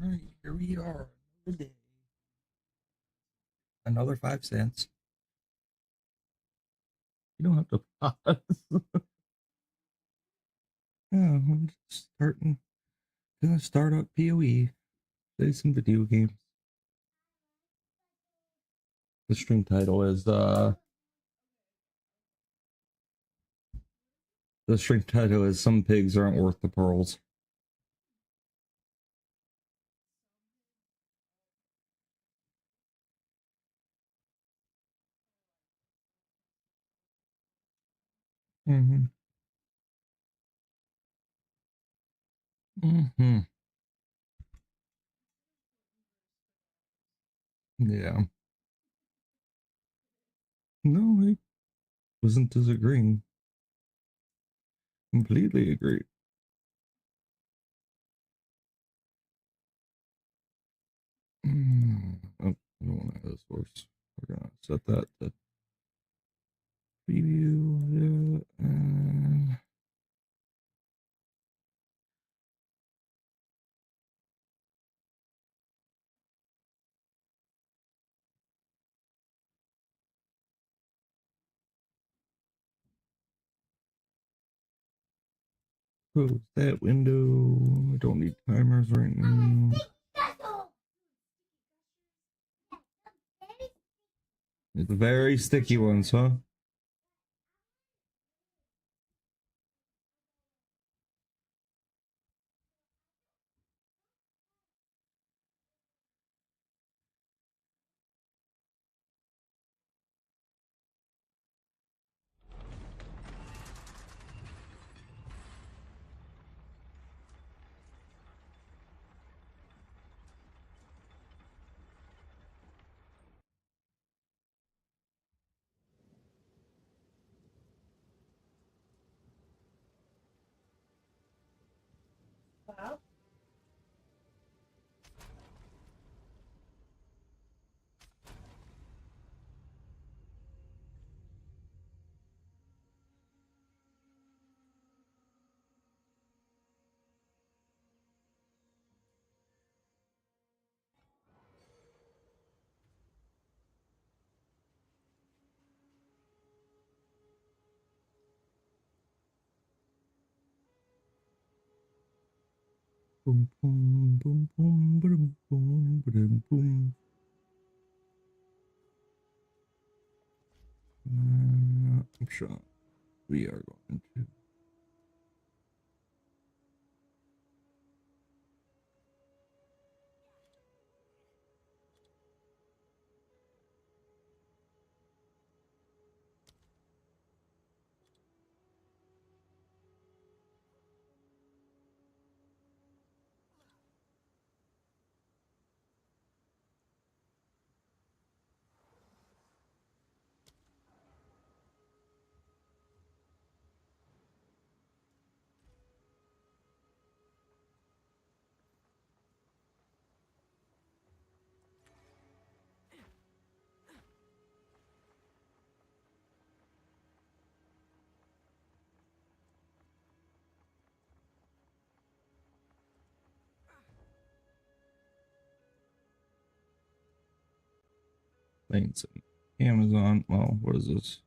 Alright, here we are. Another day. Another 5 cents. You don't have to pause. Yeah, I'm just gonna start up POE. Play some video games. The stream title is Some Pigs Aren't Worth the Pearls. Mm-hmm. Mm-hmm. Yeah. No, I wasn't disagreeing. Completely agree. Oh, I don't want to have this horse. We're gonna set that to preview. Close that window. I don't need timers right now. It's very sticky ones, huh? Boom, boom, boom, boom, boom, boom, boom, boom. I'm sure we are going to. Thanks. Amazon. Well, what is this?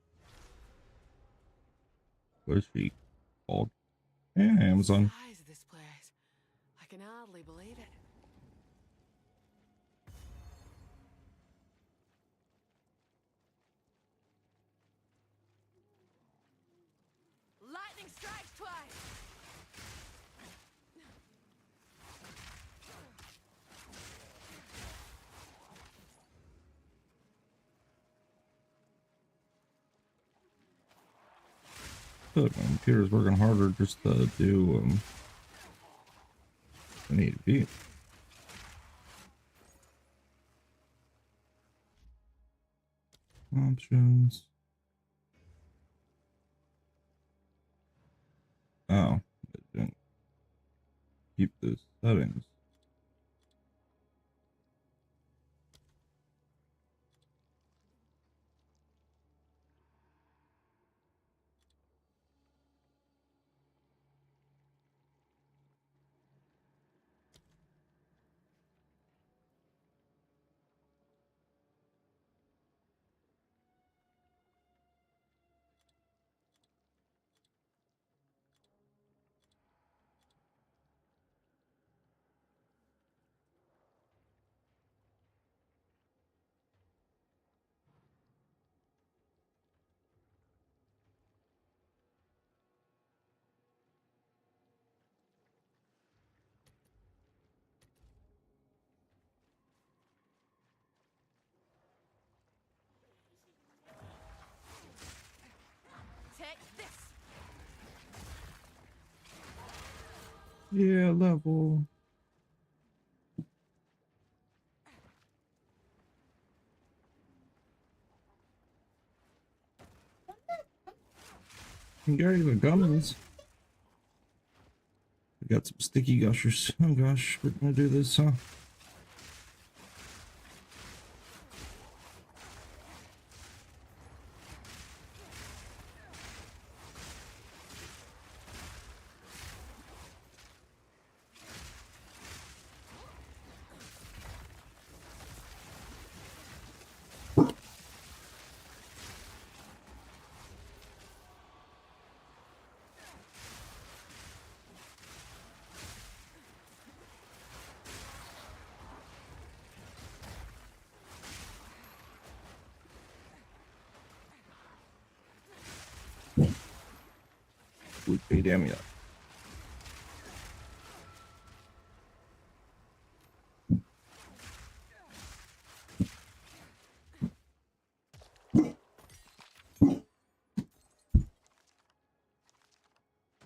What is she called? Yeah, Amazon. The size of this place. I can hardly believe it. Lightning strikes twice. Good. My computer's working harder just to do I need to be. Options. Oh, it didn't keep the settings. Yeah, level. You got even gummies. We got some sticky gushers. Oh gosh, we're gonna do this, huh? Blue Fade Amulet.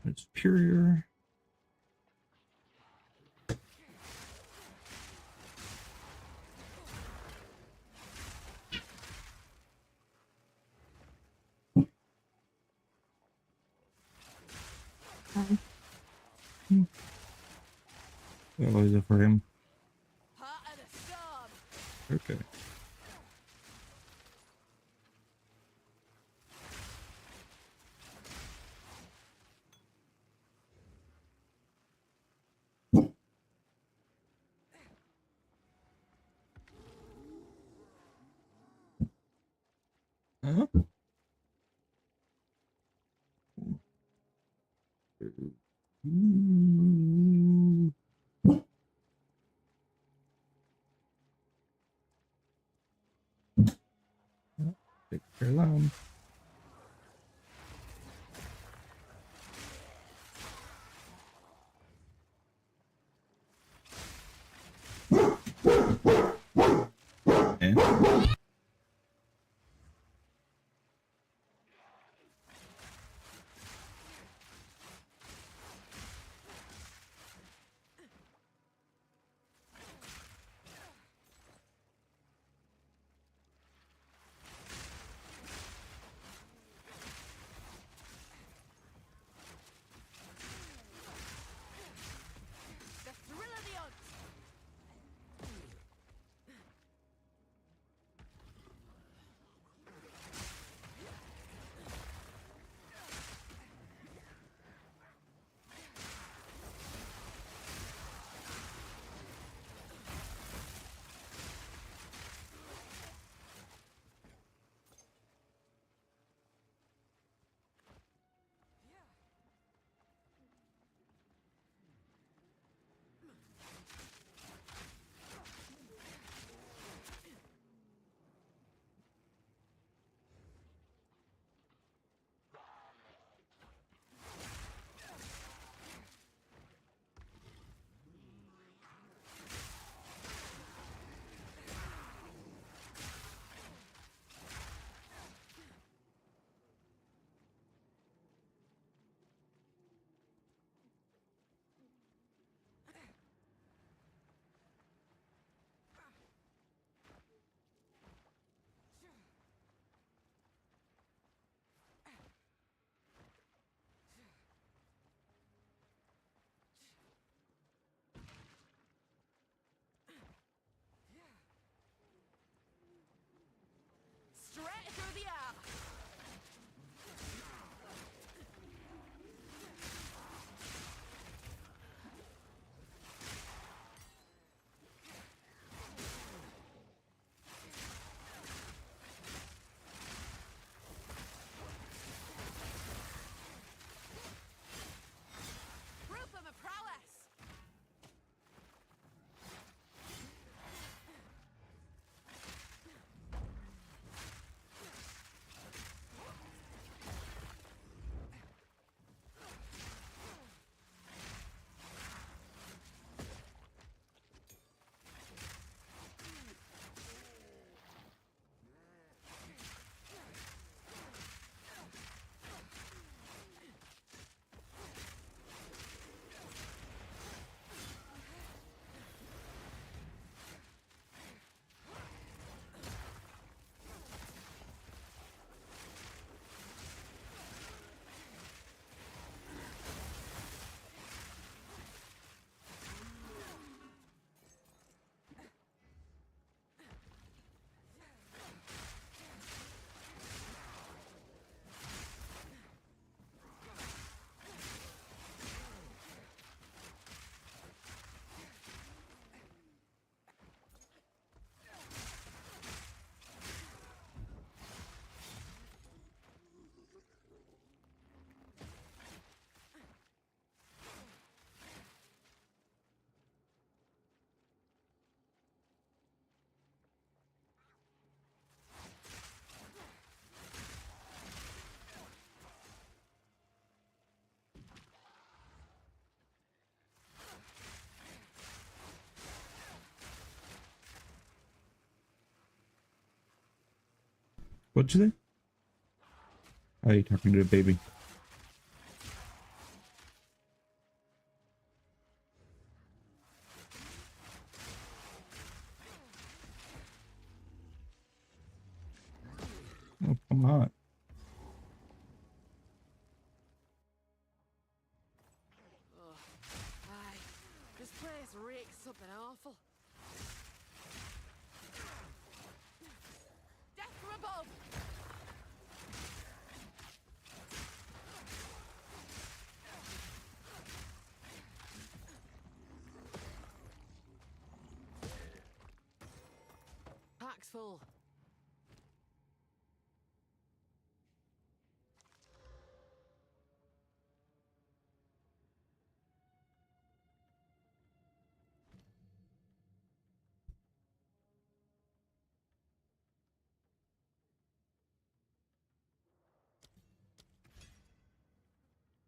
It's Superior. What was it for him? Heart of the storm. Okay. Huh? Ooh. Take care of them. And What'd you say? Oh, you talking to a baby? Oh, come on. Oh, aye. This place reeks something awful. Death from above! Pack's full.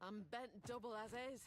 I'm bent double as is.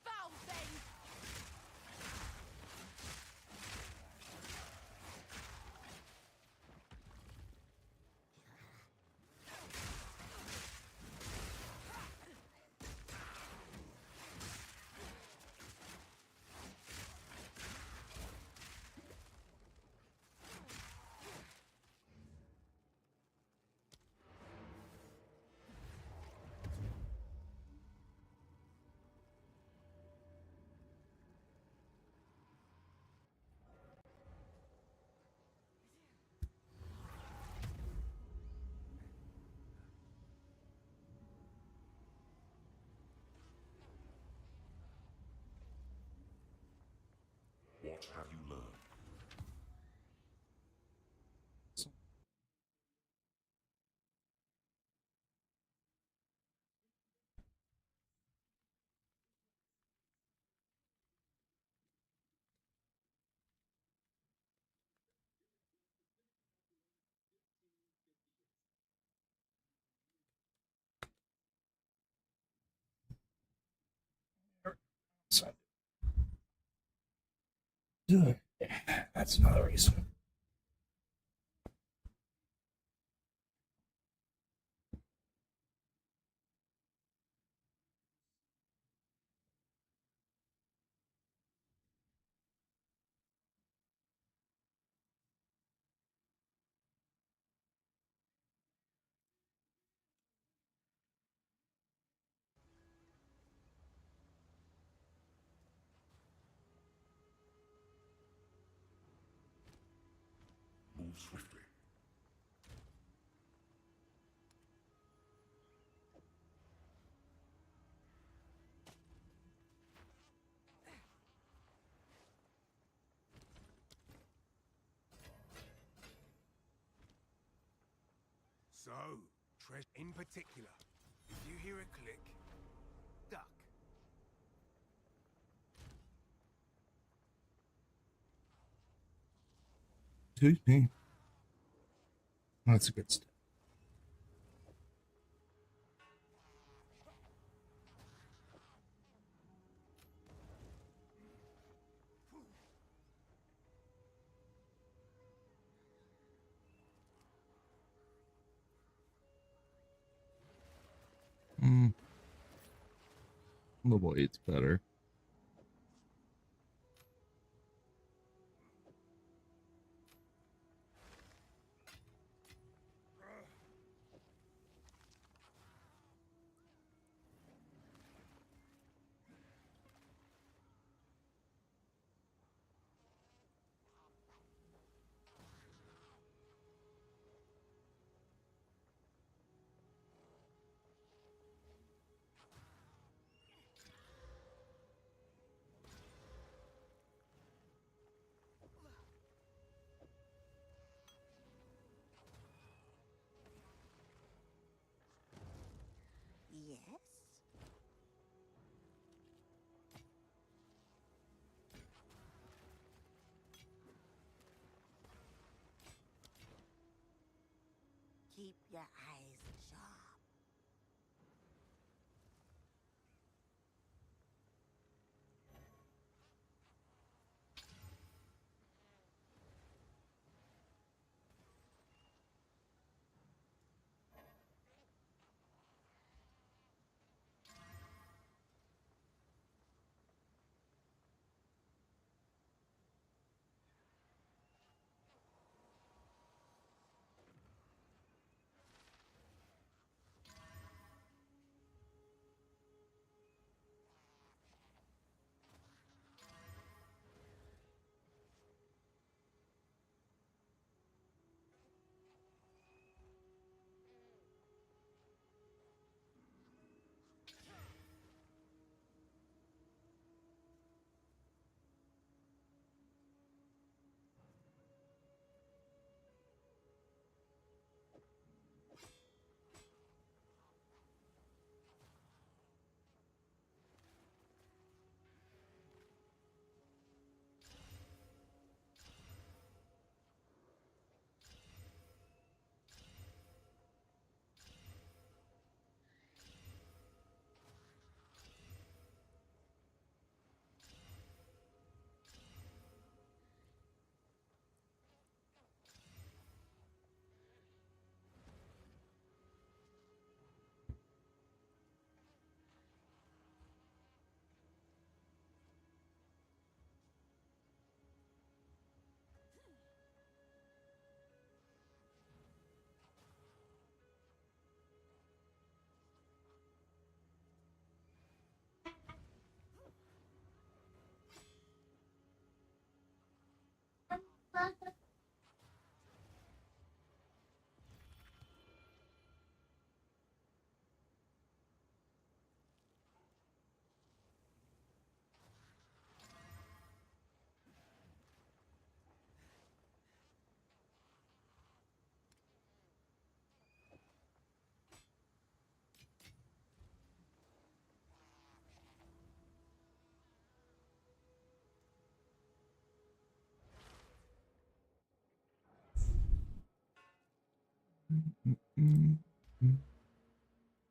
Foul thing! What have you learned? Good. That's another reason. Move swiftly. So, in particular, if you hear a click, duck. Excuse me. That's a good step. The blade's better. keep your eyes sharp.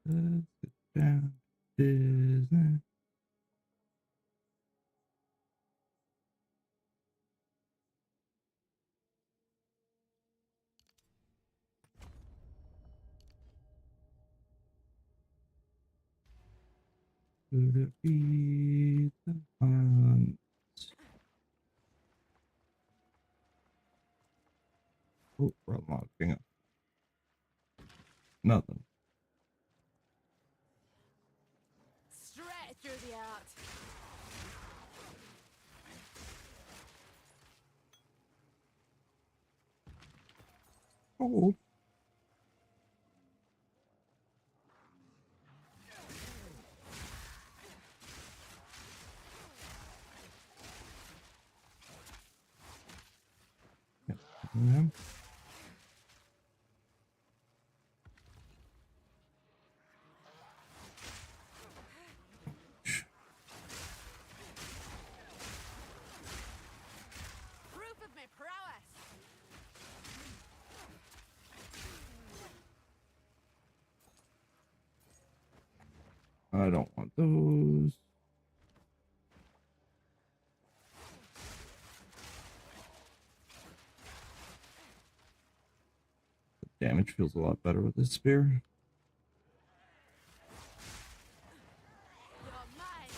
Let's get down to business. Could it be the hunt? Oh, wrong log. Hang on. Nothing. Straight through the art. Oh. Yeah. Proof of my prowess. I don't want those. The damage feels a lot better with this spear. You're mine.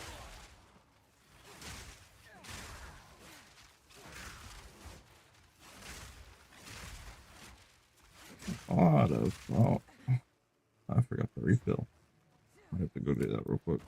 A lot of. Oh, I forgot to refill. I have to go do that real quick.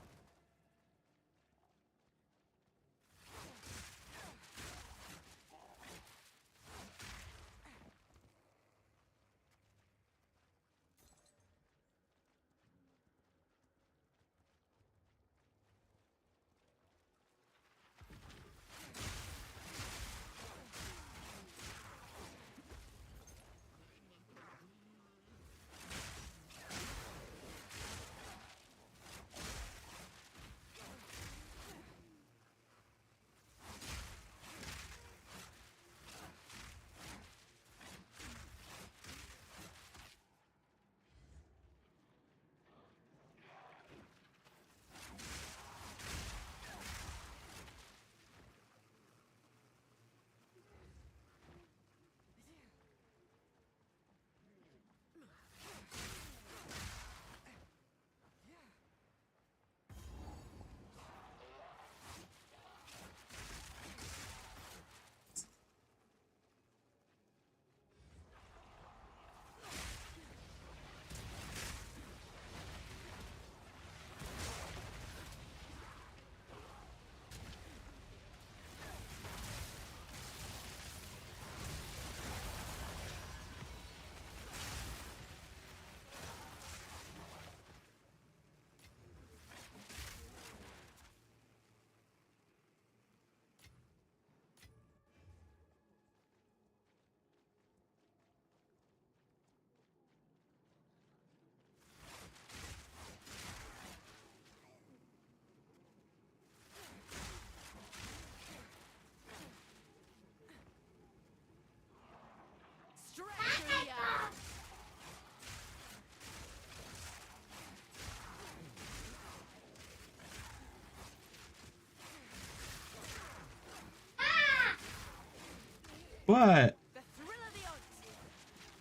What? The thrill of the hunt.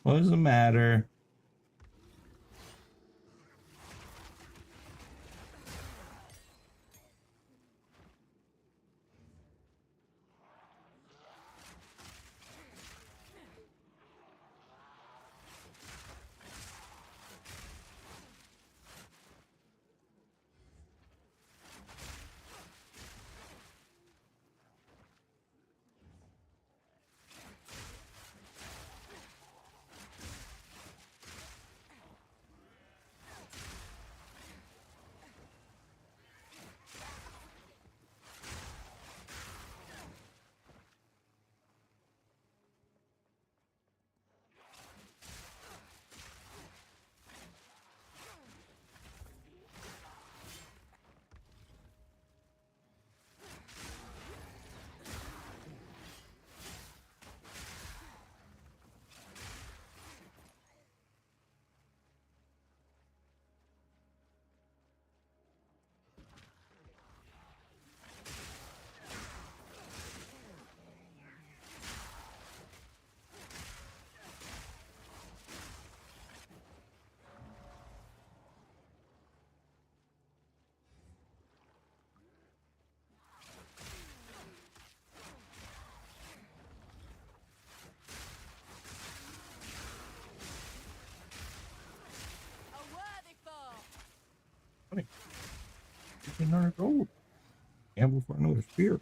What does it matter? A worthy foe. Funny. Another gold. Gamble for another spear.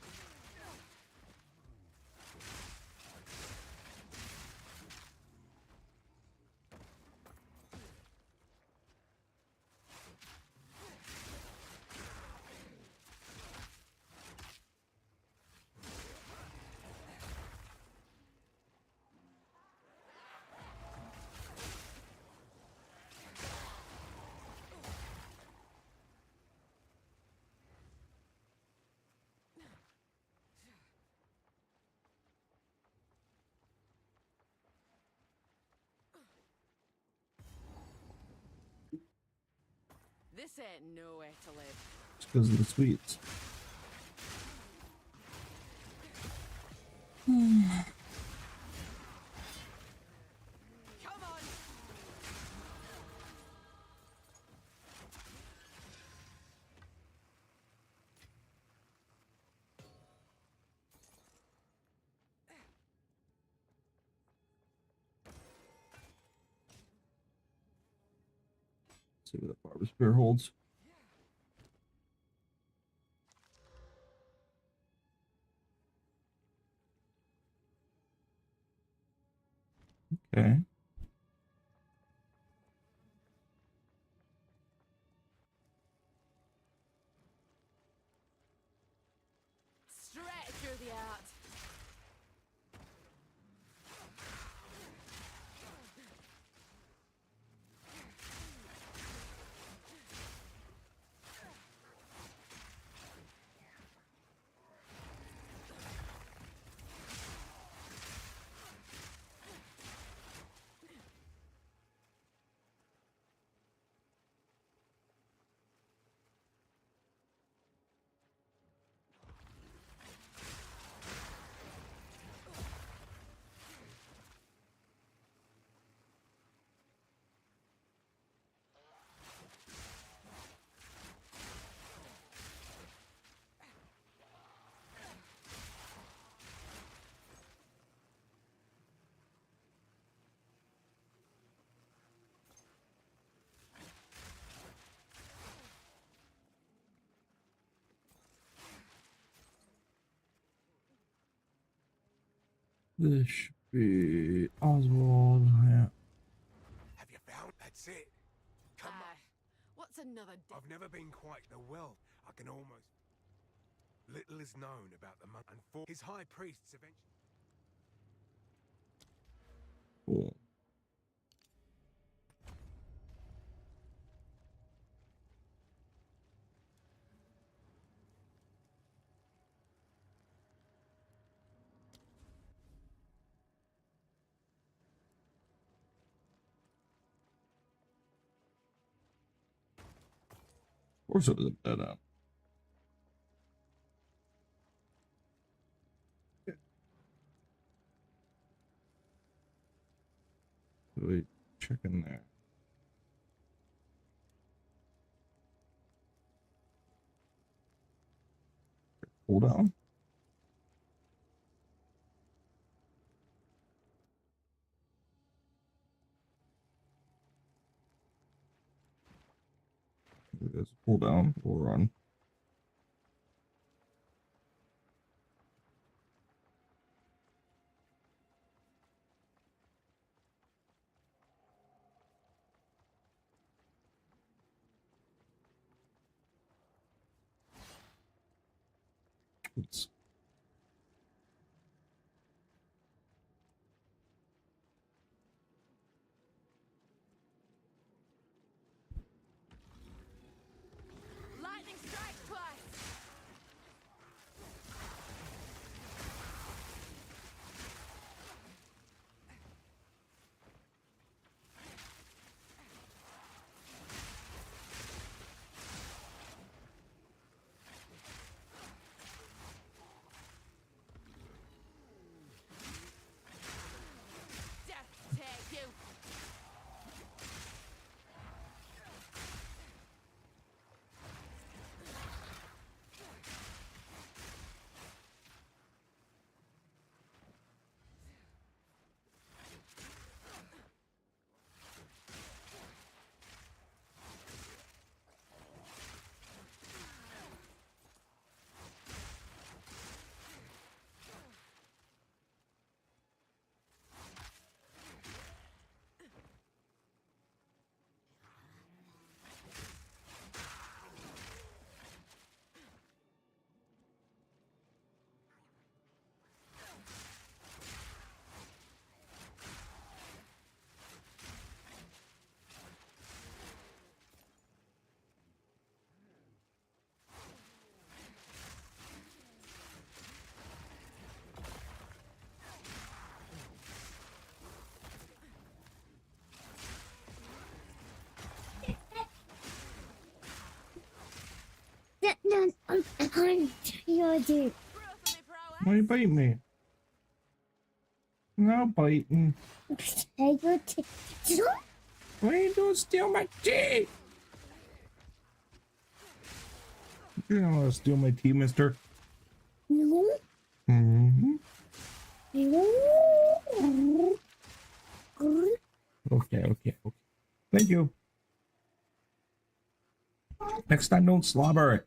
This ain't nowhere to live. It's because of the sweets. Come on. See what the barber spear holds. Okay. Straight through the heart. This should be Oswald. Yeah. Have you found? That's it. Come on. What's another I've never been quite the well. I can almost. Little is known about the monk and for his high priests eventually. Cool. Of course it was a bed up. check in there. Pull down. There's a pull down or run. Oops. Lightning strike twice. Death take you. No, I'm you do. Proof of me prowess. Why you biting me? No biting. I go to. Why you don't steal my tea? You don't want to steal my tea, mister. No, Mm-hmm. no. Okay. Thank you. Next time, don't slobber it.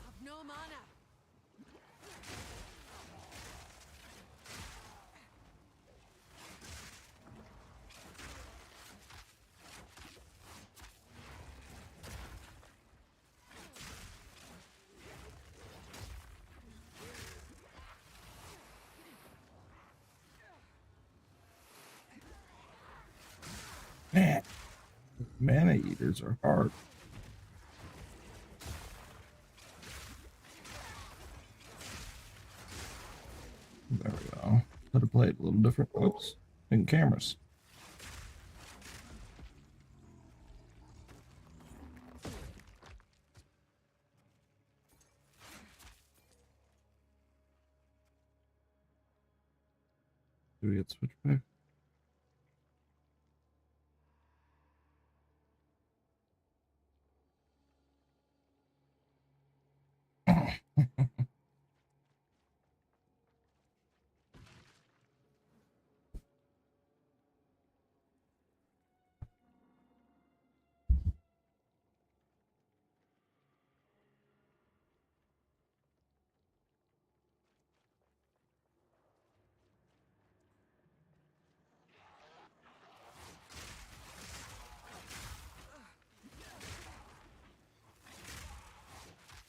I've no mana. Man, mana eaters are hard. There we go. Could have played a little different. Oops. In cameras. Do we get switchback?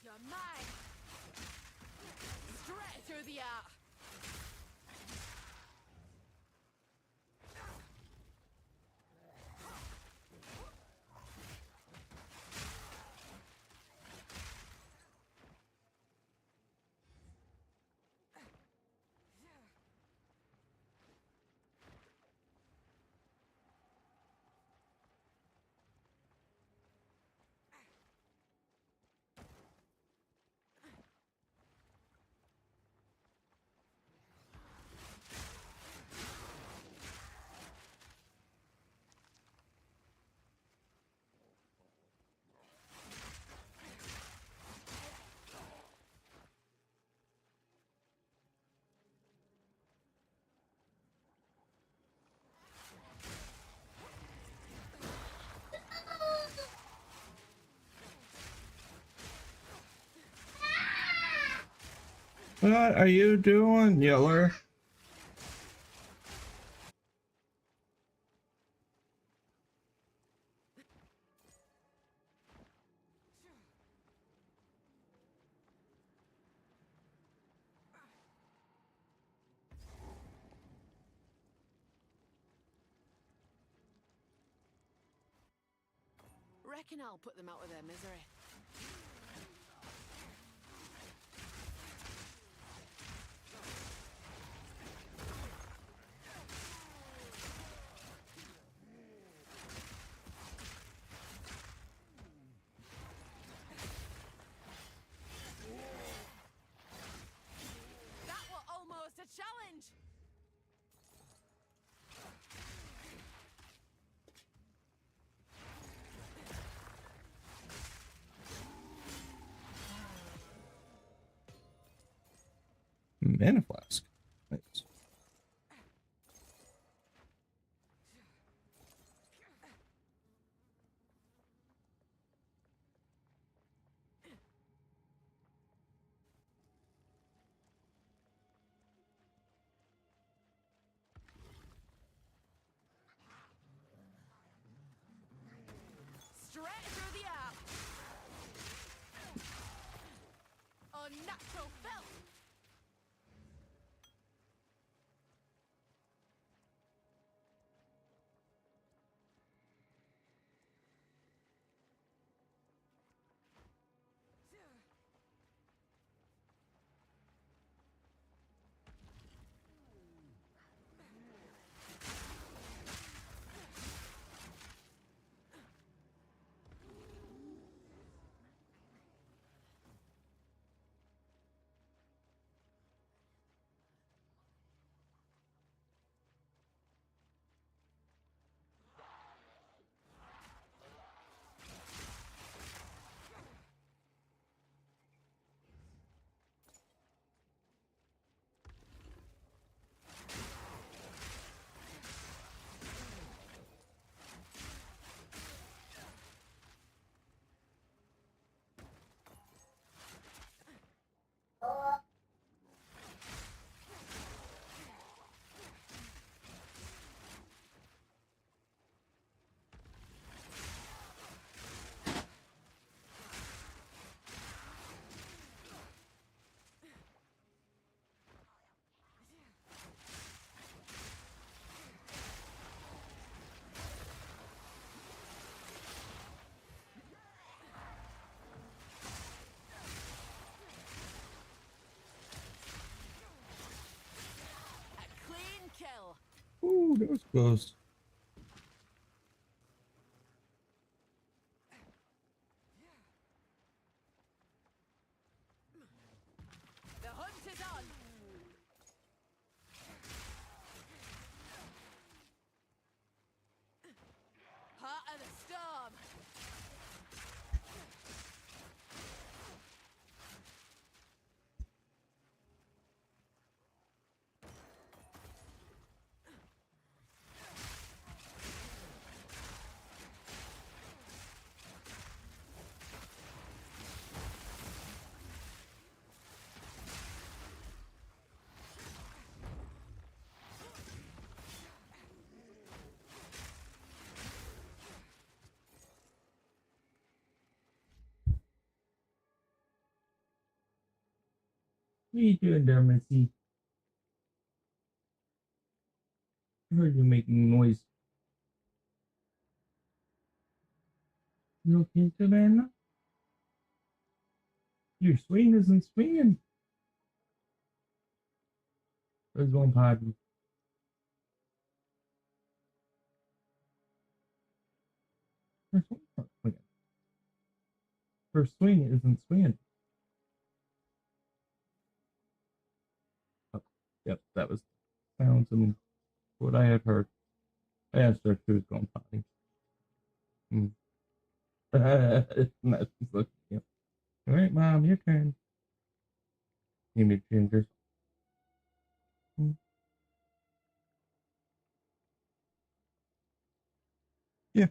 You're mine. What are you doing, Yeller? Reckon I'll put them out of their misery. That was almost a challenge! Mana flask. Nice. Straight through the arm! Unnatural filth! A clean kill! Ooh, that was close. The hunt is on! Heart of the storm! What are you doing there, Missy? I heard you making noise. You okay, Savannah? Your swing isn't swinging. There's one party. Her swing's not swinging. Her swing isn't swinging. Oh, yep, that was sounds and what I had heard. I asked her if she was going potty. Now she's looking. Yep. All right, Mom, your turn. You need gingers. Yeah.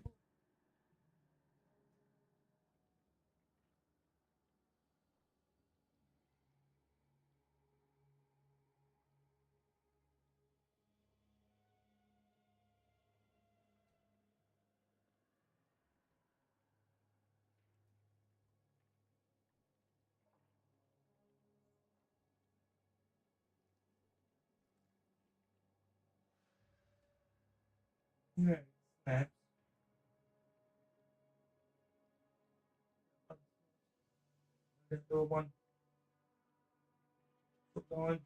Yeah, snaps. Another one. Keep going.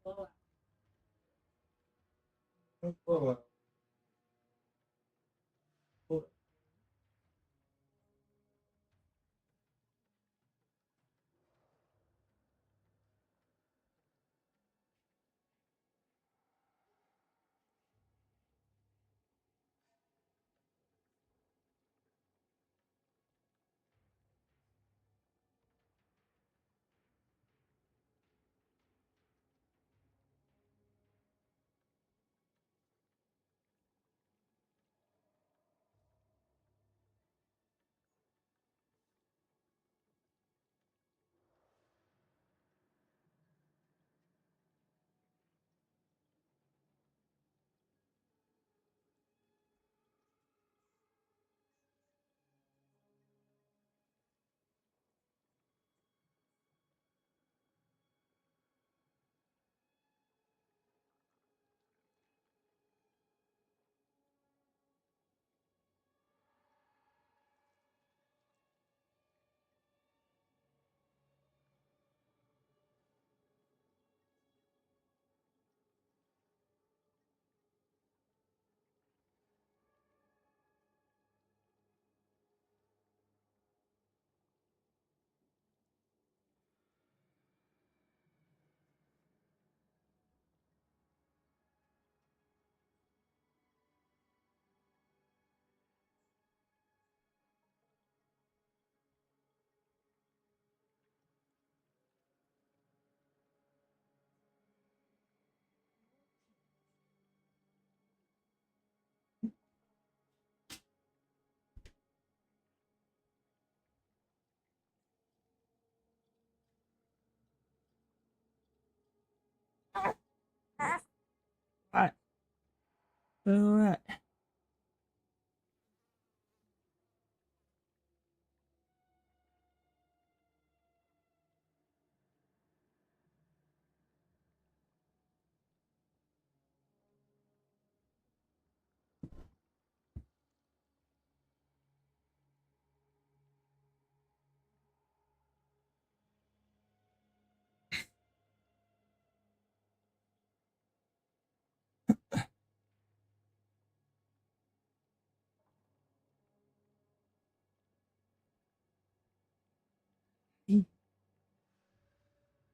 Oh, oh. What? What?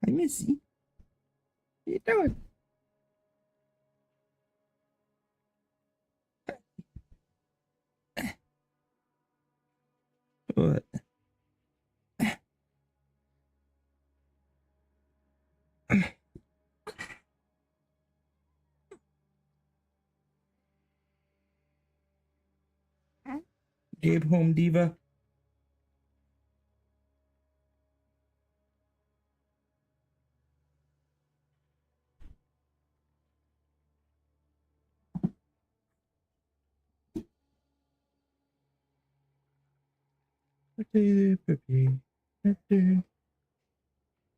Hi, Missy. What you doing? What? Gabe home, Diva.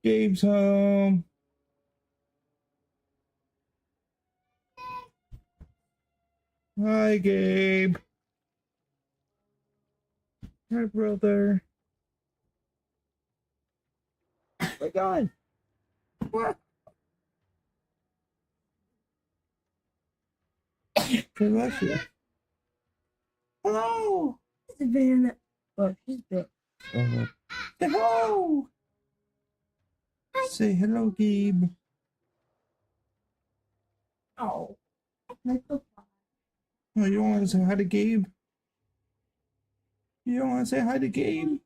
Gabe's home. Hi, Gabe. Hi, brother. Where you going? What? Where was you? Hello. Savannah. Oh, she's big. Oh, Hello. Say hello, Gabe. Oh. That's so fun. Oh, you don't want to say hi to Gabe? You don't want to say hi to Gabe?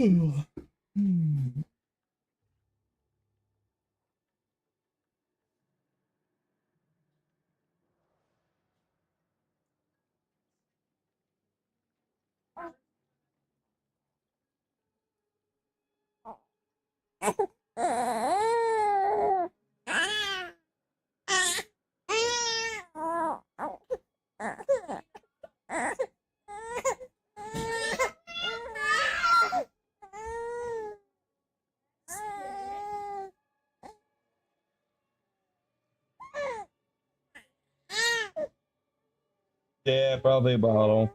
Ugh. Hmm. Yeah, probably a bottle.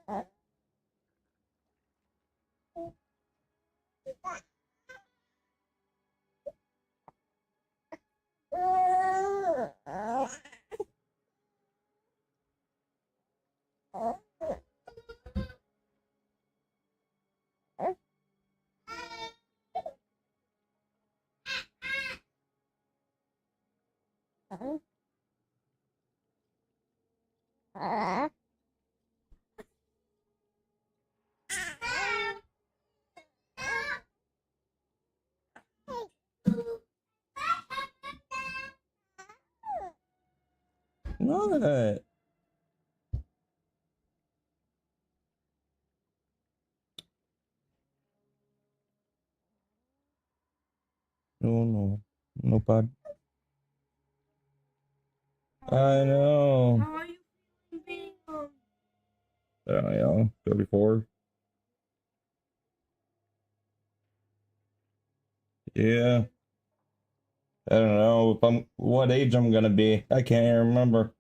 What? No, no. No, bud. I know. How are you feeling being Yeah, 34. Yeah. I don't know if I'm what age I'm gonna be. I can't even remember.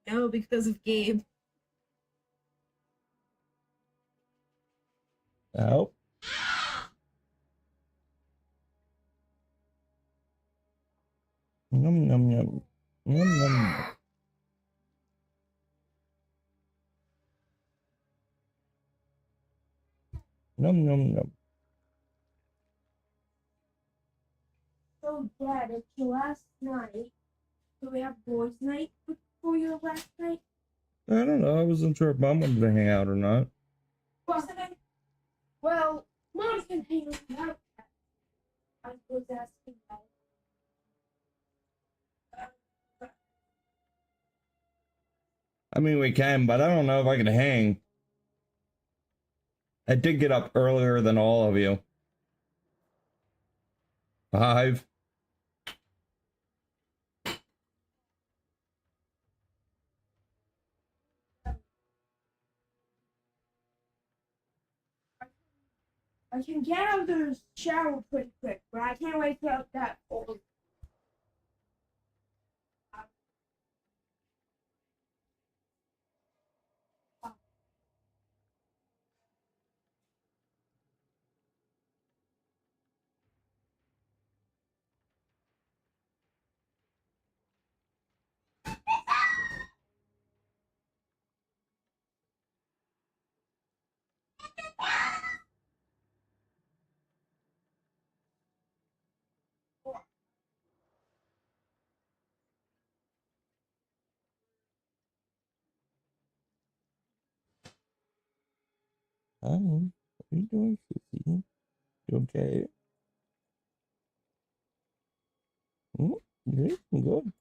No, because of Gabe. Oh. Yum yum yum. Yum yum. Yum yum yum. So, Dad, it's your last night. Do we have boys' night for your last night? I don't know. I wasn't sure if Mom wanted to hang out or not. Well, Mom can hang out. I was asking that. I mean, we can, but I don't know if I can hang. I did get up earlier than all of you. 5. I can get out of the shower pretty quick, but I can't wait till that old. Hi. What are you doing, Susie? You okay? Mm, great. Good.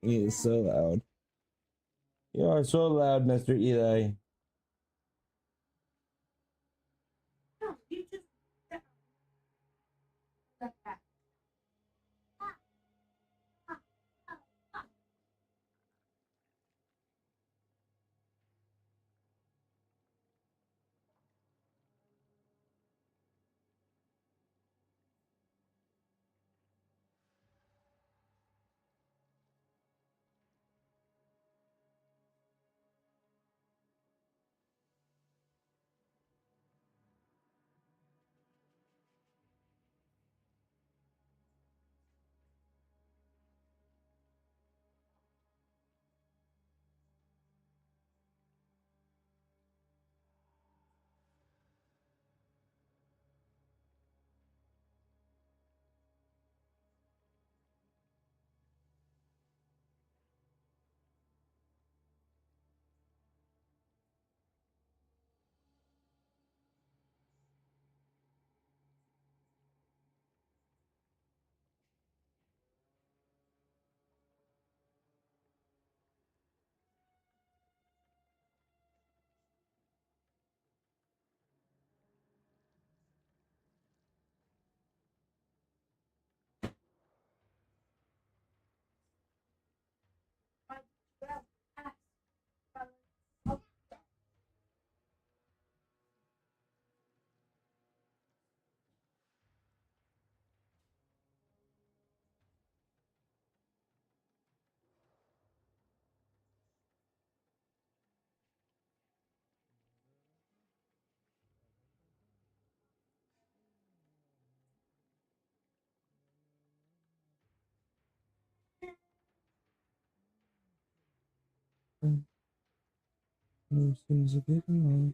He is so loud. You are so loud, Mr. Eli. No, you just like that. Well, ask, oh, Seems a bit loud.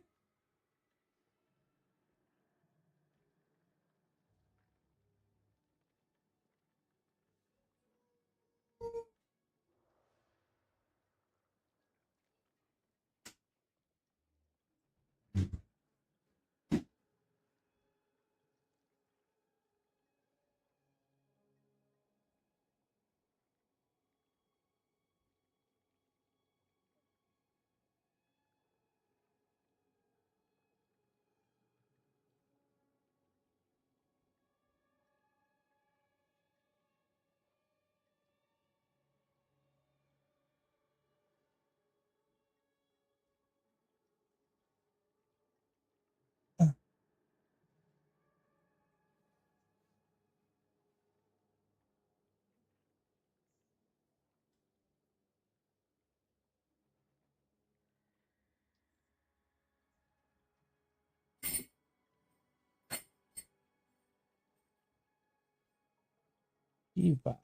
Eva,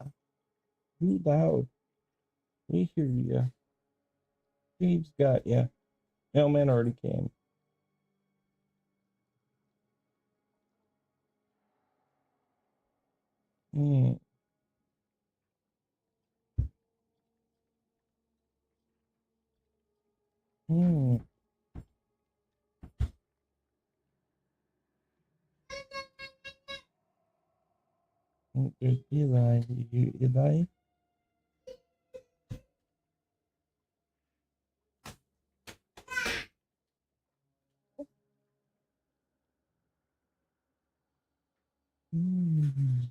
be loud. We hear ya. Steve's got ya. Mailman already came. Hmm. Hmm. There's Eli. You, Eli? Hmm.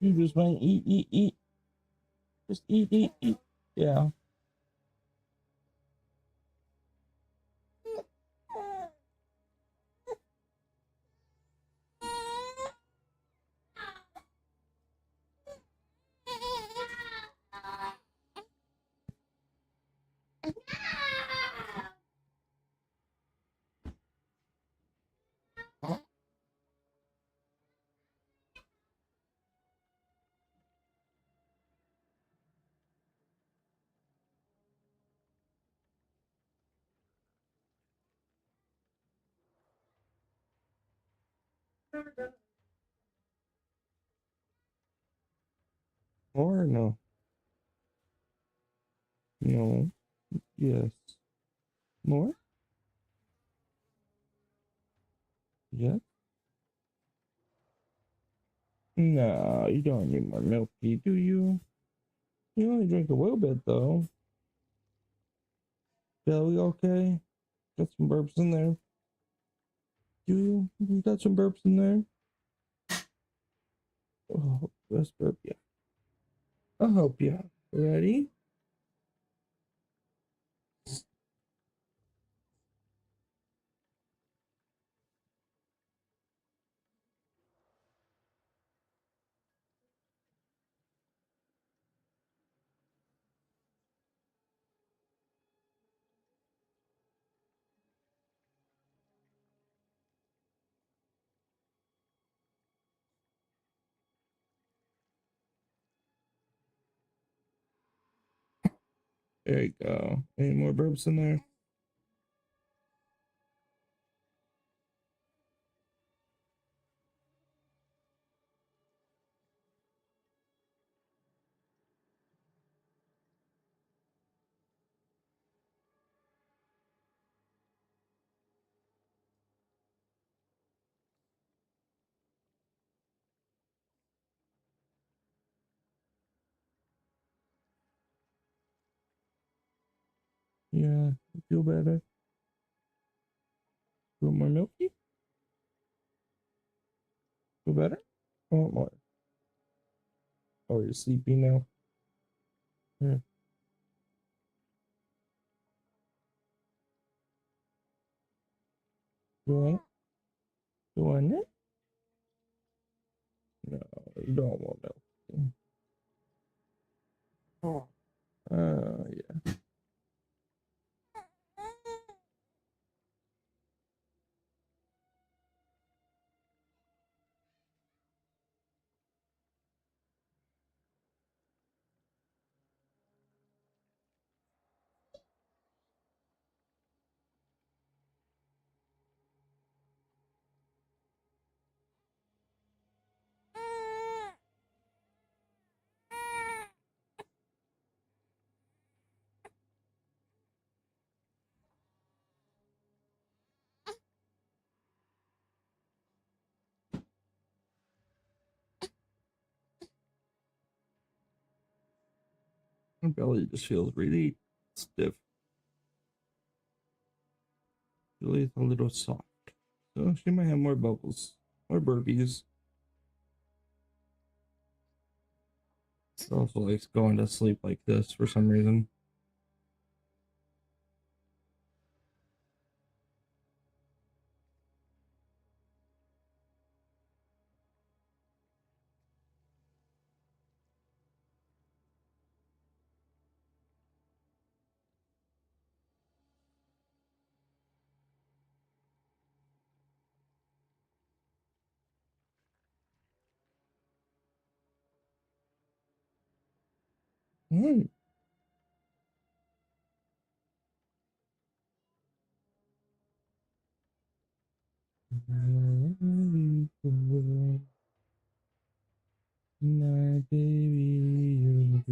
You just want to eat, eat, eat. Just eat, eat, eat. Yeah. never done it. Or no? No. Yes. More? Yes. No, you don't need more milky, do you? You only drink a little bit, though. Belly okay? Got some burps in there. Do you? You got some burps in there? Oh, let's burp you. I'll help you. Ready? There you go. Any more burps in there? Yeah, feel better. Want more milky? Feel better? I want more. Oh, you're sleepy now. Here. You want? You want it? No, you don't want milk. Yeah. My belly just feels really stiff. Really a little soft. So she might have more bubbles. More burpees. She also likes going to sleep like this for some reason. Mm. My baby.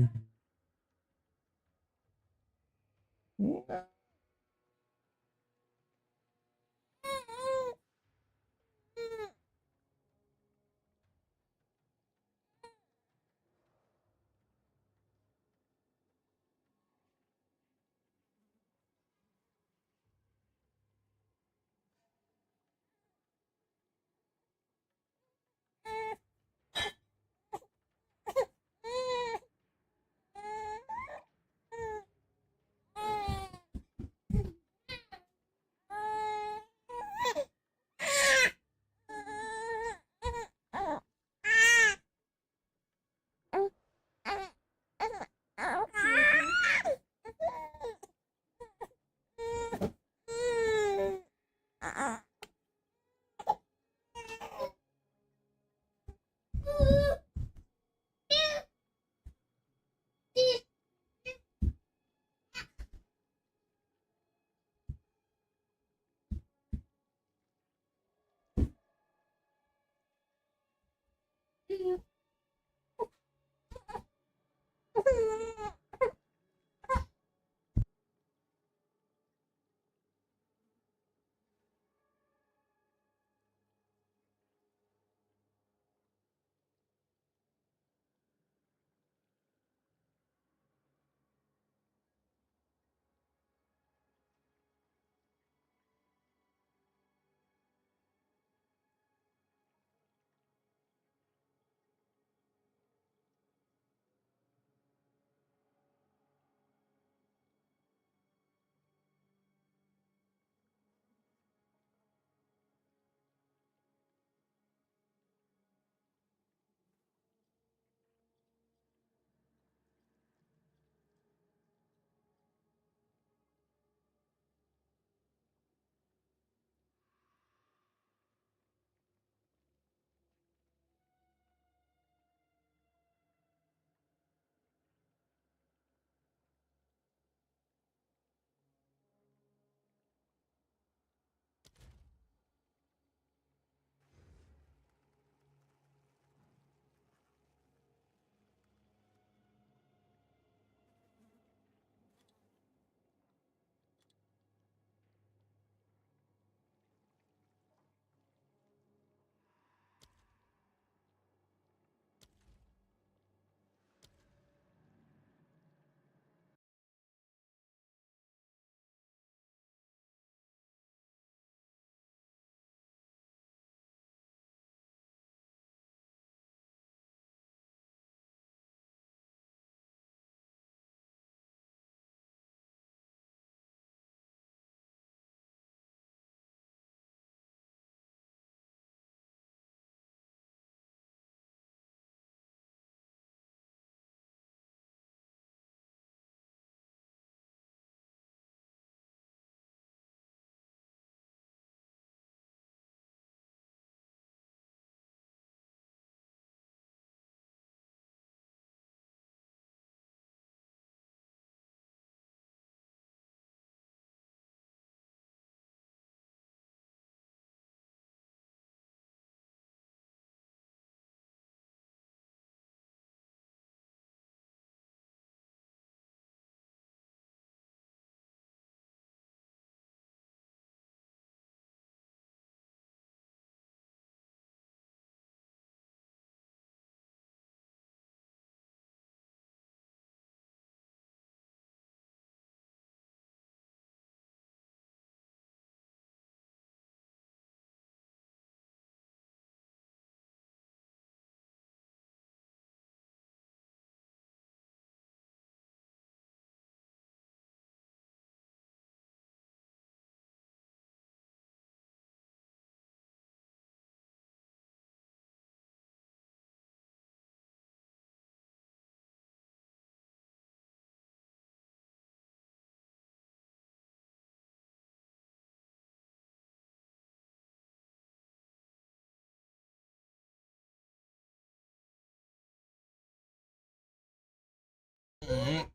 And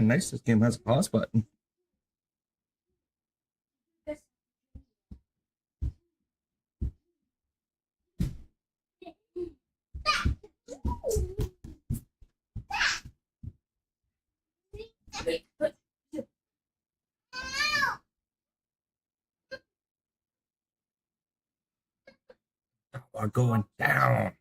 nice, this game has a pause button. This We're going down.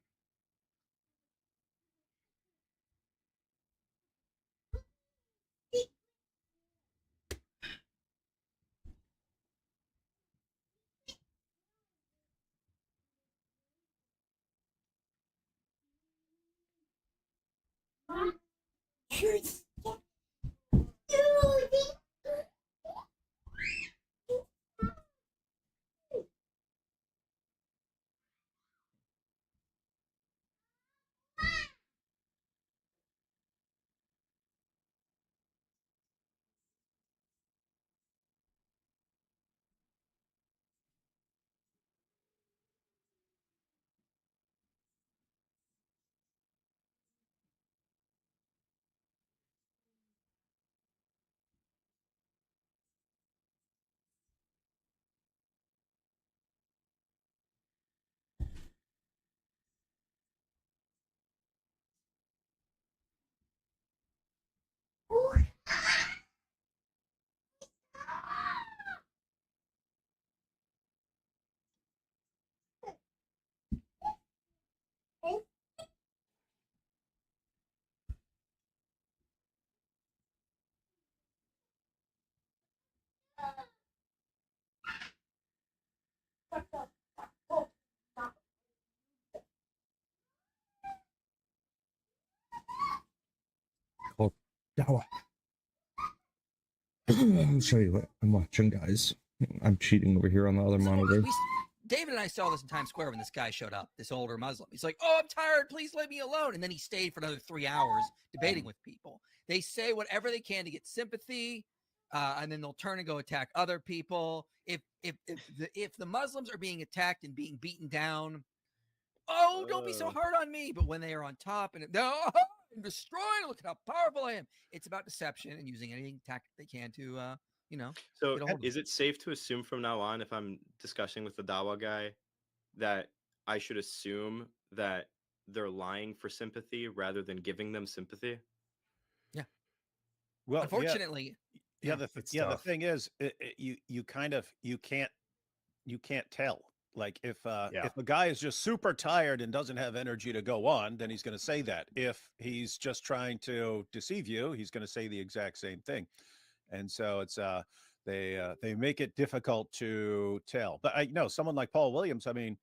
Called Dawa. I'll show you what I'm watching, guys. I'm cheating over here on the other monitor. David and I saw this in Times Square when this guy showed up, this older Muslim. He's like, "Oh, I'm tired. Please let me alone." And then he stayed for another 3 hours debating with people. They say whatever they can to get sympathy, and then they'll turn and go attack other people. If the Muslims are being attacked and being beaten down, oh, don't be so hard on me. But when they are on top and no, I'm destroyed. Look at how powerful I am. It's about deception and using any tactic they can to, So get a hold of is it safe to assume from now on, if I'm discussing with the Dawa guy, that I should assume that they're lying for sympathy rather than giving them sympathy? Well, Unfortunately, the it's the tough. thing is, you can't tell. Like if a guy is just super tired and doesn't have energy to go on, then he's going to say that. If he's just trying to deceive you, he's going to say the exact same thing. And so it's they make it difficult to tell. But I know someone like Paul Williams, I mean,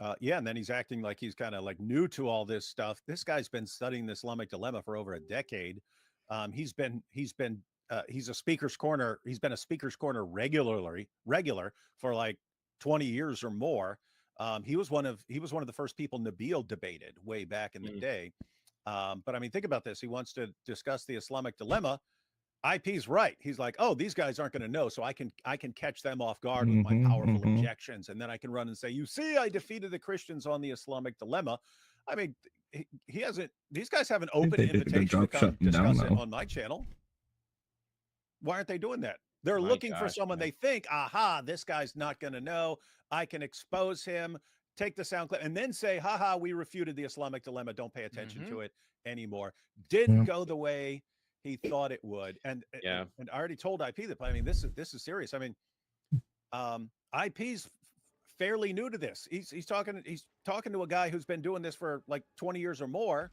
and then he's acting like he's kind of like new to all this stuff. This guy's been studying the Islamic dilemma for over a decade. He's a speaker's corner. He's been a speaker's corner regular for like 20 years or more. He was one of the first people Nabil debated way back in the day. But I mean, think about this. He wants to discuss the Islamic dilemma. IP's right. He's like, oh, these guys aren't going to know, so I can catch them off guard with my powerful objections, and then I can run and say, you see, I defeated the Christians on the Islamic dilemma. I mean, he hasn't. These guys have an open invitation to come discuss it on my channel. Why aren't they doing that? They're looking for someone they think, aha, this guy's not going to know. I can expose him, take the sound clip, and then say, haha, we refuted the Islamic dilemma. Don't pay attention to it anymore. Didn't go the way he thought it would. And I already told IP that, I mean, this is serious. I mean, IP's fairly new to this. He's talking to a guy who's been doing this for like 20 years or more,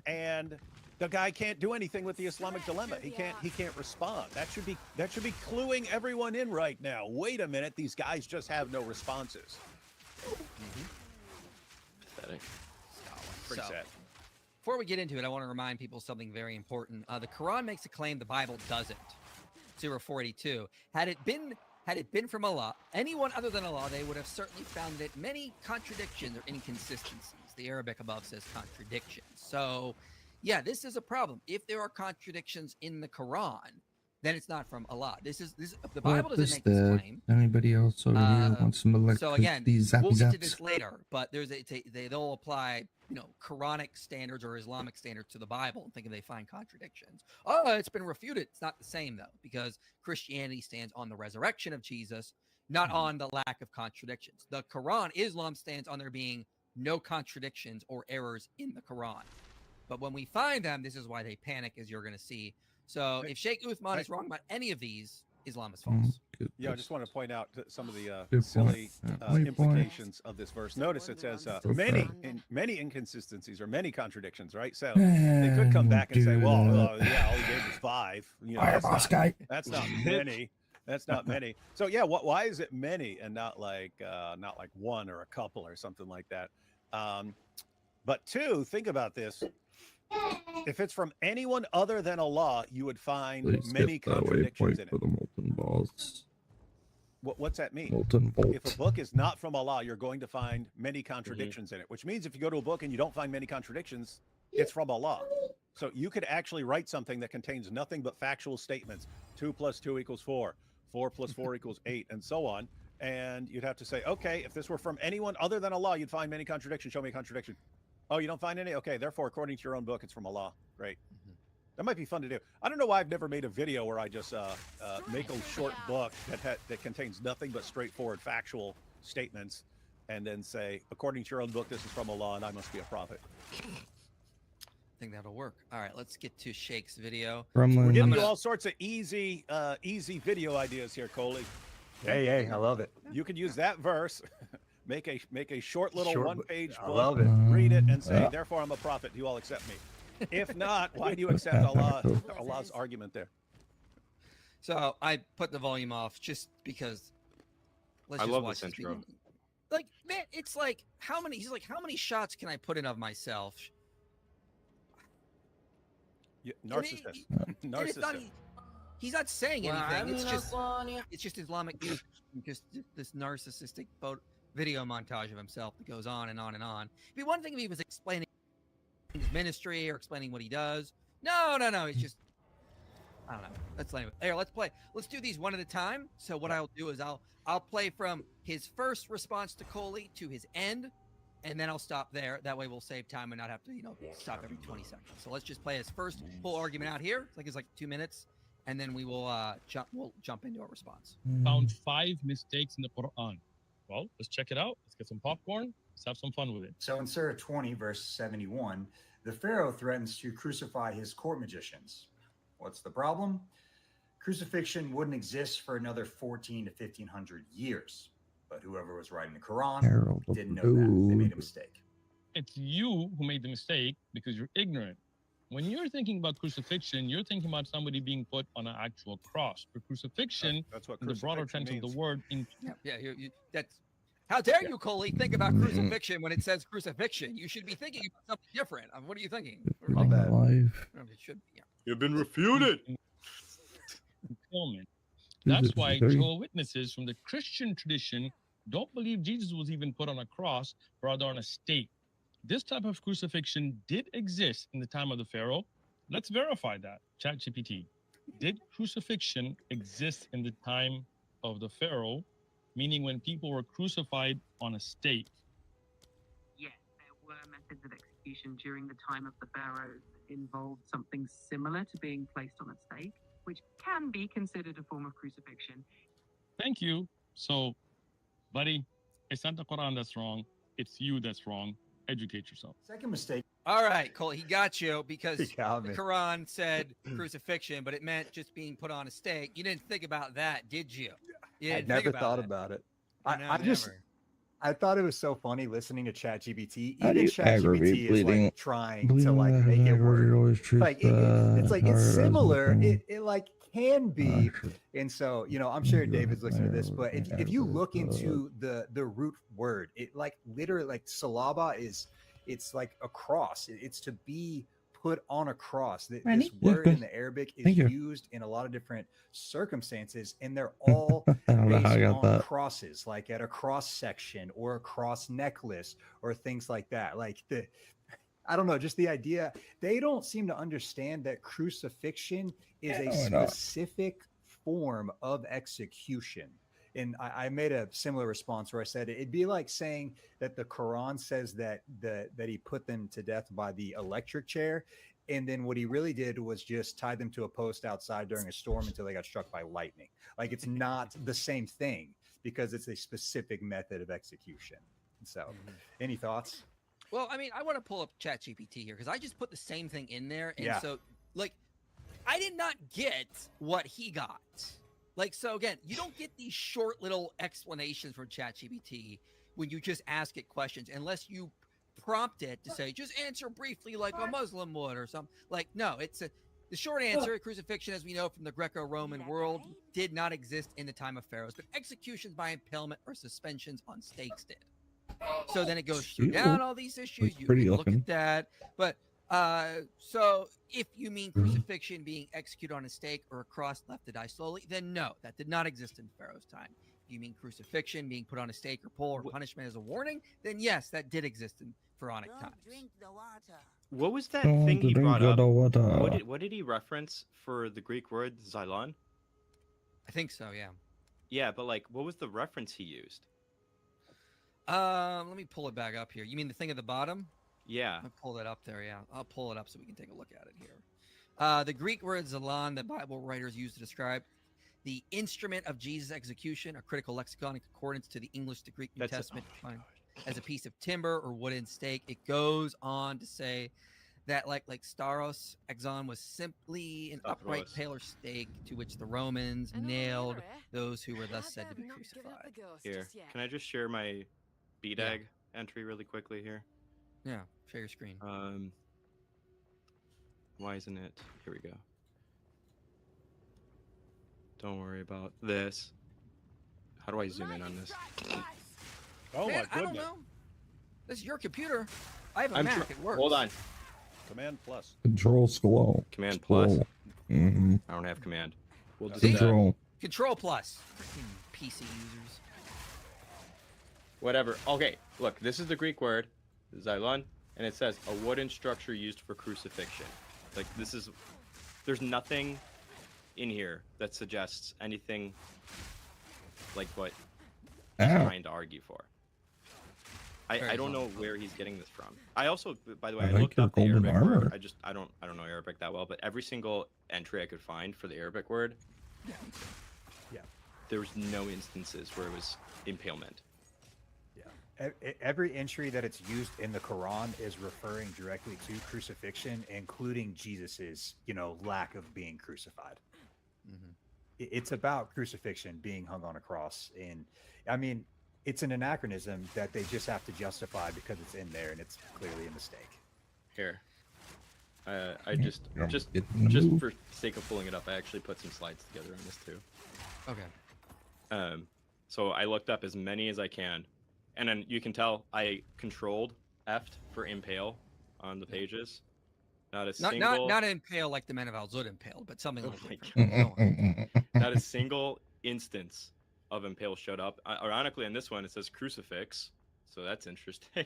and the guy can't do anything with the Islamic dilemma. He can't respond. That should be cluing everyone in right now. Wait a minute, these guys just have no responses. Pathetic. Pretty sad. Before we get into it, I want to remind people something very important. The Quran makes a claim the Bible doesn't. Surah 482. Had it been from Allah, anyone other than Allah, they would have certainly found it many contradictions or inconsistencies. The Arabic above says contradictions. So, yeah, this is a problem. If there are contradictions in the Quran, then it's not from Allah. This the What Bible doesn't is make this that? claim. Anybody else over here wants some So again, electricity zappy we'll get to zaps? this later, but they'll apply Quranic standards or Islamic standards to the Bible and thinking they find contradictions. Oh, it's been refuted. It's not the same though, because Christianity stands on the resurrection of Jesus, not on the lack of contradictions. The Quran, Islam stands on there being no contradictions or errors in the Quran. But when we find them, this is why they panic, as you're going to see. So if Sheikh Uthman is wrong about any of these, Islam is false. Yeah, I just want to point out some of the Good silly point. implications of this verse. Notice it says many inconsistencies or many contradictions, right? So they could come back and say, well, yeah, all he gave was 5. That's not many. That's not many. So yeah, why is it many and not like one or a couple or something like that? But 2, think about this. If it's from anyone other than Allah, you would find many contradictions in it. For the molten balls. What's that mean? Molten bolt. If a book is not from Allah, you're going to find many contradictions in it, which means if you go to a book and you don't find many contradictions, it's from Allah. So you could actually write something that contains nothing but factual statements. 2 + 2 = 4. 4 + 4 = 8, and so on. And you'd have to say, okay, if this were from anyone other than Allah, you'd find many contradictions. Show me a contradiction. Oh, you don't find any? Okay, therefore, according to your own book, it's from Allah. Great. That might be fun to do. I don't know why I've never made a video where I just make a short book that contains nothing but straightforward factual statements and then say, according to your own book, this is from Allah and I must be a prophet. I think that'll work. All right, let's get to Sheikh's video. We're giving you all sorts of easy video ideas here, Coley. Hey, I love it. You can use that verse. Make a short little one-page book. I love it. Read it and say, therefore I'm a prophet. Do you all accept me? If not, why do you accept Allah's argument there? So I put the volume off just because. I love this intro. Like, man, it's like how many shots can I put in of myself? Narcissist. Narcissist. He's not saying anything. It's just Islamic, just this narcissistic video montage of himself that goes on and on and on. It'd be one thing if he was explaining his ministry or explaining what he does. No. It's just, I don't know. Let's play. Let's do these one at a time. So what I'll do is I'll play from his first response to Coley to his end, and then I'll stop there. That way we'll save time and not have to, stop every 20 seconds. So let's just play his first full argument out here. It's like 2 minutes, and then we will jump into a response. Found 5 mistakes in the Quran. Well, let's check it out. Let's get some popcorn. Let's have some fun with it. So in Surah 20, verse 71, the Pharaoh threatens to crucify his court magicians. What's the problem? Crucifixion wouldn't exist for another 14 to 1500 years. But whoever was writing the Quran didn't know that. They made a mistake. It's you who made the mistake because you're ignorant. When you're thinking about crucifixion, you're thinking about somebody being put on an actual cross. For crucifixion, that's what in the broader sense means. of the word. That's how dare you, Coley, think about crucifixion when it says crucifixion? You should be thinking about something different. What are you thinking? My bad. It should be. Yeah. You've been refuted. That's why Jehovah's Witnesses from the Christian tradition don't believe Jesus was even put on a cross, rather on a stake. This type of crucifixion did exist in the time of the Pharaoh. Let's verify that. ChatGPT. Did crucifixion exist in the time of the Pharaoh, meaning when people were crucified on a stake? Yes, there were methods of execution during the time of the pharaohs that involved something similar to being placed on a stake, which can be considered a form of crucifixion. Thank you. So, buddy, it's not the Quran that's wrong. It's you that's wrong. Educate yourself. Second mistake. All right, Cole, he got you because He got the me. Quran said crucifixion, but it meant just being put on a stake. You didn't think about that, did you? I never thought about it. I thought it was so funny listening to ChatGPT. Even ChatGPT is like trying to like make it work. Like it's similar. It like can be. And so, I'm sure David's listening to this, but if you look into the root word, it like literally like salaba it's like a cross. It's to be put on a cross. This word in the Arabic is used in a lot of different circumstances, and they're all based on crosses, like at a cross section or a cross necklace or things like that. Like I don't know, just the idea. They don't seem to understand that crucifixion is a specific form of execution. And I made a similar response where I said it'd be like saying that the Quran says that he put them to death by the electric chair, and then what he really did was just tie them to a post outside during a storm until they got struck by lightning. Like, it's not the same thing because it's a specific method of execution. So, any thoughts? Well, I mean, I want to pull up ChatGPT here because I just put the same thing in there, and Yeah. so like, I did not get what he got. Like, so again, you don't get these short little explanations from ChatGPT when you just ask it questions, unless you prompt it to say, just answer briefly like a Muslim would or something. Like, no, the short answer, crucifixion, as we know from the Greco-Roman world, did not exist in the time of pharaohs, but executions by impalement or suspensions on stakes did. So then it goes through down all these issues. You can look at that. But so if you mean crucifixion being executed on a stake or a cross left to die slowly, then no, that did not exist in Pharaoh's time. If you mean crucifixion being put on a stake or pole or punishment as a warning, then yes, that did exist in pharaonic times. What was that thing he brought up? What did he reference for the Greek word xylon? I think so, yeah. Yeah, but like, what was the reference he used? Let me pull it back up here. You mean the thing at the bottom? Yeah. I'll pull it up there, yeah. I'll pull it up so we can take a look at it here. The Greek word xylon that Bible writers use to describe the instrument of Jesus' execution, a critical lexicon in concordance to the English to Greek New Testament, defined as a piece of timber or wooden stake. It goes on to say that like staros exon was simply an upright paler stake to which the Romans nailed those who were thus said to be crucified. Here, can I just share my BDAG entry really quickly here? Yeah, share your screen. Why isn't it? Here we go. Don't worry about this. How do I zoom in on this? Oh, man, my goodness. I don't know. This is your computer. I have a Mac. It works. Hold on. Command plus. Control scroll. Command plus. Mm-hmm. I don't have command. We'll just Control. Control plus. Freaking PC users. Whatever. Okay, look, this is the Greek word, xylon, and it says a wooden structure used for crucifixion. Like, this is, there's nothing in here that suggests anything like what he's trying to argue for. I don't know where he's getting this from. I also, by the way, I looked up the Arabic word. I don't know Arabic that well, but every single entry I could find for the Arabic word, there was no instances where it was impalement. Every entry that it's used in the Quran is referring directly to crucifixion, including Jesus's, lack of being crucified. It's about crucifixion, being hung on a cross. And I mean, it's an anachronism that they just have to justify because it's in there and it's clearly a mistake. Here, I just for sake of pulling it up, I actually put some slides together on this too. Okay. So I looked up as many as I can, and then you can tell I controlled F'd for impale on the pages. Not a single. Not impale like the men of Al-Zud impaled, but something like that. Not a single instance of impale showed up. Ironically, in this one it says crucifix, so that's interesting.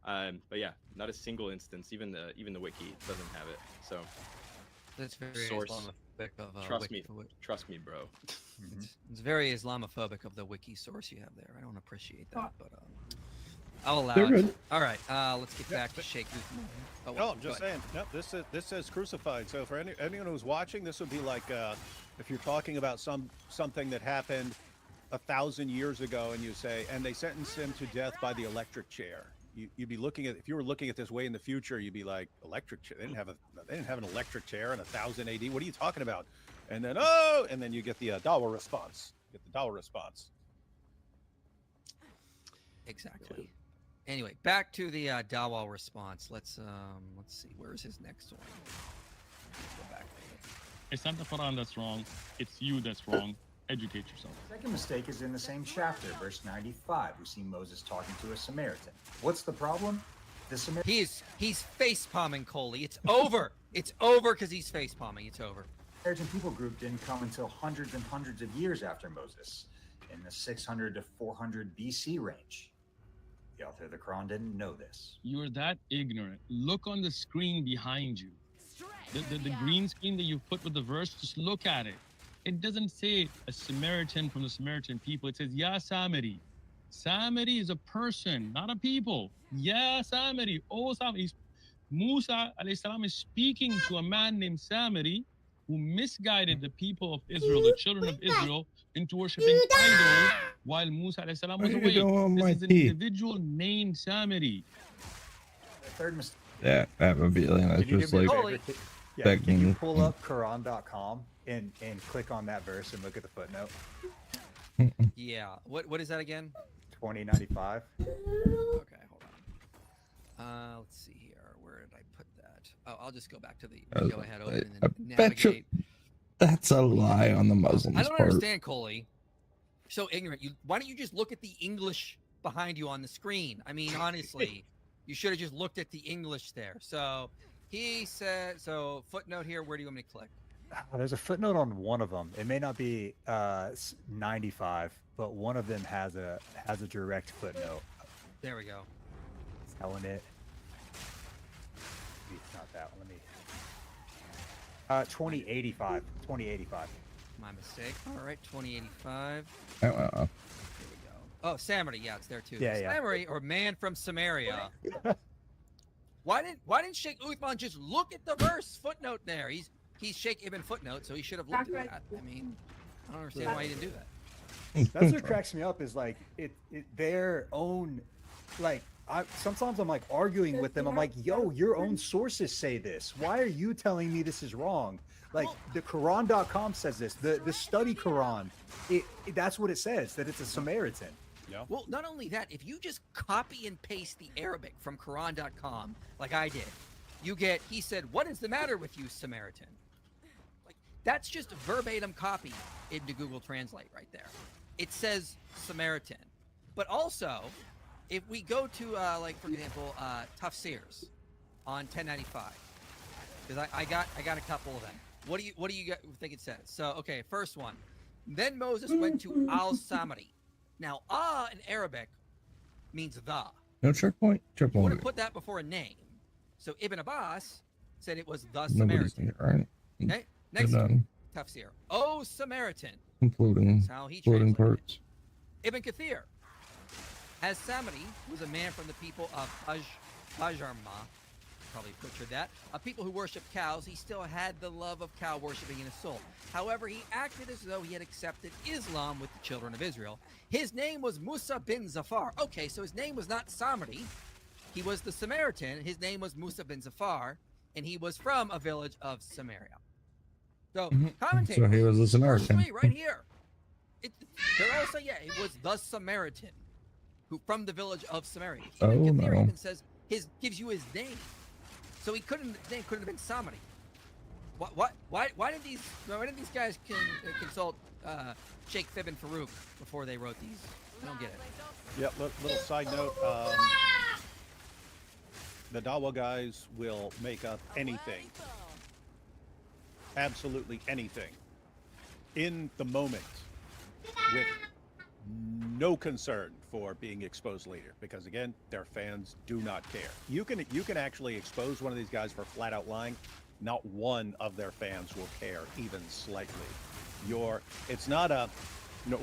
But yeah, not a single instance. Even the wiki doesn't have it. So that's very source. Islamophobic of Trust me, bro. It's very Islamophobic of the wiki source you have there. I don't appreciate that, but I'll allow They're it. good. All right, let's get back to Sheikh Uthman. Oh, No, I'm just saying. No, this says crucified. So for anyone who's watching, this would be like if you're talking about something that happened 1,000 years ago, and you say, and they sentenced him to death by the electric chair. You'd be looking at, if you were looking at this way in the future, you'd be like, electric chair? They didn't have an electric chair in 1000 AD. What are you talking about? And then and then you get the Dawa response. Exactly. Anyway, back to the Dawa response. Let's see. Where's his next one? Go back. It's not the Quran that's wrong. It's you that's wrong. Educate yourself. Second mistake is in the same chapter, verse 95. We see Moses talking to a Samaritan. What's the problem? The Samaritan. He's face palming Coley. It's over. It's over because he's face palming. It's over. Samaritan people group didn't come until hundreds and hundreds of years after Moses, in the 600 to 400 BC range. The author of the Quran didn't know this. You're that ignorant. Look on the screen behind you. Stretch The green screen that you've put with the verse, just look at it. It doesn't say a Samaritan from the Samaritan people. It says, Ya Samiri. Samiri is a person, not a people. Ya Samiri. Oh, Samiri. Musa alayhi salam is speaking to a man named Samiri who misguided the people of Israel, the children of Israel, into worshiping idols while Musa alayhi salam was What are away. you doing on This my is an teeth? individual named Samiri. The third mistake. That would be that's Can you just do me a like favor? Yeah, can you pull up Quran.com and click on that verse and look at the footnote? Yeah. What is that again? 2095. Okay, hold on. Let's see here. Where did I put that? Oh, I'll just go back to the video I had open and then bet you navigate. that's a lie on the Muslims' I don't part. understand, Coley. You're so ignorant. Why don't you just look at the English behind you on the screen? I mean, honestly, you should have just looked at the English there. So he said. So footnote here. Where do you want me to click? There's a footnote on one of them. It may not be 95, but one of them has a direct footnote. There we go. It's telling it. Maybe it's not that one. Let me. 2085. 2085. My mistake. All right, 2085. Wow. Here we go. Oh, Samari. Yeah, it's there too. Yeah, yeah. Samari, or man from Samaria. Why didn't Sheikh Uthman just look at the verse footnote there? He's Sheikh Ibn Footnote, so he should have looked at that. I mean, I don't understand why he didn't do that. That's what cracks me up is like their own, like sometimes I'm like arguing with them. I'm like, yo, your own sources say this. Why are you telling me this is wrong? Like the Quran.com says this. The study Quran, that's what it says, that it's a Samaritan. Yeah. Well, not only that, if you just copy and paste the Arabic from Quran.com, like I did, you get, he said, what is the matter with you, Samaritan? Like, that's just verbatim copy into Google Translate right there. It says Samaritan. But also, if we go to, like, for example, Tafsirs on 1095, because I got a couple of them. What do you think it says? So, okay, first one. Then Moses went to Al-Samari. Now, in Arabic means the. No checkpoint. You would Checkpoint. have put that before a name. So Ibn Abbas said it was the Nobody's Samaritan. here, right? Okay, next done. Tafsir. Oh, Samaritan. Including That's how he floating translated parts. it. Ibn Kathir. As Samari was a man from the people of Bajarma, probably butchered that, a people who worship cows, he still had the love of cow worshiping in his soul. However, he acted as though he had accepted Islam with the children of Israel. His name was Musa bin Zafar. Okay, so his name was not Samari. He was the Samaritan. His name was Musa bin Zafar, and he was from a village of Samaria. So, commentators, So he was a verse Samaritan. 3 right here. They're all saying, yeah, it was the Samaritan, who from the village of Samaria. Oh, Ibn Kathir no. even says gives you his name, so his name couldn't have been Samari. Why did these guys consult Sheikh Ibn Farouk before they wrote these? I don't get it. Yeah, little side note. The Dawa guys will make up anything, absolutely anything, in the moment, with no concern for being exposed later, because again, their fans do not care. You can actually expose one of these guys for flat out lying. Not one of their fans will care even slightly. It's not a,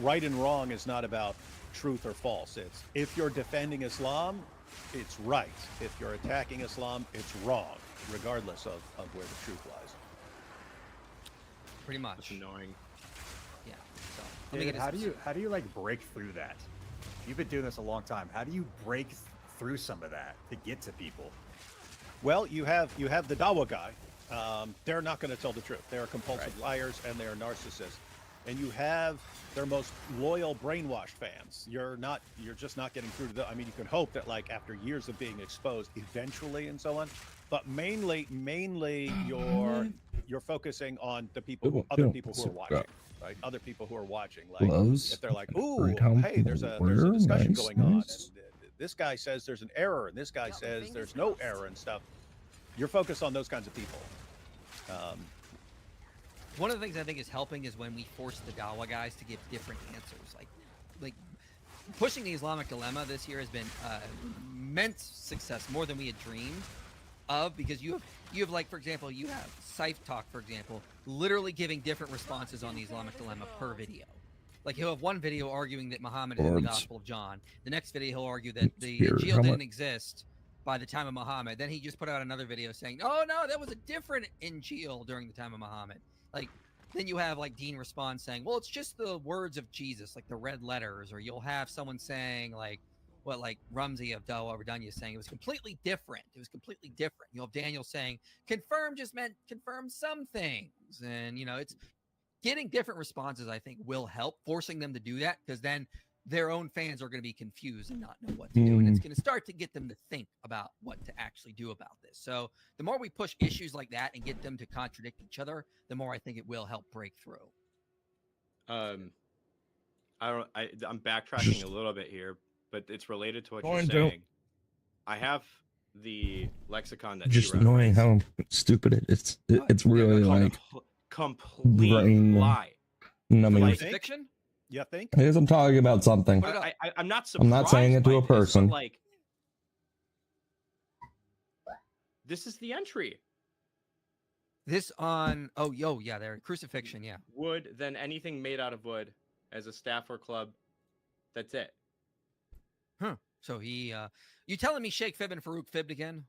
right and wrong is not about truth or false. It's if you're defending Islam, it's right. If you're attacking Islam, it's wrong, regardless of where the truth lies. Pretty much. It's annoying. Yeah. So, David, how do you like break through that? You've been doing this a long time. How do you break through some of that to get to people? Well, you have the Dawa guy. They're not going to tell the truth. They're compulsive liars and they're narcissists. And you have their most loyal brainwashed fans. You're just not getting through to them. I mean, you can hope that like after years of being exposed, eventually and so on. But mainly you're focusing on the people, other people who are watching, right? Other people who are watching. Like Gloves. if they're like, ooh, Great hey, there's a helpful discussion wear. going on. Nice. And this guy says there's an error, and this guy says there's no error and stuff. You're focused on those kinds of people. One of the things I think is helping is when we force the Dawa guys to give different answers. Like pushing the Islamic dilemma this year has been immense success, more than we had dreamed of, because you have like, for example, you have Scythe Talk, for example, literally giving different responses on the Islamic dilemma per video. Like, he'll have one video arguing that Muhammad is in the Gospel of John. The next video, he'll argue that the Injil didn't exist by the time of Muhammad. Then he just put out another video saying, oh, no, that was a different Injil during the time of Muhammad. Like, then you have, like, Dean responds saying, well, it's just the words of Jesus, like the red letters. Or you'll have someone saying, like, what, like Rumsey of Dawa Radunya saying it was completely different. It was completely different. You'll have Daniel saying, confirm just meant confirm some things. And, you know, it's getting different responses, I think, will help, forcing them to do that, because then their own fans are going to be confused and not know what to do. And it's going to start to get them to think about what to actually do about this. So the more we push issues like that and get them to contradict each other, the more I think it will help break through. I'm backtracking a little bit here, but it's related to what you're saying. I have the lexicon that just knowing how stupid it's really like complete lie. Numbing. Fiction? You think? I guess I'm talking about something. I'm not surprised. I'm not saying it to a person. Like, this is the entry. This on yeah, there, crucifixion, yeah. Wood, then anything made out of wood as a staff or club. That's it. Huh. So he you telling me Sheikh Fib and Farouk fibbed again?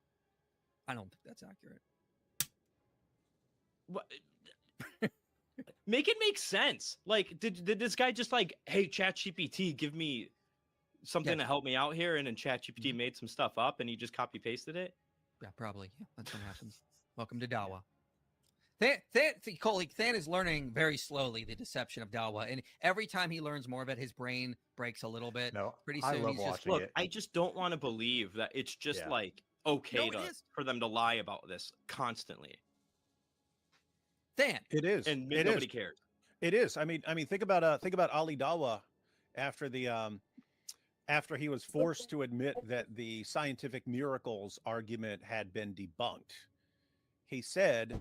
I don't think that's accurate. What? Make it make sense. Like, did this guy just like, hey, ChatGPT, give me something to help me out here, and then ChatGPT made some stuff up, and he just copy pasted it? Yeah, probably. Yeah, that's what happens. Welcome to Dawa. Than is learning very slowly the deception of Dawa, and every time he learns more of it, his brain breaks a little bit. No, pretty soon I love he's just watching it. I just don't want to believe that it's just like okay for them to lie about this constantly. Than. It is, and it nobody is. cares. It is. I mean, think about Ali Dawa after the after he was forced to admit that the scientific miracles argument had been debunked. He said,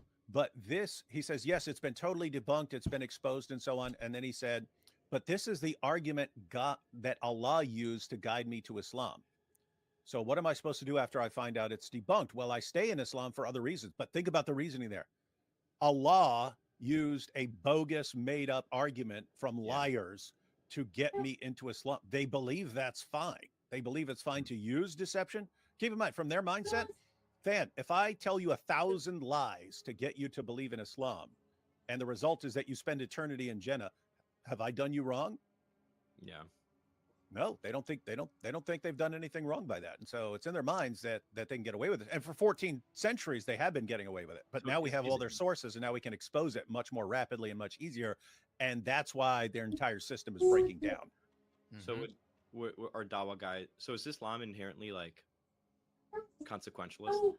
he says, yes, it's been totally debunked, it's been exposed and so on. And then he said, but this is the argument that Allah used to guide me to Islam. So what am I supposed to do after I find out it's debunked? Well, I stay in Islam for other reasons, but think about the reasoning there. Allah used a bogus, made up argument from liars to get me into Islam. They believe that's fine. They believe it's fine to use deception. Keep in mind, from their mindset, Than, if I tell you 1,000 lies to get you to believe in Islam, and the result is that you spend eternity in Jannah, have I done you wrong? Yeah. No, they don't think they've done anything wrong by that. And so it's in their minds that they can get away with it. And for 14 centuries, they have been getting away with it. But now we have all their sources, and now we can expose it much more rapidly and much easier. And that's why their entire system is breaking down. So our Dawa guy, so is Islam inherently like consequentialist?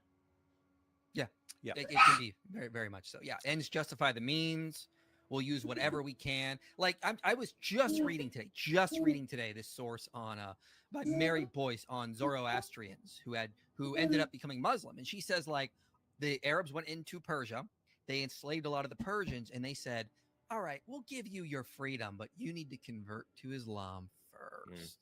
Yeah. It can be very, very much so. Yeah. Ends justify the means. We'll use whatever we can. Like I was just reading today this source on by Mary Boyce on Zoroastrians who ended up becoming Muslim, and she says, like, the Arabs went into Persia, they enslaved a lot of the Persians, and they said, all right, we'll give you your freedom, but you need to convert to Islam first.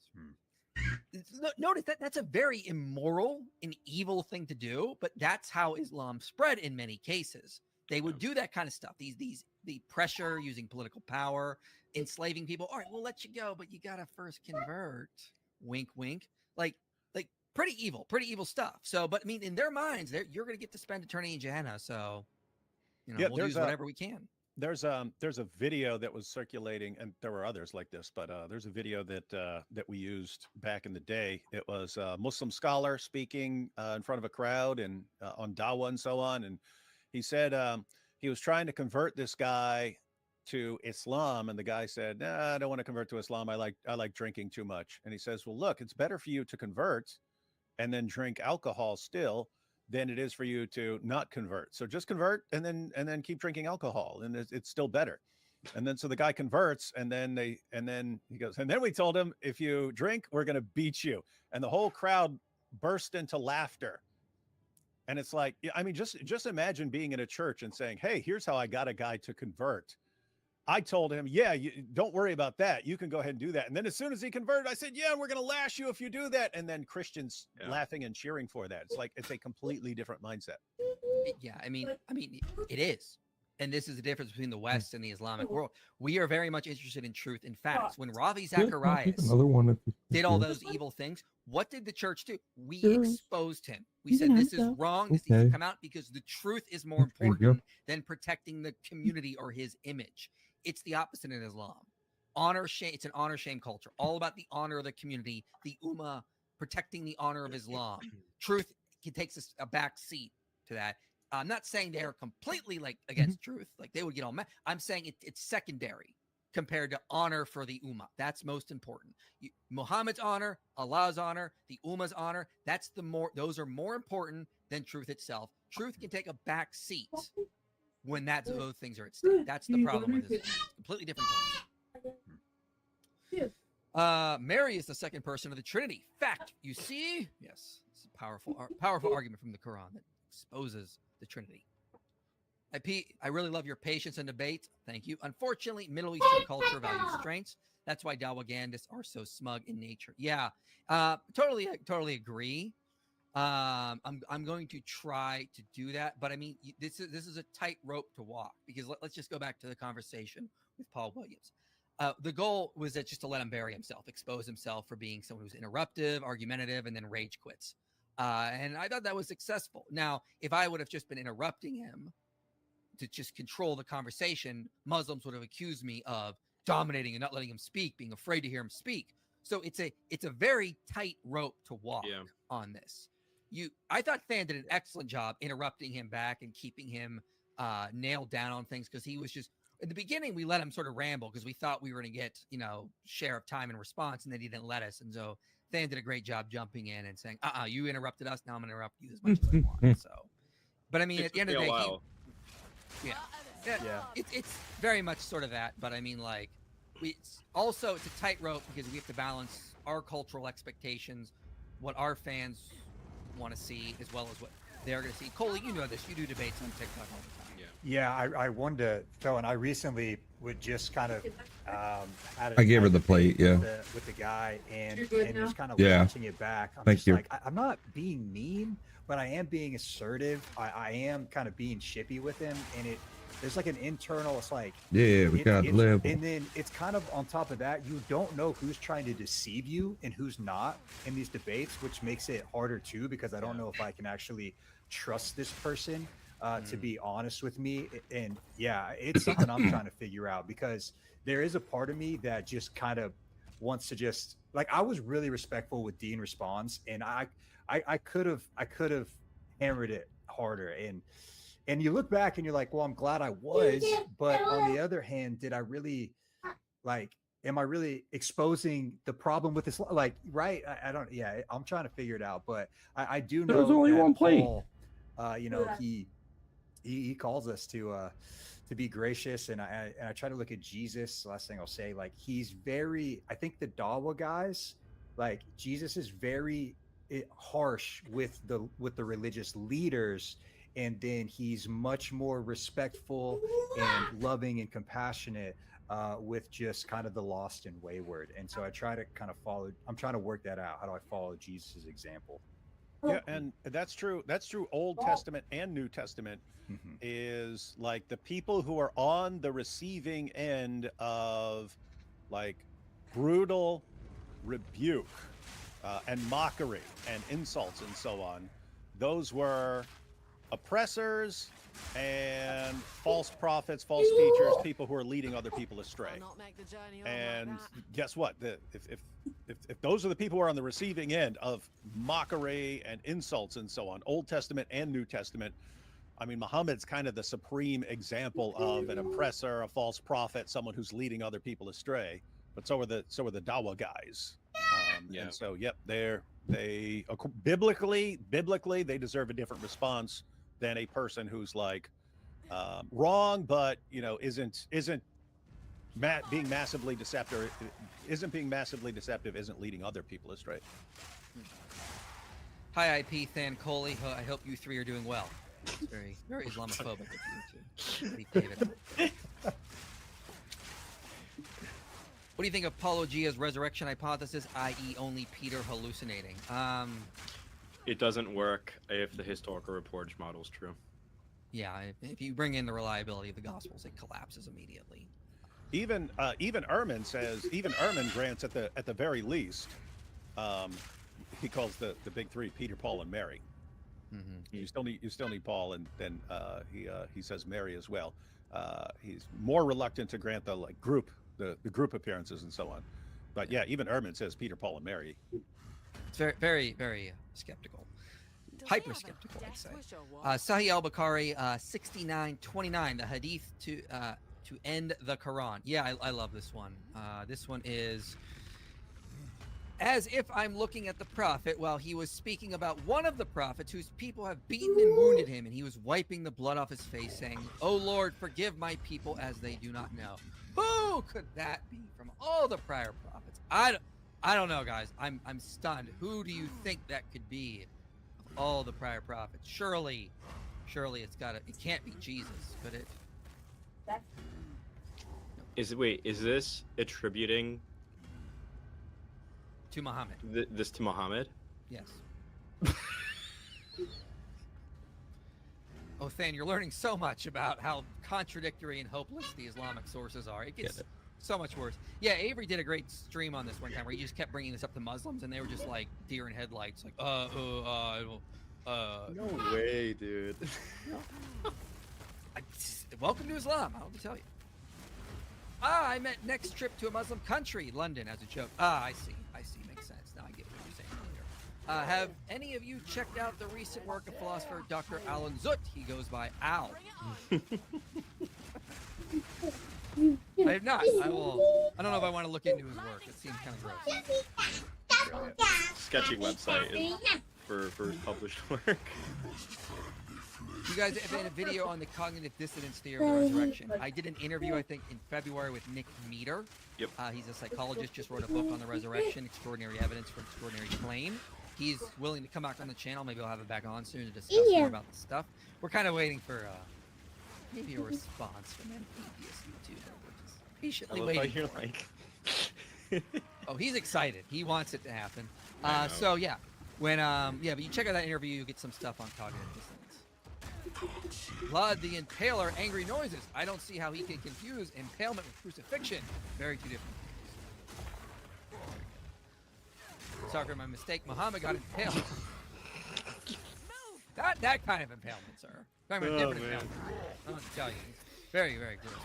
Notice that's a very immoral and evil thing to do, but that's how Islam spread in many cases. They would do that kind of stuff. The pressure, using political power, enslaving people. All right, we'll let you go, but you gotta first convert. Wink, wink. Like pretty evil stuff. So, but I mean, in their minds, you're gonna get to spend eternity in Jannah. So, we'll use whatever we can. There's a video that was circulating, and there were others like this, but there's a video that we used back in the day. It was a Muslim scholar speaking in front of a crowd and on Dawa and so on, and he said he was trying to convert this guy to Islam, and the guy said, "Nah, I don't want to convert to Islam. I like drinking too much." And he says, "Well, look, it's better for you to convert and then drink alcohol still than it is for you to not convert. So just convert and then keep drinking alcohol, and it's still better." And then so the guy converts, and then he goes, "And then we told him, if you drink, we're going to beat you." And the whole crowd burst into laughter. And it's like, I mean, just imagine being in a church and saying, "Hey, here's how I got a guy to convert. I told him, yeah, you, don't worry about that. You can go ahead and do that. And then as soon as he converted, I said, yeah, we're going to lash you if you do that. And then Christians laughing and cheering for that. It's like, it's a completely different mindset. Yeah, I mean, it is. And this is the difference between the West and the Islamic world. We are very much interested in truth and facts. When Ravi Zacharias did all those evil things, what did the church do? We exposed him. We said, this is wrong. This needs to come out because the truth is more important than protecting the community or his image. It's the opposite in Islam. Honor, shame. It's an honor, shame culture. All about the honor of the community, the ummah, protecting the honor of Islam. Truth takes a back seat to that. I'm not saying they are completely like against truth, like they would get all mad. I'm saying it's secondary compared to honor for the ummah. That's most important. Muhammad's honor, Allah's honor, the ummah's honor. Those are more important than truth itself. Truth can take a back seat when those things are at stake. That's the problem with this. Completely different culture. Mary is the second person of the Trinity. Fact, you see? Yes, it's a powerful argument from the Quran that exposes the Trinity. I really love your patience and debate. Thank you. Unfortunately, Middle Eastern culture values strengths. That's why Dawagandists are so smug in nature. Yeah, totally agree. I'm going to try to do that, but I mean, this is a tight rope to walk because let's just go back to the conversation with Paul Williams. The goal was just to let him bury himself, expose himself for being someone who's interruptive, argumentative, and then rage quits. And I thought that was successful. Now, if I would have just been interrupting him to just control the conversation, Muslims would have accused me of dominating and not letting him speak, being afraid to hear him speak. So it's a very tight rope to walk on this. I thought Than did an excellent job interrupting him back and keeping him nailed down on things because he was just in the beginning we let him sort of ramble because we thought we were going to get share of time and response, and then he didn't let us. And so Than did a great job jumping in and saying, you interrupted us, now I'm going to interrupt you as much as I want. So, but I mean, at the end of the day, it's very much sort of that. But I mean, like, it's a tightrope because we have to balance our cultural expectations, what our fans want to see, as well as what they're going to see. Coley, you know this. You do debates on TikTok all the time. Yeah, I wanted to throw, and I recently would just kind of I gave her the plate, with the guy, and just kind of watching it back. I'm like, I'm not being mean, but I am being assertive. I am kind of being shippy with him, and there's like an internal, it's like, we got to live. And then it's kind of on top of that, you don't know who's trying to deceive you and who's not in these debates, which makes it harder too, because I don't know if I can actually trust this person to be honest with me. And yeah, it's something I'm trying to figure out, because there is a part of me that just kind of wants to just, like, I was really respectful with Dean Responds, and I could have hammered it harder. And you look back and you're like, well, I'm glad I was, but on the other hand, did I really, like, am I really exposing the problem with this? Like, right? I don't, I'm trying to figure it out, but I do know there's only one plate. Paul, he calls us to be gracious. And I try to look at Jesus. Last thing I'll say, like, he's very, I think the Dawa guys, like, Jesus is very harsh with the religious leaders. And then he's much more respectful and loving and compassionate with just kind of the lost and wayward. And so I try to kind of I'm trying to work that out. How do I follow Jesus' example? Yeah, and that's true. That's true. Old Testament and New Testament is like the people who are on the receiving end of like brutal rebuke and mockery and insults and so on. Those were oppressors and false prophets, false teachers, people who are leading other people astray. And guess what? If those are the people who are on the receiving end of mockery and insults and so on, Old Testament and New Testament, I mean, Muhammad's kind of the supreme example of an oppressor, a false prophet, someone who's leading other people astray. But so are the Dawa guys. And so, they biblically they deserve a different response than a person who's like wrong, but isn't being massively deceptive, isn't leading other people astray. Hi, IP Than Coley. I hope you three are doing well. It's very, very Islamophobic of you to leave David. do you think of Apologia's resurrection hypothesis, i.e., only Peter hallucinating? It doesn't work if the historical reportage model is true. Yeah, if you bring in the reliability of the Gospels, it collapses immediately. Even Ehrman says, even Ehrman grants at the very least, he calls the big three Peter, Paul, and Mary. Mm-hmm. You still need Paul, and then he says Mary as well. He's more reluctant to grant the group appearances and so on. But yeah, even Ehrman says Peter, Paul, and Mary. It's very, very, very skeptical. Hyper skeptical, I'd say. Sahih al-Bukhari, 6929, the hadith to end the Quran. Yeah, I love this one. This one is, as if I'm looking at the prophet while he was speaking about one of the prophets whose people have beaten and wounded him, and he was wiping the blood off his face, saying, "Oh Lord, forgive my people as they do not know." Who could that be from all the prior prophets? I don't know, guys. I'm stunned. Who do you think that could be of all the prior prophets? Surely it can't be Jesus, could it? Is this attributing to Muhammad? This to Muhammad? Yes. Oh, Than, you're learning so much about how contradictory and hopeless the Islamic sources are. It gets so much worse. Yeah, Avery did a great stream on this one time where he just kept bringing this up to Muslims, and they were just like deer in headlights, like, No way, dude. Welcome to Islam. I don't have to tell you. I meant next trip to a Muslim country, London, as a joke. I see. Makes sense. Now I get what you're saying earlier. Have any of you checked out the recent work of philosopher Dr. Alan Zut? He goes by Al. I have not. I don't know if I want to look into his work. It seems kind of gross. Sketchy website for his published work. You guys have made a video on the cognitive dissonance theory of the resurrection. I did an interview, I think, in February with Nick Meter. Yep. He's a psychologist, just wrote a book on the resurrection, Extraordinary Evidence for Extraordinary Claim. He's willing to come back on the channel. Maybe I'll have him back on soon to discuss more about the stuff. We're kind of waiting for maybe a response from an atheist YouTuber. We're just patiently waiting. You're like... Oh, he's excited. He wants it to happen. So yeah, but you check out that interview, you get some stuff on cognitive dissonance. Blood the Impaler, angry noises. I don't see how he can confuse impalement with crucifixion. Very two different things. Sorry for my mistake. Muhammad got impaled. Not that kind of impalement, sir. Talking about different impalement. I don't have to tell you. Very, very gross.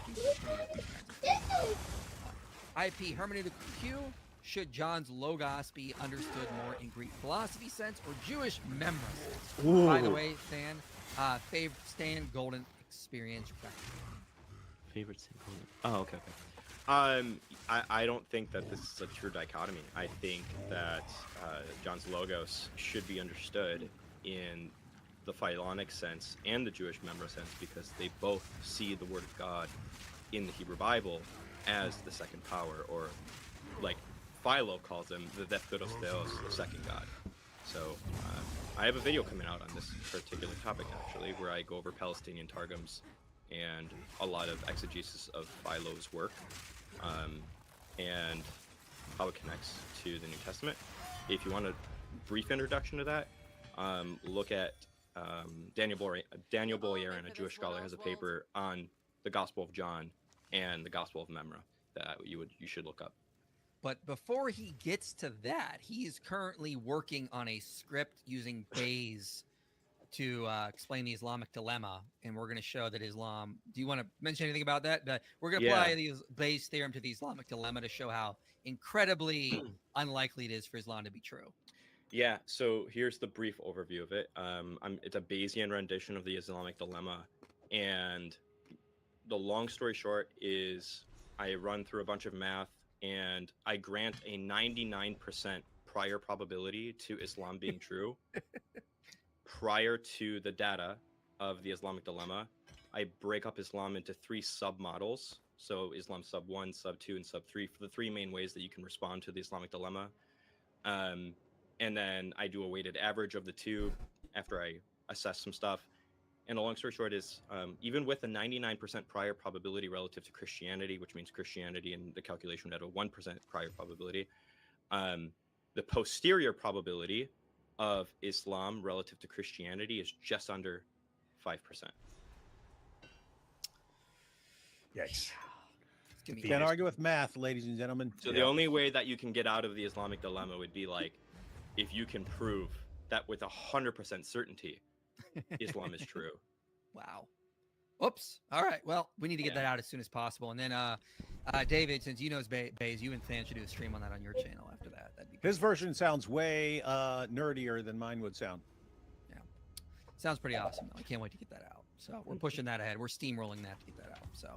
IP hermeneutic Q. Should John's Logos be understood more in Greek philosophy sense or Jewish memory sense? Ooh. By the way, Stan, favorite Stan Golden experience. Favorite Stan Golden. Oh, okay. I don't think that this is a true dichotomy. I think that John's Logos should be understood in the Philonic sense and the Jewish memra sense because they both see the Word of God in the Hebrew Bible as the second power, or like Philo calls him the Dephtheros Theos, the second God. So I have a video coming out on this particular topic actually, where I go over Palestinian Targums and a lot of exegesis of Philo's work, and how it connects to the New Testament. If you want a brief introduction to that, look at Daniel Boyarin, a Jewish scholar, has a paper on the Gospel of John and the Gospel of Memra that you should look up. But before he gets to that, he is currently working on a script using Bayes to explain the Islamic dilemma, and we're going to show that Islam. Do you want to mention anything about that? We're going to apply the Bayes theorem to the Islamic dilemma to show how incredibly unlikely it is for Islam to be true. Yeah, so here's the brief overview of it. It's a Bayesian rendition of the Islamic dilemma, and the long story short is I run through a bunch of math and I grant a 99% prior probability to Islam being true prior to the data of the Islamic dilemma. I break up Islam into 3 sub-models. So Islam sub 1, sub 2, and sub 3 for the 3 main ways that you can respond to the Islamic dilemma. And then I do a weighted average of the 2 after I assess some stuff. And the long story short is, even with a 99% prior probability relative to Christianity, which means Christianity in the calculation had a 1% prior probability, the posterior probability of Islam relative to Christianity is just under 5%. Yikes. Can't argue with math, ladies and gentlemen. So the only way that you can get out of the Islamic dilemma would be like, if you can prove that with 100% certainty, Islam is true. Wow. Oops. All right. Well, we need to get that out as soon as possible. And then, David, since you know Bays, you and Than should do a stream on that on your channel after that. That'd be His version sounds way nerdier than mine would sound. Yeah. Sounds pretty awesome, though. I can't wait to get that out. So we're pushing that ahead. We're steamrolling that to get that out. So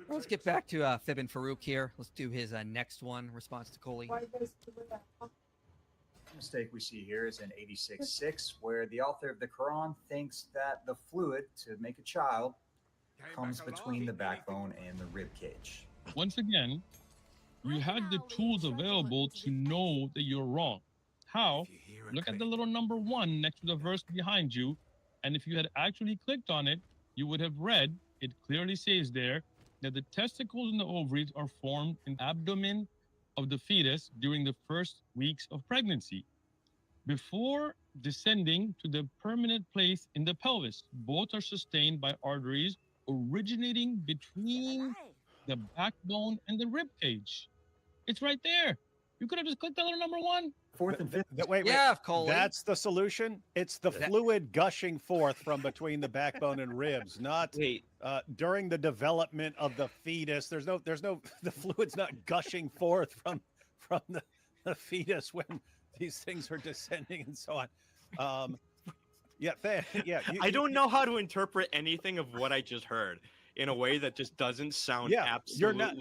let's get back to Fib and Farouk here. Let's do his next one, response to Coley. Mistake we see here is in 86.6, where the author of the Quran thinks that the fluid to make a child comes between the backbone and the rib cage. Once again, you had the tools available to know that you're wrong. How? Look at the little number 1 next to the verse behind you, and if you had actually clicked on it, you would have read, it clearly says there, that the testicles and the ovaries are formed in the abdomen of the fetus during the first weeks of pregnancy, before descending to the permanent place in the pelvis. Both are sustained by arteries originating between the backbone and the rib cage. It's right there. You could have just clicked that little number 1. Fourth and fifth. Wait, yeah, Coley. That's the solution. It's the fluid gushing forth from between the backbone and ribs, not during the development of the fetus. There's no the fluid's not gushing forth from the fetus when these things are descending and so on. I don't know how to interpret anything of what I just heard in a way that just doesn't sound absolutely. You're not.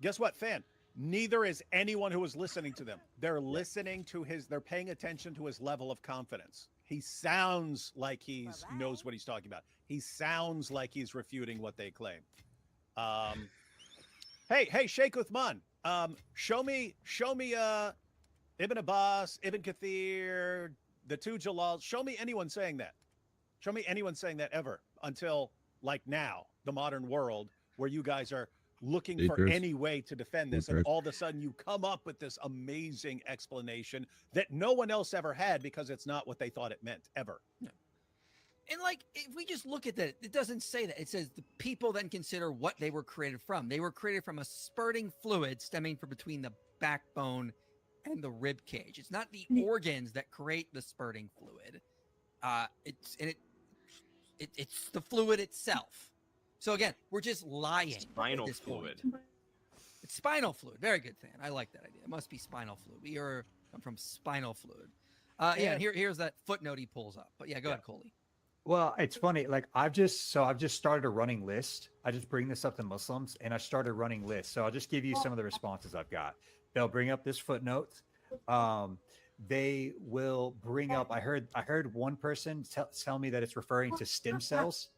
Guess what, Fan? Neither is anyone who is listening to them. They're listening to they're paying attention to his level of confidence. He sounds like he knows what he's talking about. He sounds like he's refuting what they claim. Hey, Sheikh Uthman, show me Ibn Abbas, Ibn Kathir, the 2 Jalals. Show me anyone saying that. Show me anyone saying that ever until like now, the modern world, where you guys are looking for any way to defend this, and all of a sudden you come up with this amazing explanation that no one else ever had because it's not what they thought it meant ever. Yeah. And like, if we just look at that, it doesn't say that. It says the people then consider what they were created from. They were created from a spurting fluid stemming from between the backbone and the rib cage. It's not the organs that create the spurting fluid. It's the fluid itself. So again, we're just lying. Spinal fluid. It's spinal fluid. Very good, Than. I like that idea. It must be spinal fluid. We are from spinal fluid. And here's that footnote he pulls up. But go ahead, Coley. Well, it's funny. Like I've just started a running list. I just bring this up to Muslims, and I started running lists. So I'll just give you some of the responses I've got. They'll bring up this footnote. They will bring up. I heard one person tell me that it's referring to stem cells.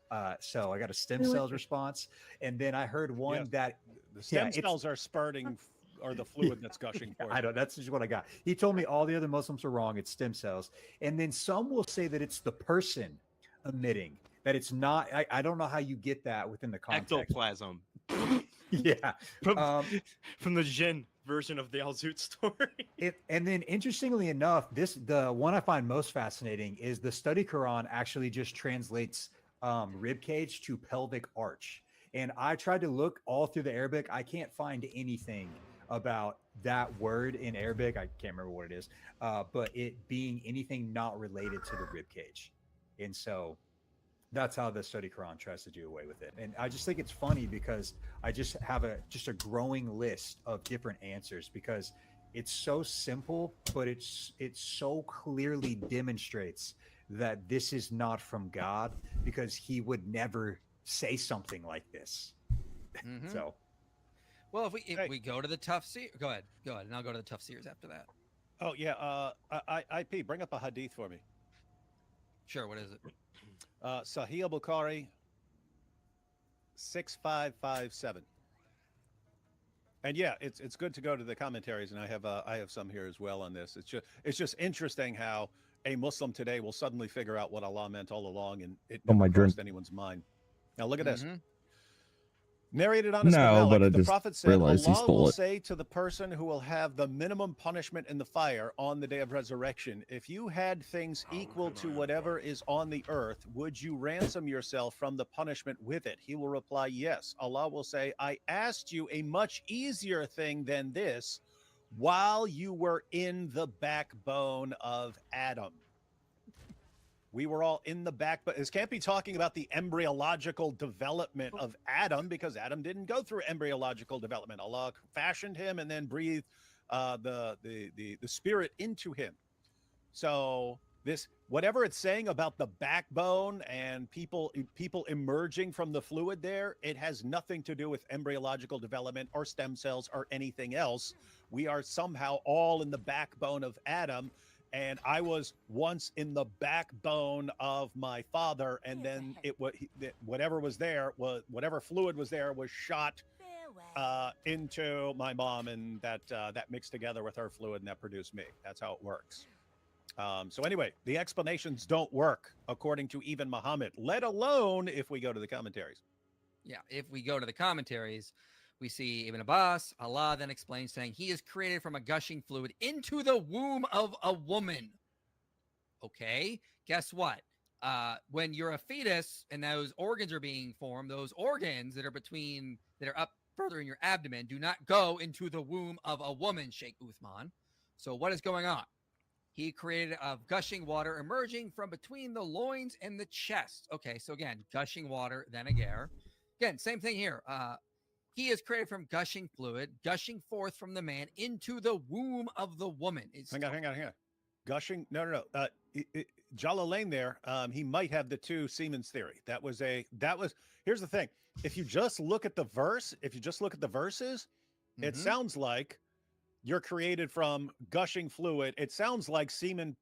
So I got a stem cells response, and then I heard one that the stem cells are spurting, or the fluid that's gushing forth. I don't. That's just what I got. He told me all the other Muslims are wrong. It's stem cells, and then some will say that it's the person emitting. That it's not. I don't know how you get that within the context. Ectoplasm. Yeah. From the Jinn version of the Al Zoot story. And then interestingly enough, the one I find most fascinating is the study Quran actually just translates rib cage to pelvic arch. And I tried to look all through the Arabic. I can't find anything about that word in Arabic. I can't remember what it is, but it being anything not related to the rib cage. And so that's how the study Quran tries to do away with it. And I just think it's funny because I just have a growing list of different answers because it's so simple, but it so clearly demonstrates that this is not from God because he would never say something like this. Mm-hmm. So, well, if we go to the tough seer, go ahead, and I'll go to the tough seers after that. Oh yeah, IP, bring up a hadith for me. Sure, what is it? Sahih al-Bukhari 6557. And yeah, it's good to go to the commentaries, and I have some here as well on this. It's just interesting how a Muslim today will suddenly figure out what Allah meant all along, and it Oh, my never drink. crossed anyone's mind. Now look at this. Mhm. Narrated on No, but I the just Prophet said, realized he Allah stole will it. say to the person who will have the minimum punishment in the fire on the day of resurrection, if you had things equal to whatever is on the earth, would you ransom yourself from the punishment with it? He will reply, yes. Allah will say, I asked you a much easier thing than this while you were in the backbone of Adam. We were all in the back, but this can't be talking about the embryological development of Adam, because Adam didn't go through embryological development. Allah fashioned him and then breathed the spirit into him. So this, whatever it's saying about the backbone and people emerging from the fluid there, it has nothing to do with embryological development or stem cells or anything else. We are somehow all in the backbone of Adam. And I was once in the backbone of my father, and then whatever was there, whatever fluid was there, was shot into my mom, and that mixed together with her fluid, and that produced me. That's how it works. So anyway, the explanations don't work according to even Muhammad, let alone if we go to the commentaries. Yeah, if we go to the commentaries, we see Ibn Abbas. Allah then explains, saying, he is created from a gushing fluid into the womb of a woman. Okay, guess what? When you're a fetus and those organs are being formed, those organs that are up further in your abdomen do not go into the womb of a woman, Sheikh Uthman. So what is going on? He created a gushing water emerging from between the loins and the chest. Okay, so again, gushing water, then again, same thing here. He is created from gushing fluid, gushing forth from the man into the womb of the woman. Hang on. Gushing? No. Jalalain there, he might have the two Siemens theory. Here's the thing. If you just look at the verses, it sounds like you're created from gushing fluid. It sounds like semen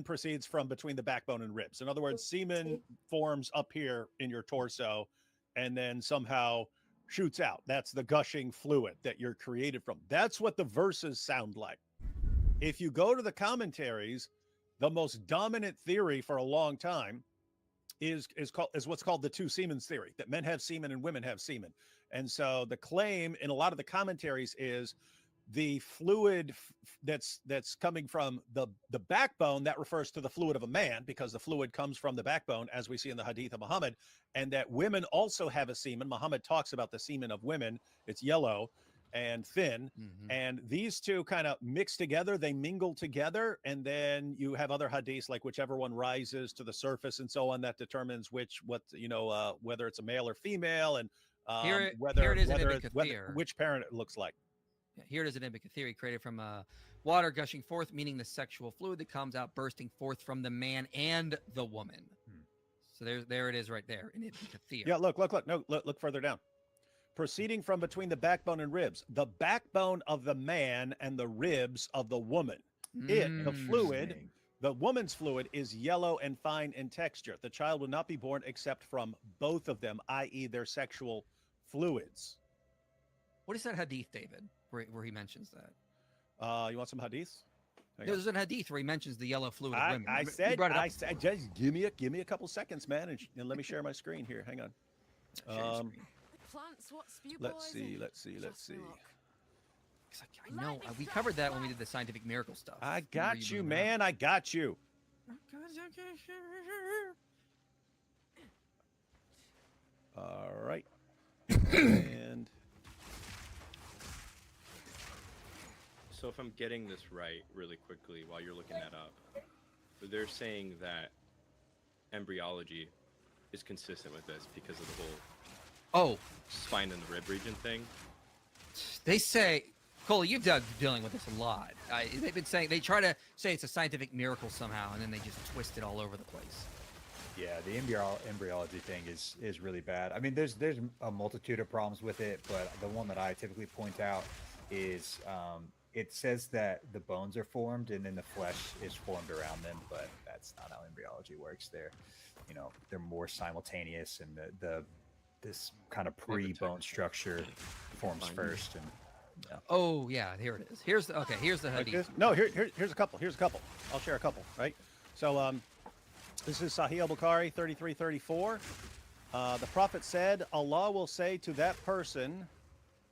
proceeds from between the backbone and ribs. In other words, semen forms up here in your torso and then somehow shoots out. That's the gushing fluid that you're created from. That's what the verses sound like. If you go to the commentaries, the most dominant theory for a long time is what's called the two Siemens theory, that men have semen and women have semen. And so the claim in a lot of the commentaries is the fluid that's coming from the backbone, that refers to the fluid of a man, because the fluid comes from the backbone, as we see in the hadith of Muhammad, and that women also have a semen. Muhammad talks about the semen of women. It's yellow and thin, and these two kind of mix together, they mingle together, and then you have other hadiths, like whichever one rises to the surface and so on, that determines whether it's a male or female, and which parent it looks like. Here it is, an Ibn theory created from water gushing forth, meaning the sexual fluid that comes out bursting forth from the man and the woman. So there it is right there in Ibn Kathir. Yeah, look. No, look further down. Proceeding from between the backbone and ribs, the backbone of the man and the ribs of the woman. The woman's fluid is yellow and fine in texture. The child will not be born except from both of them, i.e. their sexual fluids. What is that hadith, David, where he mentions that? You want some hadiths? There's an hadith where he mentions the yellow fluid of women. I said, just give me a couple seconds, man, and let me share my screen here. Hang on. Let's see. I know we covered that when we did the scientific miracle stuff. I got you, man. I got you. All right. And so if I'm getting this right really quickly while you're looking that up, they're saying that embryology is consistent with this because of the whole spine and the rib region thing. They say, Cole, you've done dealing with this a lot. They've been saying, they try to say it's a scientific miracle somehow, and then they just twist it all over the place. Yeah, the embryology thing is really bad. I mean, there's a multitude of problems with it, but the one that I typically point out is it says that the bones are formed and then the flesh is formed around them, but that's not how embryology works. They're more simultaneous, and this kind of pre-bone structure forms first. And oh yeah, here it is. Here's the hadith. No, here's a couple. I'll share a couple, right? So this is Sahih al-Bukhari 33:34. The Prophet said, Allah will say to that person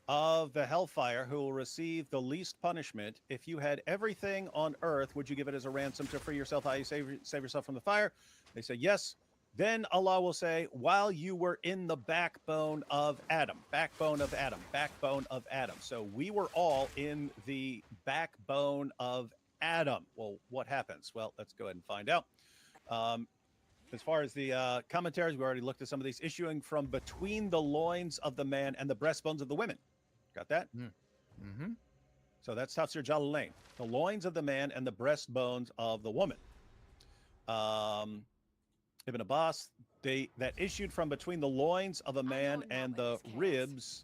of the hellfire who will receive the least punishment, if you had everything on earth, would you give it as a ransom to free yourself, i.e. save yourself from the fire? They say yes. Then Allah will say, while you were in the backbone of Adam, backbone of Adam, backbone of Adam. So we were all in the backbone of Adam. Well, what happens? Well, let's go ahead and find out. As far as the commentaries, we already looked at some of these. Issuing from between the loins of the man and the breastbones of the women. Got that? Mm-hmm. So that's Tafsir Jalalain. The loins of the man and the breastbones of the woman. Ibn Abbas, that issued from between the loins of a man and the ribs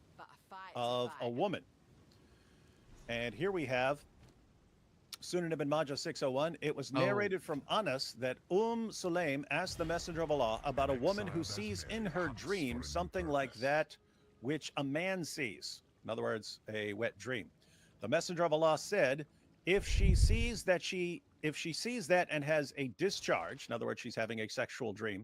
of a woman. And here we have Sunan ibn Majah 601. It was narrated from Anas that Sulaim asked the Messenger of Allah about a woman who sees in her dream something like that which a man sees. In other words, a wet dream. The Messenger of Allah said, if she sees that and has a discharge, in other words, she's having a sexual dream,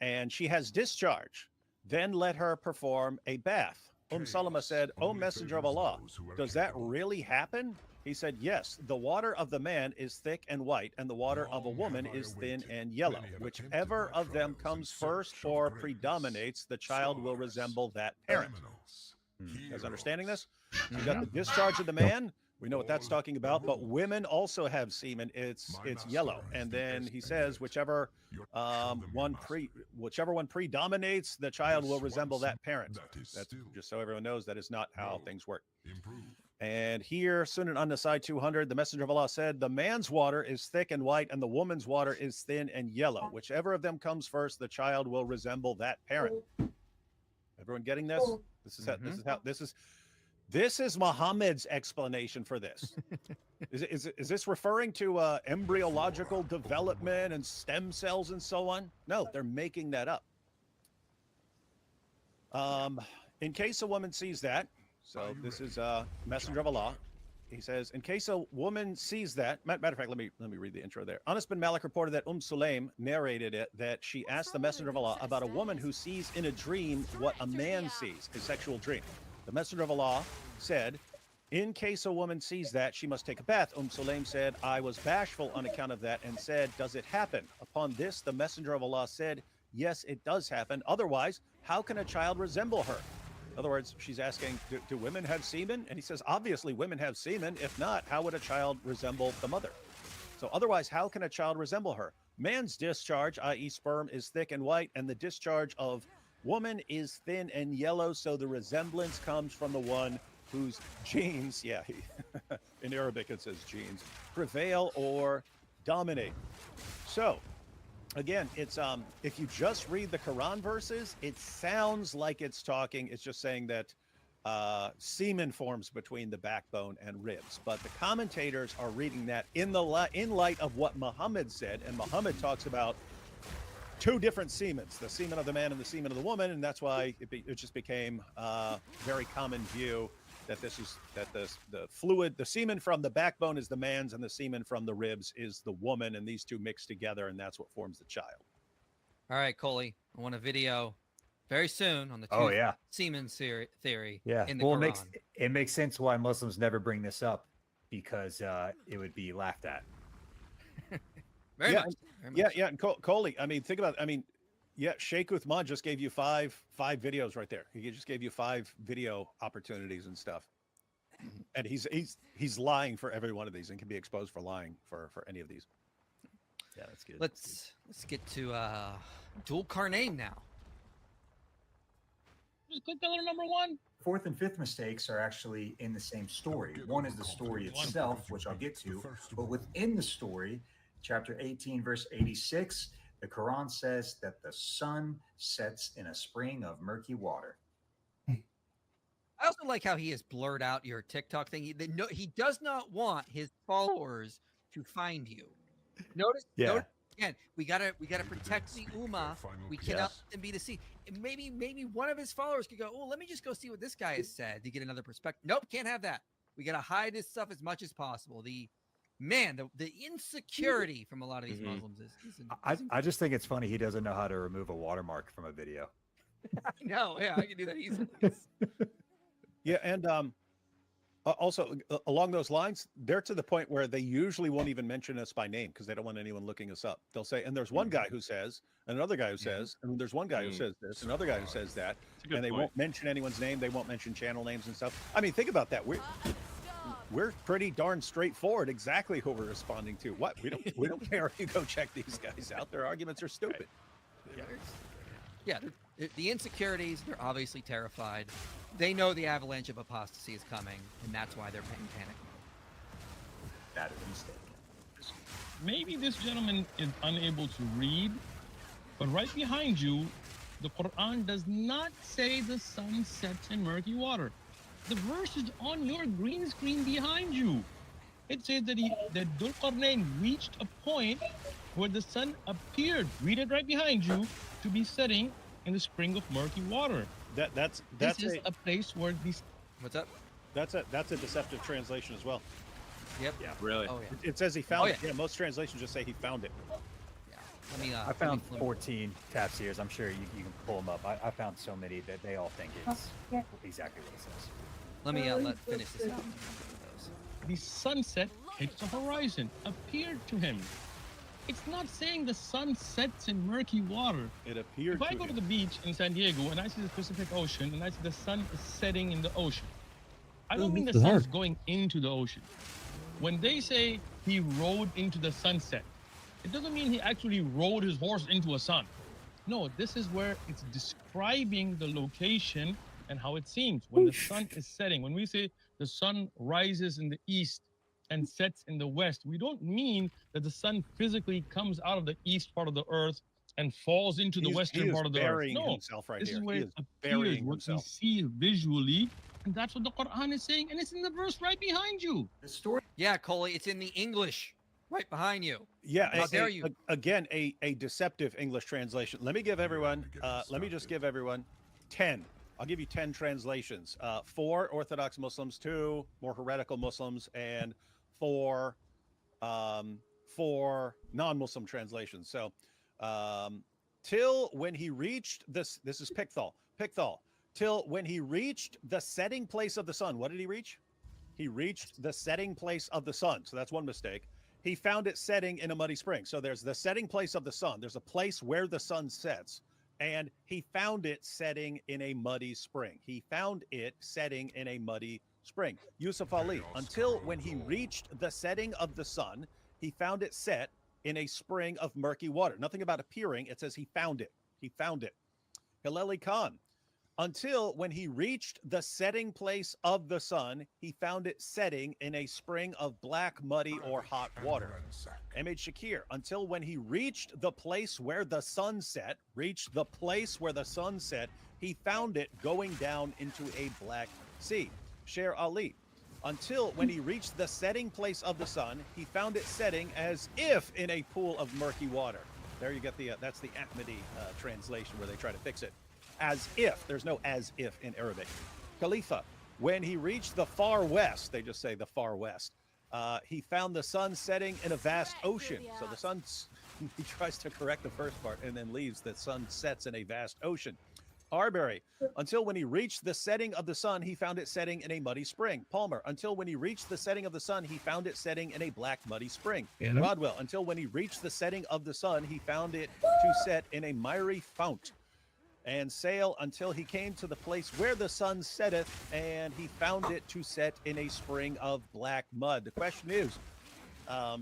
and she has discharge, then let her perform a bath. Salama said, O Messenger of Allah, does that really happen? He said, yes, the water of the man is thick and white, and the water of a woman is thin and yellow. Whichever of them comes first or predominates, the child will resemble that parent. You guys understanding this? You got the discharge of the man. We know what that's talking about, but women also have semen. It's yellow. And then he says, whichever one predominates, the child will resemble that parent. That's just so everyone knows that is not how things work. And here, Sunan An-Nasai 200, the Messenger of Allah said, the man's water is thick and white, and the woman's water is thin and yellow. Whichever of them comes first, the child will resemble that parent. Everyone getting this? This is Muhammad's explanation for this. Is this referring to embryological development and stem cells and so on? No, they're making that up. In case a woman sees that, so this is Messenger of Allah. He says, in case a woman sees that, matter of fact, let me read the intro there. Anas bin Malik reported that Sulaim narrated it, that she asked the Messenger of Allah about a woman who sees in a dream what a man sees, a sexual dream. The Messenger of Allah said, in case a woman sees that, she must take a bath. Sulaim said, I was bashful on account of that and said, does it happen? Upon this, the Messenger of Allah said, yes, it does happen. Otherwise, how can a child resemble her? In other words, she's asking, do women have semen? And he says, obviously women have semen. If not, how would a child resemble the mother? So otherwise, how can a child resemble her? Man's discharge, i.e. sperm, is thick and white, and the discharge of woman is thin and yellow, so the resemblance comes from the one whose genes, in Arabic it says genes, prevail or dominate. So, again, it's if you just read the Quran verses, it sounds like it's just saying that semen forms between the backbone and ribs. But the commentators are reading that in light of what Muhammad said, and Muhammad talks about two different semens, the semen of the man and the semen of the woman, and that's why it just became a very common view that the fluid, the semen from the backbone is the man's, and the semen from the ribs is the woman, and these two mix together, and that's what forms the child. All right, Coley, I want a video very soon on the semen theory. Yeah, in the Quran. It makes sense why Muslims never bring this up, because it would be laughed at. Very much. And Coley, I mean, think about it. Sheikh Uthman just gave you five videos right there. He just gave you 5 video opportunities and stuff. And he's lying for every one of these and can be exposed for lying for any of these. Yeah, that's good. Let's get to Dual Karnaim now. Just click color number 1. Fourth and fifth mistakes are actually in the same story. One is the story itself, which I'll get to, but within the story, chapter 18, verse 86, the Quran says that the sun sets in a spring of murky water. I also like how he has blurred out your TikTok thing. He does not want his followers to find you. Notice again, we gotta protect the Ummah. We cannot let them be deceived. Maybe one of his followers could go, oh, let me just go see what this guy has said to get another perspective. Nope, can't have that. We gotta hide his stuff as much as possible. The man, the insecurity from a lot of these Muslims is I just think it's funny he doesn't know how to remove a watermark from a video. No, yeah, I can do that easily. Yeah, and also along those lines, they're to the point where they usually won't even mention us by name because they don't want anyone looking us up. They'll say, and there's one guy who says, and another guy who says, and there's one guy who says this, another guy who says that, and they won't mention anyone's name. They won't mention channel names and stuff. I mean, think about that. We're pretty darn straightforward. Exactly who we're responding to. What we don't care if you go check these guys out. Their arguments are stupid. Yeah, the insecurities. They're obviously terrified. They know the avalanche of apostasy is coming, and that's why they're panic. That is a mistake. Maybe this gentleman is unable to read, but right behind you, the Quran does not say the sun sets in murky water. The verse is on your green screen behind you. It says that Dhul Qarnayn reached a point where the sun appeared, read it right behind you, to be setting in the spring of murky water. That's this is a place where these. What's up? That's a deceptive translation as well. Yep. Yeah. Really? Oh, yeah. It says he found it. Yeah, most translations just say he found it. Yeah. I found 14 tafsirs. I'm sure you can pull them up. I found so many that they all think it's exactly what it says. Let me let finish this out. The sunset hits the horizon, appeared to him. It's not saying the sun sets in murky water. It appeared. If I go to the beach in San Diego and I see the Pacific Ocean and I see the sun is setting in the ocean, I don't mean the sun's going into the ocean. When they say he rode into the sunset, it doesn't mean he actually rode his horse into a sun. No, this is where it's describing the location and how it seems when the sun is setting. When we say the sun rises in the east and sets in the west, we don't mean that the sun physically comes out of the east part of the earth and falls into the western part of the earth. No, this is where it appears, what we see visually, and that's what the Quran is saying, and it's in the verse right behind you. The story. Yeah, Coley, it's in the English right behind you. Yeah, how dare you? Again, a deceptive English translation. Let me give everyone. Let me just give everyone 10. I'll give you 10 translations. 4 Orthodox Muslims, 2 more heretical Muslims, and 4 non-Muslim translations. So, till when he reached this is Pickthall. Till when he reached the setting place of the sun. What did he reach? He reached the setting place of the sun. So that's one mistake. He found it setting in a muddy spring. So there's the setting place of the sun. There's a place where the sun sets. And he found it setting in a muddy spring. He found it setting in a muddy spring. Yusuf Ali, until when he reached the setting of the sun, he found it set in a spring of murky water. Nothing about appearing. It says he found it. He found it. Hilali Khan, until when he reached the setting place of the sun, he found it setting in a spring of black, muddy, or hot water. Ahmed Shakir, until when he reached the place where the sun set, he found it going down into a black sea. Sher Ali, until when he reached the setting place of the sun, he found it setting as if in a pool of murky water. There you get that's the Ahmadi translation where they try to fix it. As if. There's no as if in Arabic. Khalifa, when he reached the far west, they just say the far west, he found the sun setting in a vast ocean. So the sun, he tries to correct the first part and then leaves the sun sets in a vast ocean. Arbery, until when he reached the setting of the sun, he found it setting in a muddy spring. Palmer, until when he reached the setting of the sun, he found it setting in a black muddy spring. Rodwell, until when he reached the setting of the sun, he found it to set in a miry fount. And Sale, until he came to the place where the sun setteth, and he found it to set in a spring of black mud. The question is,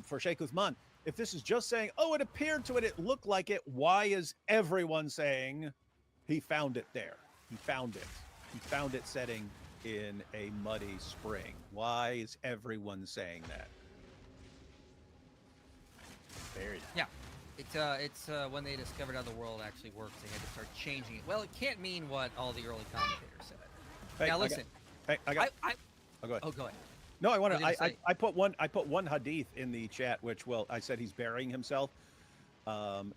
for Sheikh Uthman, if this is just saying, oh, it appeared to it looked like it, why is everyone saying he found it there? He found it. He found it setting in a muddy spring. Why is everyone saying that? Yeah. It's when they discovered how the world actually works, they had to start changing it. Well, it can't mean what all the early commentators said. Hey, now listen. Go ahead. Oh, go ahead. No, I put one hadith in the chat, which, well, I said he's burying himself.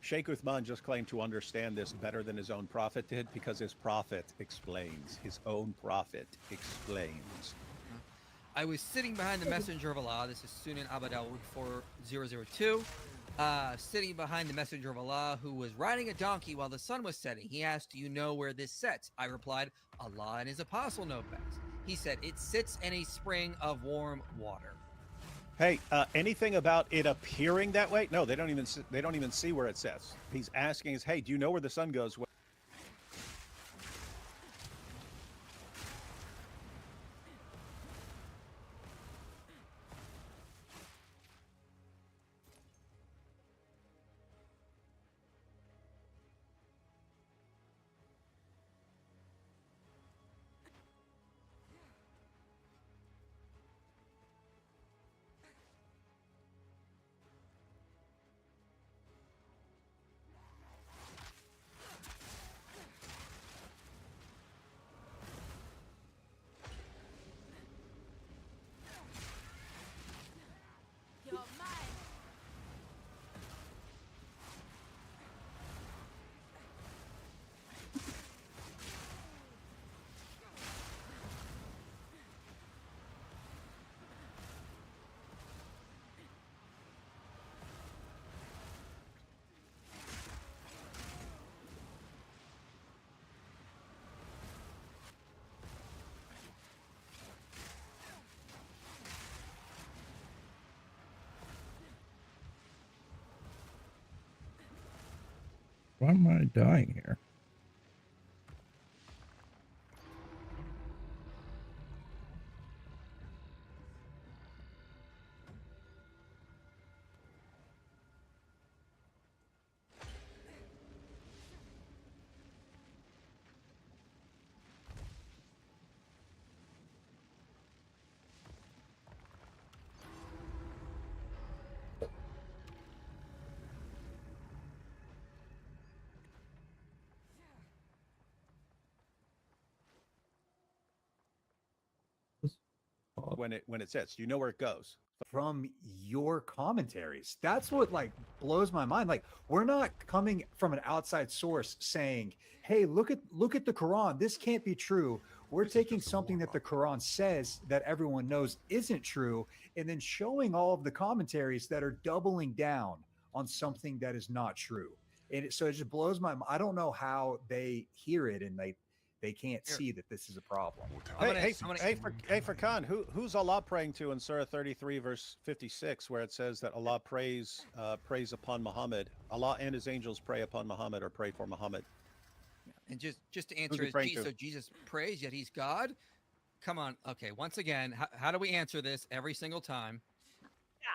Sheikh Uthman just claimed to understand this better than his own prophet did because his prophet explains. His own prophet explains. I was sitting behind the messenger of Allah. This is Sunan Abadal 4002. Sitting behind the messenger of Allah who was riding a donkey while the sun was setting. He asked, do you know where this sets? I replied, Allah and his apostle know best. He said, it sits in a spring of warm water. Hey, anything about it appearing that way? No, they don't even see where it sets. He's asking us, hey, do you know where the sun goes? You're mine. Why am I dying here? When it sets, you know where it goes. From your commentaries, that's what like blows my mind. Like, we're not coming from an outside source saying, hey, look at the Quran, this can't be true. We're taking something that the Quran says that everyone knows isn't true, and then showing all of the commentaries that are doubling down on something that is not true. And so it just blows my mind. I don't know how they hear it and they can't see that this is a problem. Hey, for Khan, who's Allah praying to in Surah 33, verse 56, where it says that Allah prays upon Muhammad? Allah and his angels pray upon Muhammad or pray for Muhammad. And just to answer his so Jesus prays, yet he's God? Come on. Okay, once again, how do we answer this every single time?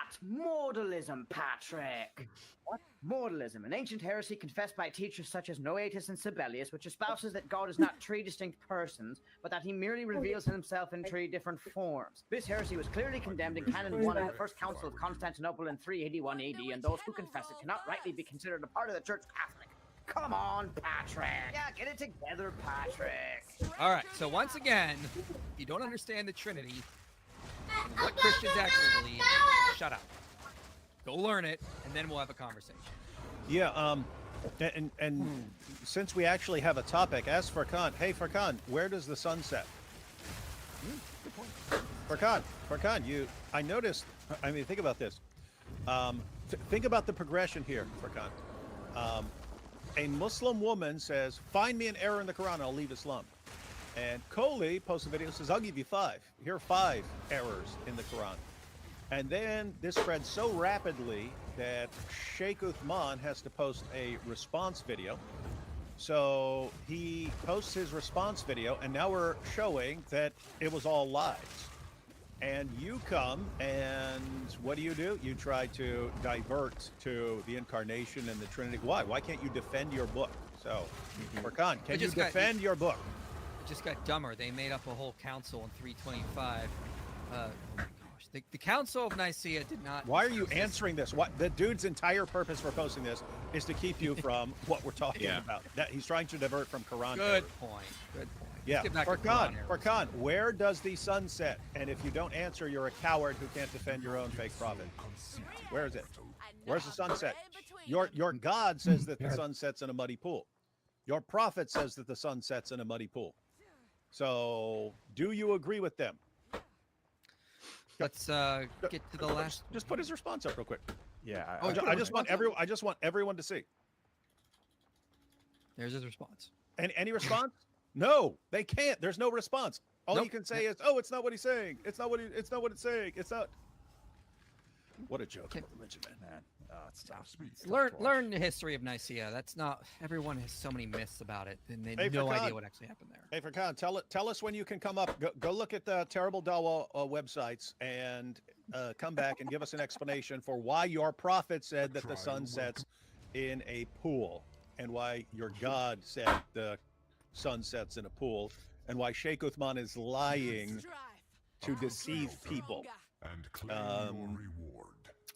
That's mortalism, Patrick. What? Mortalism, an ancient heresy confessed by teachers such as Noetus and Sibelius, which espouses that God is not three distinct persons, but that he merely reveals himself in three different forms. This heresy was clearly condemned in Canon 1 of the First Council of Constantinople in 381 AD, and those who confess it cannot rightly be considered a part of the Church Catholic. Come on, Patrick. Yeah, get it together, Patrick. All right, so once again, if you don't understand the Trinity and what Christians actually believe, shut up. Go learn it, and then we'll have a conversation. Yeah, and since we actually have a topic, ask Furkan. Hey, Furkan, where does the sun set? Good point. Furkan, I noticed, I mean, think about this. Think about the progression here, Furkan. A Muslim woman says, find me an error in the Quran, I'll leave Islam. And Kohli posts a video, says, I'll give you 5. Here are 5 errors in the Quran. And then this spread so rapidly that Sheikh Uthman has to post a response video. So he posts his response video, and now we're showing that it was all lies. And you come, and what do? You try to divert to the incarnation and the Trinity. Why? Why can't you defend your book? So, Furkan, can you defend your book? It just got dumber. They made up a whole council in 325. The Council of Nicaea did not... Why are you answering this? What the dude's entire purpose for posting this is to keep you from what we're talking about. That he's trying to divert from Quran. Good point. Yeah, Furkan, where does the sun set? And if you don't answer, you're a coward who can't defend your own fake prophet. Where is it? Where's the sunset? Your God says that the sun sets in a muddy pool. Your prophet says that the sun sets in a muddy pool. So, do you agree with them? let's get to the last. Just put his response up real quick. Yeah. I just want everyone to see. There's his response. Any response? No, they can't. There's no response. All Nope. you can say is, "Oh, it's not what he's saying. It's not what it's saying. It's not." What a joke about religion, man. It's tough. Learn the history of Nicaea. That's not everyone has so many myths about it, and they have no Furkan, idea what actually happened there. Hey, Furkan, tell us when you can come up. Go look at the Terrible Dawa websites and come back and give us an explanation for why your prophet said that the sun sets in a pool, and why your God said the sun sets in a pool, and why Sheikh Uthman is lying to deceive people. And claim your reward.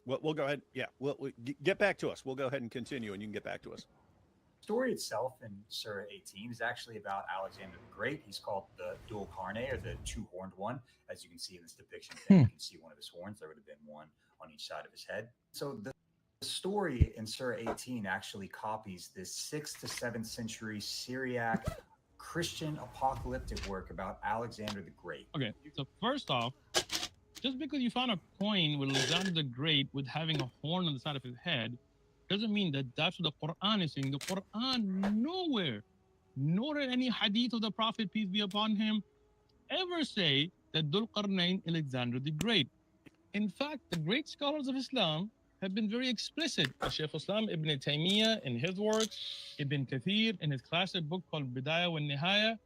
We'll go ahead. Yeah, we'll get back to us. We'll go ahead and continue, and you can get back to us. The story itself in Surah 18 is actually about Alexander the Great. He's called the Dual Carne, or the two-horned one. As you can see in this depiction, you can see one of his horns. There would have been one on each side of his head. So the story in Surah 18 actually copies this 6th to 7th century Syriac Christian apocalyptic work about Alexander the Great. Okay, so first off, just because you found a coin with Alexander the Great with having a horn on the side of his head, doesn't mean that that's what the Quran is saying. The Quran nowhere, nor in any hadith of the Prophet, peace be upon him, ever say that Dhul Qarnayn is Alexander the Great. In fact, the great scholars of Islam have been very explicit. Shaykh Islam Ibn Taymiyyah in his works, Ibn Kathir in his classic book called Bidayah wa Nihaya,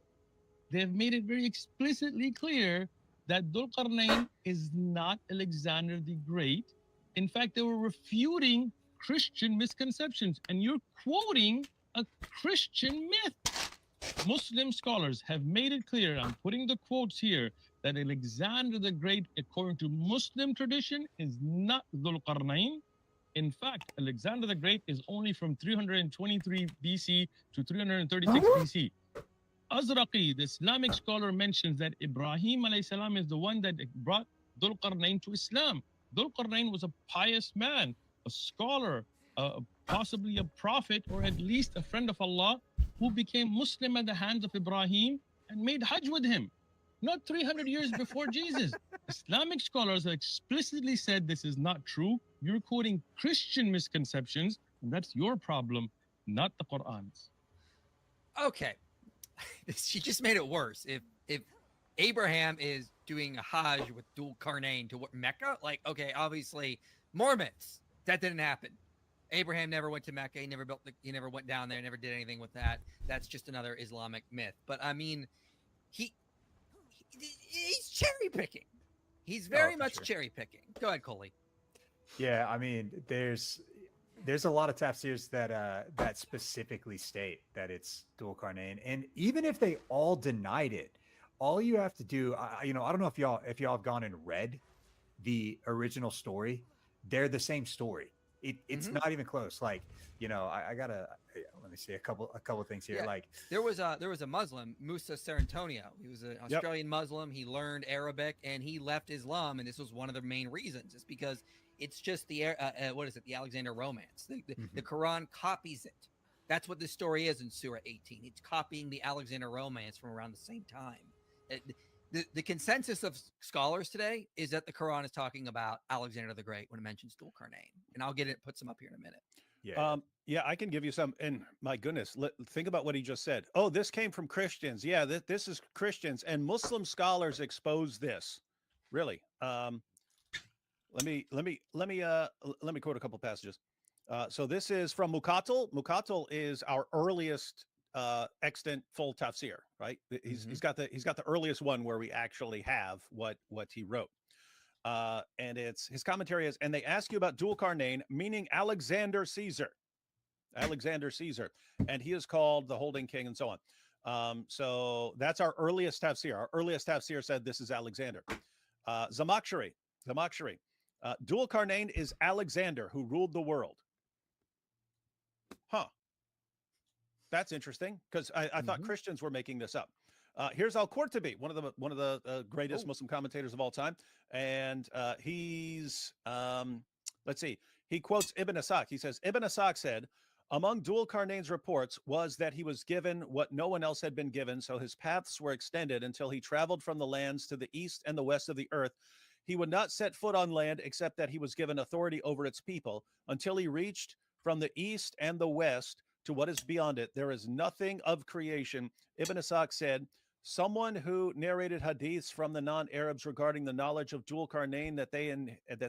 they have made it very explicitly clear that Dhul Qarnayn is not Alexander the Great. In fact, they were refuting Christian misconceptions, and you're quoting a Christian myth. Muslim scholars have made it clear, I'm putting the quotes here, that Alexander the Great, according to Muslim tradition, is not Dhul Qarnayn. In fact, Alexander the Great is only from 323 BC to 336 BC. Azraqi, the Islamic scholar, mentions that Ibrahim alayhi salam is the one that brought Dhul Qarnayn to Islam. Dhul Qarnayn was a pious man, a scholar, possibly a prophet, or at least a friend of Allah, who became Muslim at the hands of Ibrahim and made Hajj with him. Not 300 years before Jesus. Islamic scholars have explicitly said this is not true. You're quoting Christian misconceptions, and that's your problem, not the Quran's. Okay. She just made it worse. If Abraham is doing a Hajj with Dhul Qarnayn to Mecca, like, okay, obviously more myths. That didn't happen. Abraham never went to Mecca. He never went down there, never did anything with that. That's just another Islamic myth. But I mean, he's cherry picking. He's very much cherry picking. Go ahead, Coley. Yeah, I mean, there's a lot of tafsirs that specifically state that it's Dhul Qarnayn, and even if they all denied it, all you have to do, I don't know if y'all have gone and read the original story. They're the same story. It's not even close. Like, I gotta let me see a couple things here. Yeah, like there was a Muslim, Musa Sarantonio. He was an Australian Muslim. He learned Arabic and he left Islam, and this was one of the main reasons. It's because it's just the the Alexander romance. The Quran copies it. That's what this story is in Surah 18. It's copying the Alexander romance from around the same time. The consensus of scholars today is that the Quran is talking about Alexander the Great when it mentions Dhul Qarnayn, and I'll put some up here in a minute. Yeah, I can give you some. And my goodness, think about what he just said. Oh, this came from Christians. Yeah, this is Christians, and Muslim scholars expose this. Really. Let me quote a couple passages. So this is from Muqatil. Muqatil is our earliest extant full tafsir, right? He's got the earliest one where we actually have what he wrote. And his commentary is, and they ask you about Dhul Qarnayn, meaning Alexander Caesar, and he is called the Holding King and so on. So that's our earliest tafsir. Our earliest tafsir said this is Alexander. Zamakhshari, Dhul Qarnayn is Alexander who ruled the world. Huh. That's interesting, because I thought Christians were making this up. Here's Al-Qurtubi, one of the greatest Muslim commentators of all time, and he's let's see. He quotes Ibn Ishaq. He says Ibn Ishaq said, among Dhul Qarnayn's reports was that he was given what no one else had been given, so his paths were extended until he traveled from the lands to the east and the west of the earth. He would not set foot on land except that he was given authority over its people until he reached from the east and the west to what is beyond it. There is nothing of creation. Ibn Ishaq said, someone who narrated hadiths from the non-Arabs regarding the knowledge of Dhul Qarnayn that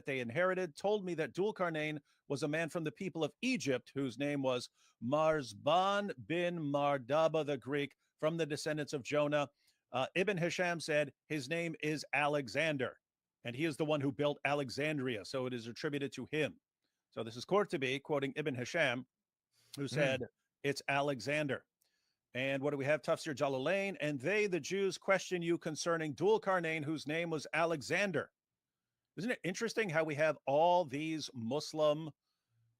they inherited told me that Dhul Qarnayn was a man from the people of Egypt whose name was Marzban bin Mardaba the Greek, from the descendants of Jonah. Ibn Hisham said his name is Alexander, and he is the one who built Alexandria, so it is attributed to him. So this is Qurtubi quoting Ibn Hisham, who said it's Alexander. And what do we have? Tafsir Jalalain. And they, the Jews, question you concerning Dhul Qarnayn, whose name was Alexander. Isn't it interesting how we have all these Muslim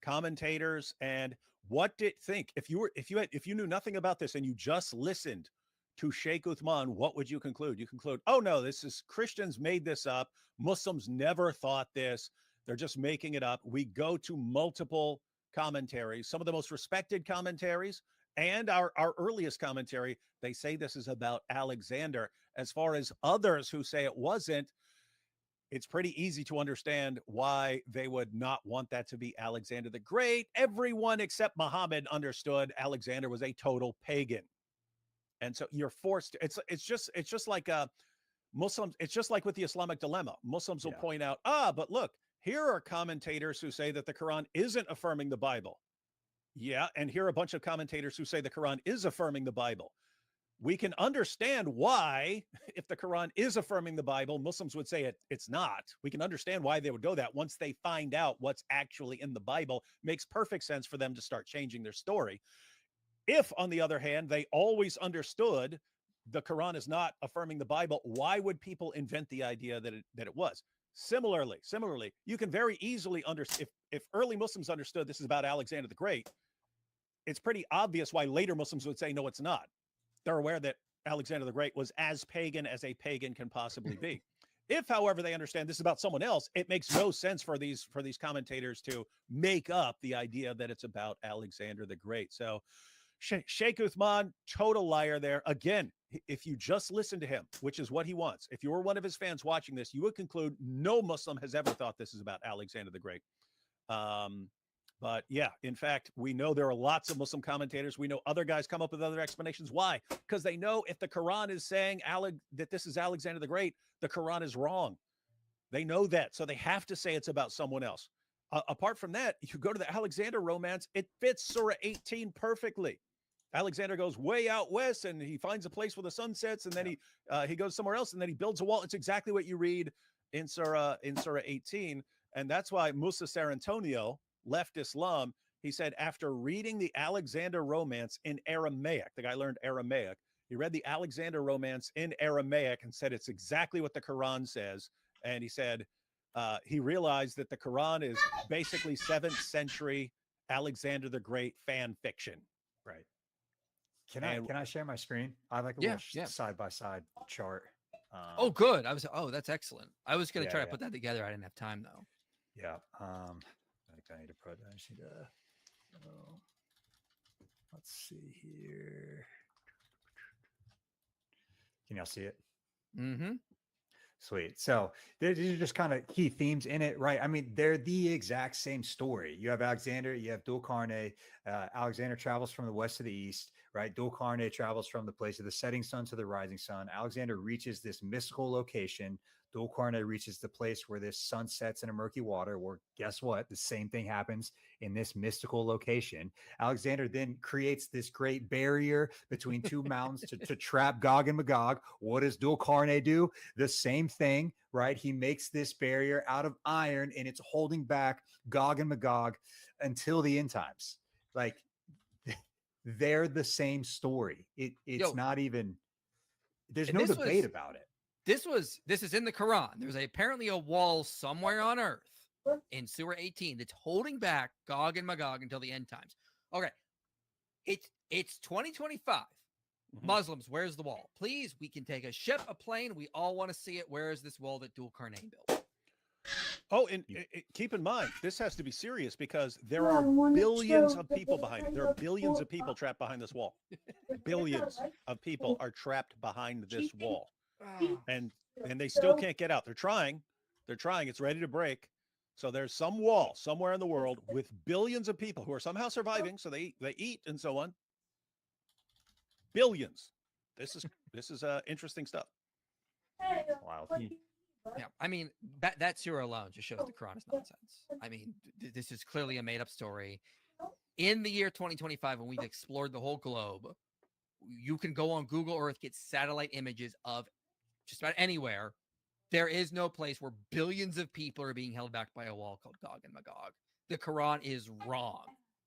commentators? And what did think if you knew nothing about this and you just listened to Sheikh Uthman, what would you conclude? You conclude, oh no, this is Christians made this up. Muslims never thought this. They're just making it up. We go to multiple commentaries, some of the most respected commentaries, and our earliest commentary, they say this is about Alexander. As far as others who say it wasn't, it's pretty easy to understand why they would not want that to be Alexander the Great. Everyone except Muhammad understood Alexander was a total pagan. And so you're forced to, it's just like Muslims, it's just like with the Islamic dilemma. Muslims will point out, but look, here are commentators who say that the Quran isn't affirming the Bible. Yeah, and here are a bunch of commentators who say the Quran is affirming the Bible. We can understand why, if the Quran is affirming the Bible, Muslims would say it's not. We can understand why they would go that once they find out what's actually in the Bible. Makes perfect sense for them to start changing their story. If, on the other hand, they always understood the Quran is not affirming the Bible, why would people invent the idea that it was? Similarly, you can very easily understand if early Muslims understood this is about Alexander the Great, it's pretty obvious why later Muslims would say, no, it's not. They're aware that Alexander the Great was as pagan as a pagan can possibly be. If, however, they understand this is about someone else, it makes no sense for these commentators to make up the idea that it's about Alexander the Great. So Sheikh Uthman, total liar there. Again, if you just listen to him, which is what he wants, if you were one of his fans watching this, you would conclude no Muslim has ever thought this is about Alexander the Great. But yeah, in fact, we know there are lots of Muslim commentators. We know other guys come up with other explanations. Why? Because they know if the Quran is saying that this is Alexander the Great, the Quran is wrong. They know that. So they have to say it's about someone else. Apart from that, you go to the Alexander romance, it fits Surah 18 perfectly. Alexander goes way out west and he finds a place where the sun sets, and then he goes somewhere else and then he builds a wall. It's exactly what you read in Surah 18. And that's why Musa Sarantonio left Islam. He said after reading the Alexander romance in Aramaic, the guy learned Aramaic. He read the Alexander romance in Aramaic and said it's exactly what the Quran says. And he said he realized that the Quran is basically 7th century Alexander the Great fan fiction. Right. Can I share my screen? I like a little side-by-side chart. Oh, good. That's excellent. I was going to try to put that together. I didn't have time though. Yeah. I think I need to put, let's see here. Can y'all see it? Mm-hmm. Sweet. So these are just kind of key themes in it, right? I mean, they're the exact same story. You have Alexander, you have Dhul Qarnayn. Alexander travels from the west to the east, right? Dhul Qarnayn travels from the place of the setting sun to the rising sun. Alexander reaches this mystical location. Dhul Qarnayn reaches the place where this sun sets in a murky water, where guess what? The same thing happens in this mystical location. Alexander then creates this great barrier between two mountains to trap Gog and Magog. What does Dhul Qarnayn do? The same thing, right? He makes this barrier out of iron and it's holding back Gog and Magog until the end times. Like they're the same story. It's not even, there's no debate about it. This is in the Quran. There's apparently a wall somewhere on earth in Surah 18 that's holding back Gog and Magog until the end times. Okay. It's 2025. Mm-hmm. Muslims, where's the wall? Please, we can take a ship, a plane. We all want to see it. Where is this wall that Dhul Qarnayn built? Oh, and keep in mind, this has to be serious because there are billions of people behind it. There are billions of people trapped behind this wall. Billions of people are trapped behind this wall. And they still can't get out. They're trying They're trying. It's ready to break. So there's some wall somewhere in the world with billions of people who are somehow surviving. So they eat and so on. Billions. This is interesting stuff. Wow. Yeah, I mean that Surah alone just shows the Quran is nonsense. I mean, this is clearly a made-up story. In the year 2025, when we've explored the whole globe, you can go on Google Earth, get satellite images of just about anywhere. There is no place where billions of people are being held back by a wall called Gog and Magog. The Quran is wrong.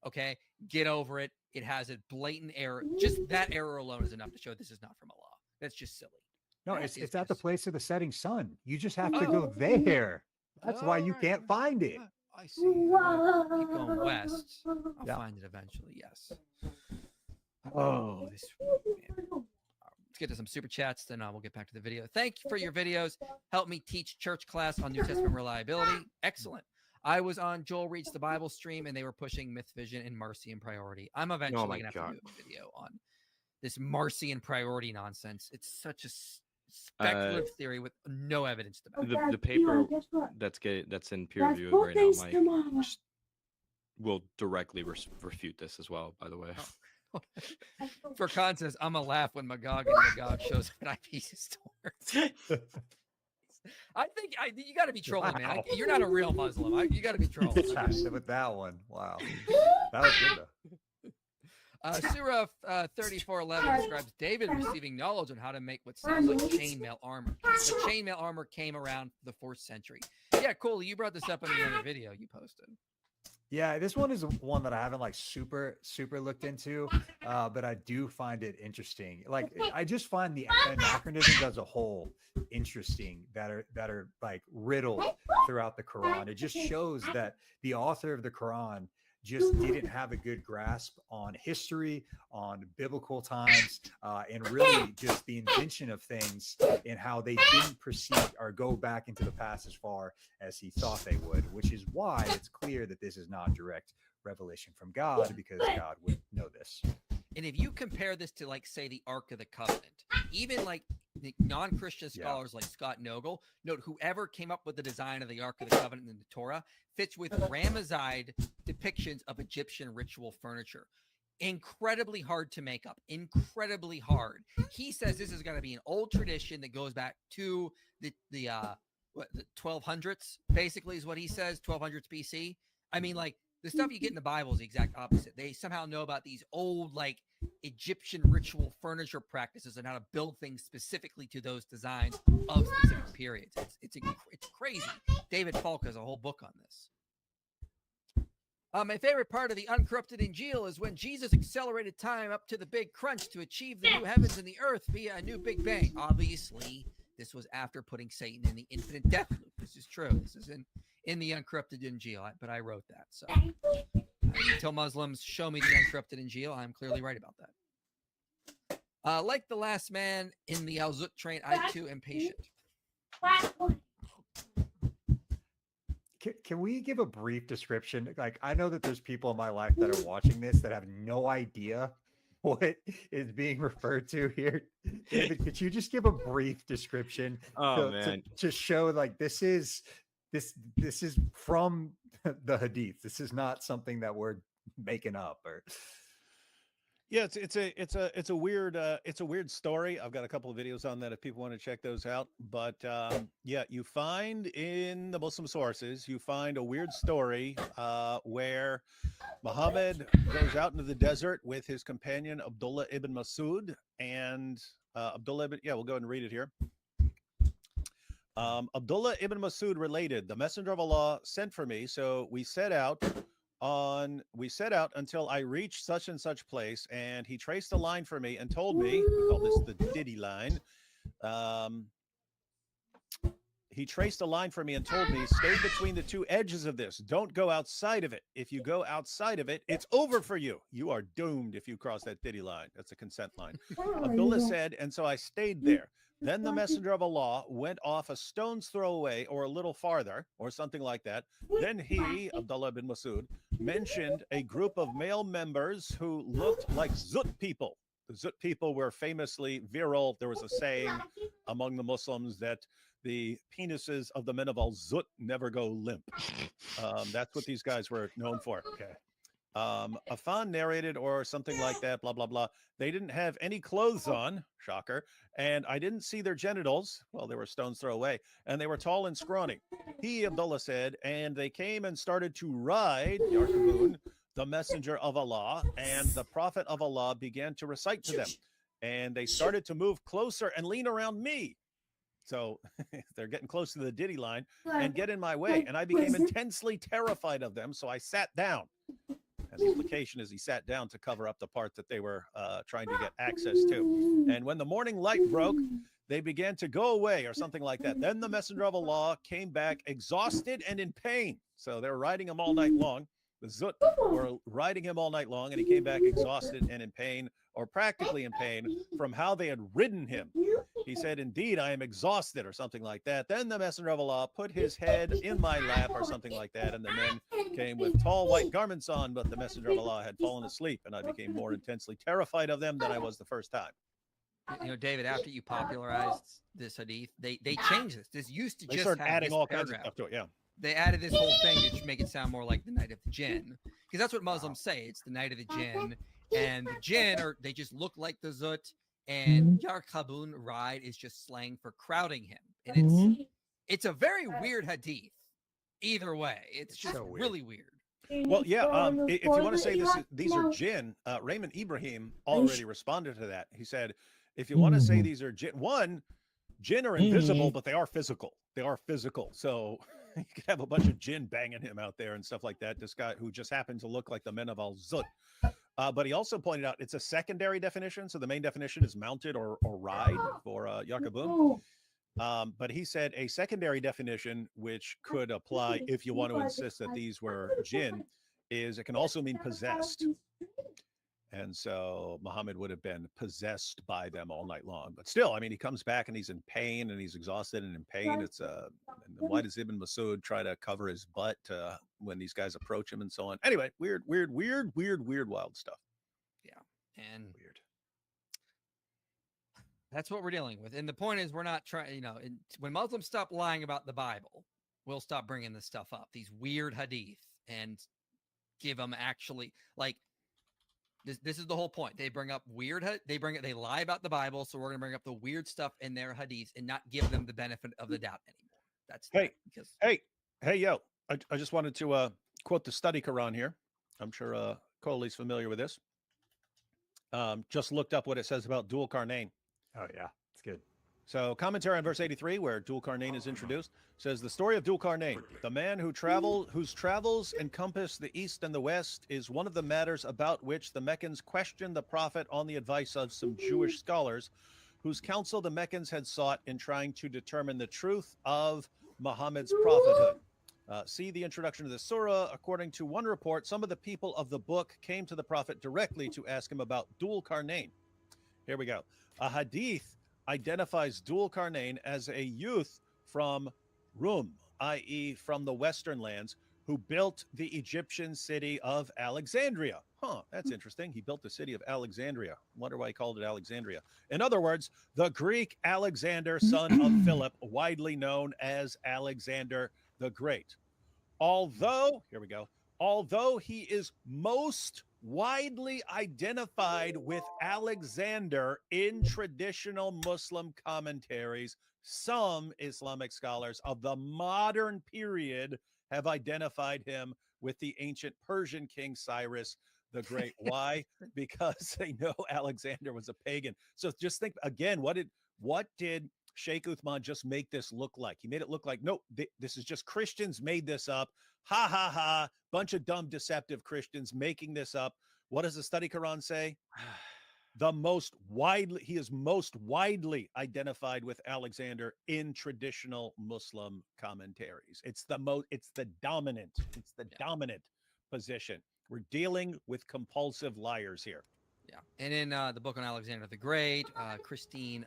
Okay, get over it. It has a blatant error. Just that error alone is enough to show this is not from Allah. That's just silly. No, it's at the place of the setting sun. You just have to go there. That's why you can't find it. I see. Keep going west. I'll find it eventually. Yes. Oh, this. Let's get to some super chats, then we'll get back to the video. Thank you for your videos. Help me teach church class on New Testament reliability. Excellent. I was on Joel Reads the Bible stream, and they were pushing myth, vision, and Marcy and priority. I'm eventually going to have to do a video on this Marcy and priority nonsense. It's such a speculative theory with no evidence to back it. The paper that's in peer review right now will directly refute this as well, by the way. For context, I'm going to laugh when Magog and Magog shows up at IP's store. I think you got to be trolling, man. You're not a real Muslim. You got to be trolling. With that one. Wow. That was good, though. Surah 34:11 describes David receiving knowledge on how to make what sounds like chainmail armor. The chainmail armor came around the 4th century. Yeah, cool. You brought this up in another video you posted. Yeah, this one is one that I haven't like super looked into, but I do find it interesting. Like I just find the anachronisms as a whole interesting that are like riddled throughout the Quran. It just shows that the author of the Quran just didn't have a good grasp on history, on biblical times, and really just the invention of things and how they didn't proceed or go back into the past as far as he thought they would, which is why it's clear that this is not direct revelation from God, because God would know this. And if you compare this to, like, say, the Ark of the Covenant, even like the non-Christian scholars like Scott Nogel note whoever came up with the design of the Ark of the Covenant in the Torah fits with Ramesside depictions of Egyptian ritual furniture. Incredibly hard to make up. Incredibly hard. He says this is going to be an old tradition that goes back to the 1200s, basically, is what he says, 1200s BC. I mean, like, the stuff you get in the Bible is the exact opposite. They somehow know about these old, like, Egyptian ritual furniture practices and how to build things specifically to those designs of specific periods. It's crazy. David Falk has a whole book on this. My favorite part of the uncorrupted Injil is when Jesus accelerated time up to the big crunch to achieve the new heavens and the earth via a new Big Bang. Obviously, this was after putting Satan in the infinite death loop. This is true. This is in the uncorrupted Injil, but I wrote that. So until Muslims show me the uncorrupted Injil, I'm clearly right about that. Like the last man in the Al-Zut train, I too am patient. Can we give a brief description? Like, I know that there's people in my life that are watching this that have no idea what is being referred to here. David, could you just give a brief description to show like this is from the Hadith. This is not something that we're making up or. Yeah, it's a weird story. I've got a couple of videos on that if people want to check those out. But yeah, you find in the Muslim sources, you find a weird story where Muhammad goes out into the desert with his companion Abdullah ibn Masud, and we'll go ahead and read it here. Abdullah ibn Masud related, "The Messenger of Allah sent for me, so we set out until I reached such and such place, and he traced a line for me and told me," we call this the Diddy line. He traced a line for me and told me, "Stay between the two edges of this. Don't go outside of it. If you go outside of it, it's over for you. You are doomed if you cross that Diddy line." That's a consent line. Abdullah said, "And so I stayed there. Then the Messenger of Allah went off a stone's throw away or a little farther or something like that. Then he, Abdullah bin Masud, mentioned a group of male members who looked like Zut people. The Zut people were famously virile. There was a saying among the Muslims that the penises of the men of Al-Zut never go limp. That's what these guys were known for. Okay. Afan narrated or something like that, blah, blah, blah. They didn't have any clothes on, shocker, and I didn't see their genitals. Well, they were stone's throw away, and they were tall and scrawny. He, Abdullah said, and they came and started to ride, Yarkabun, the messenger of Allah, and the prophet of Allah began to recite to them. And they started to move closer and lean around me. So they're getting close to the Diddy line and get in my way. And I became intensely terrified of them. So I sat down. And the implication is he sat down to cover up the part that they were trying to get access to. And when the morning light broke, they began to go away or something like that. Then the messenger of Allah came back exhausted and in pain. So they were riding him all night long. The Zut were riding him all night long, and he came back exhausted and in pain, or practically in pain, from how they had ridden him. He said, indeed, I am exhausted, or something like that. Then the messenger of Allah put his head in my lap, or something like that, and the men came with tall white garments on, but the messenger of Allah had fallen asleep, and I became more intensely terrified of them than I was the first time. You know, David, after you popularized this hadith, they changed this. This used to They just started have adding this all kinds of paragraph. stuff to it, yeah. They added this whole thing to make it sound more like the night of the jinn, because that's what Muslims say. It's the night of the jinn, and the jinn they just look like the Zut, and Yarkabun ride is just slang for crowding him, and it's a very weird hadith. Either way, it's just so weird. really weird. Well, yeah. If you want to say these are jinn, Raymond Ibrahim already responded to that. He said, if you want to say these are jinn, jinn are invisible, but they are physical. They are physical. So you could have a bunch of jinn banging him out there and stuff like that. This guy who just happened to look like the men of Al-Zut. But he also pointed out it's a secondary definition. So the main definition is mounted or ride for Yarkabun. But he said a secondary definition, which could apply if you want to insist that these were jinn, is it can also mean possessed. And so Muhammad would have been possessed by them all night long. But still, I mean, he comes back and he's in pain and he's exhausted and in pain. It's and why does Ibn Masud try to cover his butt when these guys approach him and so on? Anyway, weird, wild stuff. Yeah, and weird. That's what we're dealing with. And the point is, we're not trying, when Muslims stop lying about the Bible, we'll stop bringing this stuff up, these weird hadith, and give them actually, like, this is the whole point. They bring up they lie about the Bible, so we're going to bring up the weird stuff in their hadiths and not give them the benefit of the doubt anymore. Hey, yo, I just wanted to quote the study Quran here. I'm sure Coley's familiar with this. Just looked up what it says about Dhul Qarnayn. Oh, yeah. It's good. So commentary on verse 83, where Dhul Qarnayn is introduced, says the story of Dhul Qarnayn, the man whose travels encompass the east and the west, is one of the matters about which the Meccans questioned the prophet on the advice of some Jewish scholars, whose counsel the Meccans had sought in trying to determine the truth of Muhammad's prophethood. See the introduction to the surah. According to one report, some of the people of the book came to the prophet directly to ask him about Dhul Qarnayn. Here we go. A hadith identifies Dhul Qarnayn as a youth from Rum, i.e. from the western lands, who built the Egyptian city of Alexandria. That's interesting. He built the city of Alexandria. Wonder why he called it Alexandria. In other words, the Greek Alexander, son of Philip, widely known as Alexander the Great. Although he is most widely identified with Alexander in traditional Muslim commentaries, some Islamic scholars of the modern period have identified him with the ancient Persian king Cyrus the Great. Why? Because they know Alexander was a pagan. So just think again, what did Sheikh Uthman just make this look like? He made it look like, no, this is just Christians made this up. Ha, ha, ha. Bunch of dumb, deceptive Christians making this up. What does the study Quran say? He is most widely identified with Alexander in traditional Muslim commentaries. It's the dominant position. We're dealing with compulsive liars here. Yeah. And in the book on Alexander the Great, Christine.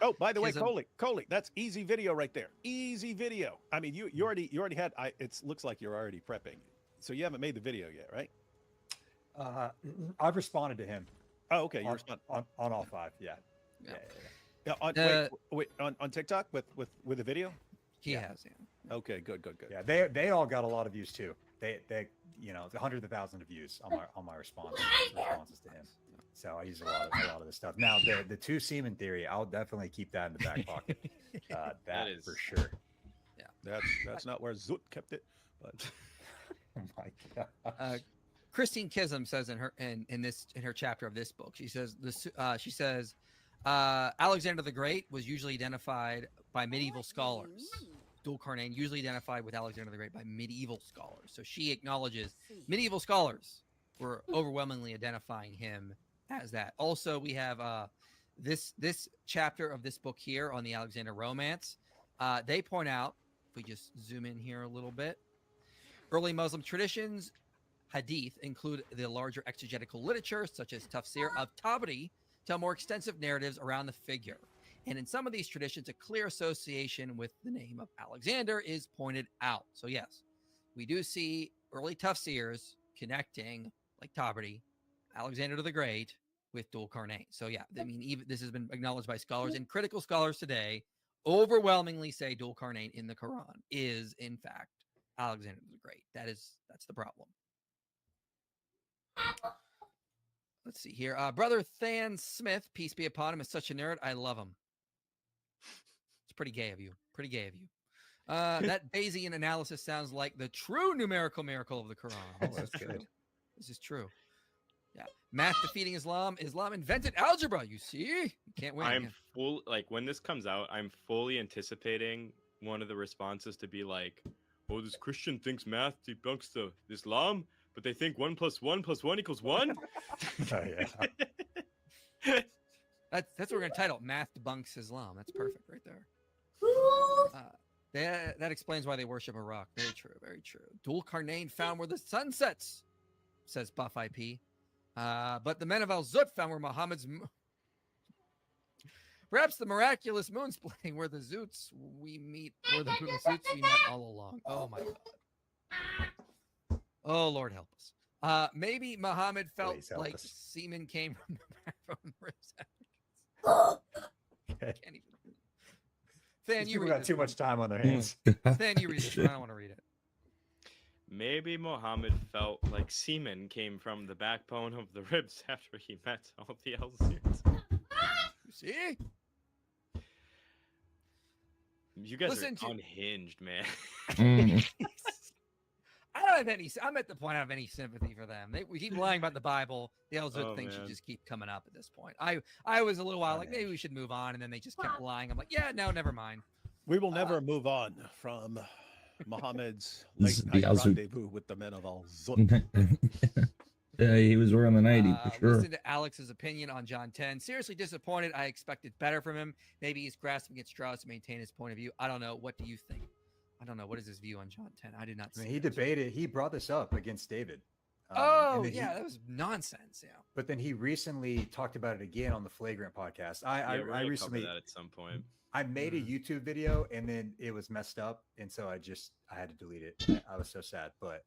Oh, by the way, Coley, that's easy video right there. Easy video. I mean, you already had. It looks like you're already prepping, so you haven't made the video yet, right? I've responded to him. Oh, okay. You respond on all five. Yeah. Wait, on TikTok with a video? He has, yeah. Okay, good. Yeah, they all got a lot of views too. They hundreds of thousands of views on my responses to him. So I use a lot of this stuff. Now the two semen theory, I'll definitely keep that in the back pocket. That is for sure. Yeah, that's not where Zut kept it, but oh my god. Christine Kism says in her chapter of this book, she says Alexander the Great was usually identified by medieval scholars. Dul Qarnayn usually identified with Alexander the Great by medieval scholars. So she acknowledges medieval scholars were overwhelmingly identifying him as that. Also, we have this chapter of this book here on the Alexander romance. They point out, if we just zoom in here a little bit, early Muslim traditions, hadith, include the larger exegetical literature, such as Tafsir of Tabari, tell more extensive narratives around the figure. And in some of these traditions, a clear association with the name of Alexander is pointed out. So yes, we do see early Tafsirs connecting, like Tabari, Alexander the Great, with Dul Qarnayn. So yeah, I mean, even this has been acknowledged by scholars, and critical scholars today overwhelmingly say Dul Qarnayn in the Quran is, in fact, Alexander the Great. That's the problem. Let's see here. Brother Than Smith, peace be upon him, is such a nerd. I love him. It's pretty gay of you. That Bayesian analysis sounds like the true numerical miracle of the Quran. That's good. This is true. Yeah. Math defeating Islam. Islam invented algebra. You see? You can't win. I'm full, like, when this comes out, I'm fully anticipating one of the responses to be like, oh, this Christian thinks math debunks the Islam, but they think 1 + 1 + 1 = 1. Oh, yeah. That's what we're gonna title it, Math Debunks Islam. That's perfect right there. That explains why they worship a rock. Very true, very true. Dul Qarnayn found where the sun sets, says Buff IP. But the men of Al-Zut found where Muhammad's perhaps the miraculous moon splitting where the Zoots we met all along. Oh my god. Oh Lord help us. Maybe Muhammad felt like semen came from the ribs. Okay. Can't even. Than, These you people got too much time on their hands. Than, you read this one. I don't want to read it. Maybe Muhammad felt like semen came from the backbone of the ribs after he met all the Al-Zuts. You see? You guys Listen are unhinged, man. I don't have any. I'm at the point I don't have any sympathy for them. We keep lying about the Bible. The Al-Zut thing should just keep coming up at this point. I was a little while like maybe we should move on, and then they just kept lying. I'm like, yeah, no, never mind. We will never move on from Muhammad's late night rendezvous with the men of Al-Zut. Yeah, he was wearing the 90 for sure. Listen to Alex's opinion on John 10. Seriously disappointed. I expected better from him. Maybe he's grasping at straws to maintain his point of view. I don't know. What do you think? I don't know. What is his view on John 10? I did not see. I mean, he debated. He brought this up against David. That was nonsense. Yeah. But then he recently talked about it again on the Flagrant podcast. I recently cover that at some point. I made a YouTube video and then it was messed up, and so I had to delete it. I was so sad, but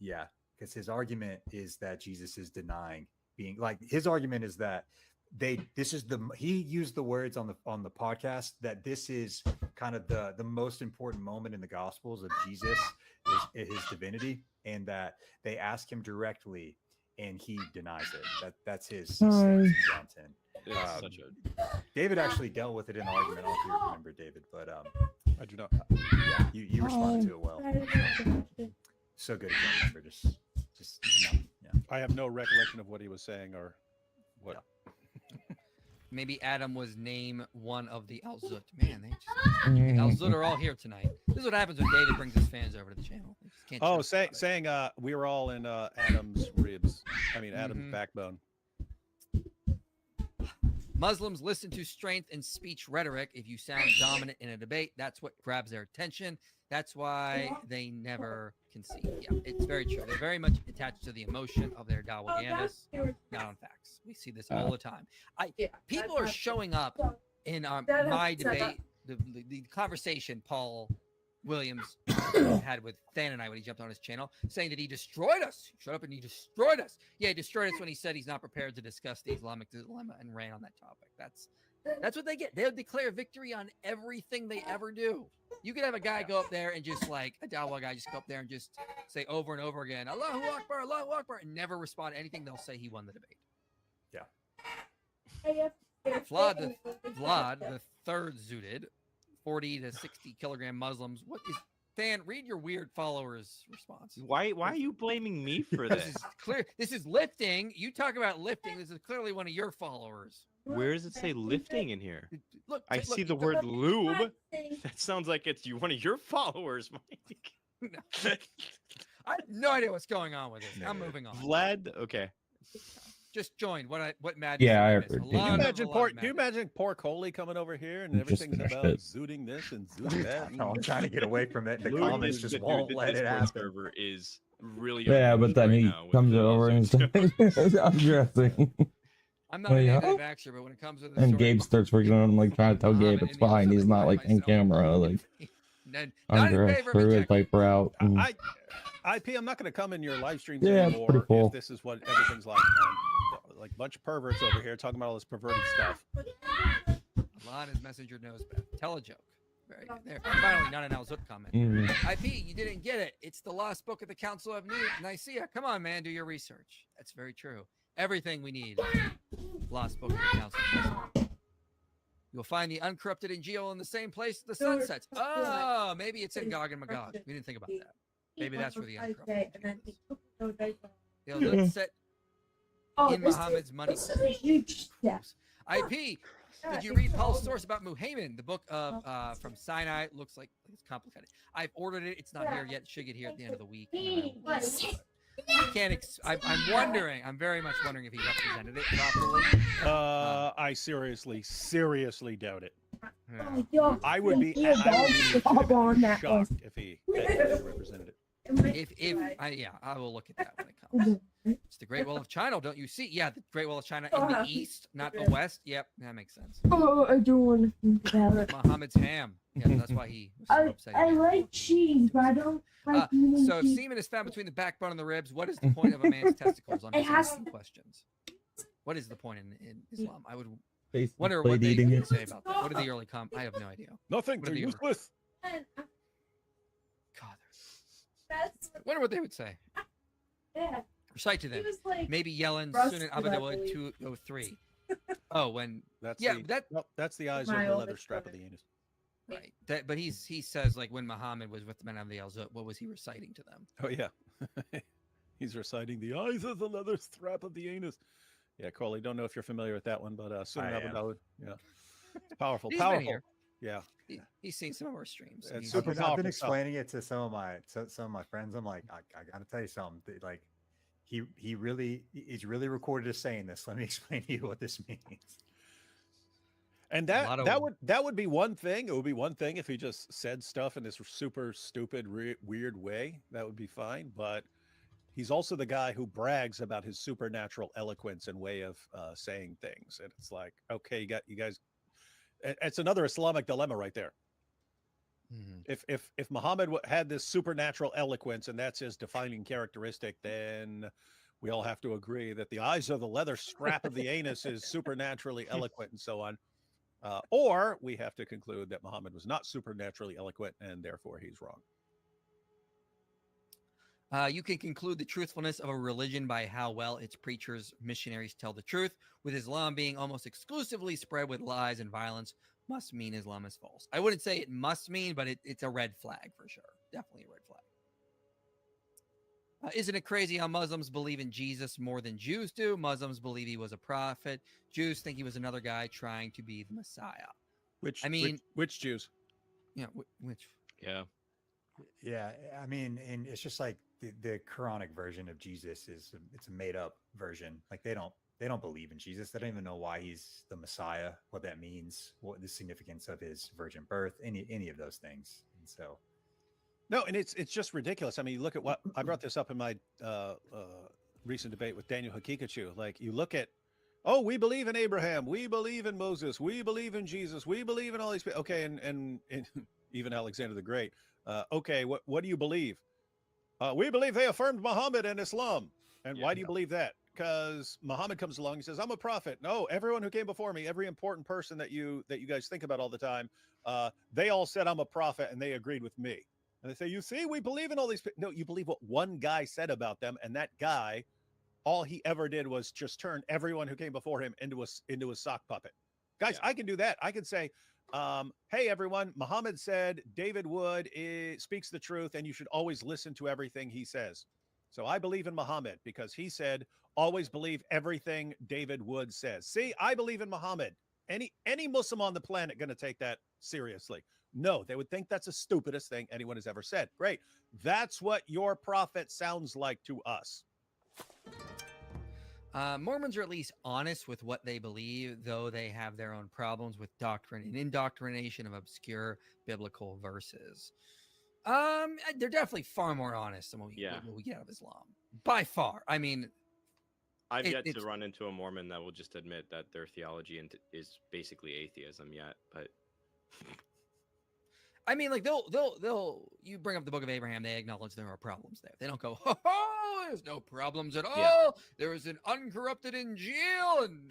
yeah, because his argument is that Jesus is denying being like his argument is that he used the words on the podcast that this is kind of the most important moment in the Gospels of Jesus is his divinity, and that they ask him directly and he denies it. That's his stance, John 10. David actually dealt with it in the argument. I don't know if you remember, David, but I do not. Yeah, you responded to it well. So good again for just no, yeah. I have no recollection of what he was saying or what. Yeah. Maybe Adam was name one of the Al-Zut. Man, the Al-Zut are all here tonight. This is what happens when David brings his fans over to the channel. Saying we were all in Adam's ribs. I mean, Adam's backbone. Muslims listen to strength and speech rhetoric. If you sound dominant in a debate, that's what grabs their attention. That's why they never concede. Yeah, it's very true. They're very much attached to the emotion of their dawagandas, not on facts. We see this all the time. People are showing up in my debate, the conversation Paul Williams had with Than and I when he jumped on his channel, saying that he destroyed us. He showed up and he destroyed us. Yeah, he destroyed us when he said he's not prepared to discuss the Islamic dilemma and ran on that topic. That's That's what they get. They'll declare victory on everything they ever do. You could have a guy go up there and just like a Dawa guy just go up there and just say over and over again, Allahu Akbar, Allahu Akbar, and never respond to anything. They'll say he won the debate. Yeah. Vlad the third zooted, 40 to 60 kilogram Muslims. What is Dan? Read your weird followers' response. Why are you blaming me for This this? is clear. This is lifting. You talk about lifting. This is clearly one of your followers. Where does it say lifting in here? Look, I look, see the look, word lube. That sounds like it's one of your followers, Mike. I have no idea what's going on with this. I'm moving on. Vlad, okay. Just joined. What mad? Yeah, I missed? agree. A Do you lot of- imagine a lot poor? of Do you madness. imagine poor Coley coming over here and Just everything's finished about it. zooting this and zooting that? No, I'm trying to get away from it. The Dude, comments this- just dude, won't the let it Discord happen. server is really Yeah, but then right he now with comes the over and lawsuits. starts undressing. I'm not Well, an yeah. anti-vaxxer, but when it comes to the And story Gabe of starts freaking out. I'm like trying to tell Muhammad Gabe it's and the fine. also He's the not guy like in myself, camera. Like not in undressed, favor of threw his injecting. diaper out. and- IP, I'm not going to come in your live streams Yeah, it's anymore pretty cool. if this is what everything's like. Like a bunch of perverts over here talking about all this perverted stuff. Alon is messenger knows best. Tell a joke. Very good. There. Finally, not an Al-Zut comment. IP, you didn't get it. It's the lost book of the Council of Nicaea. Come on, man, do your research. That's very true. Everything we need. Lost book of the Council of Nicaea. You'll find the uncorrupted Injil in the same place the sun sets. Oh, maybe it's in Gog and Magog. We didn't think about that. Maybe that's where the uncorrupted Injil is. They'll let's set in Muhammad's money. This is a huge step. IP, did you read Paul's source about Muhammad? The book of from Sinai looks like it's complicated. I've ordered it. It's not here yet. It should get here at the end of the week. I can't. I'm wondering. I'm very much wondering if he represented it properly. I seriously doubt it. Yeah. I would be on that shocked if he represented it. I will look at that when it comes. It's the Great Wall of China, don't you see? Yeah, the Great Wall of China in the east, not the west. Yep, that makes sense. Oh, I don't want to think about it. Muhammad's ham. Yeah, that's why he was so upset. I like cheese, but I don't like eating So if cheese. semen is found between the backbone and the ribs, what is the point of a man's testicles? I'm just asking questions. What is the point in Islam? I would wonder what they eating would it. say about that. What are the early I have no idea. Nothing. What They're are the early- useless. That's Wonder what they would say. yeah. Recite to them. He was like Maybe Yellen rusted, Sunan I Abadawah believe. 203. Oh, when That's yeah, the, that no, that's the eyes My over the leather oldest strap brother. of the anus. right. That, but he says like when Muhammad was with the men of the Al-Zut, what was he reciting to them? Oh yeah, he's reciting the eyes of the leather strap of the anus. Yeah, Coley, don't know if you're familiar with that one, but Sunan I Abu am. Dawud. Yeah, it's powerful, He's been powerful. here. Yeah, He's seen some of our streams. and It's he's- I've super been powerful stuff. explaining it to some of my friends. I'm like, I gotta tell you something. Like, he really is really recorded as saying this. Let me explain to you what this means. And A lot of- that would be one thing. It would be one thing if he just said stuff in this super stupid, weird way. That would be fine. But he's also the guy who brags about his supernatural eloquence and way of saying things. And it's like, okay, you guys. It's another Islamic dilemma right there. Mhm. If Muhammad had this supernatural eloquence and that's his defining characteristic, then we all have to agree that the eyes of the leather strap of the anus is supernaturally eloquent and so on. Or we have to conclude that Muhammad was not supernaturally eloquent and therefore he's wrong. You can conclude the truthfulness of a religion by how well its preachers, missionaries tell the truth, with Islam being almost exclusively spread with lies and violence must mean Islam is false. I wouldn't say it must mean, but it's a red flag for sure. Definitely a red flag. Isn't it crazy how Muslims believe in Jesus more than Jews do? Muslims believe he was a prophet. Jews think he was another guy trying to be the Messiah. Which Jews? Yeah, which? Yeah. Yeah, I mean, and it's just like the Quranic version of Jesus it's a made up version. Like they don't believe in Jesus. They don't even know why he's the Messiah, what that means, what the significance of his virgin birth, any of those things. And so No, and it's just ridiculous. I mean, you look at what I brought this up in my recent debate with Daniel Hakikachu. Like you look at, oh, we believe in Abraham, we believe in Moses, we believe in Jesus, we believe in all these people. Okay, and even Alexander the Great. Okay, what do you believe? We believe they affirmed Muhammad and Islam. And why do you believe that? because Muhammad comes along and says, I'm a prophet. No, everyone who came before me, every important person that you guys think about all the time, they all said I'm a prophet and they agreed with me. And they say, you see, we believe in all these. No, you believe what one guy said about them. And that guy, all he ever did was just turn everyone who came before him into a sock puppet. Guys, I can do that. I can say, hey, everyone, Muhammad said David Wood speaks the truth and you should always listen to everything he says. So I believe in Muhammad because he said, always believe everything David Wood says. See, I believe in Muhammad. Any Muslim on the planet going to take that seriously? No, they would think that's the stupidest thing anyone has ever said. Great. That's what your prophet sounds like to us. Mormons are at least honest with what they believe, though they have their own problems with doctrine and indoctrination of obscure biblical verses. They're definitely far more honest than what we get out of Islam. By far. I mean, I've yet to run into a Mormon that will just admit that their theology is basically atheism yet, but I mean, like they'll you bring up the Book of Abraham, they acknowledge there are problems there. They don't go, oh, there's no problems at all. Yeah. There is an uncorrupted Injil and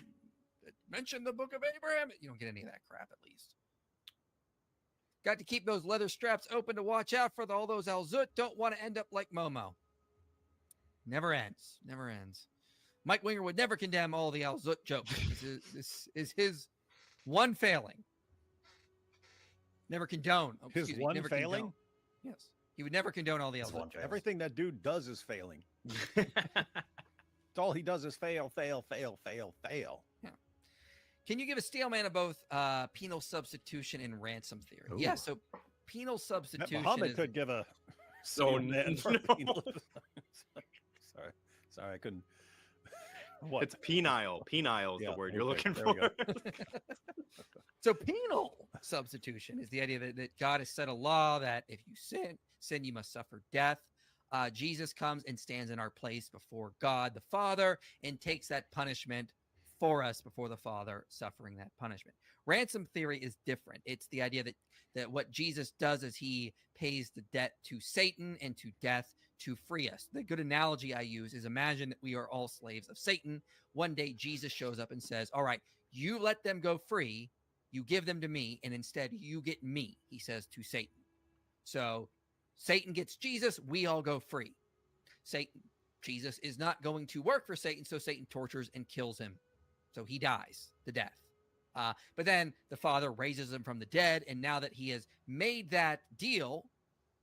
it mentioned the Book of Abraham. You don't get any of that crap, at least. Got to keep those leather straps open to watch out for all those Al-Zut. Don't want to end up like Momo. Never ends. Never ends. Mike Winger would never condemn all the Al-Zut jokes. This is his one failing. Never condone. Oh, his one never failing? Condone. Yes. He would never condone all the Al-Zut jokes. Everything that dude does is failing. All he does is fail. Yeah. Can you give a Steelman of both penal substitution and ransom theory? Ooh. Yeah, so penal substitution Muhammad could give a penal. Sorry, I couldn't. What? It's penile. Penile is the word you're looking for. So penal substitution is the idea that God has set a law that if you sin, you must suffer death. Jesus comes and stands in our place before God the Father and takes that punishment for us before the Father, suffering that punishment. Ransom theory is different. It's the idea that what Jesus does is he pays the debt to Satan and to death to free us. The good analogy I use is imagine that we are all slaves of Satan. One day Jesus shows up and says, all right, you let them go free, you give them to me, and instead you get me, he says to Satan. So Satan gets Jesus, we all go free. Jesus is not going to work for Satan, so Satan tortures and kills him. So he dies the death. But then the Father raises him from the dead, and now that he has made that deal,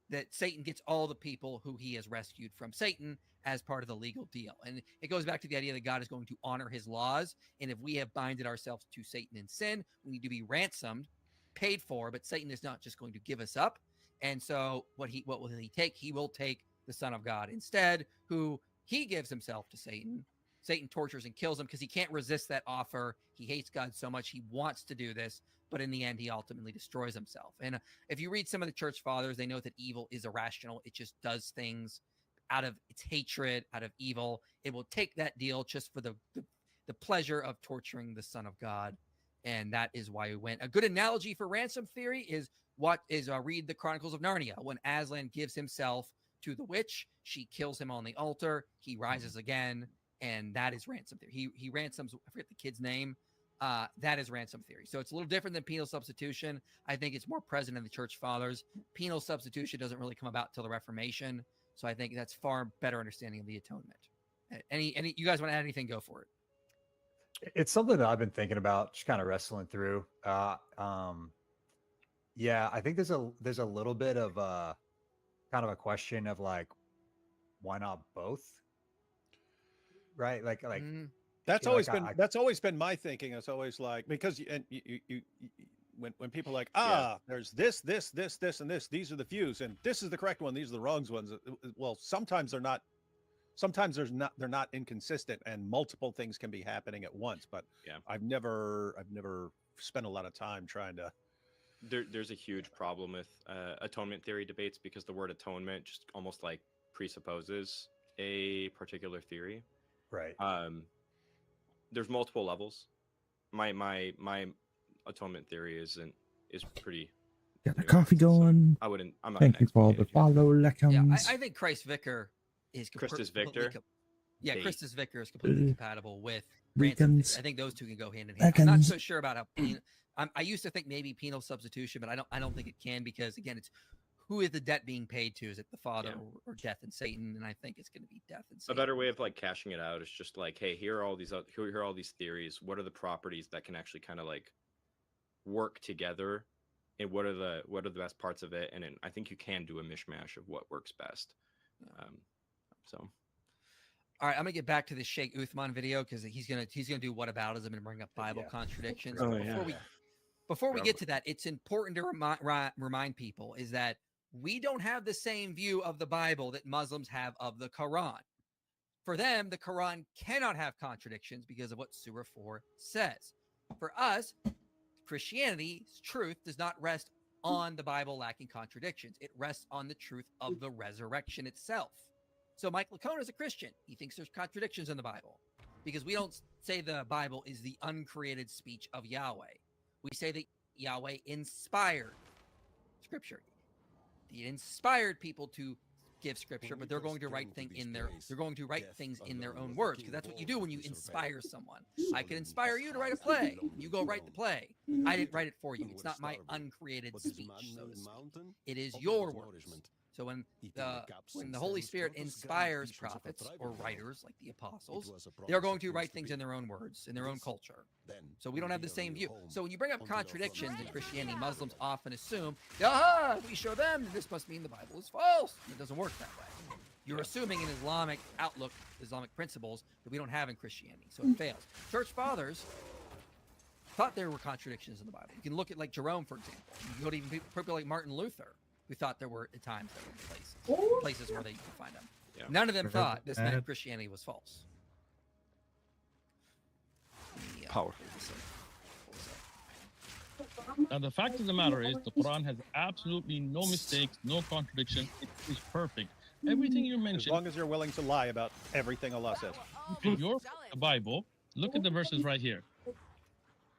that Satan gets all the people who he has rescued from Satan as part of the legal deal. And it goes back to the idea that God is going to honor his laws. And if we have binded ourselves to Satan in sin, we need to be ransomed, paid for, but Satan is not just going to give us up. And so what will he take? He will take the Son of God instead, who he gives himself to Satan. Satan tortures and kills him because he can't resist that offer. He hates God so much. He wants to do this, but in the end, he ultimately destroys himself. And if you read some of the church fathers, they know that evil is irrational. It just does things out of its hatred, out of evil. It will take that deal just for the pleasure of torturing the Son of God. And that is why we went. A good analogy for ransom theory is read the Chronicles of Narnia. When Aslan gives himself to the witch, she kills him on the altar. He rises again. And that is ransom theory. He ransoms, I forget the kid's name. That is ransom theory. So it's a little different than penal substitution. I think it's more present in the church fathers. Penal substitution doesn't really come about till the Reformation. So I think that's far better understanding of the atonement. Any you guys want to add anything? Go for it. It's something that I've been thinking about, just kind of wrestling through. Yeah, I think there's a little bit of kind of a question of like, why not both? Right, like that's always been that's always been my thinking. It's always like, because you when people are like, there's this, and this. These are the views, and this is the correct one. These are the wrong ones. Well, sometimes they're not. Sometimes they're not inconsistent, and multiple things can be happening at once. But I've never spent a lot of time trying to. There's a huge problem with atonement theory debates because the word atonement just almost like presupposes a particular theory. Right. There's multiple levels. My atonement theory is pretty. Got the coffee going. I'm not. Thank you for the follow. Yeah, I think Christ Vicar is Christus Victor. Yeah, date. Christus Vicar is completely compatible with Weekends. ransom fees. I think those two can go hand in hand. I'm not Weekends. so sure about how penal. I used to think maybe penal substitution, but I don't think it can, because again, it's who is the debt being paid to? Is it the Father or death and Satan? And I think it's going to be death and A Satan. better way of like cashing it out is just like, hey, here are all these theories. What are the properties that can actually kind of like work together, and what are the best parts of it? And I think you can do a mishmash of what works best. So, all right, I'm gonna get back to the Sheikh Uthman video because he's gonna do whataboutism and bring up Bible contradictions. Oh, Before we get to that, it's important to remind people is that we don't have the same view of the Bible that Muslims have of the Quran. For them, the Quran cannot have contradictions because of what Surah 4 says. For us, Christianity's truth does not rest on the Bible lacking contradictions. It rests on the truth of the resurrection itself. So Mike Lacona is a Christian. He thinks there's contradictions in the Bible because we don't say the Bible is the uncreated speech of Yahweh. We say that Yahweh inspired Scripture. He inspired people to give Scripture, but they're going to write things in their own words, because that's what you do when you inspire someone. I can inspire you to write a play. You go write the play. I didn't write it for you. It's not my uncreated speech, so to speak. It is your words. So when the Holy Spirit inspires prophets or writers like the apostles, they're going to write things in their own words, in their own culture. So we don't have the same view. So when you bring up contradictions in Christianity, Muslims often assume, if we show them, this must mean the Bible is false. And it doesn't work that way. You're assuming an Islamic outlook, Islamic principles that we don't have in Christianity. So it fails. Church fathers thought there were contradictions in the Bible. You can look at like Jerome, for example. You can go to even people like Martin Luther, who thought there were at times there were places where they could find them. Yeah. None of them thought this meant Christianity was false. Powerful. Now, the fact of the matter is, the Quran has absolutely no mistakes, no contradiction. It is perfect. Everything you mentioned. As long as you're willing to lie about everything Allah says. In your Bible, look at the verses right here.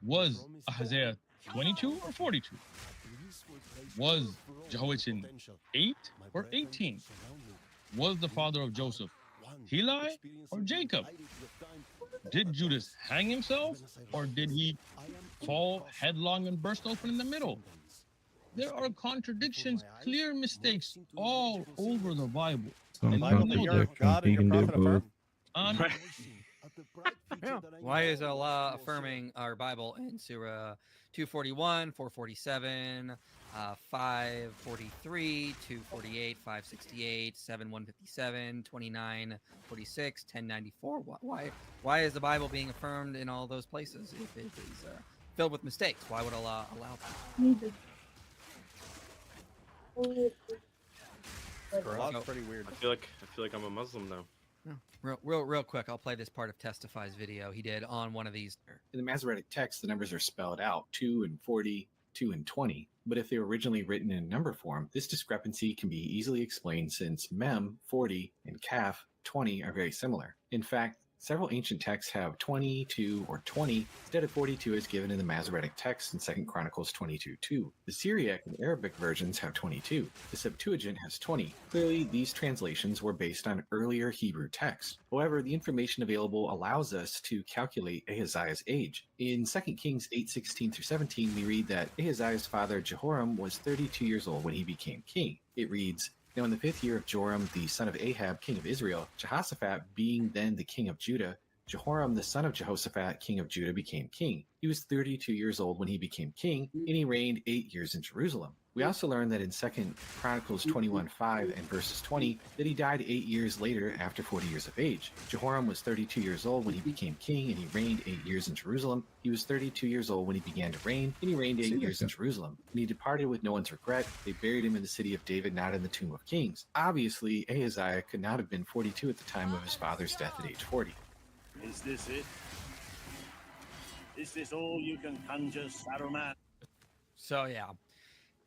Was Isaiah 22 or 42? Was Jehoiachin 8 or 18? Was the father of Joseph Heli or Jacob? Did Judas hang himself, or did he fall headlong and burst open in the middle? There are contradictions, clear mistakes all over the Bible. And your God and your prophet affirm. Why is Allah affirming our Bible in Surah 241, 447, 543, 248, 568, 7, 157, 29, 46, 1094? Why is the Bible being affirmed in all those places if it is filled with mistakes? Why would Allah allow that? Pretty weird. I feel like I'm a Muslim now. Real quick, I'll play this part of Testify's video he did on one of these. In the Masoretic text, the numbers are spelled out 2 and 40, 2 and 20. But if they were originally written in number form, this discrepancy can be easily explained since Mem, 40, and Kaf, 20, are very similar. In fact, several ancient texts have 22 or 20 instead of 42 as given in the Masoretic text in 2 Chronicles 22:2. The Syriac and Arabic versions have 22. The Septuagint has 20. Clearly, these translations were based on earlier Hebrew texts. However, the information available allows us to calculate Ahaziah's age. In 2 Kings 8:16-17, we read that Ahaziah's father Jehoram was 32 years old when he became king. It reads, "Now in the 5th year of Joram, the son of Ahab, king of Israel, Jehoshaphat being then the king of Judah, Jehoram, the son of Jehoshaphat, king of Judah, became king. He was 32 years old when he became king, and he reigned 8 years in Jerusalem." We also learn that in 2 Chronicles 21:5 and verses 20 that he died 8 years later after 40 years of age. Jehoram was 32 years old when he became king, and he reigned 8 years in Jerusalem. He was 32 years old when he began to reign, and he reigned 8 years in Jerusalem. And he departed with no one's regret. They buried him in the city of David, not in the tomb of kings. Obviously, Ahaziah could not have been 42 at the time of his father's death at age 40. Is this it? Is this all you can conjure, Saruman? So yeah,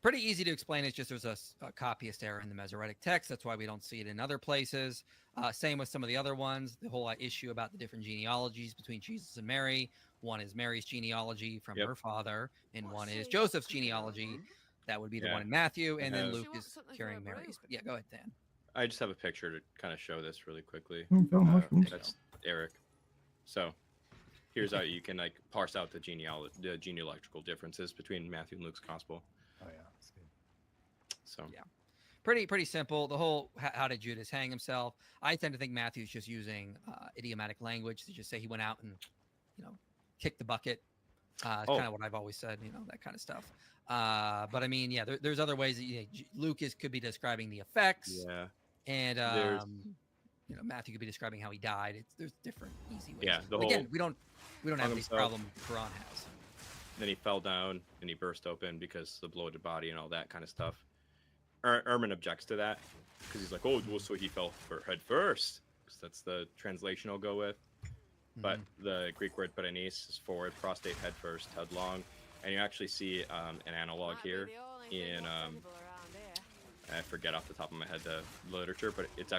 pretty easy to explain. It's just there's a copyist error in the Masoretic text. That's why we don't see it in other places. Same with some of the other ones. The whole issue about the different genealogies between Jesus and Mary. One is Mary's genealogy from her father, and one is Joseph's genealogy. That would be the one in Matthew, and then Luke is carrying Mary's. But yeah, go ahead, Dan. I just have a picture to kind of show this really quickly. That's Eric. So here's how you can like parse out the genealogical differences between Matthew and Luke's gospel. Oh yeah, that's good. So yeah, pretty simple. The whole how did Judas hang himself? I tend to think Matthew's just using idiomatic language to just say he went out and kicked the bucket. Kind of what I've always said, that kind of stuff. But I mean, yeah, there's other ways that Luke could be describing the effects. Yeah. And Matthew could be describing how he died. There's different easy ways. Yeah. Again, we don't have this problem Quran has. Then he fell down and he burst open because the bloated body and all that kind of stuff. Ehrman objects to that because he's like, oh, well, so he fell head first. Because that's the translation I'll go with. But the Greek word perenis is forward, prostate, head first, headlong. And you actually see an analog here in, I forget off the top of my head the literature, but it's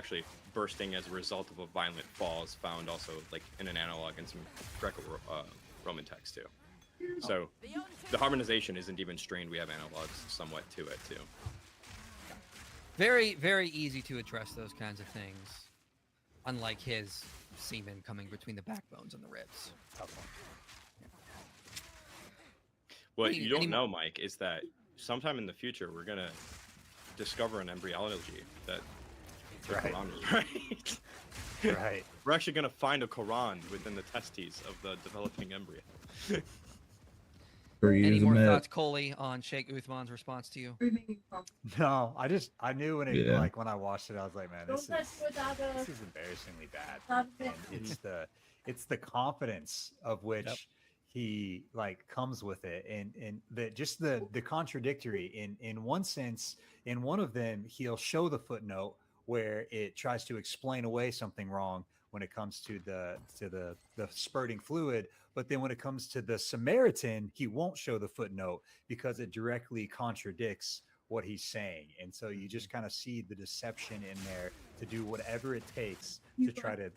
bursting as a result of a violent fall is found also like in an analog in some Greco-Roman text too. So the harmonization isn't even strained. We have analogs somewhat to it too. Very, very easy to address those kinds of things. Unlike his semen coming between the backbones and the ribs. What you don't know, Mike, is that sometime in the future we're gonna discover an embryology that the Quran was right. Right. We're actually gonna find a Quran within the testes of the developing embryo. Any more thoughts, Coley, on Sheikh Uthman's response to you? No, I knew when when I watched it, I was like, man, this is embarrassingly bad. And it's the confidence of which he comes with it, and the contradictory in one sense. In one of them, he'll show the footnote where it tries to explain away something wrong when it comes to the spurting fluid, but then when it comes to the Samaritan, he won't show the footnote because it directly contradicts what he's saying. And so you just kind of see the deception in there to do whatever it takes to try to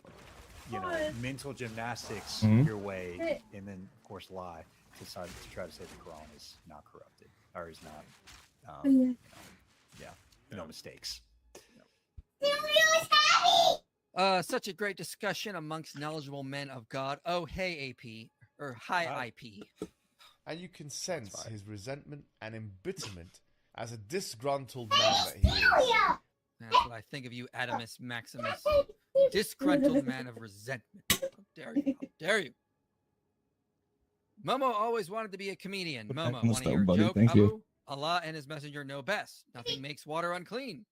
mental gymnastics your way, and then of course lie to try to say the Quran is not corrupted or is not no mistakes. Such a great discussion amongst knowledgeable men of God. Oh, hey, AP, or hi, IP. And you can sense his resentment and embitterment as a disgruntled man that he is. That's what I think of you, Adamus Maximus. Disgruntled man of resentment. How dare you? How dare you? Momo always wanted to be a comedian. Momo, want to hear a joke? Thank you. Allah and his messenger know best. Nothing makes water unclean.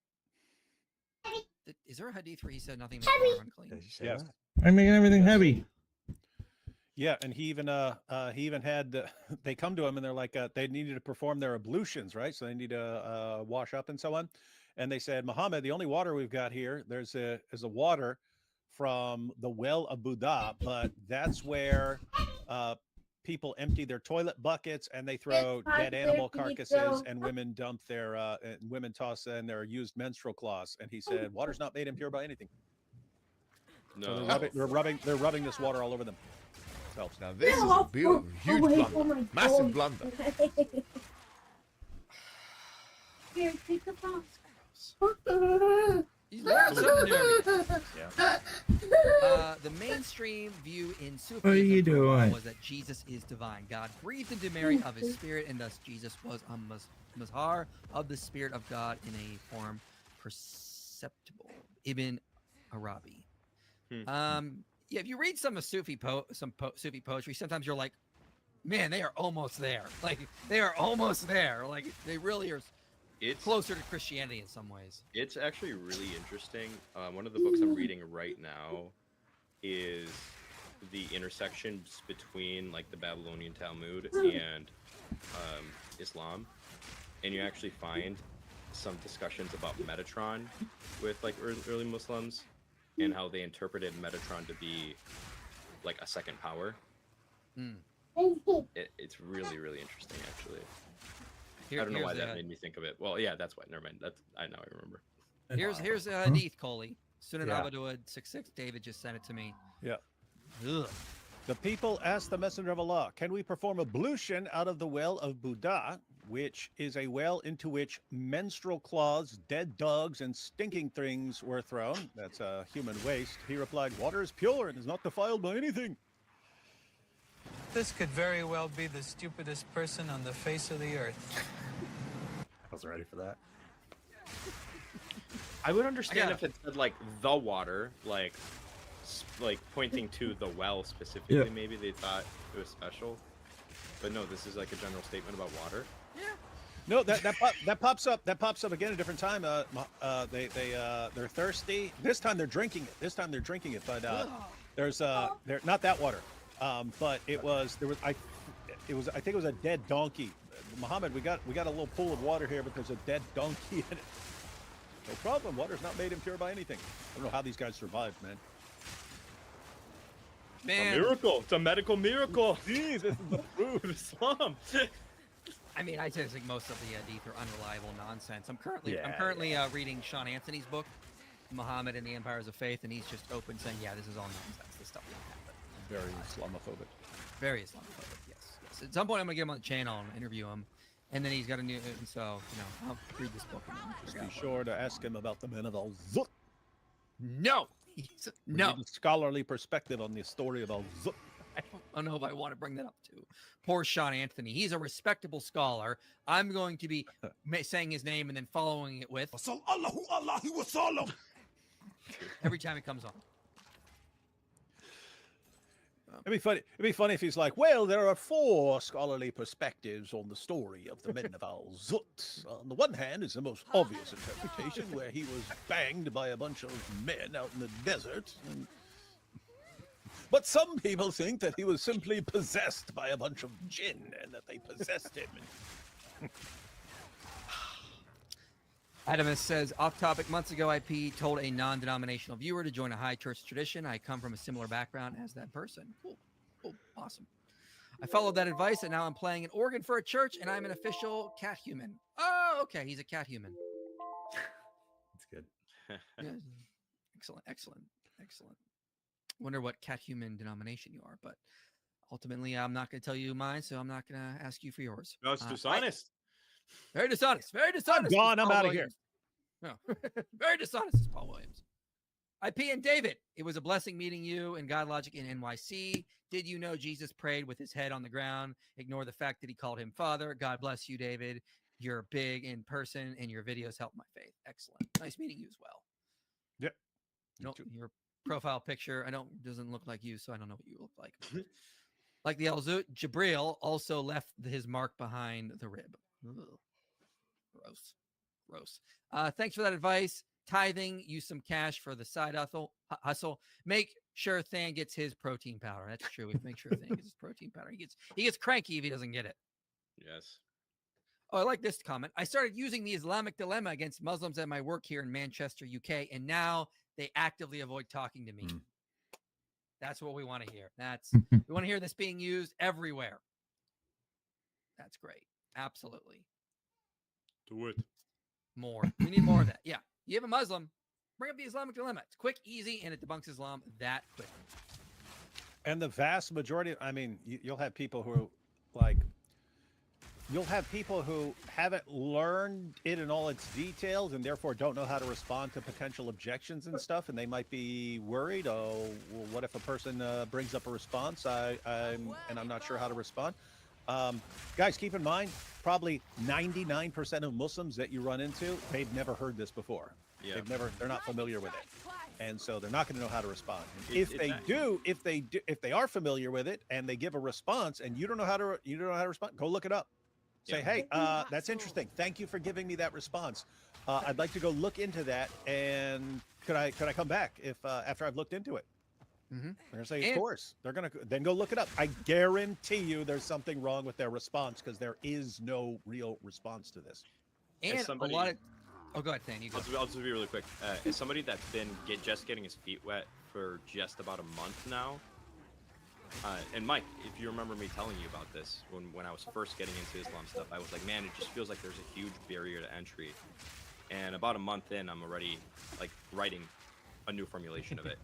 Is there a hadith where he said nothing makes water unclean? Yes. I'm making everything heavy. Yeah, and he even had they come to him and they're like they needed to perform their ablutions, right? So they need to wash up and so on. And they said, Muhammad, the only water we've got here, is a water from the well of Buddha, but that's where people empty their toilet buckets and they throw dead animal carcasses, and women dump their women toss in their used menstrual cloths. And he said, water's not made impure by anything. No. So they're rubbing this water all over them. So now this is a huge blunder, massive blunder. Here, take the box. He's learned something new. The mainstream view in Sufism was that Jesus is divine. God breathed into Mary of his spirit, and thus Jesus was a mazhar of the spirit of God in a form perceptible. Ibn Arabi. Yeah, if you read some of Sufi Sufi poetry, sometimes you're like, man, they are almost there. Like they are almost there. Like they really are. It's closer to Christianity in some ways. It's actually really interesting. One of the books I'm reading right now is the intersections between like the Babylonian Talmud and Islam, and you actually find some discussions about Metatron with like early Muslims and how they interpreted Metatron to be like a second power. It's really, really interesting actually. I don't know why that made me think of it. Well, yeah, that's why. Never mind. I remember. Here's a hadith, Coley. Sunan Abu Dawud 6:6. David just sent it to me. Yeah. Ugh. The people asked the messenger of Allah, can we perform ablution out of the well of Buddha? which is a well into which menstrual cloths, dead dogs, and stinking things were thrown. That's human waste. He replied, "Water is pure and is not defiled by anything." This could very well be the stupidest person on the face of the earth. I was ready for that. I would understand if it said like the water, like pointing to the well specifically. Yeah. Maybe they thought it was special, but no, this is like a general statement about water. No, that pops up. That pops up again a different time. They're thirsty. This time they're drinking it. But they're not that water. But I think it was a dead donkey. Muhammad, we got a little pool of water here, but there's a dead donkey in it. No problem. Water's not made impure by anything. I don't know how these guys survived, man. A miracle. It's a medical miracle. Jeez, this is the fruit of Islam. I mean, I just think most of the hadith are unreliable nonsense. I'm currently reading Sean Anthony's book, Muhammad and the Empires of Faith, and he's just open saying, yeah, this is all nonsense. This stuff didn't happen. Very Islamophobic. Very Islamophobic, yes. At some point, I'm going to get him on the channel and interview him. And then he's got a new, and so, I'll read this book. Just be sure to ask him about the men of Al-Zut. No! No! We need a scholarly perspective on the story of Al-Zut. I don't know if I want to bring that up to poor Sean Anthony. He's a respectable scholar. I'm going to be saying his name and then following it with every time it comes on. It'd be funny if he's like, well, there are 4 scholarly perspectives on the story of the men of Al-Zut. On the one hand is the most obvious interpretation, where he was banged by a bunch of men out in the desert. But some people think that he was simply possessed by a bunch of jinn and that they possessed him. Adamus says, off topic, months ago, IP told a non-denominational viewer to join a high church tradition. I come from a similar background as that person. Cool. Awesome. I followed that advice, and now I'm playing an organ for a church, and I'm an official cat human. Oh, okay. He's a cat human. That's good. Yeah. Excellent. Wonder what cat human denomination you are, but ultimately, I'm not going to tell you mine, so I'm not going to ask you for yours. No, it's dishonest. Very dishonest. I'm gone. I'm out of here. No. Very dishonest is Paul Williams. IP and David, it was a blessing meeting you and God Logic in NYC. Did you know Jesus prayed with his head on the ground? Ignore the fact that he called him Father. God bless you, David. You're big in person, and your videos help my faith. Excellent. Nice meeting you as well. Yep. Your profile picture, doesn't look like you, so I don't know what you look like. Like the Al-Zut, Jabril also left his mark behind the rib. Ugh. Gross. Thanks for that advice. Tithing, use some cash for the side hustle. Make sure Than gets his protein powder. That's true. We make sure Than gets his protein powder. He gets cranky if he doesn't get it. Yes. Oh, I like this comment. I started using the Islamic dilemma against Muslims at my work here in Manchester, UK, and now they actively avoid talking to me. That's what we want to hear. We want to hear this being used everywhere. That's great. Absolutely. Do it. More. We need more of that. Yeah. You have a Muslim, bring up the Islamic dilemma. It's quick, easy, and it debunks Islam that quick. And the vast majority, you'll have people who haven't learned it in all its details and therefore don't know how to respond to potential objections and stuff. And they might be worried, well, what if a person brings up a response? I'm not sure how to respond. Guys, keep in mind, probably 99% of Muslims that you run into, they've never heard this before. Yeah. They're not familiar with it. And so they're not going to know how to respond. If they are familiar with it and they give a response and you don't know how to respond, go look it up. Say, hey, that's interesting. Thank you for giving me that response. I'd like to go look into that. And could I come back if after I've looked into it? Mm-hmm. They're gonna say, of course. They're gonna then go look it up. I guarantee you, there's something wrong with their response because there is no real response to this. And a lot of. Oh, go ahead, Than. You go. I'll just be really quick. As somebody that's been just getting his feet wet for just about a month now, and Mike, if you remember me telling you about this when I was first getting into Islam stuff, I was like, man, it just feels like there's a huge barrier to entry. And about a month in, I'm already writing a new formulation of it.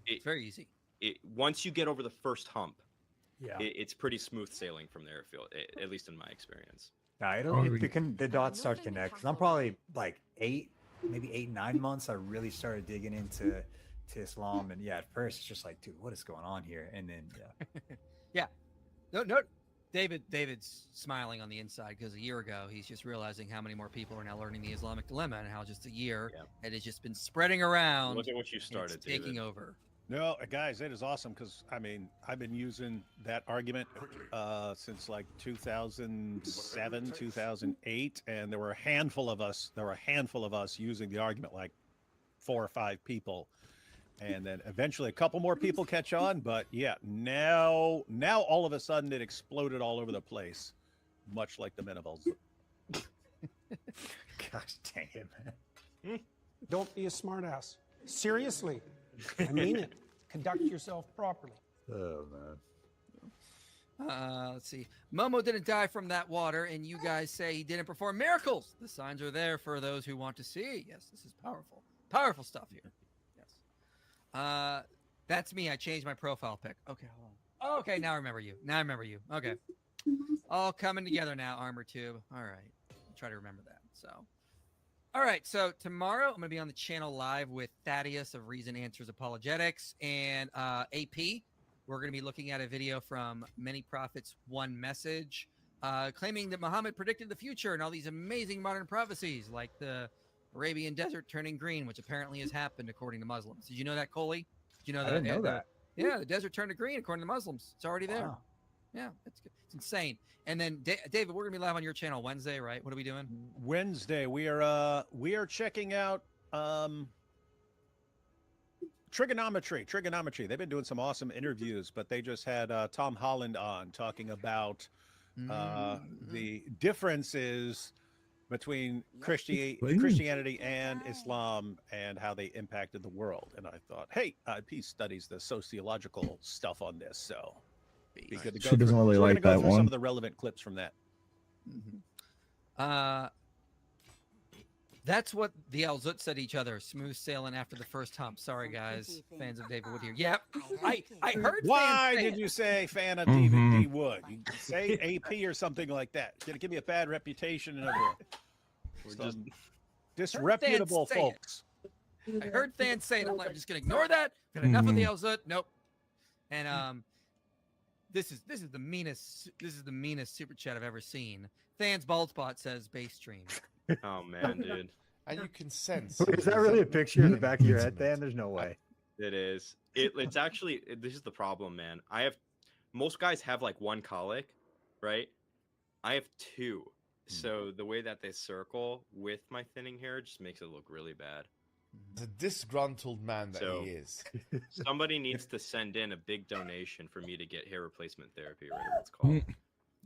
It's very easy. Once you get over the first hump, it's pretty smooth sailing from there. At least in my experience. Nah, the dots start to connect. Because I'm probably like 8, 9 months. I really started digging into Islam, and at first it's just like, dude, what is going on here? And then No, David's smiling on the inside because a year ago he's just realizing how many more people are now learning the Islamic dilemma and how just a year it has just been spreading around. Look at what you started, taking David. over. No, guys, it is awesome because I mean I've been using that argument since like 2007, 2008, and there were a handful of us. Using the argument, like 4 or 5 people. And then eventually a couple more people catch on, but now all of a sudden it exploded all over the place, much like the men of Al-Zut. Gosh dang it, man. Don't be a smartass. Seriously. I mean it. Conduct yourself properly. Oh, man. Let's see. Momo didn't die from that water, and you guys say he didn't perform miracles. The signs are there for those who want to see. Yes, this is powerful. Powerful stuff here. That's me. I changed my profile pic. Okay, hold on. Oh, okay, now I remember you. Okay. All coming together now, Armor Tube. All right. I'll try to remember that. So, all right. So tomorrow I'm going to be on the channel live with Thaddeus of Reason Answers Apologetics and AP. We're going to be looking at a video from Many Prophets One Message, claiming that Muhammad predicted the future and all these amazing modern prophecies like the Arabian desert turning green, which apparently has happened according to Muslims. Did you know that, Coley? Did you know that? I didn't know that. Yeah, the desert turned to green according to Muslims. It's already there. Wow. Yeah, it's insane. And then David, we're gonna be live on your channel Wednesday, right? What are we doing? Wednesday, we are checking out trigonometry. They've been doing some awesome interviews, but they just had Tom Holland on talking about the differences between Christianity and Islam and how they impacted the world. And I thought, hey, IP studies the sociological stuff on this, so be good to go. She doesn't really like that one. Some of the relevant clips from that. That's what the Al-Zut said to each other. Smooth sailing after the first hump. Sorry, guys. Fans of David Wood here. Yep. I heard. Why did you say fan of David D. Wood? You say AP or something like that. It's gonna give me a bad reputation and we're just disreputable folks. I heard fans say it. I'm like, I'm just gonna ignore that. Got enough of the Al-Zut. Nope. And this is the meanest super chat I've ever seen. Fans Bald Spot says base stream. Oh man, dude. And you can sense. Is that really a picture in the back of your head, Dan? There's no way. It is. It's actually, this is the problem, man. Most guys have like one colic, right? I have 2. So the way that they circle with my thinning hair just makes it look really bad. The disgruntled man that he is. Somebody needs to send in a big donation for me to get hair replacement therapy, whatever it's called.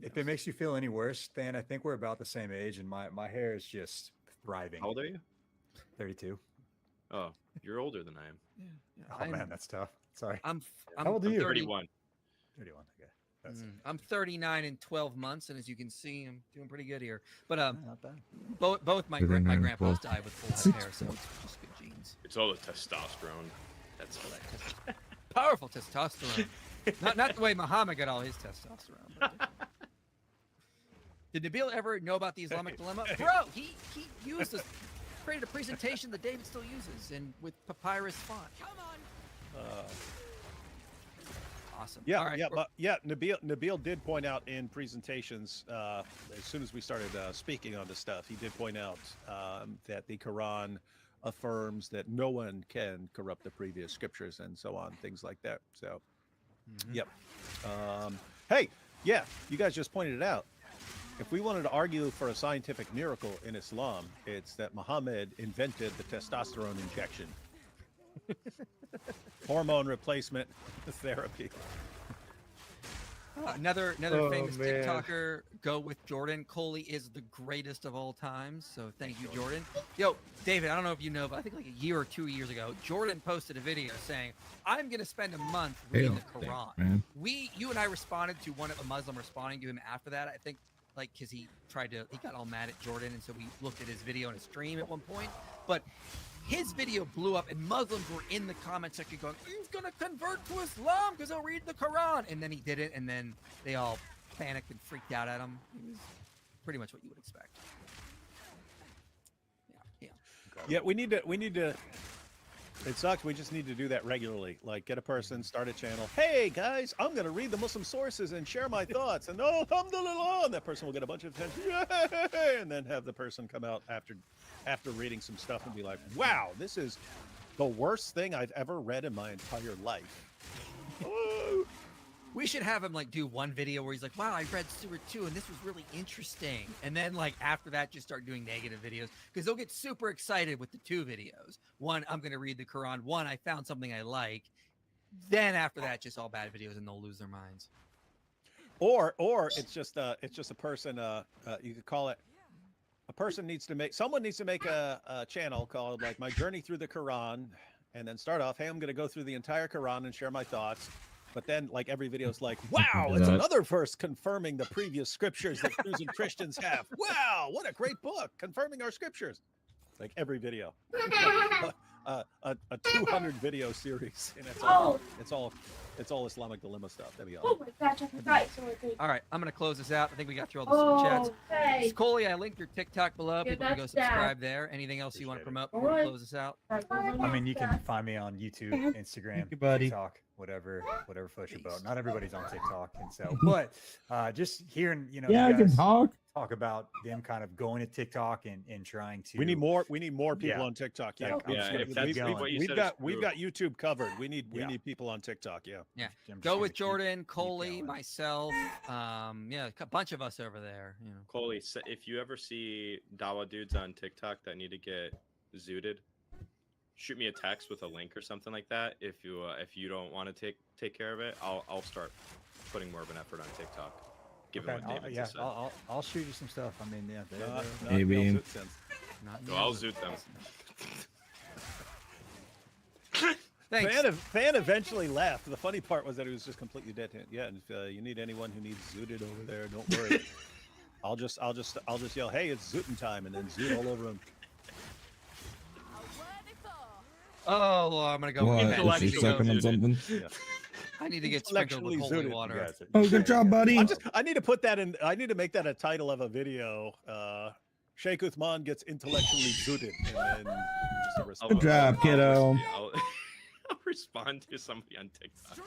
If it makes you feel any worse, Dan, I think we're about the same age, and my hair is just thriving. How old are you? 32. Oh, you're older than I am. Oh man, that's tough. Sorry. I'm How old are you? 31. 31. Okay. That's I'm 39 in 12 months, and as you can see, I'm doing pretty good here. But not bad. Both my grandpas died with full head of hair, so it's just good genes. It's all the testosterone. That's what Powerful testosterone. not the way Muhammad got all his testosterone. But did Nabil ever know about the Islamic dilemma? Bro, he created a presentation that David still uses and with papyrus font. Come on. Awesome. Yeah, All right, Nabil did point out in presentations as soon as we started speaking on this stuff, he did point out that the Quran affirms that no one can corrupt the previous scriptures and so on, things like that. So, yep. Hey, yeah, you guys just pointed it out. If we wanted to argue for a scientific miracle in Islam, it's that Muhammad invented the testosterone injection. Hormone replacement therapy. Another famous TikToker, Go With Jordan. Coley is the greatest of all time, so thank you, Jordan. Yo, David, I don't know if you know, but I think like a year or 2 years ago, Jordan posted a video saying, I'm going to spend a month reading the Quran. You and I responded to a Muslim responding to him after that, I think, like, because he got all mad at Jordan, and so we looked at his video and his stream at one point. But his video blew up, and Muslims were in the comment section going, he's going to convert to Islam because he'll read the Quran. And then he didn't, and then they all panicked and freaked out at him. It was pretty much what you would expect. Yeah, we need to. It sucks. We just need to do that regularly. Like, get a person, start a channel. Hey guys, I'm gonna read the Muslim sources and share my thoughts. And oh, alhamdulillah, and that person will get a bunch of attention. Yay! And then have the person come out after reading some stuff and be like, "Wow, this is the worst thing I've ever read in my entire life." Oh. We should have him like do one video where he's like, wow, I read Surah 2 and this was really interesting. And then like after that, just start doing negative videos because they'll get super excited with the 2 videos. One, I'm going to read the Quran. One, I found something I like. Then after that, just all bad videos and they'll lose their minds. Or it's just a person, you could call it, a person needs to make, someone needs to make a channel called like My Journey Through the Quran and then start off, hey, I'm going to go through the entire Quran and share my thoughts. But then, like, every video is like, wow, it's another verse confirming the previous scriptures that Jews and Christians have. Wow, what a great book confirming our scriptures. Like every video, a 200 video series, and it's all Islamic dilemma stuff. That'd be awesome. Oh my gosh, I forgot. All right, I'm gonna close this out. I think we got through all the super chats. Hey. Coley, I linked your TikTok below. Yeah, People can go that's that. subscribe there. Anything else you want to promote before we close this out? I mean, you can find me on YouTube, Instagram, you, buddy. TikTok, whatever floats your boat. Not everybody's on TikTok, and so, but just hearing, you Yeah, you I can guys talk about them kind of going to TikTok and trying to. We need more people on TikTok. Yeah, we've got YouTube covered. We need people on TikTok. Yeah. Go with Jordan, Coley, myself. A bunch of us over there. You know. Coley, if you ever see Dawa dudes on TikTok that need to get zooted, shoot me a text with a link or something like that. If you don't want to take care of it, I'll start putting more of an effort on TikTok. Given what David just said. I'll shoot you some stuff. I mean, maybe. I'll zoot them. Thanks. Fan eventually left. The funny part was that he was just completely dead. Yeah, and if you need anyone who needs zooted over there, don't worry. I'll just yell, hey, it's zooting time, and then zoot all over him. Oh, well, I'm gonna go. What? Is he sucking on something? Yeah. I need to get sprinkled with holy water. Oh, good job, buddy. I need to put that in. I need to make that a title of a video. Sheikh Uthman gets intellectually zooted, and then just a response. Good job, kiddo. I'll respond to somebody on TikTok,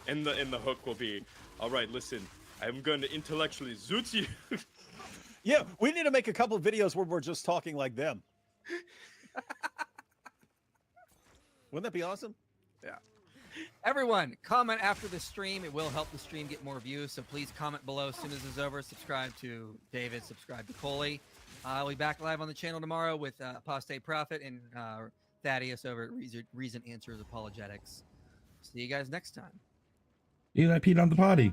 and the hook will be, all right, listen, I'm going to intellectually zoot you. Yeah, we need to make a couple of videos where we're just talking like them. Wouldn't that be awesome? Yeah. Everyone, comment after the stream. It will help the stream get more views. So please comment below as soon as it's over. Subscribe to David. Subscribe to Coley. I'll be back live on the channel tomorrow with Apostate Prophet and Thaddeus over at Reason Answers Apologetics. See you guys next time. I peed on the potty.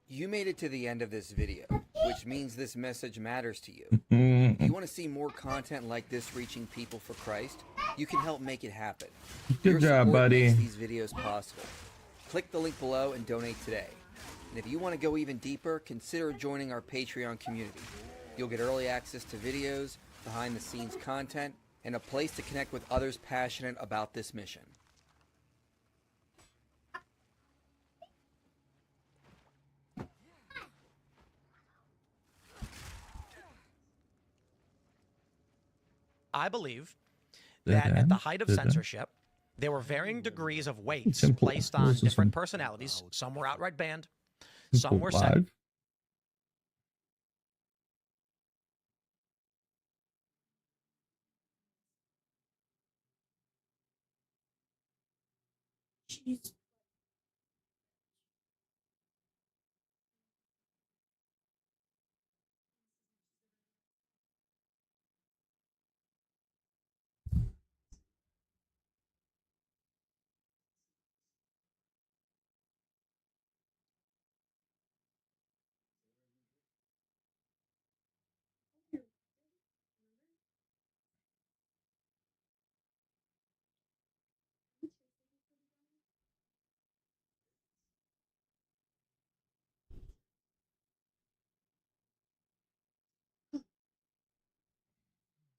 You made it to the end of this video, which means this message matters to you. If you want to see more content like this reaching people for Christ, you can help make it happen. Good job, buddy. Makes these videos possible. Click the link below and donate today. And if you want to go even deeper, consider joining our Patreon community. You'll get early access to videos, behind-the-scenes content, and a place to connect with others passionate about this mission. I believe that at the height of censorship, there were varying degrees of weights placed on different personalities. Some were outright banned, some were censored. Jeez.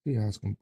Yeah, ask him.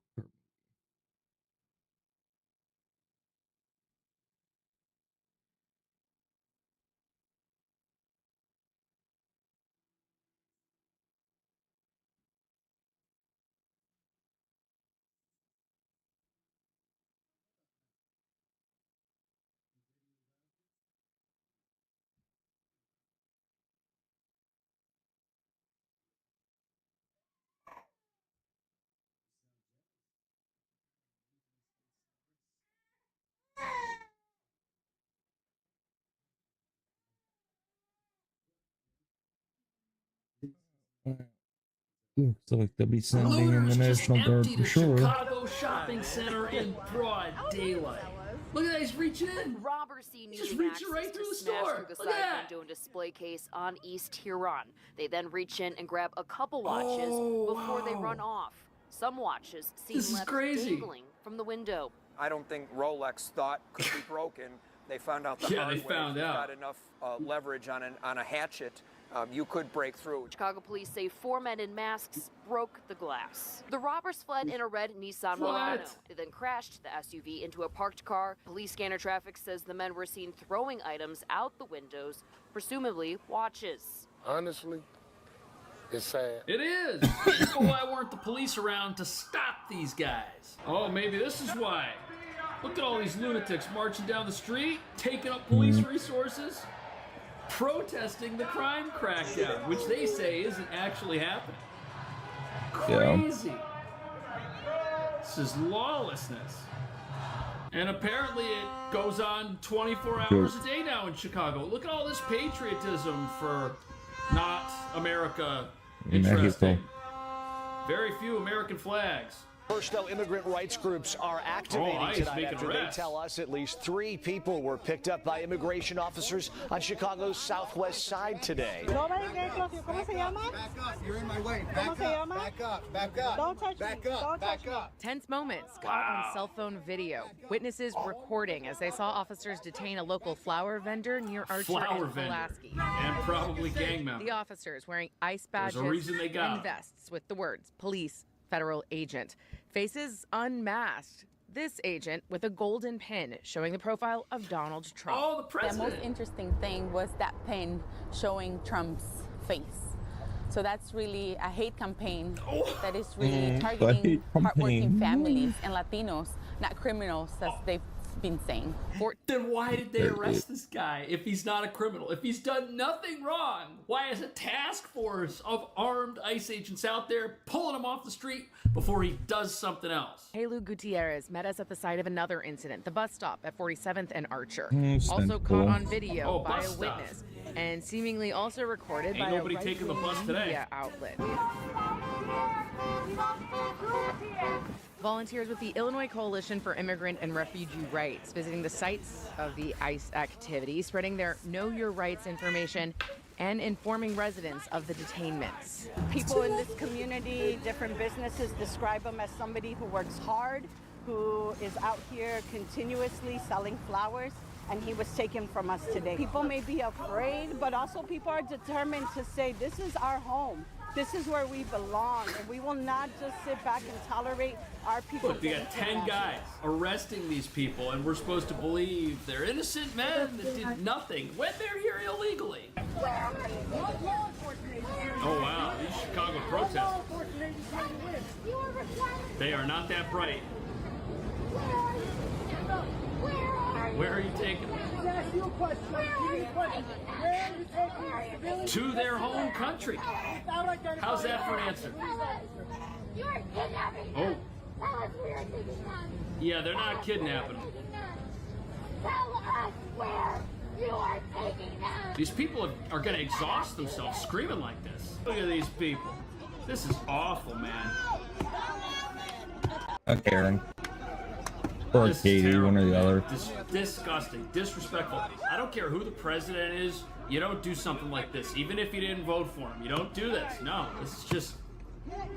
Looks like they'll be sending in the National Guard for sure. Chicago shopping center in broad daylight. Look at that, he's reaching in. Robbers seen Just using reaching right axes through to the smash store. through the Look at side that. window and display case on East Huron. They then reach in and grab a couple watches before they run off. Some watches seem left dangling from the window. I don't think Rolex thought could be broken. They found out the Yeah, hard they way. found If you've out. got enough leverage on a hatchet, you could break through. Chicago police say 4 men in masks broke the glass. The robbers fled in a red Nissan Murano. They then crashed the SUV into a parked car. Police scanner traffic says the men were seen throwing items out the windows, presumably watches. Honestly, it's sad. It is. But why weren't the police around to stop these guys? Oh, maybe this is why. Look at all these lunatics marching down the street, taking up police resources, protesting the crime crackdown, which they say isn't actually happening. Crazy. This is lawlessness. And apparently it goes on 24 hours a day now in Chicago. Look at all this patriotism for not America. Interesting. Very few American flags. First, though, immigrant rights groups are activating tonight after they tell us at least 3 people were picked up by immigration officers on Chicago's southwest side today. Back up. You're in my way. Back up. Back up. Back up. Don't touch me. Back up. Back up. Tense moments caught on cell phone video. Witnesses recording as they saw officers detain a local flower vendor near Archer and Pulaski. And probably gang members. The officers wearing ice badges There's a reason they got and vests with the words police, federal agent. Faces unmasked. This agent with a golden pin showing the profile of Donald Trump. Oh, the president. The most interesting thing was that pin showing Trump's face. So that's really a hate campaign that is really targeting hardworking families and Latinos, not criminals, as they've been saying. Then why did they arrest this guy if he's not a criminal? If he's done nothing wrong, why is a task force of armed ICE agents out there pulling him off the street before he does something else? Helu Gutierrez met us at the site of another incident, the bus stop at 47th and Archer. Mm, Also stand caught cool. on video Oh, by bus a stop. witness and seemingly also recorded Ain't by nobody a taking the right-wing bus today. media outlet. Volunteers with the Illinois Coalition for Immigrant and Refugee Rights visiting the sites of the ICE activity, spreading their Know Your Rights information and informing residents of the detainments. People in this community, different businesses describe him as somebody who works hard, who is out here continuously selling flowers, and he was taken from us today. People may be afraid, but also people are determined to say, this is our home. This is where we belong, and we will not just sit back and tolerate our people. Look, they got 10 guys arresting these people, and we're supposed to believe they're innocent men that did nothing when they're here illegally. Oh, wow, these Chicago protests. They are not that bright. Where are you taking them? To their home country. How's that for an answer? Oh. Yeah, they're not kidnapping them. These people are going to exhaust themselves screaming like this. Look at these people. This is awful, man. Okay, Aaron. Or This is Katie, terrible, one or the man. other. Disgusting, disrespectful. I don't care who the president is. You don't do something like this. Even if you didn't vote for him, you don't do this. No, this is just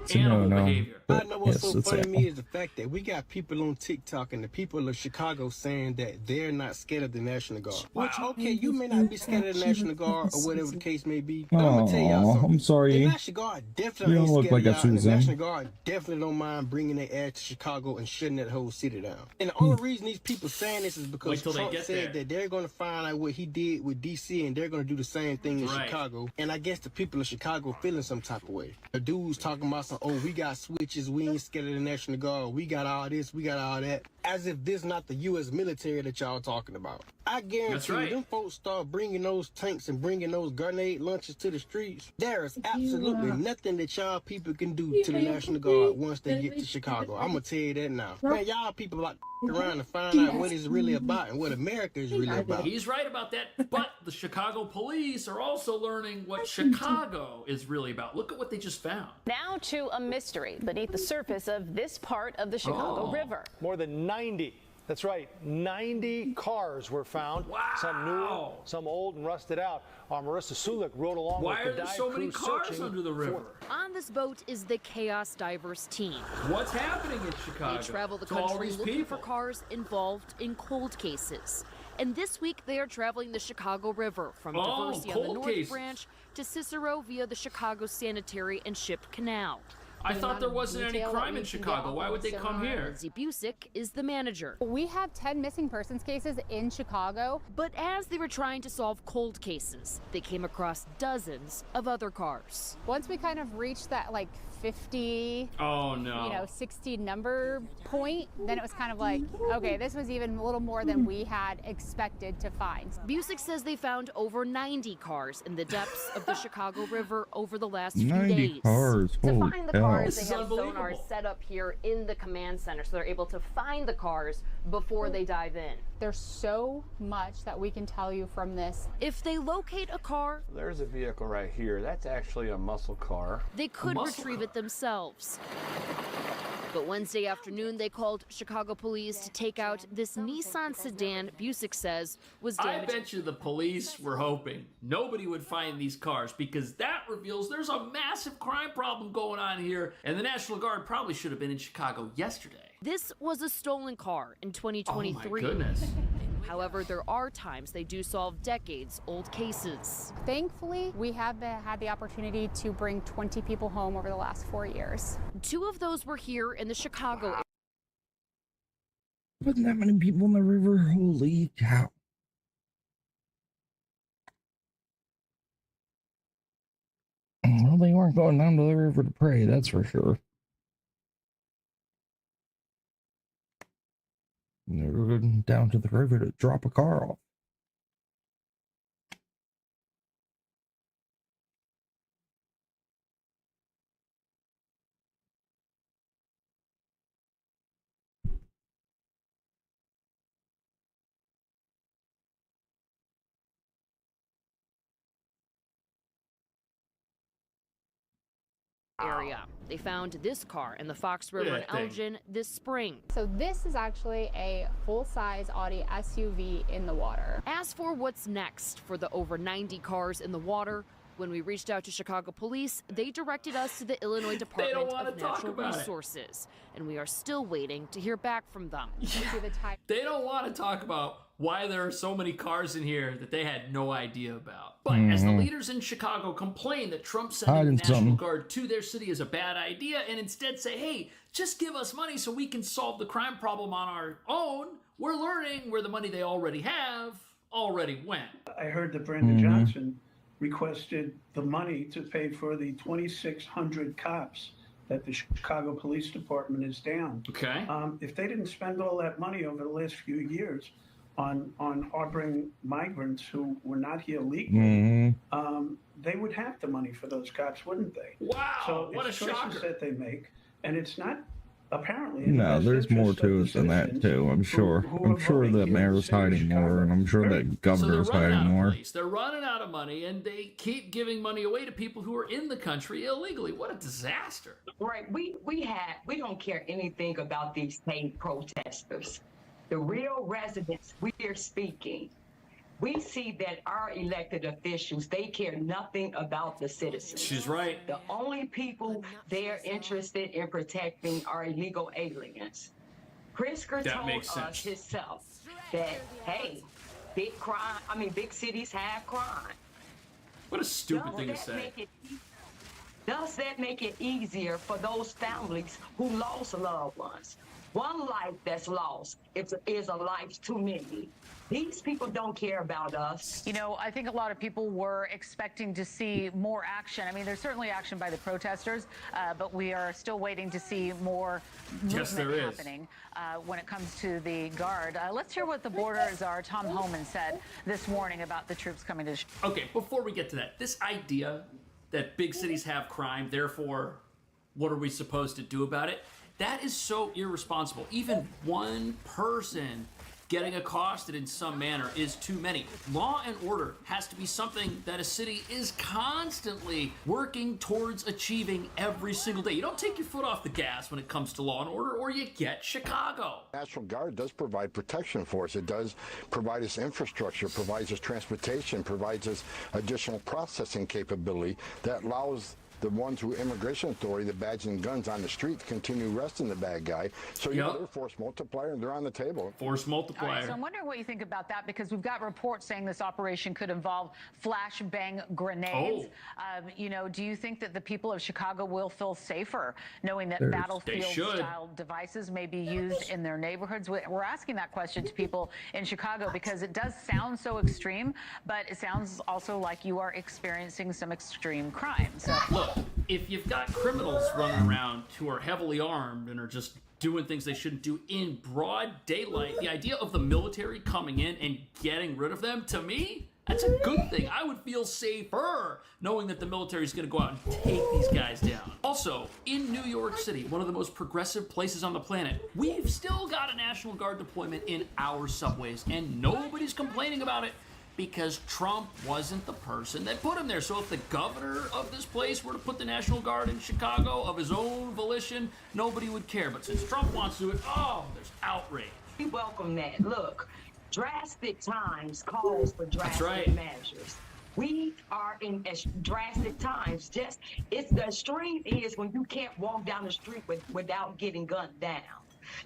It's a animal no-no. behavior. But I know what's yes, so it's funny to animal. me is the fact that we got people on TikTok and the people of Chicago saying that they're not scared of the National Guard. Which, okay, you may not be scared of the National Guard or whatever the case may be. But I'm gonna tell y'all Aw, something. I'm sorry. The National Guard definitely You ain't don't look scared like of a y'all, and the Susan. National Guard definitely don't mind bringing their ass to Chicago and shutting that whole city down. And the only reason these people saying this is Wait because till they Trump get said there. that they're going to find out what he did with D.C. and they're going to do the same thing in Right. Chicago. And I guess the people of Chicago feeling some type of way. The dude's talking about some, oh, we got switches, we ain't scared of the National Guard, we got all this, we got all that. as if this not the U.S. military that y'all talking about. I guarantee you, them folks start bringing those tanks and bringing those grenade launchers to the streets. There is absolutely nothing that y'all people can do to the National Guard once they get to Chicago. I'm gonna tell you that now. Man, y'all people like around to find out what it's really about and what America is really about. He's right about that, but the Chicago police are also learning what Chicago is really about. Look at what they just found. Now to a mystery beneath the surface of this part of the Chicago River. More than 90. That's right, 90 cars were found. Wow. Some new, some old and rusted out. Marissa Sulik rode along Why with the are there dive so many crew cars searching under the river? On this boat is the Chaos Divers team. What's happening in Chicago? They travel the to all country these looking for people? cars involved in cold cases. And this week they are traveling the Chicago River from Diversity on the cold North cases. Branch to Cicero via the Chicago Sanitary and Ship Canal. I thought there wasn't any crime in Chicago. Why would they come here? Lindsay Busick is the manager. We have 10 missing persons cases in Chicago. But as they were trying to solve cold cases, they came across dozens of other cars. Once we kind of reached that like 50, Oh no. 60 number point, then it was kind of like, okay, this was even a little more than we had expected to find. Busick says they found over 90 cars in the depths of the Chicago River over the last few 90 days. cars. To Holy find the cow. cars, This they is have sonars unbelievable. set up here in the command center, so they're able to find the cars before they dive in. There's so much that we can tell you from this. If they locate a car, There's a vehicle right here. That's actually a muscle car. they could Muscle retrieve it themselves. But Wednesday afternoon, they called Chicago police to take out this Nissan sedan Busick says was I damaged. bet you the police were hoping nobody would find these cars because that reveals there's a massive crime problem going on here, and the National Guard probably should have been in Chicago yesterday. This was a stolen car in 2023. Oh my goodness. However, there are times they do solve decades-old cases. Thankfully, we have had the opportunity to bring 20 people home over the last 4 years. 2 of those were here in the Chicago area. Wasn't that many people in the river? Holy cow. Well, they weren't going down to the river to pray, that's for sure. They were going down to the river to drop a car off. area. They found this car in the Fox River in Elgin this spring. So this is actually a full-size Audi SUV in the water. As for what's next for the over 90 cars in the water, when we reached out to Chicago police, they directed us to the Illinois Department of Natural Resources, and we are still waiting to hear back from them. They don't want to talk about why there are so many cars in here that they had no idea about. But as the leaders in Chicago complain that Trump sending the National Guard to their city is a bad idea and instead say, hey, just give us money so we can solve the crime problem on our own, we're learning where the money they already have already went. I heard that Brandon Johnson requested the money to pay for the 2,600 cops that the Chicago Police Department is down. Okay. If they didn't spend all that money over the last few years on harboring migrants who were not here legally, they would have the money for those cops, wouldn't they? Wow, so what it's a choices shocker. that they make, and it's not apparently in the No, best there's more interest to of it than the that citizens too. I'm sure. who I'm are sure voting that here in the mayor's city of hiding more, and I'm sure that So they're governor's running hiding out of more. police. They're running out of money, and they keep giving money away to people who are in the country illegally. What a disaster. Right. We don't care anything about these paid protesters. The real residents we are speaking, we see that our elected officials, they care nothing about the citizens. She's right. The only people they're interested in protecting are illegal aliens. Pritzker That told makes us sense. himself that, hey, big cities have crime. What a stupid Doesn't thing to that say. make it Does that make it easier for those families who lost loved ones? One life that's lost is a life too many. These people don't care about us. You know, I think a lot of people were expecting to see more action. I mean, there's certainly action by the protesters, but we are still waiting to see more movement happening when it comes to the Guard. Let's hear what the border czar, Tom Homan, said this morning about the troops coming to... Okay, before we get to that, this idea that big cities have crime, therefore, what are we supposed to do about it? That is so irresponsible. Even one person getting accosted in some manner is too many. Law and order has to be something that a city is constantly working towards achieving every single day. You don't take your foot off the gas when it comes to law and order, or you get Chicago. National Guard does provide protection for us. It does provide us infrastructure, provides us transportation, provides us additional processing capability that allows the ones who immigration authority, the badge and guns on the street, to continue arresting the bad guy. So you know, they're force multiplier and they're on the table. Force multiplier. All right, so I'm wondering what you think about that, because we've got reports saying this operation could involve flashbang grenades. You know, do you think that the people of Chicago will feel safer knowing that battlefield-style devices may be used in their neighborhoods? We're asking that question to people in Chicago because it does sound so extreme, but it sounds also like you are experiencing some extreme crime. So look, if you've got criminals running around who are heavily armed and are just doing things they shouldn't do in broad daylight, the idea of the military coming in and getting rid of them, to me, that's a good thing. I would feel safer knowing that the military is going to go out and take these guys down. Also, in New York City, one of the most progressive places on the planet, we've still got a National Guard deployment in our subways, and nobody's complaining about it, because Trump wasn't the person that put him there. So if the governor of this place were to put the National Guard in Chicago of his own volition, nobody would care. But since Trump wants to do it, oh, there's outrage. We welcome that. Look, drastic times calls for drastic measures. We are in drastic times. It's the extreme is when you can't walk down the street without getting gunned down.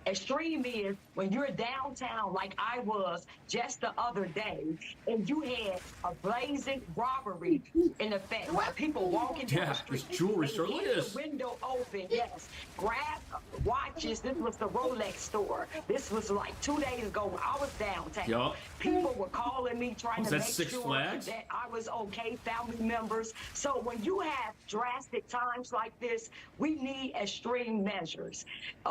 Extreme is when you're downtown like I was just the other day and you had a blazing robbery in effect where people walking down the street. This jewelry store, look at this. The window open, yes. Grab watches. This was the Rolex store. This was like 2 days ago when I was downtown. People were calling me trying to make sure that I was okay, family members. So when you have drastic times like this, we need extreme measures.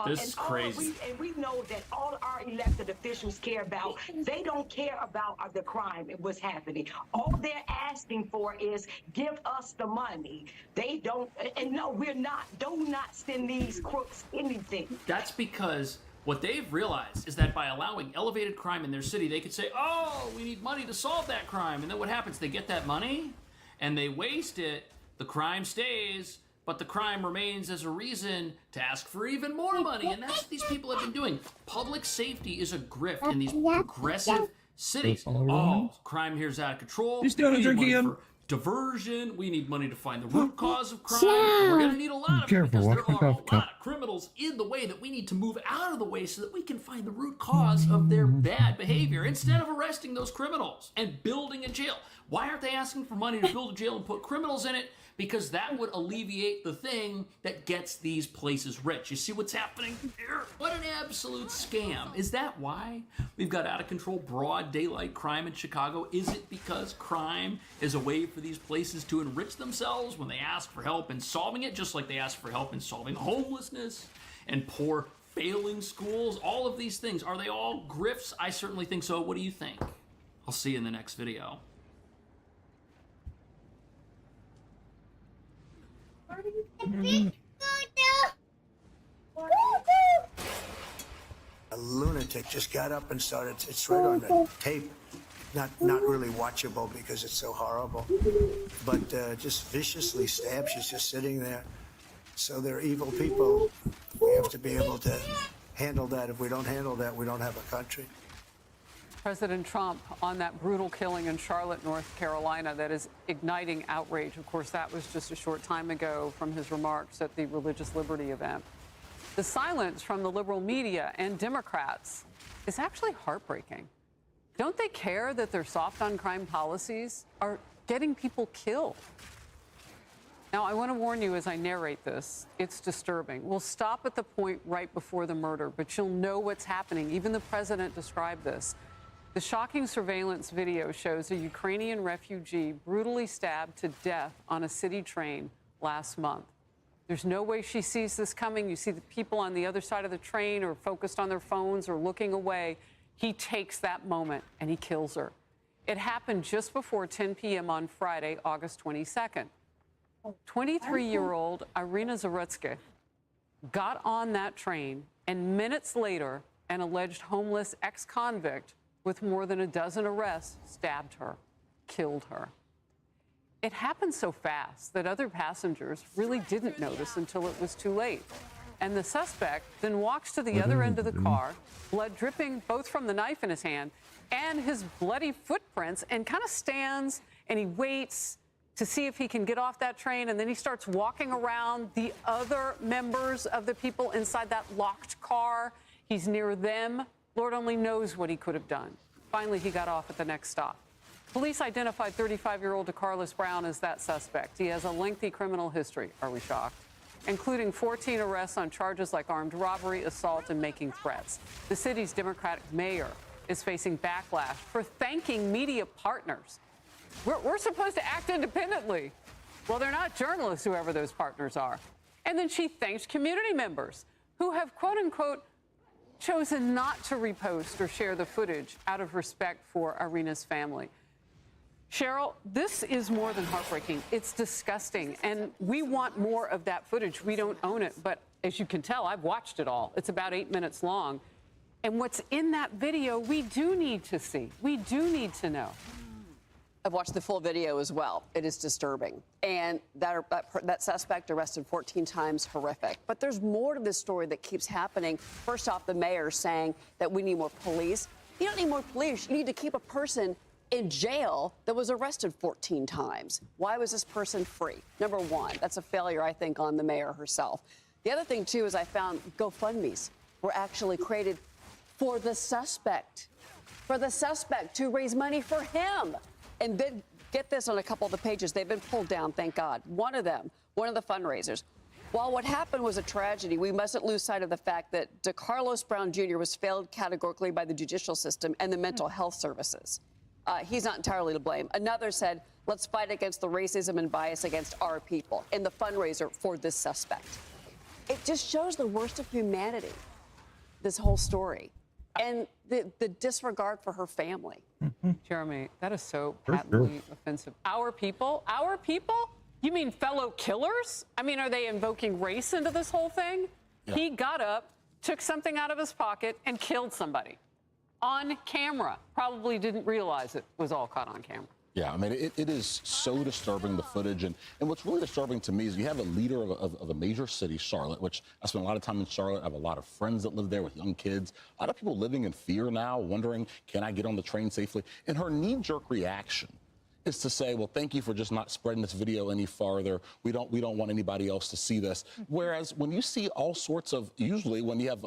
This is crazy. And we know that all our elected officials care about, they don't care about the crime and what's happening. All they're asking for is give us the money. They don't, and no, we're not. Do not send these crooks anything. That's because what they've realized is that by allowing elevated crime in their city, they could say, oh, we need money to solve that crime. And then what happens? They get that money and they waste it. The crime stays, but the crime remains as a reason to ask for even more money. And that's what these people have been doing. Public safety is a grift in these progressive cities. Oh, crime here is out of control. He's doing a drinking for diversion. We need money to find the root cause of crime. And we're going to need a lot of it because there are a lot of criminals in the way that we need to move out of the way so that we can find the root cause of their bad behavior instead of arresting those criminals and building a jail. Why aren't they asking for money to build a jail and put criminals in it? Because that would alleviate the thing that gets these places rich. You see what's happening here? What an absolute scam. Is that why we've got out of control broad daylight crime in Chicago? Is it because crime is a way for these places to enrich themselves when they ask for help in solving it, just like they ask for help in solving homelessness and poor failing schools? All of these things, are they all grifts? I certainly think so. What do you think? I'll see you in the next video. A lunatic just got up and started. It's right on the tape. Not really watchable because it's so horrible, but just viciously stabbed. She's just sitting there. So they're evil people. We have to be able to handle that. If we don't handle that, we don't have a country. President Trump on that brutal killing in Charlotte, North Carolina, that is igniting outrage. Of course, that was just a short time ago from his remarks at the Religious Liberty event. The silence from the liberal media and Democrats is actually heartbreaking. Don't they care that their soft on crime policies are getting people killed? Now, I want to warn you as I narrate this, it's disturbing. We'll stop at the point right before the murder, but you'll know what's happening. Even the president described this. The shocking surveillance video shows a Ukrainian refugee brutally stabbed to death on a city train last month. There's no way she sees this coming. You see the people on the other side of the train are focused on their phones or looking away. He takes that moment and he kills her. It happened just before 10 p.m. on Friday, August 22nd. 23-year-old Irina Zarutsky got on that train, and minutes later, an alleged homeless ex-convict with more than a dozen arrests stabbed her, killed her. It happened so fast that other passengers really didn't notice until it was too late. And the suspect then walks to the other end of the car, blood dripping both from the knife in his hand and his bloody footprints, and kind of stands and he waits to see if he can get off that train, and then he starts walking around the other members of the people inside that locked car. He's near them. Lord only knows what he could have done. Finally, he got off at the next stop. Police identified 35-year-old DeCarlos Brown as that suspect. He has a lengthy criminal history, are we shocked? Including 14 arrests on charges like armed robbery, assault, and making threats. The city's Democratic mayor is facing backlash for thanking media partners. We're supposed to act independently. Well, they're not journalists, whoever those partners are. And then she thanks community members who have, quote unquote, chosen not to repost or share the footage out of respect for Irina's family. Cheryl, this is more than heartbreaking. It's disgusting. And we want more of that footage. We don't own it. But as you can tell, I've watched it all. It's about 8 minutes long. And what's in that video, we do need to see. We do need to know. I've watched the full video as well. It is disturbing. And that suspect arrested 14 times, horrific. But there's more to this story that keeps happening. First off, the mayor saying that we need more police. You don't need more police. You need to keep a person in jail that was arrested 14 times. Why was this person free? Number one, that's a failure, I think, on the mayor herself. The other thing, too, is I found GoFundMes were actually created for the suspect to raise money for him. And then get this on a couple of the pages. They've been pulled down, thank God. One of the fundraisers. While what happened was a tragedy, we mustn't lose sight of the fact that DeCarlos Brown Jr. was failed categorically by the judicial system and the mental health services. He's not entirely to blame. Another said, let's fight against the racism and bias against our people in the fundraiser for this suspect. It just shows the worst of humanity, this whole story, and the disregard for her family. Jeremy, that is so patently offensive. Our people? Our people? You mean fellow killers? I mean, are they invoking race into this whole thing? Yeah. He got up, took something out of his pocket, and killed somebody. On camera. Probably didn't realize it was all caught on camera. Yeah, I mean, it is so disturbing, the footage. And what's really disturbing to me is you have a leader of a major city, Charlotte, which I spent a lot of time in Charlotte. I have a lot of friends that live there with young kids. A lot of people living in fear now, wondering, can I get on the train safely? And her knee-jerk reaction is to say, well, thank you for just not spreading this video any farther. We don't want anybody else to see this. Whereas when you see all sorts of, usually when you have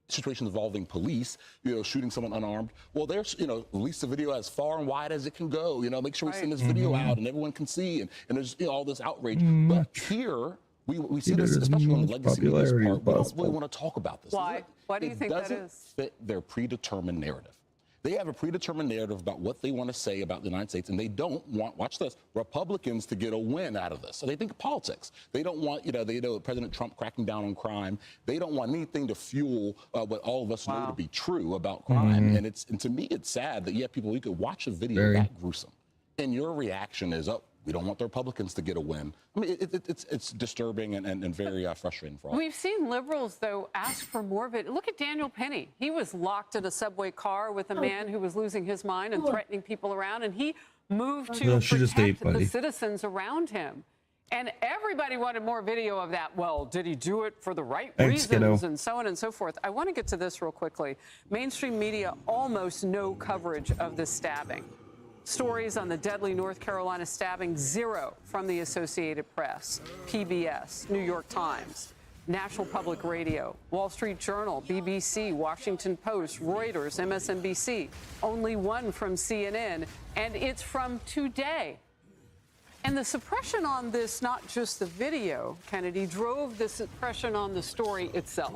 situations involving police, shooting someone unarmed, well, there's, release the video as far and wide as it can go, make sure we send this video out and everyone can see, and there's all this outrage. But here, we see this, especially on the legacy of this part, we don't really want to talk about this. Why? Why do you think that is? It doesn't fit their predetermined narrative. They have a predetermined narrative about what they want to say about the United States, and they don't want, watch this, Republicans to get a win out of this. So they think politics. They don't want, President Trump cracking down on crime. They don't want anything to fuel what all of us know to be true about crime. And to me, it's sad that you have people, you could watch a video that gruesome, and your reaction is, oh, we don't want the Republicans to get a win. I mean, it's disturbing and very frustrating for all. We've seen liberals, though, ask for more of it. Look at Daniel Penny. He was locked in a subway car with a man who was losing his mind and threatening people around, and he moved to protect the citizens around him. And everybody wanted more video of that. Well, did he do it for the right reasons? And so on and so forth. I want to get to this real quickly. Mainstream media, almost no coverage of this stabbing. Stories on the deadly North Carolina stabbing, zero from the Associated Press, PBS, New York Times, National Public Radio, Wall Street Journal, BBC, Washington Post, Reuters, MSNBC. Only one from CNN, and it's from today. And the suppression on this, not just the video, Kennedy, drove the suppression on the story itself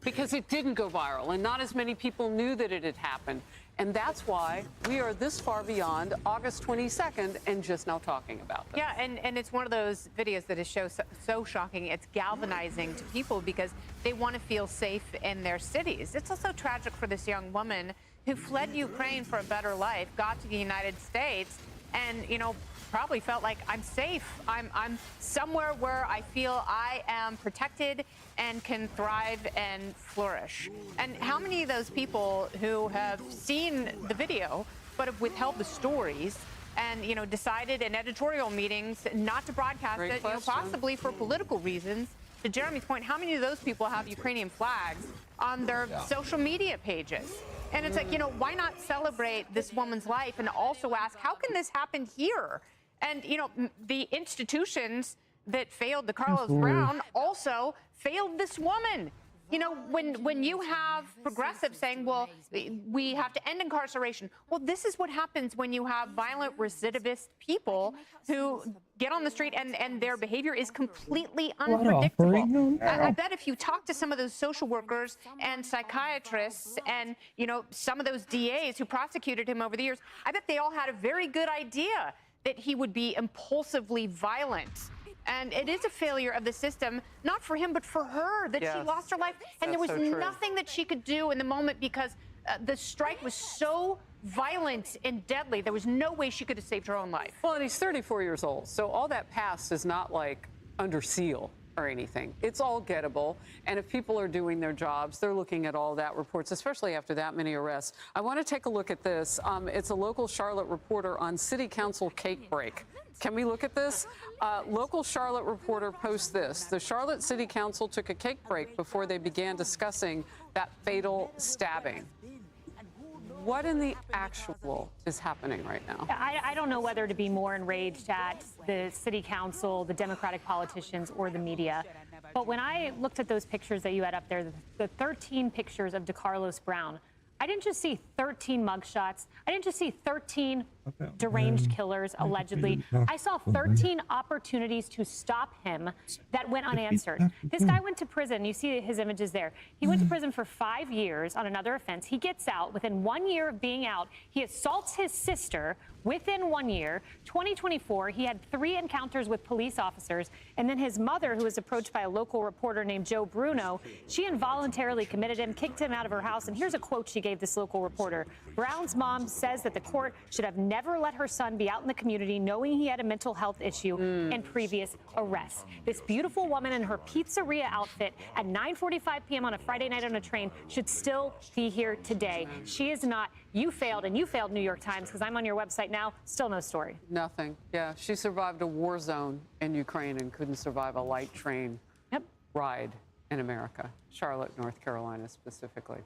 because it didn't go viral and not as many people knew that it had happened. And that's why we are this far beyond August 22nd and just now talking about this. Yeah, and it's one of those videos that is so shocking. It's galvanizing to people because they want to feel safe in their cities. It's also tragic for this young woman who fled Ukraine for a better life, got to the United States, and, you know, probably felt like I'm safe. I'm somewhere where I feel I am protected and can thrive and flourish. And how many of those people who have seen the video but have withheld the stories and, you know, decided in editorial meetings not to broadcast it, you know, possibly for political reasons? To Jeremy's point, how many of those people have Ukrainian flags on their social media pages? And it's like, you know, why not celebrate this woman's life and also ask, how can this happen here? And, you know, the institutions that failed the Carlos Brown also failed this woman. You know, when you have progressives saying, well, we have to end incarceration. Well, this is what happens when you have violent recidivist people who get on the street and their behavior is completely unpredictable. I bet if you talk to some of those social workers and psychiatrists and, you know, some of those DAs who prosecuted him over the years, I bet they all had a very good idea that he would be impulsively violent. And it is a failure of the system, not for him, but for her, that she lost her life. And there was nothing that she could do in the moment because the strike was so violent and deadly. There was no way she could have saved her own life. Well, and he's 34 years old. So all that past is not like under seal or anything. It's all gettable. And if people are doing their jobs, they're looking at all that reports, especially after that many arrests. I want to take a look at this. It's a local Charlotte reporter on city council cake break. Can we look at this? Local Charlotte reporter posts this. The Charlotte City Council took a cake break before they began discussing that fatal stabbing. What in the actual is happening right now? I don't know whether to be more enraged at the city council, the Democratic politicians, or the media. But when I looked at those pictures that you had up there, the 13 pictures of DeCarlos Brown, I didn't just see 13 mugshots. I didn't just see 13 deranged killers, allegedly. I saw 13 opportunities to stop him that went unanswered. This guy went to prison. You see his images there. He went to prison for 5 years on another offense. He gets out. Within 1 year of being out, he assaults his sister. Within 1 year, 2024, he had 3 encounters with police officers. And then his mother, who was approached by a local reporter named Joe Bruno, she involuntarily committed him, kicked him out of her house. And here's a quote she gave this local reporter. Brown's mom says that the court should have never let her son be out in the community knowing he had a mental health issue and previous arrests. This beautiful woman in her pizzeria outfit at 9:45 p.m. on a Friday night on a train should still be here today. She is not. You failed, and you failed, New York Times, because I'm on your website now. Still no story. Nothing. Yeah, she survived a war zone in Ukraine and couldn't survive a light train ride in America, Charlotte, North Carolina specifically.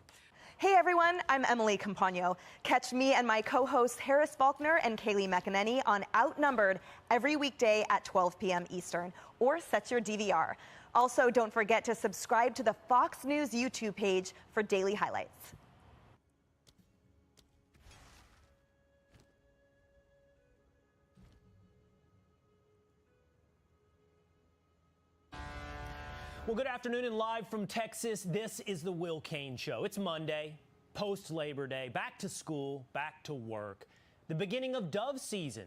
Hey everyone, I'm Emily Campagno. Catch me and my co-hosts Harris Faulkner and Kaylee McEnany on Outnumbered every weekday at 12 p.m. Eastern, or set your DVR. Also, don't forget to subscribe to the Fox News YouTube page for daily highlights. Well, good afternoon and live from Texas, this is the Will Cain Show. It's Monday, post-Labor Day, back to school, back to work. The beginning of dove season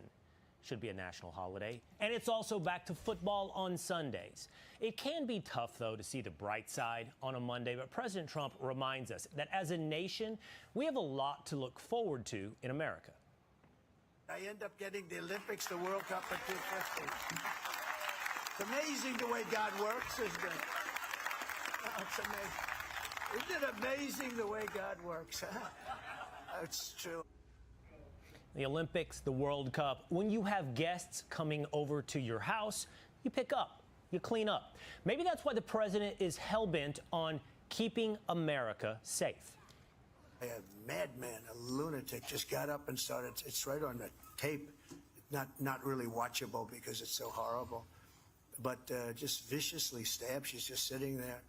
should be a national holiday, and it's also back to football on Sundays. It can be tough, though, to see the bright side on a Monday, but President Trump reminds us that as a nation, we have a lot to look forward to in America. I end up getting the Olympics, the World Cup, and 250. It's amazing the way God works, isn't it? Oh, it's amazing. Isn't it amazing the way God works? It's true. The Olympics, the World Cup, when you have guests coming over to your house, you pick up, you clean up. Maybe that's why the president is hell-bent on keeping America safe. A madman, a lunatic, just got up and started. It's right on the tape. Not really watchable because it's so horrible. But just viciously stabbed. She's just sitting there.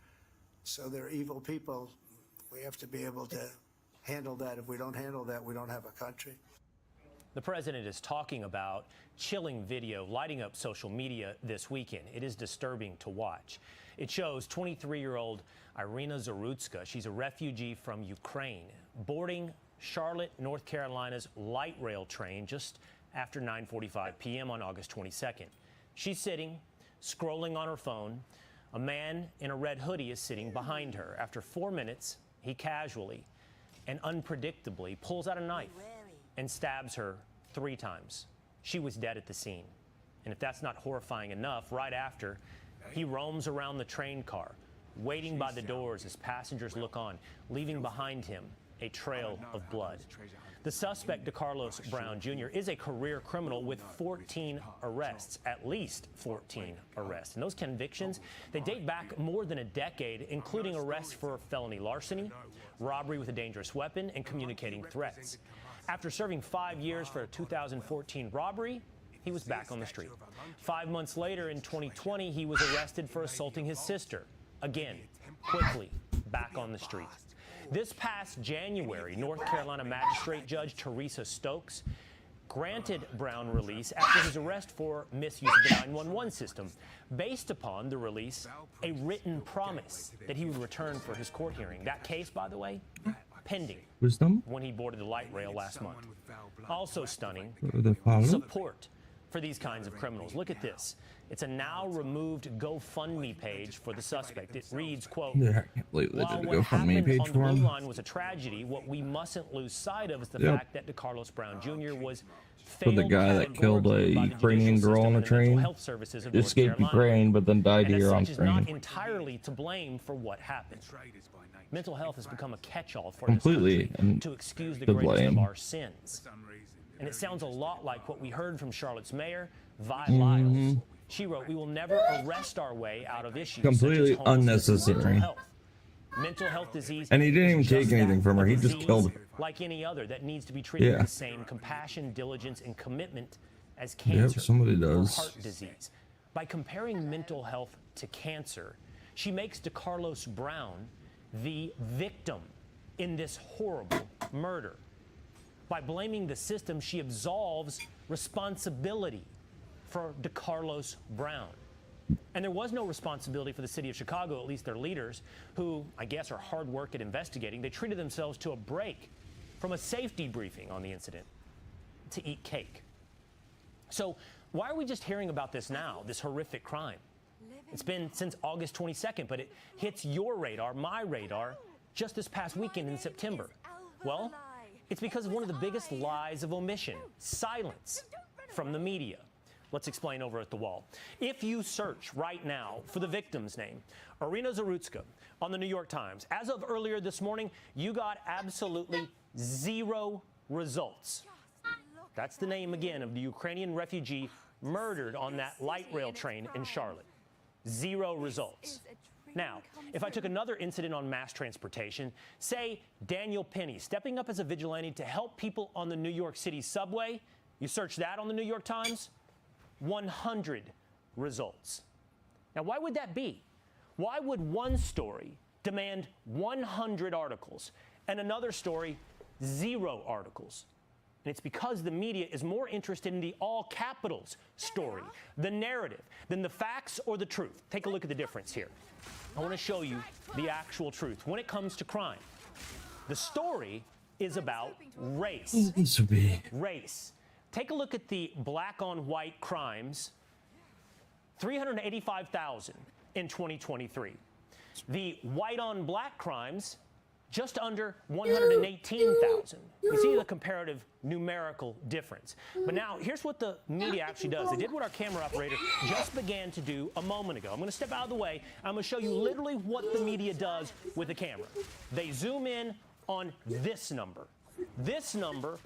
So they're evil people. We have to be able to handle that. If we don't handle that, we don't have a country. The president is talking about chilling video lighting up social media this weekend. It is disturbing to watch. It shows 23-year-old Irina Zarutska. She's a refugee from Ukraine, boarding Charlotte, North Carolina's light rail train just after 9:45 p.m. on August 22nd. She's sitting, scrolling on her phone. A man in a red hoodie is sitting behind her. After 4 minutes, he casually and unpredictably pulls out a knife and stabs her 3 times. She was dead at the scene. And if that's not horrifying enough, right after, he roams around the train car, waiting by the doors as passengers look on, leaving behind him a trail of blood. The suspect, DeCarlos Brown Jr., is a career criminal with 14 arrests, at least 14 arrests. And those convictions, they date back more than a decade, including arrests for felony larceny, robbery with a dangerous weapon, and communicating threats. After serving 5 years for a 2014 robbery, he was back on the street. 5 months later, in 2020, he was arrested for assaulting his sister. Again, quickly back on the street. This past January, North Carolina Magistrate Judge Teresa Stokes granted Brown release after his arrest for misuse of the 911 system, based upon the release, a written promise that he would return for his court hearing. That case, by the way, pending when he boarded the light rail last month. Also stunning, support for these kinds of criminals. Look at this. It's a now removed GoFundMe page for the suspect. It reads, quote, Yeah, I can't believe they while did a what GoFundMe happened page on the for blue him. line was a tragedy, what we mustn't lose sight of is the Yep. fact that DeCarlos Brown Jr. was For the guy that killed a Ukrainian girl on a train, escaped Ukraine, but then died and as here on such is not train. entirely to blame for what happened. Mental health has become a catch-all for Completely this country and to excuse the to greatest blame. of our sins. And it sounds a lot like what we heard from Charlotte's mayor, Vi Lyles. She wrote, "We will never arrest our way out of issues Completely such as homelessness and unnecessary. mental health. Mental health disease And he didn't even is take just anything that, from her. a He just disease killed her. like any other that needs to be treated with Yeah. the same compassion, diligence, and commitment as Yep, cancer somebody or does. heart disease. By comparing mental health to cancer, she makes DeCarlos Brown the victim in this horrible murder. By blaming the system, she absolves responsibility for DeCarlos Brown. And there was no responsibility for the city of Chicago, at least their leaders, who I guess are hard work at investigating. They treated themselves to a break from a safety briefing on the incident to eat cake. So why are we just hearing about this now, this horrific crime? It's been since August 22nd, but it hits your radar, my radar, just this past weekend in September. Well, it's because of one of the biggest lies of omission, silence from the media. Let's explain over at the wall. If you search right now for the victim's name, Irina Zarutska, on the New York Times, as of earlier this morning, you got absolutely 0 results. That's the name, again, of the Ukrainian refugee murdered on that light rail train in Charlotte. 0 results. Now, if I took another incident on mass transportation, say Daniel Penny stepping up as a vigilante to help people on the New York City subway, you search that on the New York Times, 100 results. Now, why would that be? Why would one story demand 100 articles and another story 0 articles? And it's because the media is more interested in the all capitals story, the narrative, than the facts or the truth. Take a look at the difference here. I want to show you the actual truth. When it comes to crime, the story is about race. This would be Race. Take a look at the black on white crimes, 385,000 in 2023. The white on black crimes, just under 118,000. You see the comparative numerical difference. But now, here's what the media actually does. They did what our camera operator just began to do a moment ago. I'm going to step out of the way. I'm going to show you literally what the media does with the camera. They zoom in on this number. This number,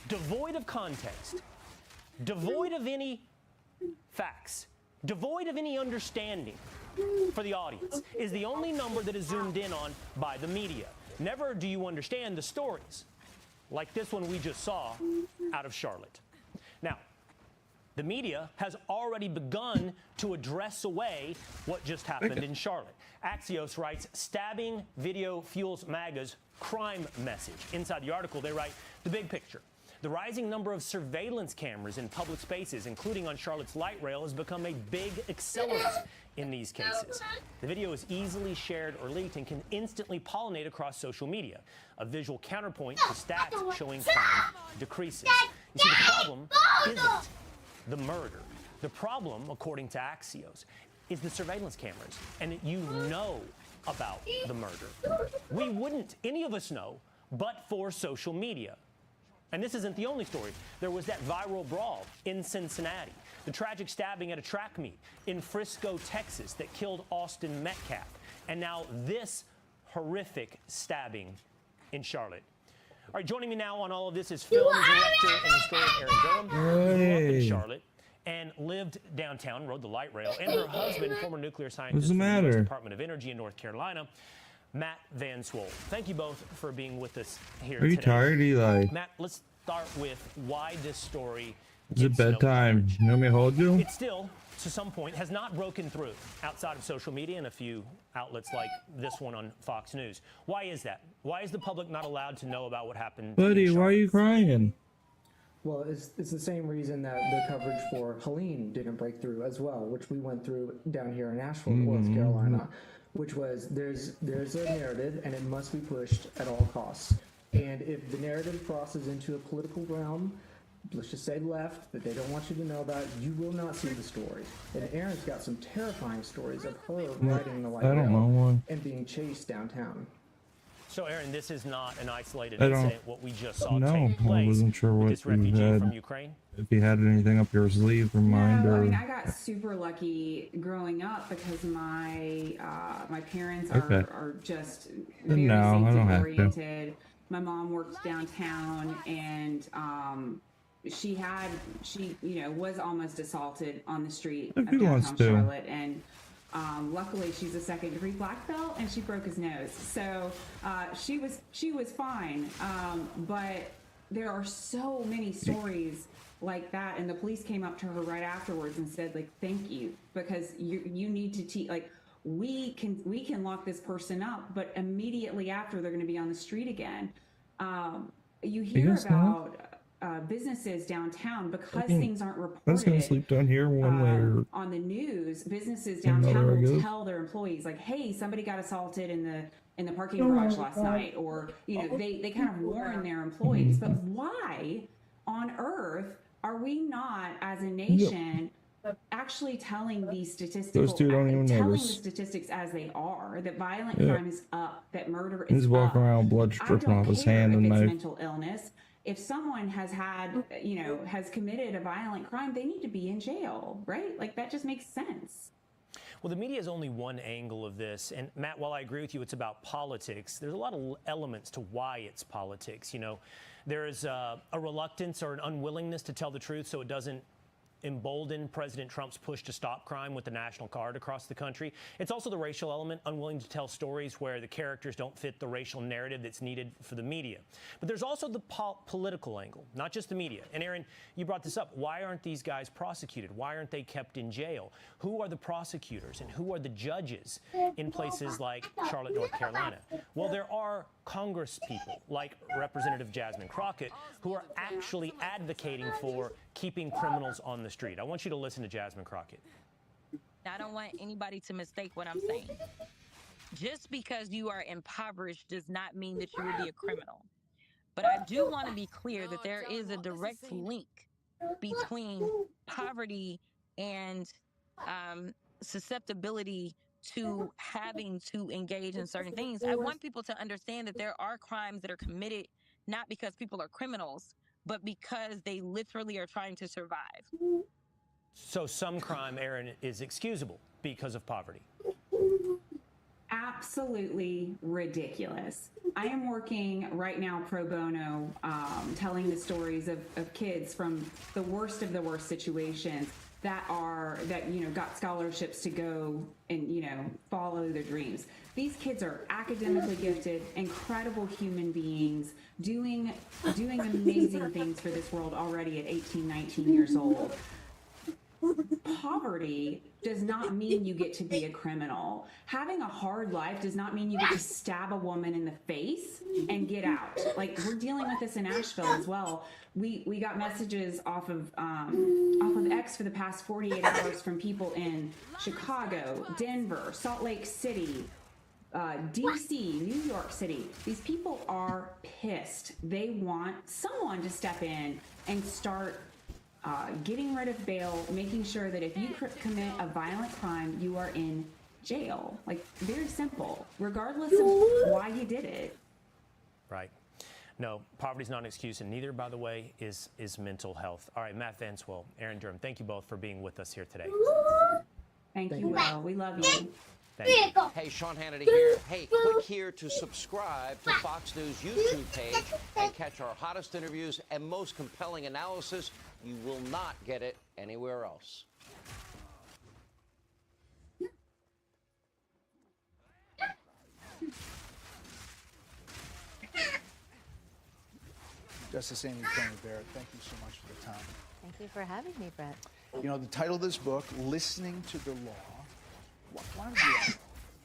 devoid of context, devoid of any facts, devoid of any understanding for the audience, is the only number that is zoomed in on by the media. Never do you understand the stories like this one we just saw out of Charlotte. Now, the media has already begun to address away what just happened in Charlotte. Axios writes, stabbing video fuels MAGA's crime message. Inside the article, they write, the big picture. The rising number of surveillance cameras in public spaces, including on Charlotte's light rail, has become a big accelerant in these cases. The video is easily shared or leaked and can instantly pollinate across social media, a visual counterpoint to stats showing crime decreases. You see, the problem isn't the murder. The problem, according to Axios, is the surveillance cameras, and you know about the murder. We wouldn't, any of us know, but for social media. And this isn't the only story. There was that viral brawl in Cincinnati, the tragic stabbing at a track meet in Frisco, Texas, that killed Austin Metcalf, and now this horrific stabbing in Charlotte. All right, joining me now on all of this is film director and historian Erin Durham, who grew up in Charlotte and lived downtown, rode the light rail, and her husband, former nuclear scientist from the U.S. Department of Energy in North Carolina, Matt Van Swoll. Thank you both for being with us here today. Are you tired, Eli? Matt, let's start with why this story Is it bedtime? You want me to hold you? It still, to some point, has not broken through outside of social media and a few outlets like this one on Fox News. Why is that? Why is the public not allowed to know about what happened? Buddy, why are you crying? Well, it's the same reason that the coverage for Helene didn't break through as well, which we went through down here in Asheville, North Carolina, which was there's a narrative and it must be pushed at all costs. And if the narrative crosses into a political realm, let's just say left, that they don't want you to know about, you will not see the stories. And Erin's got some terrifying stories of her riding the light rail and being chased downtown. So, Erin, this is not an isolated I don't incident, what we just saw know. take place. I wasn't sure what this you refugee had. from Ukraine. If you had anything up your sleeve from mind, No, or I mean, I got super lucky growing up because my parents are just very safety oriented. My mom worked downtown, and she was almost assaulted on the street of downtown Charlotte, and luckily she's a second-degree black belt, and she broke his nose, so she was fine. But there are so many stories like that, and the police came up to her right afterwards and said, like, thank you, because you need to teach, like, we can lock this person up, but immediately after they're going to be on the street again. You hear about businesses downtown, because things aren't reported. I was gonna sleep down here one way or on the news. Businesses downtown will tell their employees, like, hey, somebody got assaulted in the parking garage last night, or they kind of warn their employees. But why on earth are we not, as a nation, actually telling these statistics, telling the statistics as they are, that violent crime is up, that murder is he's walking around, blood dripping off his hand and knife. knife. Mental illness. If someone has has committed a violent crime, they need to be in jail, right? Like, that just makes sense. Well, the media is only one angle of this. And Matt, while I agree with you, it's about politics, there's a lot of elements to why it's politics. There is a reluctance or an unwillingness to tell the truth so it doesn't embolden President Trump's push to stop crime with the National Guard across the country. It's also the racial element, unwilling to tell stories where the characters don't fit the racial narrative that's needed for the media. But there's also the political angle, not just the media. And Erin, you brought this up. Why aren't these guys prosecuted? Why aren't they kept in jail? Who are the prosecutors and who are the judges in places like Charlotte, North Carolina? Well, there are Congress people like Representative Jasmine Crockett who are actually advocating for keeping criminals on the street. I want you to listen to Jasmine Crockett. I don't want anybody to mistake what I'm saying. Just because you are impoverished does not mean that you will be a criminal. But I do want to be clear that there is a direct link between poverty and susceptibility to having to engage in certain things. I want people to understand that there are crimes that are committed not because people are criminals, but because they literally are trying to survive. So some crime, Erin, is excusable because of poverty. Absolutely ridiculous. I am working right now pro bono, telling the stories of kids from the worst of the worst situations that got scholarships to go and follow their dreams. These kids are academically gifted, incredible human beings, doing amazing things for this world already at 18, 19 years old. poverty does not mean you get to be a criminal. Having a hard life does not mean you get to stab a woman in the face and get out. Like, we're dealing with this in Asheville as well. We got messages off of X for the past 48 hours from people in Chicago, Denver, Salt Lake City, DC, New York City. These people are pissed. They want someone to step in and start getting rid of bail, making sure that if you commit a violent crime, you are in jail. Like, very simple, regardless of why you did it. Right. No, poverty's not an excuse, and neither, by the way, is mental health. All right, Matt Vanswell, Aaron Durham, thank you both for being with us here today. Thank you, Will. We love you. Thank you. Hey, Sean Hannity here. Hey, click here to subscribe to Fox News YouTube page and catch our hottest interviews and most compelling analysis. You will not get it anywhere else. Justice Amy Coney Barrett, thank you so much for the time. Thank you for having me, Brett. You know, the title of this book, Listening to the Law. Why did you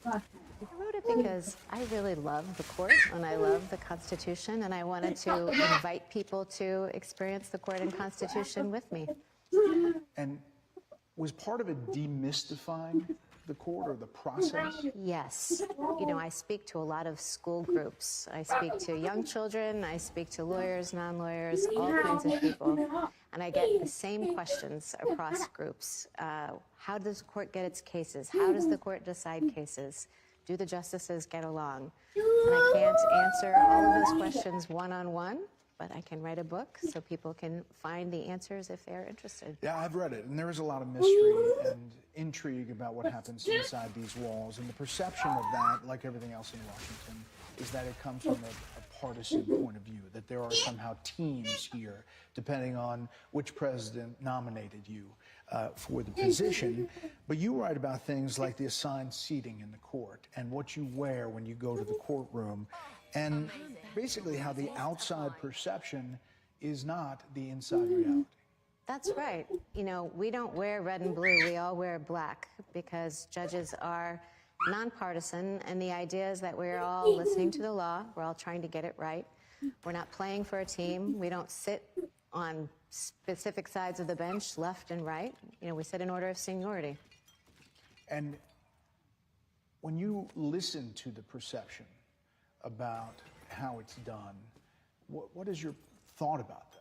I wrote it because I really love the court and I love the Constitution, and I wanted to invite people to experience the court and Constitution with me. And was part of it demystifying the court or the process? Yes. You know, I speak to a lot of school groups. I speak to young children. I speak to lawyers, non-lawyers, all kinds of people. And I get the same questions across groups. How does the court get its cases? How does the court decide cases? Do the justices get along? And I can't answer all of those questions one-on-one, but I can write a book so people can find the answers if they're interested. Yeah, I've read it, and there is a lot of mystery and intrigue about what happens inside these walls. And the perception of that, like everything else in Washington, is that it comes from a partisan point of view, that there are somehow teams here, depending on which president nominated you for the position. But you write about things like the assigned seating in the court and what you wear when you go to the courtroom, and basically how the outside perception is not the inside reality. That's right. You know, we don't wear red and blue. We all wear black because judges are nonpartisan, and the idea is that we're all listening to the law. We're all trying to get it right. We're not playing for a team. We don't sit on specific sides of the bench, left and right. You know, we sit in order of seniority. And when you listen to the perception about how it's done, what is your thought about that?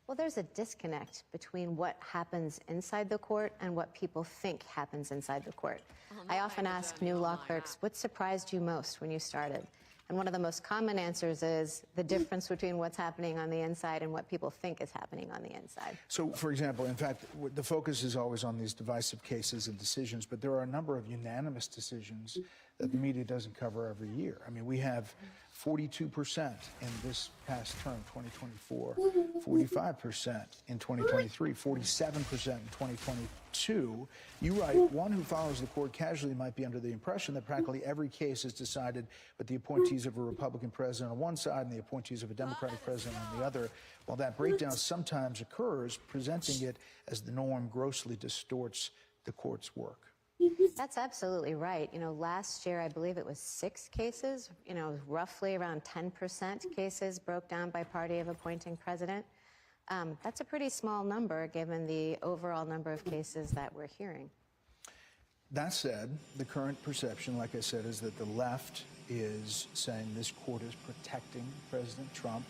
Well, there's a disconnect between what happens inside the court and what people think happens inside the court. I often ask new law clerks, what surprised you most when you started? And one of the most common answers is the difference between what's happening on the inside and what people think is happening on the inside. So, for example, in fact, the focus is always on these divisive cases and decisions, but there are a number of unanimous decisions that the media doesn't cover every year. I mean, we have 42% in this past term, 2024, 45% in 2023, 47% in 2022. You write, one who follows the court casually might be under the impression that practically every case is decided with the appointees of a Republican president on one side and the appointees of a Democratic president on the other. While that breakdown sometimes occurs, presenting it as the norm grossly distorts the court's work. That's absolutely right. You know, last year, I believe it was 6 cases, you know, roughly around 10% cases broke down by party of appointing president. That's a pretty small number given the overall number of cases that we're hearing. That said, the current perception, like I said, is that the left is saying this court is protecting President Trump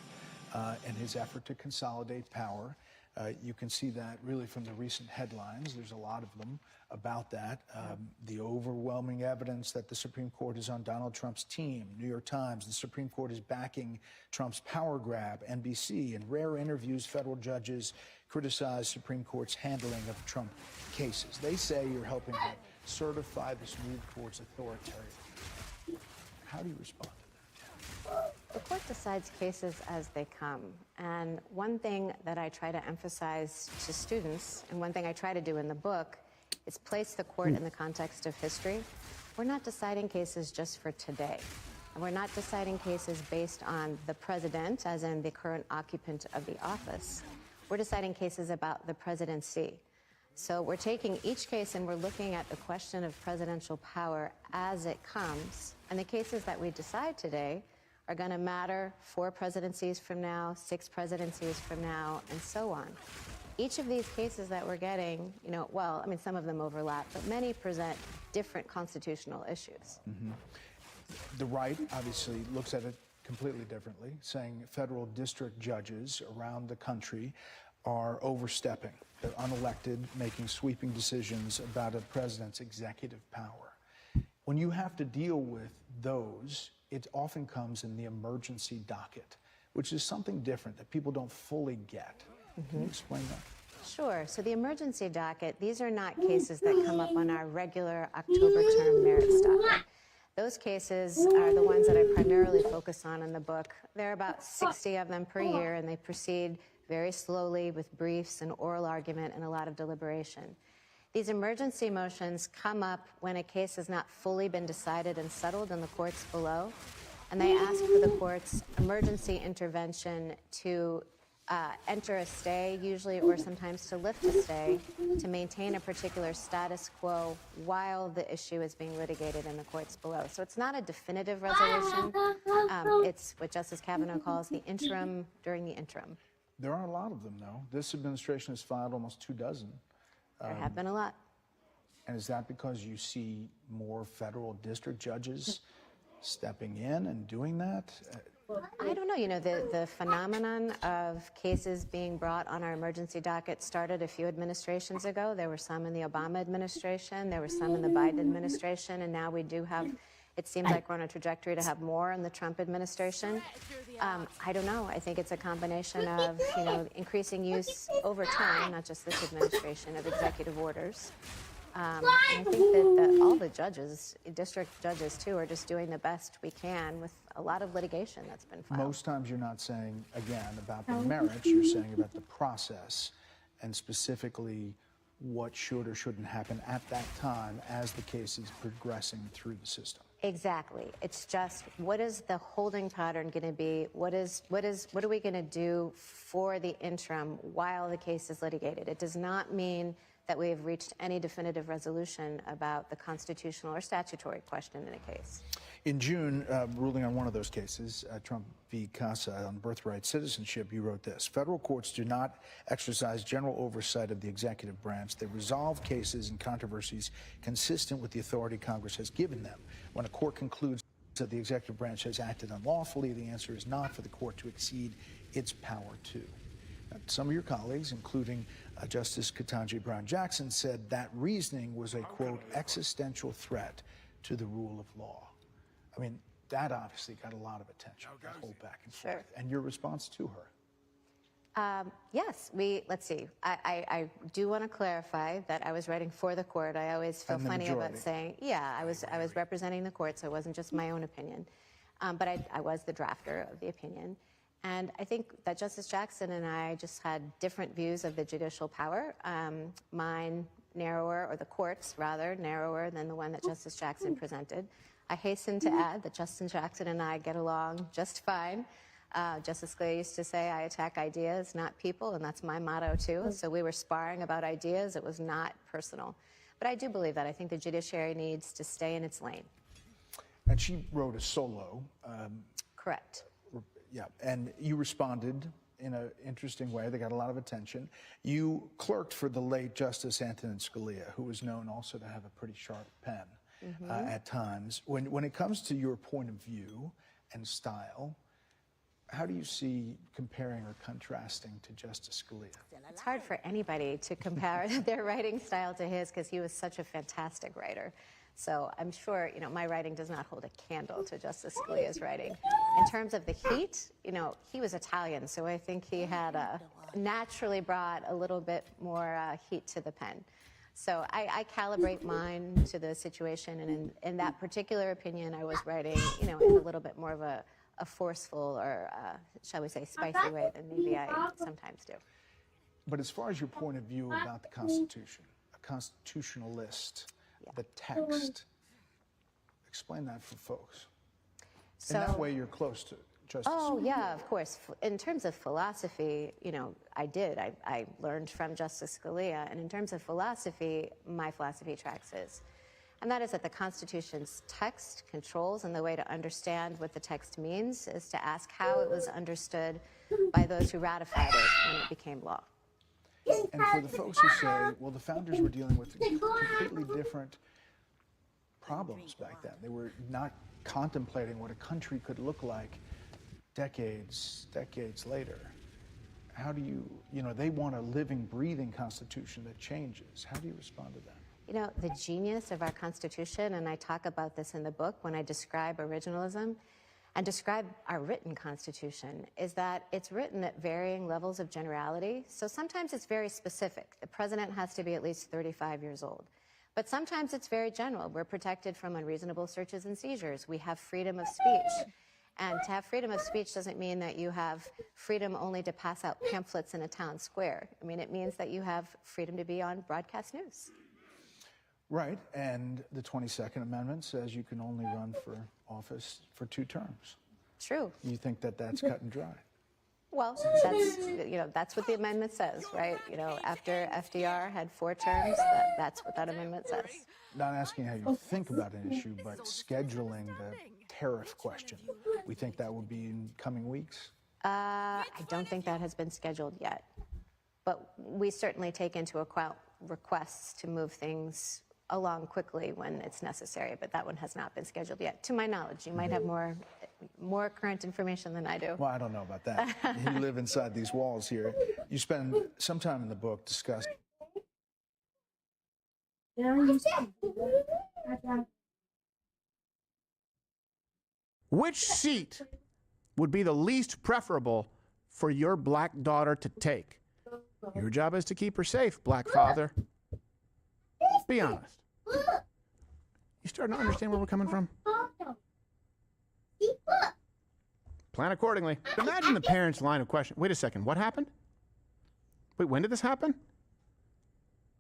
and his effort to consolidate power. You can see that really from the recent headlines. There's a lot of them about that. The overwhelming evidence that the Supreme Court is on Donald Trump's team. New York Times, the Supreme Court is backing Trump's power grab. NBC, in rare interviews, federal judges criticize Supreme Court's handling of Trump cases. They say you're helping to certify this move towards authoritarianism. How do you respond to that? The court decides cases as they come. And one thing that I try to emphasize to students, and one thing I try to do in the book, is place the court in the context of history. We're not deciding cases just for today. And we're not deciding cases based on the president, as in the current occupant of the office. We're deciding cases about the presidency. So we're taking each case and we're looking at the question of presidential power as it comes. And the cases that we decide today are going to matter 4 presidencies from now, 6 presidencies from now, and so on. Each of these cases that we're getting, well, I mean, some of them overlap, but many present different constitutional issues. Mm-hmm. The right obviously looks at it completely differently, saying federal district judges around the country are overstepping. They're unelected, making sweeping decisions about a president's executive power. When you have to deal with those, it often comes in the emergency docket, which is something different that people don't fully get. Can you explain that? Sure. So the emergency docket, these are not cases that come up on our regular October term merits docket. Those cases are the ones that I primarily focus on in the book. There are about 60 of them per year, and they proceed very slowly with briefs and oral argument and a lot of deliberation. These emergency motions come up when a case has not fully been decided and settled in the courts below, and they ask for the court's emergency intervention to enter a stay, usually, or sometimes to lift a stay, to maintain a particular status quo while the issue is being litigated in the courts below. So it's not a definitive resolution. It's what Justice Kavanaugh calls the interim during the interim. There are a lot of them, though. This administration has filed almost 24. There have been a lot. And is that because you see more federal district judges stepping in and doing that? I don't know. The phenomenon of cases being brought on our emergency docket started a few administrations ago. There were some in the Obama administration. There were some in the Biden administration. And now we do have, it seems like we're on a trajectory to have more in the Trump administration. I don't know. I think it's a combination of, increasing use over time, not just this administration, of executive orders. And I think that all the judges, district judges too, are just doing the best we can with a lot of litigation that's been filed. Most times you're not saying, again, about the merits, you're saying about the process and specifically what should or shouldn't happen at that time as the case is progressing through the system. Exactly. It's just, what is the holding pattern going to be? What are we going to do for the interim while the case is litigated? It does not mean that we have reached any definitive resolution about the constitutional or statutory question in a case. In June, ruling on one of those cases, Trump v. Casa on birthright citizenship, you wrote this: federal courts do not exercise general oversight of the executive branch. They resolve cases and controversies consistent with the authority Congress has given them. When a court concludes that the executive branch has acted unlawfully, the answer is not for the court to exceed its power to. Some of your colleagues, including Justice Ketanji Brown Jackson, said that reasoning was a, quote, existential threat to the rule of law. I mean, that obviously got a lot of attention, that whole back and forth. And your response to her? Yes, let's see. I do want to clarify that I was writing for the court. I always feel funny about saying, I was representing the court, so it wasn't just my own opinion. But I was the drafter of the opinion. And I think that Justice Jackson and I just had different views of the judicial power. Mine narrower, or the court's rather, narrower than the one that Justice Jackson presented. I hasten to add that Justice Jackson and I get along just fine. Justice Scalia used to say, I attack ideas, not people, and that's my motto too. So we were sparring about ideas. It was not personal. But I do believe that. I think the judiciary needs to stay in its lane. And she wrote a solo. Correct. Yeah, and you responded in an interesting way. They got a lot of attention. You clerked for the late Justice Antonin Scalia, who was known also to have a pretty sharp pen at times. When it comes to your point of view and style, how do you see comparing or contrasting to Justice Scalia? It's hard for anybody to compare their writing style to his, because he was such a fantastic writer. So I'm sure, my writing does not hold a candle to Justice Scalia's writing. In terms of the heat, he was Italian, so I think he had naturally brought a little bit more heat to the pen. So I calibrate mine to the situation, and in that particular opinion, I was writing, in a little bit more of a forceful or, shall we say, spicy way than maybe I sometimes do. But as far as your point of view about the Constitution, a constitutionalist, the text, explain that for folks. So, in that way, you're close to Justice? Oh, yeah, of course. In terms of philosophy, you know, I did. I learned from Justice Scalia. And in terms of philosophy, my philosophy tracks his. And that is that the Constitution's text controls, and the way to understand what the text means is to ask how it was understood by those who ratified it when it became law. And for the folks who say, well, the founders were dealing with completely different problems back then. They were not contemplating what a country could look like decades later. How do you know, they want a living, breathing Constitution that changes. How do you respond to that? You know, the genius of our Constitution, and I talk about this in the book when I describe originalism and describe our written Constitution, is that it's written at varying levels of generality. So sometimes it's very specific. The president has to be at least 35 years old. But sometimes it's very general. We're protected from unreasonable searches and seizures. We have freedom of speech. And to have freedom of speech doesn't mean that you have freedom only to pass out pamphlets in a town square. I mean, it means that you have freedom to be on broadcast news. Right, and the 22nd Amendment says you can only run for office for 2 terms. True. You think that that's cut and dry? Well, that's what the amendment says, right? You know, after FDR had 4 terms, that's what that amendment says. Not asking how you think about an issue, but scheduling the tariff question. We think that will be in coming weeks? I don't think that has been scheduled yet. But we certainly take into account requests to move things along quickly when it's necessary, but that one has not been scheduled yet. To my knowledge, you might have more current information than I do. Well, I don't know about that. You live inside these walls here. You spend some time in the book discussing. Which seat would be the least preferable for your black daughter to take? Your job is to keep her safe, black father. Be honest. You starting to understand where we're coming from? Plan accordingly. Imagine the parents' line of question. Wait a second, what happened? Wait, when did this happen?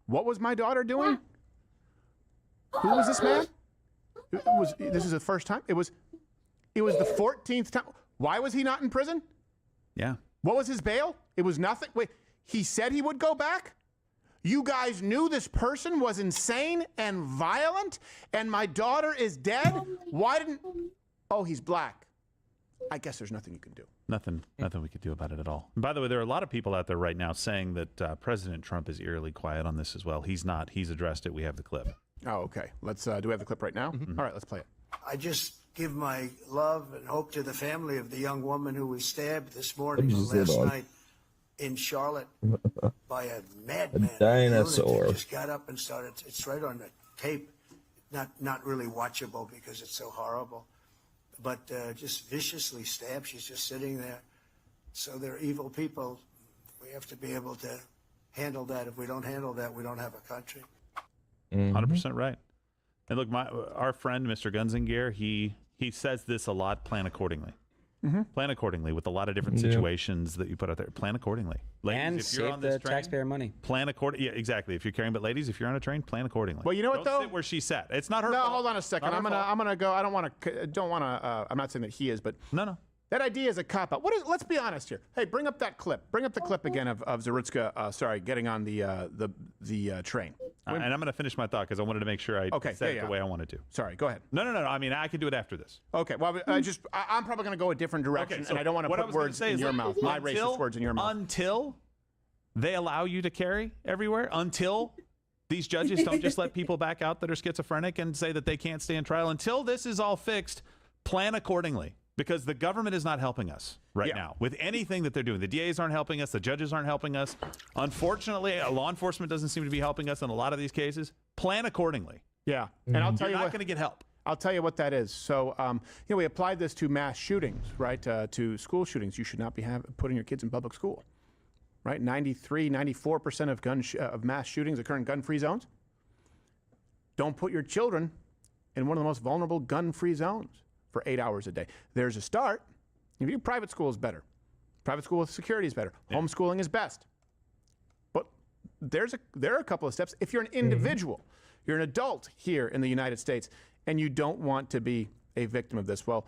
What was my daughter doing? Who was this man? This is the first time? It was the 14th time. Why was he not in prison? Yeah. What was his bail? It was nothing. Wait, he said he would go back? You guys knew this person was insane and violent, and my daughter is dead? Why didn't... Oh, he's black. I guess there's nothing you can do. Nothing we could do about it at all. And by the way, there are a lot of people out there right now saying that President Trump is eerily quiet on this as well. He's not. He's addressed it. We have the clip. Oh, okay. Let's. Do we have the clip right now? Mm-hmm. All right, let's play it. I just give my love and hope to the family of the young woman who was stabbed this morning or last night in Charlotte by a madman. A dinosaur. Just got up and started. It's right on the tape. Not really watchable because it's so horrible. But just viciously stabbed. She's just sitting there. So they're evil people. We have to be able to handle that. If we don't handle that, we don't have a country. 100% right. And look, our friend, Mr. Gunzinger, he says this a lot, plan accordingly. Mm-hmm. Plan accordingly with a lot of different situations that you put out there. Plan accordingly. Ladies, and if you're save on this the train, taxpayer money. Plan accordingly. Yeah, exactly. If you're carrying, but ladies, if you're on a train, plan accordingly. Well, you know what Don't though? Sit where she sat. It's not her No, fault. hold on a second. Not I'm her gonna fault. go. I don't want to. I'm not saying that he is, but no. That idea is a cop out. Let's be honest here. Hey, bring up that clip. Bring up the clip again of Zarutska. Getting on the train. And I'm going to finish my thought because I wanted to make sure I said it the way I wanted to. Sorry, go ahead. No. I mean, I could do it after this. Okay. Well, I'm probably going to go a different direction, Okay, so and I don't want to put words in your mouth. My racist words in your mouth. Until they allow you to carry everywhere, until these judges don't just let people back out that are schizophrenic and say that they can't stand trial, until this is all fixed, plan accordingly. Because the government is not helping us right now with anything that they're doing. The DAs aren't helping us. The judges aren't helping us. Unfortunately, law enforcement doesn't seem to be helping us in a lot of these cases. Plan accordingly. Yeah. And I'll tell you You're not what, going to get help. I'll tell you what that is. So, we applied this to mass shootings, right? To school shootings. You should not be putting your kids in public school, right? 94% of mass shootings occur in gun-free zones. Don't put your children in one of the most vulnerable gun-free zones for 8 hours a day. There's a start. If you private school is better. Private school with security is better. Yeah. Homeschooling is best. But there are a couple of steps. If you're an individual, you're an adult here in the United States, and you don't want to be a victim of this, well,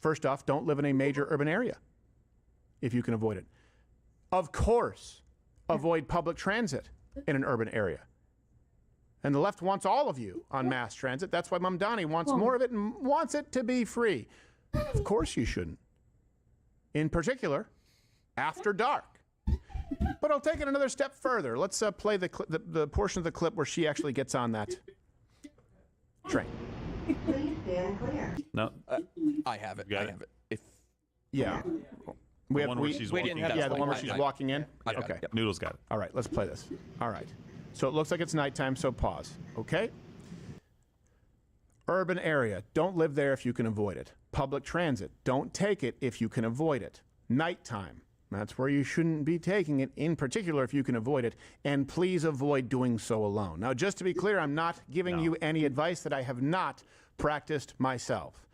First off, don't live in a major urban area if you can avoid it. Of course, avoid public transit in an urban area. And the left wants all of you on mass transit. That's why Mamdani wants more of it and wants it to be free. Of course you shouldn't. In particular, after dark. But I'll take it another step further. Let's play the portion of the clip where she actually gets on that train. Please stand clear. No, I have it. I have it. If yeah, the one where she's walking in. Yeah, the one where she's walking in. I got Okay, it. Noodles got it. all right, let's play this. All right, so it looks like it's nighttime, so pause. Okay. Urban area, don't live there if you can avoid it. Public transit, don't take it if you can avoid it. Nighttime, that's where you shouldn't be taking it, in particular if you can avoid it. And please avoid doing so alone. Now, just to be clear, I'm not giving you any advice that I have not practiced myself.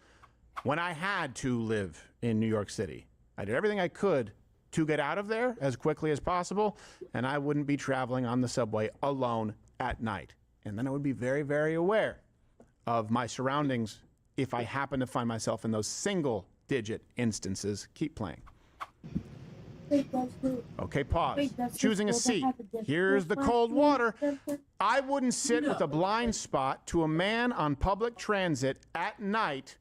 When I had to live in New York City, I did everything I could to get out of there as quickly as possible, and I wouldn't be traveling on the subway alone at night. And then I would be very, very aware of my surroundings if I happen to find myself in those single-digit instances. Keep playing. Okay, pause. Choosing a seat. Here's the cold water. I wouldn't sit with a blind spot to a man on public transit at night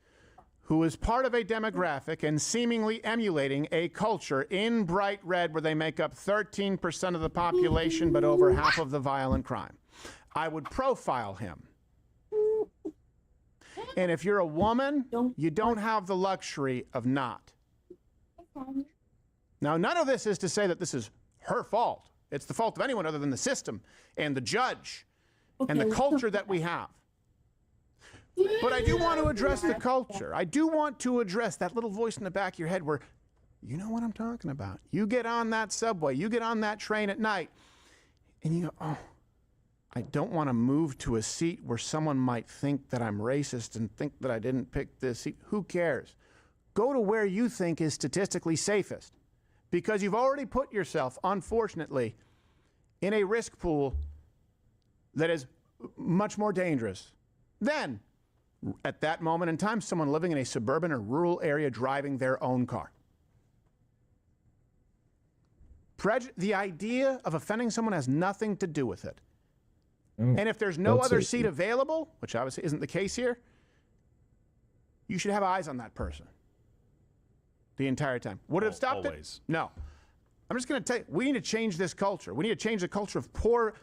who is part of a demographic and seemingly emulating a culture in bright red where they make up 13% of the population but over half of the violent crime. I would profile him. And if you're a woman, you don't have the luxury of not. Now, none of this is to say that this is her fault. It's the fault of anyone other than the system and the judge and the culture that we have. But I do want to address the culture. I do want to address that little voice in the back of your head where, you know what I'm talking about. You get on that subway, you get on that train at night, and you go, oh, I don't want to move to a seat where someone might think that I'm racist and think that I didn't pick this seat. Who cares? Go to where you think is statistically safest, because you've already put yourself, unfortunately, in a risk pool that is much more dangerous than, at that moment in time, someone living in a suburban or rural area driving their own car. The idea of offending someone has nothing to do with it. And if there's no other seat available, which obviously isn't the case here, you should have eyes on that person the entire time. Would it have stopped it? No. I'm just going to tell you, we need to change this culture. We need to change the culture of poor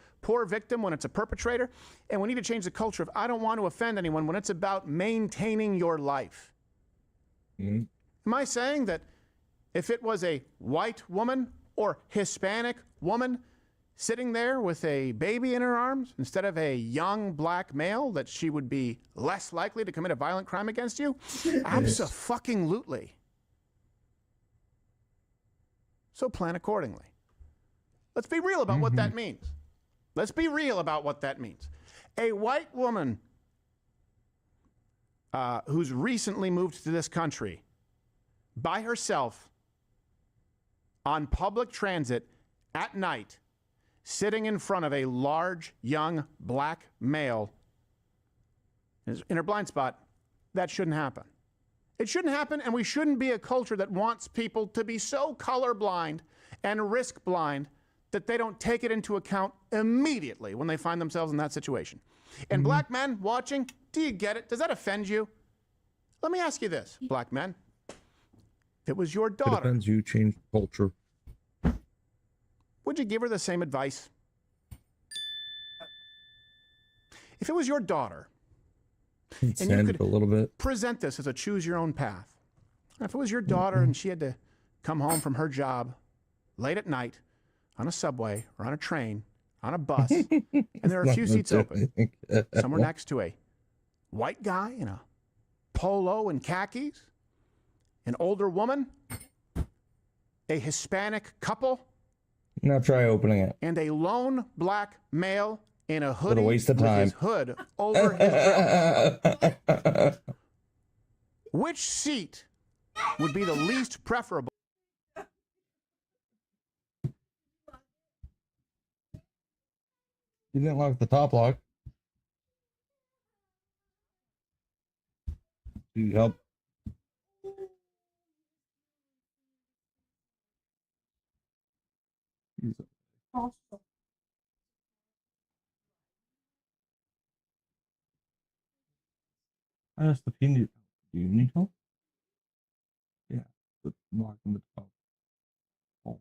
victim when it's a perpetrator, and we need to change the culture of I don't want to offend anyone when it's about maintaining your life. Am I saying that if it was a white woman or Hispanic woman sitting there with a baby in her arms instead of a young black male that she would be less likely to commit a violent crime against you? Abso-fucking-lutely. So plan accordingly. Let's be real about what that means. Let's be real about what that means. A white woman who's recently moved to this country by herself on public transit at night, sitting in front of a large, young, black male in her blind spot, that shouldn't happen. It shouldn't happen, and we shouldn't be a culture that wants people to be so colorblind and risk blind that they don't take it into account immediately when they find themselves in that situation. And black men watching, do you get it? Does that offend you? Let me ask you this, black men. If it was your daughter, it depends. You change culture. Would you give her the same advice? If it was your daughter, and you could a little bit. present this as a choose your own path. If it was your daughter and she had to come home from her job late at night on a subway or on a train, on a bus, and there are a few seats open, somewhere next to a white guy in a polo and khakis, an older woman, a Hispanic couple, now try opening it. and a lone black male in a hoodie What a waste of with time. his hood over his belt. Which seat would be the least preferable? You didn't lock the top lock. Do you help? He's awesome. I asked if he needed help. Do you need help? Yeah, with locking the dog. Oh.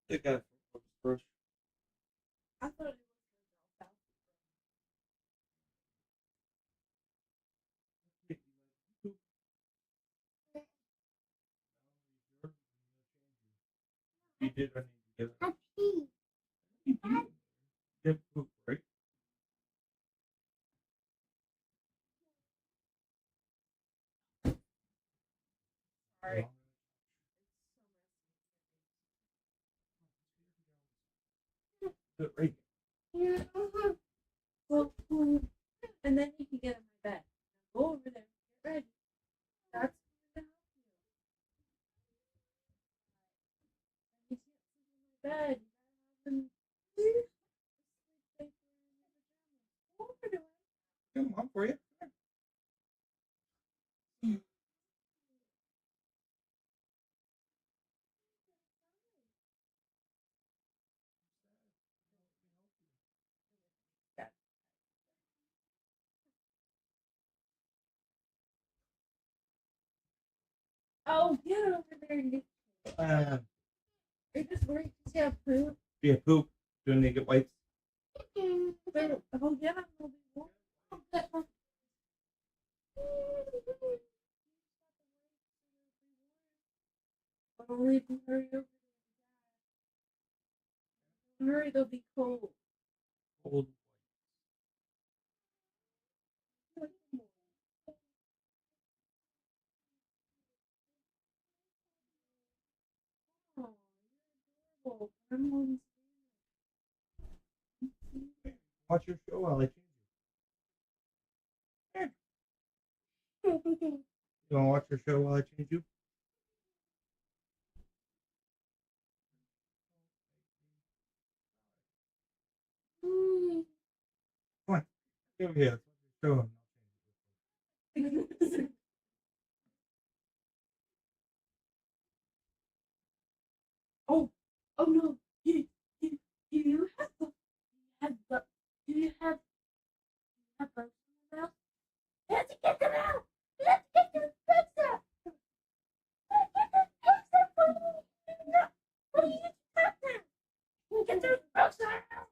The guy from first. I thought it was You did I need to get You did poop, right? Sorry. Do it right. Yeah. Well, and then you can get in my bed. Go over there. Get ready. That's going to help you. You can't sleep in my bed. You gotta have them sleep safely in your pajamas. Go over there. Come on for you. Oh, get over there and get. Are just worried to have poop? Yeah, poop. Do they get wipes? Oh, yeah, they'll be warm. But only if you hurry over there. Hurry, they'll be cold. Cold. Oh, you're adorable. Watch your show while I change you. You want to watch your show while I change you? Come on. Get over here. Let's watch your show. Oh, oh no. Do you have do you have bugs in your mouth? You have to get them out. You have to get them bugs out. Get them bugs out. What do you have now? Get those bugs out.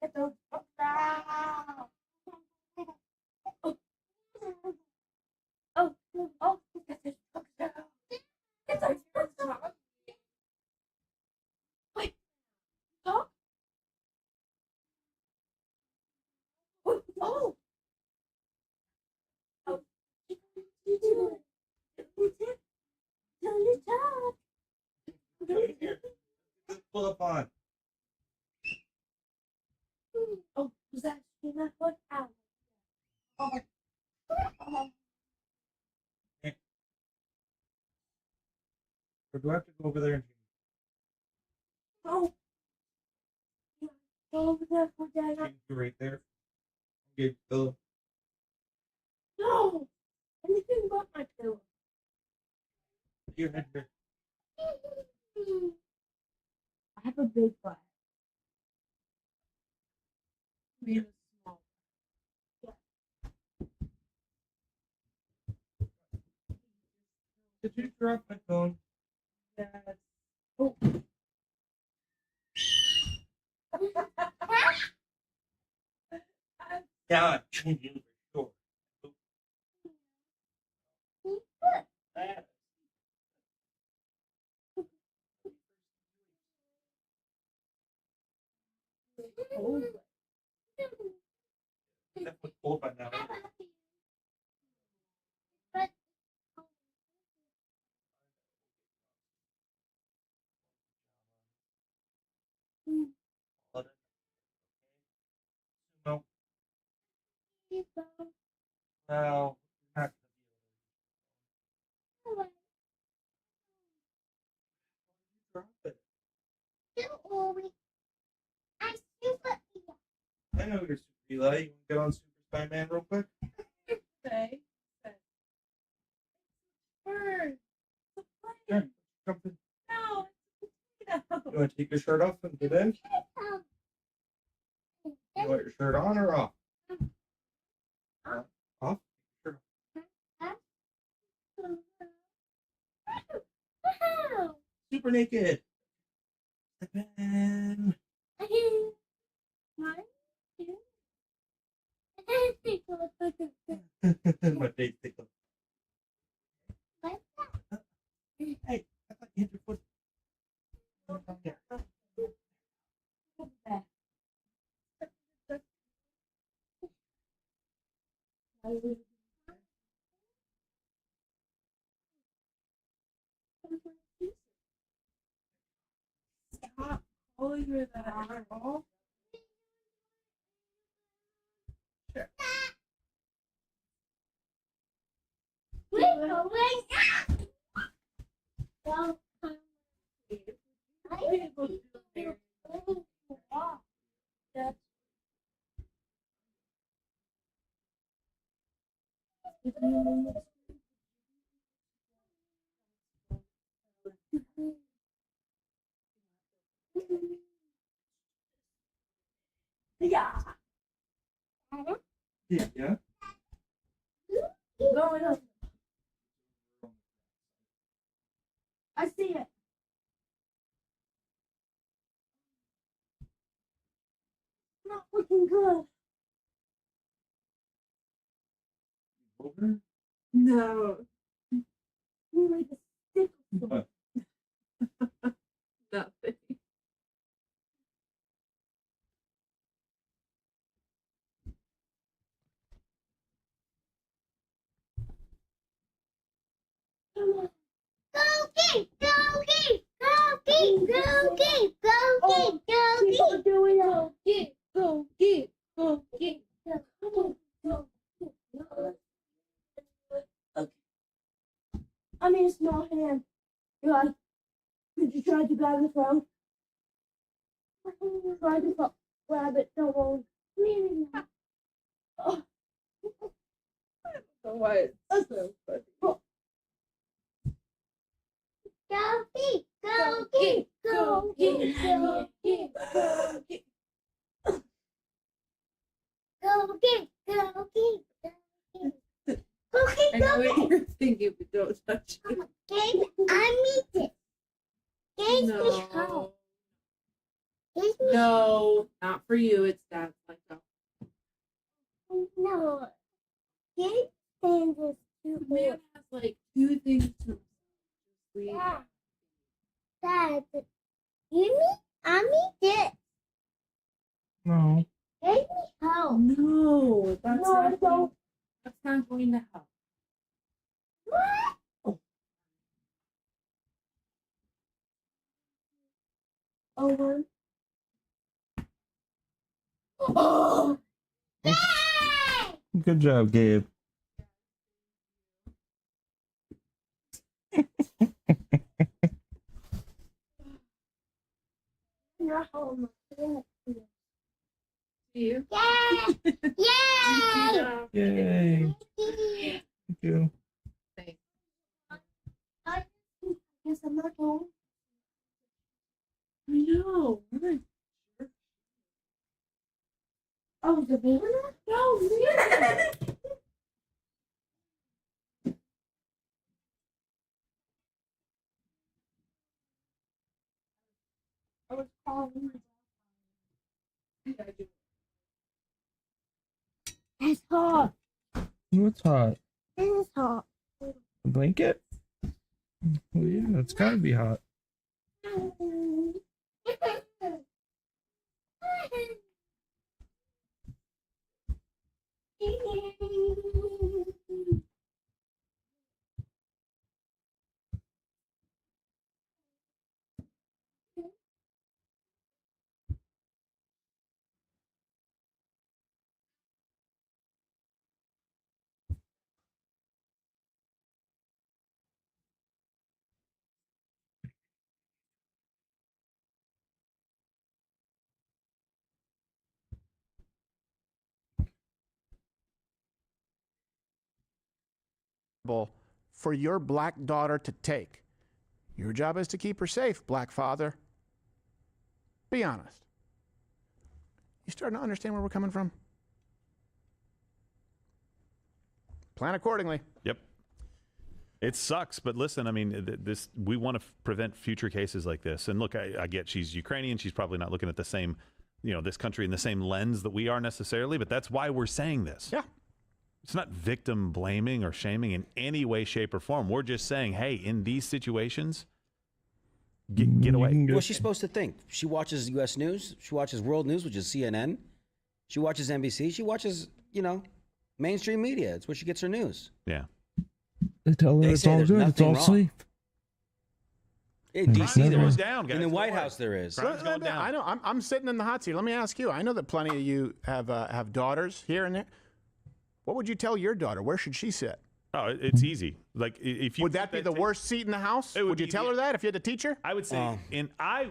Get those bugs out. Oh, oh, oh, get those bugs out. Get those bugs out. Wait, talk. on. Oh, was that not what out? Oh. Or do I have to go over there and Oh. Yeah, go over there for Dad. change you right there? Get the No! Anything but my pillow. your head here. I have a big butt. We have a small. Yeah. Did you drop my phone? Yes. Oh. Yeah, I'm changing for sure. Definitely cold by now. No. No. Not drop it. I know you're super Eli. You want to get on Super Spider-Man real quick? Okay. Bird. Sure. Jump in. No, it's a potato. You want to take your shirt off and get in? You want your shirt on or off? Off? Sure. Super naked. Step in. My face tickles. Hey, I thought you hit your foot. Stop calling her that. Oh. Yeah. Yeah. Going up. I see it. Not looking good. Over? No. You like a stick. What? Nothing. Come on. Go Geek! Go Geek! Go Geek! Go Geek! Go Geek! Go Geek! People doing it. Go Geek! Go Geek! Go Geek! Come on. Go Geek. Okay. I mean, a small hand. You're like, did you try to grab the phone? Try to grab it. Don't worry. Oh. I don't know why it's so funny. Oh. Go Geek! Go Geek! Go Geek! Go Geek! Go Geek! Go Geek! Go Geek! Okay, I know go what you're thinking, but don't touch it. Gabe, I need it. Gabe, No. Gabe, No, not for you. It's Dad's like that. no. Gabe stands is too The man has like two things to sleep. Yeah. Dad, you need, I need this. No. Gabe me help. No, that's No, not going. That's not going to help. What? over. Oh! Good job, Gabe. You're home. You? Yay! Yay! Yay. Thank you. I guess I'm not home. I know. Oh, the baby? No, Leah. I was calling. It's hot. What's hot? This is hot. A blanket? Well, yeah, it's gotta be hot. For your black daughter to take. Your job is to keep her safe, black father. Be honest. You starting to understand where we're coming from? Plan accordingly. Yep. It sucks, but listen, I mean, we want to prevent future cases like this. And look, I get she's Ukrainian. She's probably not looking at the same, this country in the same lens that we are necessarily, but that's why we're saying this. Yeah. It's not victim blaming or shaming in any way, shape, or form. We're just saying, hey, in these situations, get away. What's she supposed to think? She watches U.S. News. She watches World News, which is CNN. She watches NBC. She watches, mainstream media. It's where she gets her news. Yeah. They tell her it's all good. It's all safe. In D.C. there is. Down, guys. In the White House there is. I know. I'm sitting in the hot seat. Let me ask you. I know that plenty of you have daughters here and there. What would you tell your daughter? Where should she sit? Oh, it's easy. Like if you would that be the worst seat in the house? Would you tell her that if you had to teach her? I would say.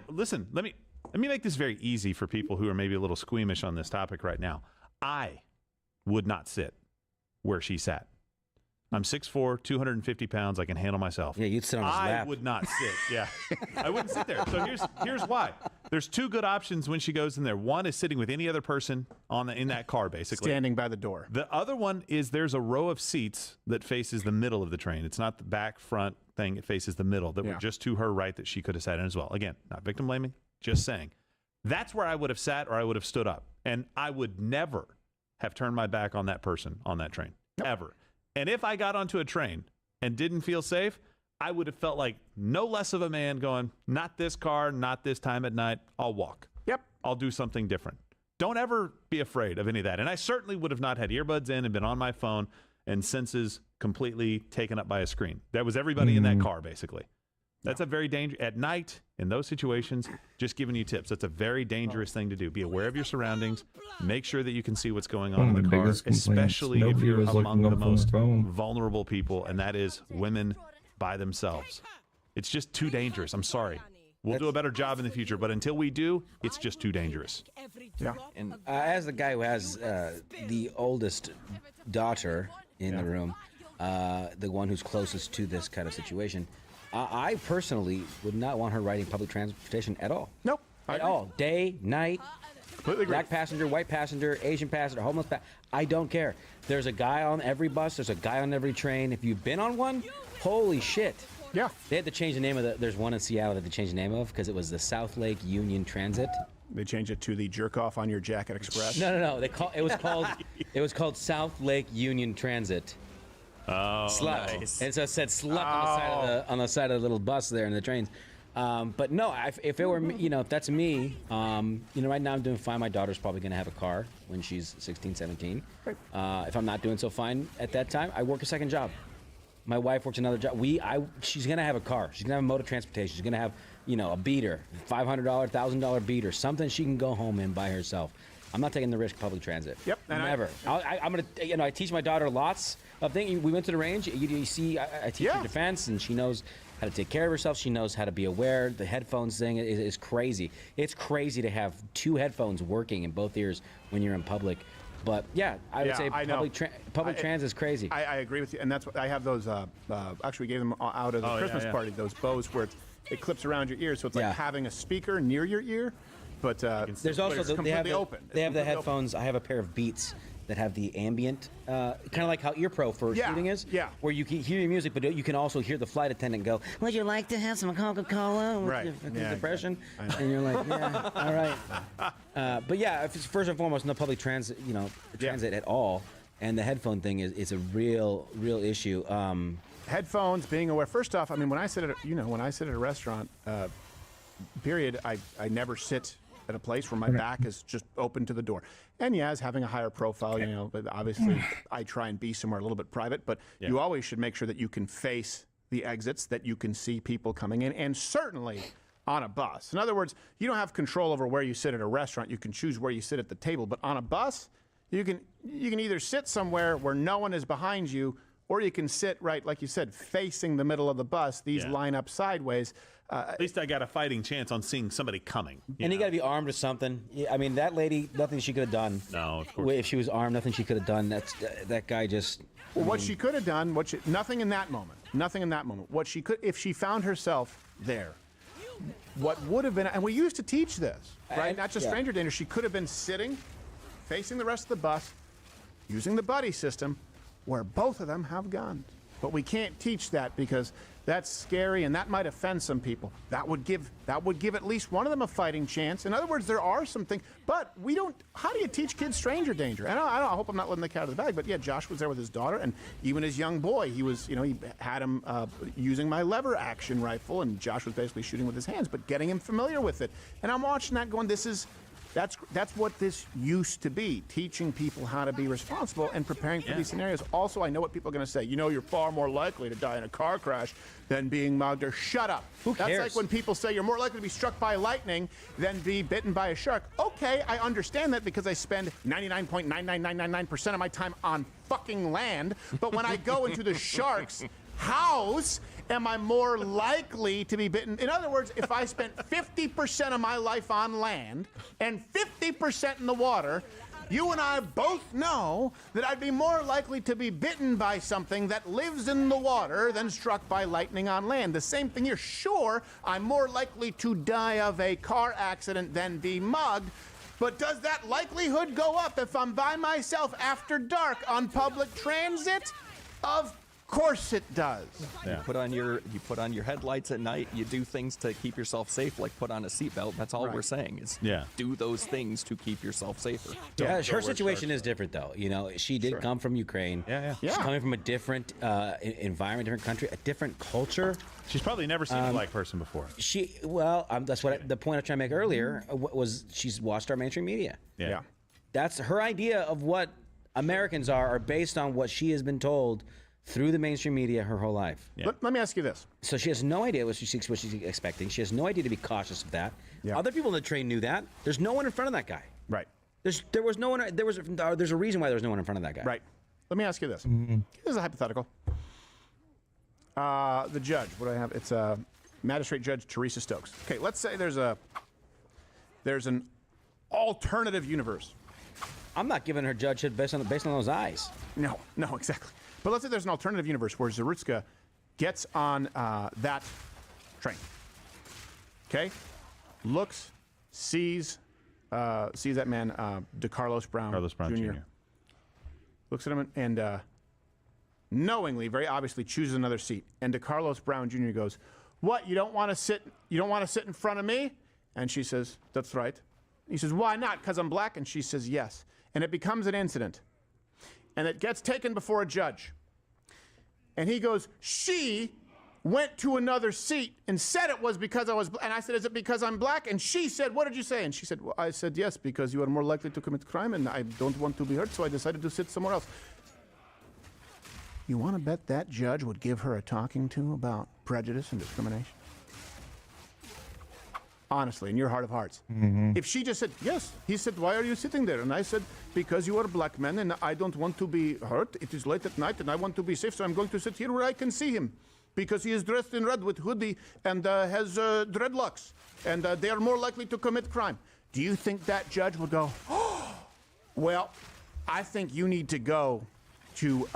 Listen. Let me make this very easy for people who are maybe a little squeamish on this topic right now. I would not sit where she sat. I'm 6'4", 250 pounds. I can handle myself. Yeah, you'd sit on his lap. I would not sit. Yeah, I wouldn't sit there. So here's why. There's two good options when she goes in there. One is sitting with any other person in that car, basically. Standing by the door. The other one is there's a row of seats that faces the middle of the train. It's not the back, front thing. It faces the middle that were just to her right that she could have sat in as well. Again, not victim blaming, just saying. That's where I would have sat or I would have stood up. And I would never have turned my back on that person on that train, ever. And if I got onto a train and didn't feel safe, I would have felt like no less of a man going, not this car, not this time at night, I'll walk. Yep. I'll do something different. Don't ever be afraid of any of that. And I certainly would have not had earbuds in and been on my phone and senses completely taken up by a screen. That was everybody in that car, basically. That's a very dangerous, at night, in those situations, just giving you tips. That's a very dangerous thing to do. Be aware of your surroundings. Make sure that you can see what's going on in the car, especially if you're among the most vulnerable people, and that is women by themselves. It's just too dangerous. I'm sorry. We'll do a better job in the future, but until we do, it's just too dangerous. Yeah. And as the guy who has the oldest daughter in the room, the one who's closest to this kind of situation, I personally would not want her riding public transportation at all. Nope. At all. Day, night, completely black passenger, white passenger, Asian passenger, homeless passenger. I don't care. There's a guy on every bus. There's a guy on every train. If you've been on one, holy shit. Yeah. They had to change the name of there's one in Seattle that they changed the name of because it was the South Lake Union Transit. They changed it to the Jerk Off on Your Jacket Express. No. It was called South Lake Union Transit. Oh, Slut. nice. And so it said slut on the side of the little bus there in the trains. But no, if it were me, if that's me, right now I'm doing fine. My daughter's probably going to have a car when she's 16, 17. If I'm not doing so fine at that time, I work a second job. My wife works another job. She's gonna have a car. She's gonna have a mode of transportation. She's gonna have, a beater, $500, $1,000 beater, something she can go home in by herself. I'm not taking the risk of public transit. Yep. Never. I'm gonna, I teach my daughter lots of things. We went to the range. You see, I teach her defense, and she knows how to take care of herself. She knows how to be aware. The headphones thing is crazy. It's crazy to have 2 headphones working in both ears when you're in public. But yeah, I would say public transit is crazy. I agree with you, and that's what I have those. Actually, we gave them out at the Christmas party. Those Bose where it clips around your ear, so it's like having a speaker near your ear. But there's also they have the headphones. I have a pair of Beats that have the ambient, kind of like how EarPro for shooting is. Yeah. Where you can hear your music, but you can also hear the flight attendant go, "Would you like to have some Coca-Cola with your depression?" And you're like, "Yeah, all right." But yeah, if it's first and foremost, no public transit, transit at all, and the headphone thing is a real issue. Headphones, being aware. First off, I mean, when I sit at a restaurant, period, I never sit at a place where my back is just open to the door. And yes, having a higher profile, but obviously I try and be somewhere a little bit private, but you always should make sure that you can face the exits, that you can see people coming in, and certainly on a bus. In other words, you don't have control over where you sit at a restaurant. You can choose where you sit at the table, but on a bus, you can either sit somewhere where no one is behind you, or you can sit right, like you said, facing the middle of the bus. These line up sideways. At least I got a fighting chance on seeing somebody coming. You got to be armed with something. I mean, that lady, nothing she could have done. No, of course. If she was armed, nothing she could have done. That guy just. Well, what she could have done, nothing in that moment. Nothing in that moment. What she could, if she found herself there, what would have been, and we used to teach this, right? Not just stranger danger. She could have been sitting, facing the rest of the bus, using the buddy system, where both of them have guns. But we can't teach that because that's scary, and that might offend some people. That would give at least one of them a fighting chance. In other words, there are some things, but we don't. How do you teach kids stranger danger? And I hope I'm not letting the cat out of the bag, but yeah, Josh was there with his daughter, and even his young boy, he was, he had him using my lever action rifle, and Josh was basically shooting with his hands, but getting him familiar with it. And I'm watching that, going, that's what this used to be, teaching people how to be responsible and preparing for these scenarios. Also, I know what people are going to say. You're far more likely to die in a car crash than being mugged or shut up. Who cares? That's like when people say you're more likely to be struck by lightning than be bitten by a shark. Okay, I understand that because I spend 99.99999% of my time on fucking land. But when I go into the shark's house, am I more likely to be bitten? In other words, if I spent 50% of my life on land and 50% in the water, you and I both know that I'd be more likely to be bitten by something that lives in the water than struck by lightning on land. The same thing here. Sure, I'm more likely to die of a car accident than be mugged, but does that likelihood go up if I'm by myself after dark on public transit? Of course it does. You put on your headlights at night. You do things to keep yourself safe, like put on a seatbelt. That's all we're saying is do those things to keep yourself safer. Yeah, her situation is different though. She did come from Ukraine. She's coming from a different environment, different country, a different culture. She's probably never seen a black person before. That's what the point I was trying to make earlier was. She's watched our mainstream media. Yeah. That's her idea of what Americans are based on what she has been told through the mainstream media her whole life. Let me ask you this. So she has no idea what she's expecting. She has no idea to be cautious of that. Other people in the train knew that. There's no one in front of that guy. Right. There was no one. There's a reason why there was no one in front of that guy. Right. Let me ask you this. This is a hypothetical. The judge. What do I have? It's Magistrate Judge Teresa Stokes. Okay. Let's say there's an alternative universe. I'm not giving her judgeship based on those eyes. No, exactly. But let's say there's an alternative universe where Zarutska gets on that train. Okay? Looks, sees that man, DeCarlos Brown Jr. Looks at him and knowingly, very obviously, chooses another seat. And DeCarlos Brown Jr. goes, "What? You don't want to sit in front of me?" And she says, "That's right." He says, "Why not? Because I'm black?" And she says, "Yes." And it becomes an incident. And it gets taken before a judge. And he goes, "She went to another seat and said it was because I was black." And I said, "Is it because I'm black?" And she said, "What did you say?" And she said, "Well, I said, yes, because you are more likely to commit crime and I don't want to be hurt, so I decided to sit somewhere else." You want to bet that judge would give her a talking to about prejudice and discrimination? Honestly, in your heart of hearts. If she just said, yes, he said, why are you sitting there? And I said, because you are a black man and I don't want to be hurt. It is late at night and I want to be safe, so I'm going to sit here where I can see him. Because he is dressed in red with hoodie and has dreadlocks. And they are more likely to commit crime. Do you think that judge would go, oh, well, I think you need to go to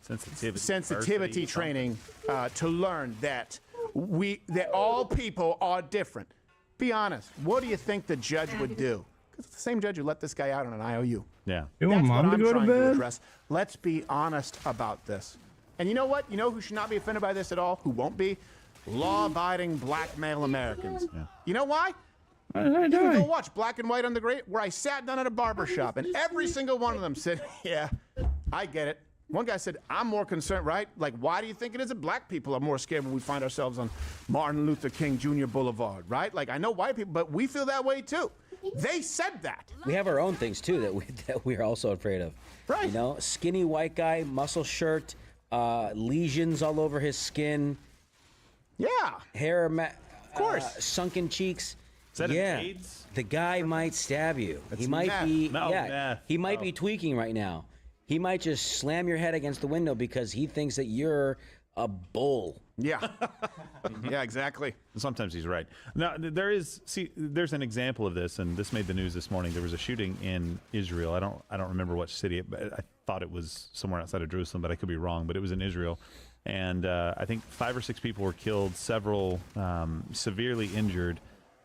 sensitivity training to learn that all people are different. Be honest. What do you think the judge would do? Because it's the same judge who let this guy out on an IOU. Yeah. You want mom to go to bed? Address. Let's be honest about this. And you know what? You know who should not be offended by this at all? Who won't be? Law-abiding black male Americans. Yeah. You know why? You can go watch Black and White on the Great, where I sat down at a barber shop, and every single one of them said, yeah, I get it. One guy said, I'm more concerned, right? Like, why do you think it is that black people are more scared when we find ourselves on Martin Luther King Jr. Boulevard, right? Like, I know white people, but we feel that way too. They said that. We have our own things too that we are also afraid of. Right. You know, skinny white guy, muscle shirt, lesions all over his skin. Yeah. Hair, of course. Sunken cheeks. Is that yeah. AIDS? The guy might stab you. He might meth. be. No, yeah. meth. He might be tweaking right now. He might just slam your head against the window because he thinks that you're a bull. Yeah. Yeah, exactly. Sometimes he's right. Now, there's an example of this, and this made the news this morning. There was a shooting in Israel. I don't remember what city, but I thought it was somewhere outside of Jerusalem, but I could be wrong. But it was in Israel. And I think 5 or 6 people were killed, several severely injured.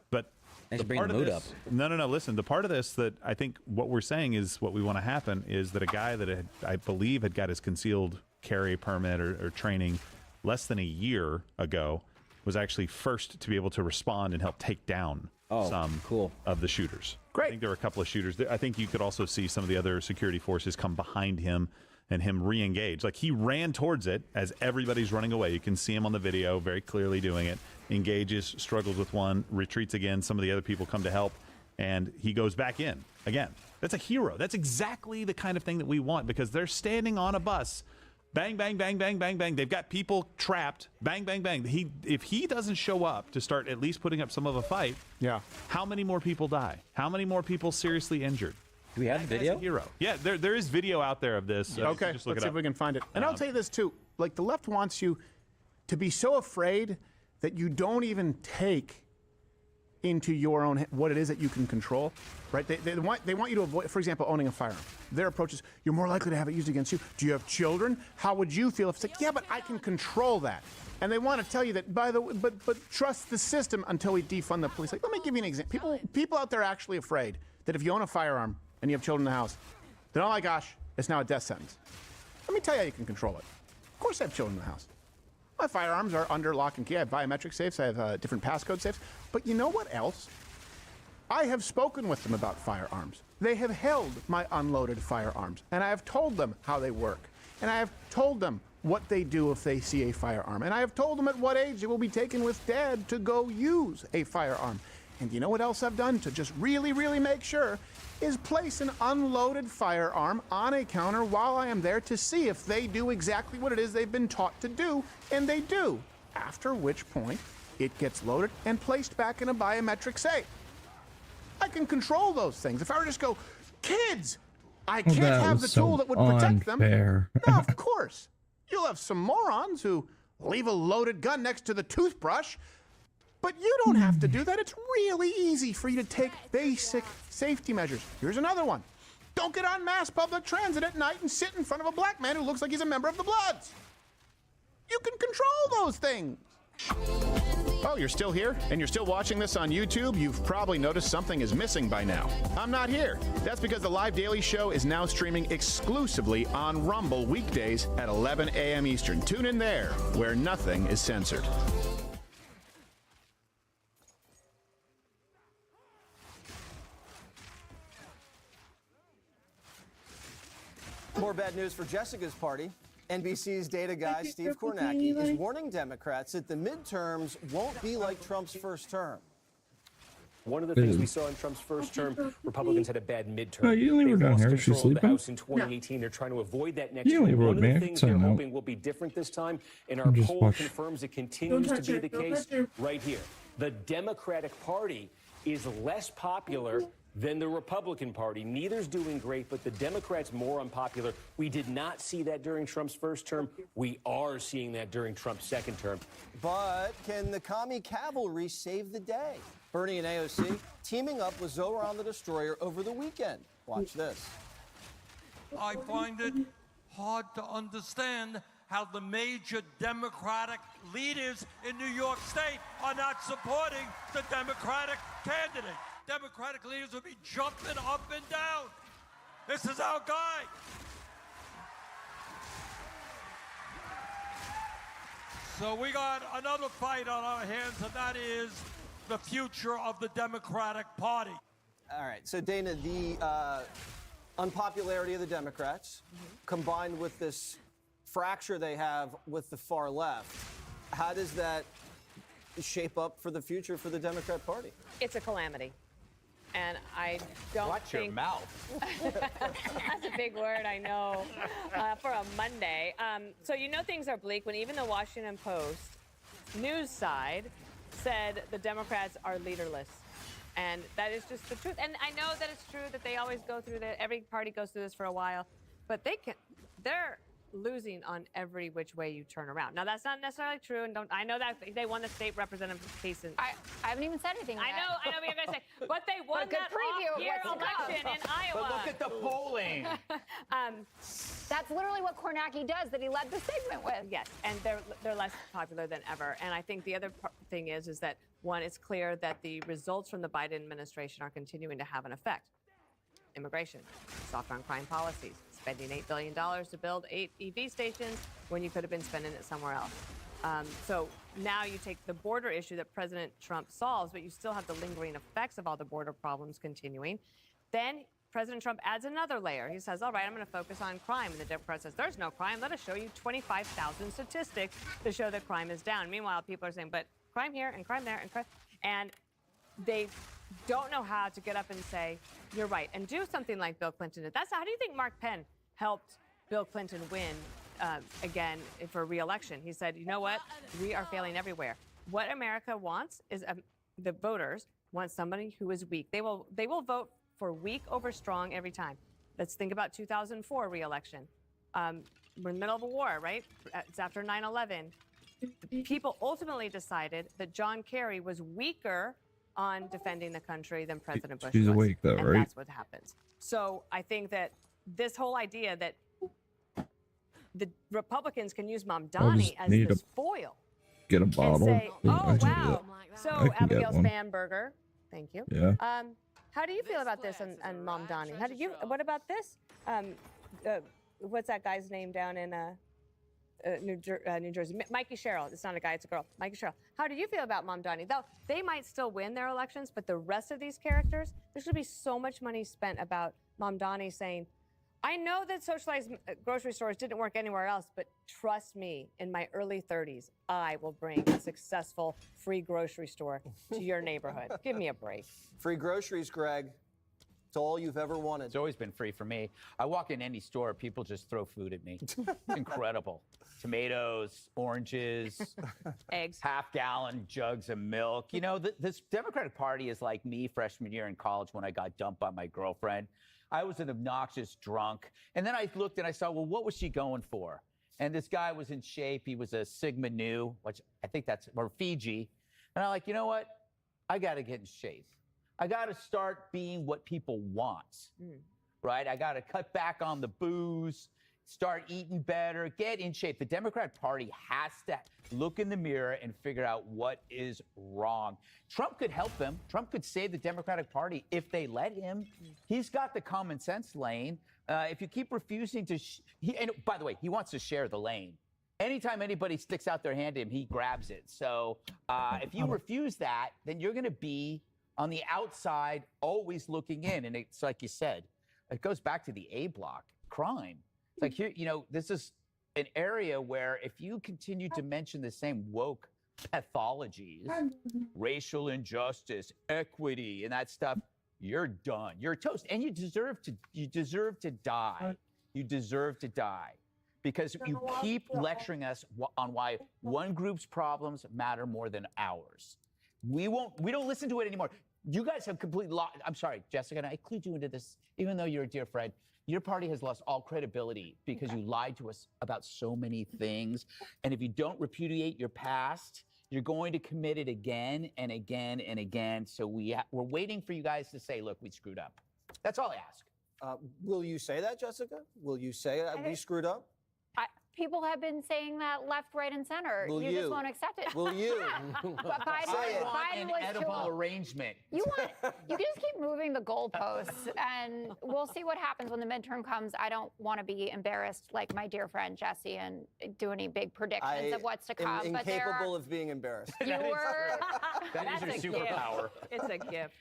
But Thanks for bringing the mood up. No. Listen, the part of this that I think what we're saying is what we want to happen is that a guy that I believe had got his concealed carry permit or training less than a year ago was actually first to be able to respond and help take down some of the shooters. Great. I think there were a couple of shooters. I think you could also see some of the other security forces come behind him and him re-engage. Like, he ran towards it as everybody's running away. You can see him on the video very clearly doing it. Engages, struggles with one, retreats again. Some of the other people come to help, and he goes back in again. That's a hero. That's exactly the kind of thing that we want, because they're standing on a bus. Bang, bang, bang, bang, bang, bang. They've got people trapped. Bang, bang, bang. If he doesn't show up to start at least putting up some of a fight, how many more people die? How many more people seriously injured? Do we have the video? Hero. Yeah, there is video out there of this. Okay, just look let's it see up. if we can find it. And I'll tell you this too. Like, the left wants you to be so afraid that you don't even take into your own what it is that you can control, right? They want you to avoid, for example, owning a firearm. Their approach is, you're more likely to have it used against you. Do you have children? How would you feel if it's like, yeah, but I can control that? And they want to tell you that, by the way, but trust the system until we defund the police. Like, let me give you an example. People out there are actually afraid that if you own a firearm and you have children in the house, then, oh my gosh, it's now a death sentence. Let me tell you how you can control it. Of course I have children in the house. My firearms are under lock and key. I have biometric safes. I have different passcode safes. But you know what else? I have spoken with them about firearms. They have held my unloaded firearms, and I have told them how they work. And I have told them what they do if they see a firearm. And I have told them at what age they will be taken with Dad to go use a firearm. And you know what else I've done to just really, really make sure is place an unloaded firearm on a counter while I am there to see if they do exactly what it is they've been taught to do, and they do. After which point, it gets loaded and placed back in a biometric safe. I can control those things. If I were to just go, kids, I can't have the tool that would protect them. No, of course. You'll have some morons who leave a loaded gun next to the toothbrush. But you don't have to do that. It's really easy for you to take basic safety measures. Here's another one. Don't get on mass public transit at night and sit in front of a black man who looks like he's a member of the Bloods. You can control those things. Oh, you're still here? And you're still watching this on YouTube? You've probably noticed something is missing by now. I'm not here. That's because the Live Daily Show is now streaming exclusively on Rumble weekdays at 11 a.m. Eastern. Tune in there, where nothing is censored. More bad news for Jessica's party. NBC's data guy Steve Kornacki is warning Democrats that the midterms won't be like Trump's first term. One of the things we saw in Trump's first term, Republicans had a bad midterm. Oh, you leave her They down lost here. Is she control of the sleeping? House in 2018. They're trying to avoid that next You can year. leave her One with of me. the I can things sign they're out. hoping will be different this time, and our just poll watch. confirms it continues Don't to touch be her. the Don't case touch her. right here. The Democratic Party is less popular than the Republican Party. Neither's doing great, but the Democrats more unpopular. We did not see that during Trump's first term. We are seeing that during Trump's second term. But can the commie cavalry save the day? Bernie and AOC teaming up with Zoran the Destroyer over the weekend. Watch this. I find it hard to understand how the major Democratic leaders in New York State are not supporting the Democratic candidate. Democratic leaders will be jumping up and down. This is our guy. So we got another fight on our hands, and that is the future of the Democratic Party. All right, so Dana, the unpopularity of the Democrats combined with this fracture they have with the far left, how does that shape up for the future for the Democrat Party? It's a calamity. And I don't Watch your mouth. That's a big word, I know, for a Monday. So you know things are bleak when even the Washington Post news side said the Democrats are leaderless. And that is just the truth. And I know that it's true that they always go through that. Every party goes through this for a while. But they're losing on every which way you turn around. Now, that's not necessarily true, and I know that they won the state representative case. I haven't even said anything yet. I know what you're going to say. But they won But a good that preview of off-year what's to come. election in Iowa. But look at the polling. That's literally what Kornacki does that he led the segment with. Yes, and they're less popular than ever. And I think the other thing is that, one, it's clear that the results from the Biden administration are continuing to have an effect. Immigration, soft on crime policies, spending $8 billion to build 8 EV stations when you could have been spending it somewhere else. So now you take the border issue that President Trump solves, but you still have the lingering effects of all the border problems continuing. Then President Trump adds another layer. He says, all right, I'm going to focus on crime. And the Democrat says, there's no crime. Let us show you 25,000 statistics to show that crime is down. Meanwhile, people are saying, but crime here and crime there and crime. And they don't know how to get up and say, you're right, and do something like Bill Clinton did. How do you think Mark Penn helped Bill Clinton win again for re-election? He said, you know what? We are failing everywhere. What America wants is the voters want somebody who is weak. They will vote for weak over strong every time. Let's think about 2004 re-election. We're in the middle of a war, right? It's after 9/11. People ultimately decided that John Kerry was weaker on defending the country than President Bush She's was. awake, though, and right? that's what happens. So I think that this whole idea that the Republicans can use Mamdani as need this to foil Get a and bottle. say, I oh, can wow. get- So I can get Abigail one. Spanberger, thank you. Yeah. How do you feel about this on Mamdani? What about this? What's that guy's name down in New Jersey? Mikey Sherrill. It's not a guy, it's a girl. Mikey Sherrill. How do you feel about Mamdani? Though they might still win their elections, but the rest of these characters, there's going to be so much money spent about Mamdani saying, I know that socialized grocery stores didn't work anywhere else, but trust me, in my early 30s, I will bring a successful free grocery store to your neighborhood. Give me a break. Free groceries, Greg. It's all you've ever wanted. It's always been free for me. I walk in any store, people just throw food at me. Incredible. Tomatoes, oranges, eggs, half-gallon jugs of milk. You know, this Democratic Party is like me freshman year in college when I got dumped by my girlfriend. I was an obnoxious drunk. And then I looked and I saw, well, what was she going for? And this guy was in shape. He was a Sigma Nu, which I think or Fiji. And I'm like, you know what? I got to get in shape. I got to start being what people want, right? I got to cut back on the booze, start eating better, get in shape. The Democrat Party has to look in the mirror and figure out what is wrong. Trump could help them. Trump could save the Democratic Party if they let him. He's got the common sense lane. If you keep refusing to, and by the way, he wants to share the lane. Anytime anybody sticks out their hand to him, he grabs it. So if you refuse that, then you're going to be on the outside, always looking in. And it's like you said, it goes back to the A block, crime. It's like here, this is an area where if you continue to mention the same woke pathologies, racial injustice, equity, and that stuff, you're done. You're toast, and you deserve to die. You deserve to die because you keep lecturing us on why one group's problems matter more than ours. We don't listen to it anymore. You guys have completely lost. I'm sorry, Jessica, and I include you into this, even though you're a dear friend. Your party has lost all credibility because you lied to us about so many things. And if you don't repudiate your past, you're going to commit it again and again and again. So we're waiting for you guys to say, look, we screwed up. That's all I ask. Will you say that, Jessica? Will you say that we screwed up? People have been saying that left, right, and center. Will you just won't accept it. Will you? But Biden was edible arrangement. You can just keep moving the goalposts, and we'll see what happens when the midterm comes. I don't want to be embarrassed like my dear friend Jesse and do any big predictions of what's to come. I'm incapable of being embarrassed. You were. That is your superpower. It's a gift.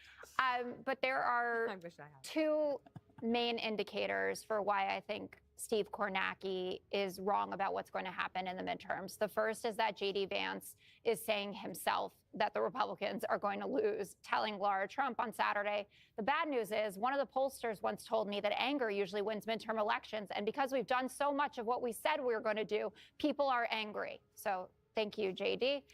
But there are two main indicators for why I think Steve Kornacki is wrong about what's going to happen in the midterms. The first is that J.D. Vance is saying himself that the Republicans are going to lose, telling Laura Trump on Saturday. The bad news is one of the pollsters once told me that anger usually wins midterm elections. And because we've done so much of what we said we were going to do, people are angry. So thank you, J.D.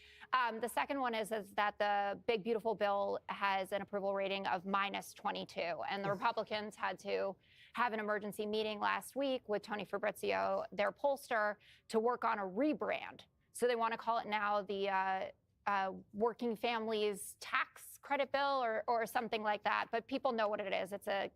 The second one is that the big, beautiful bill has an approval rating of -22. And the Republicans had to have an emergency meeting last week with Tony Fabrizio, their pollster, to work on a rebrand. So they want to call it now the Working Families Tax Credit Bill or something like that. But people know what it is. It's a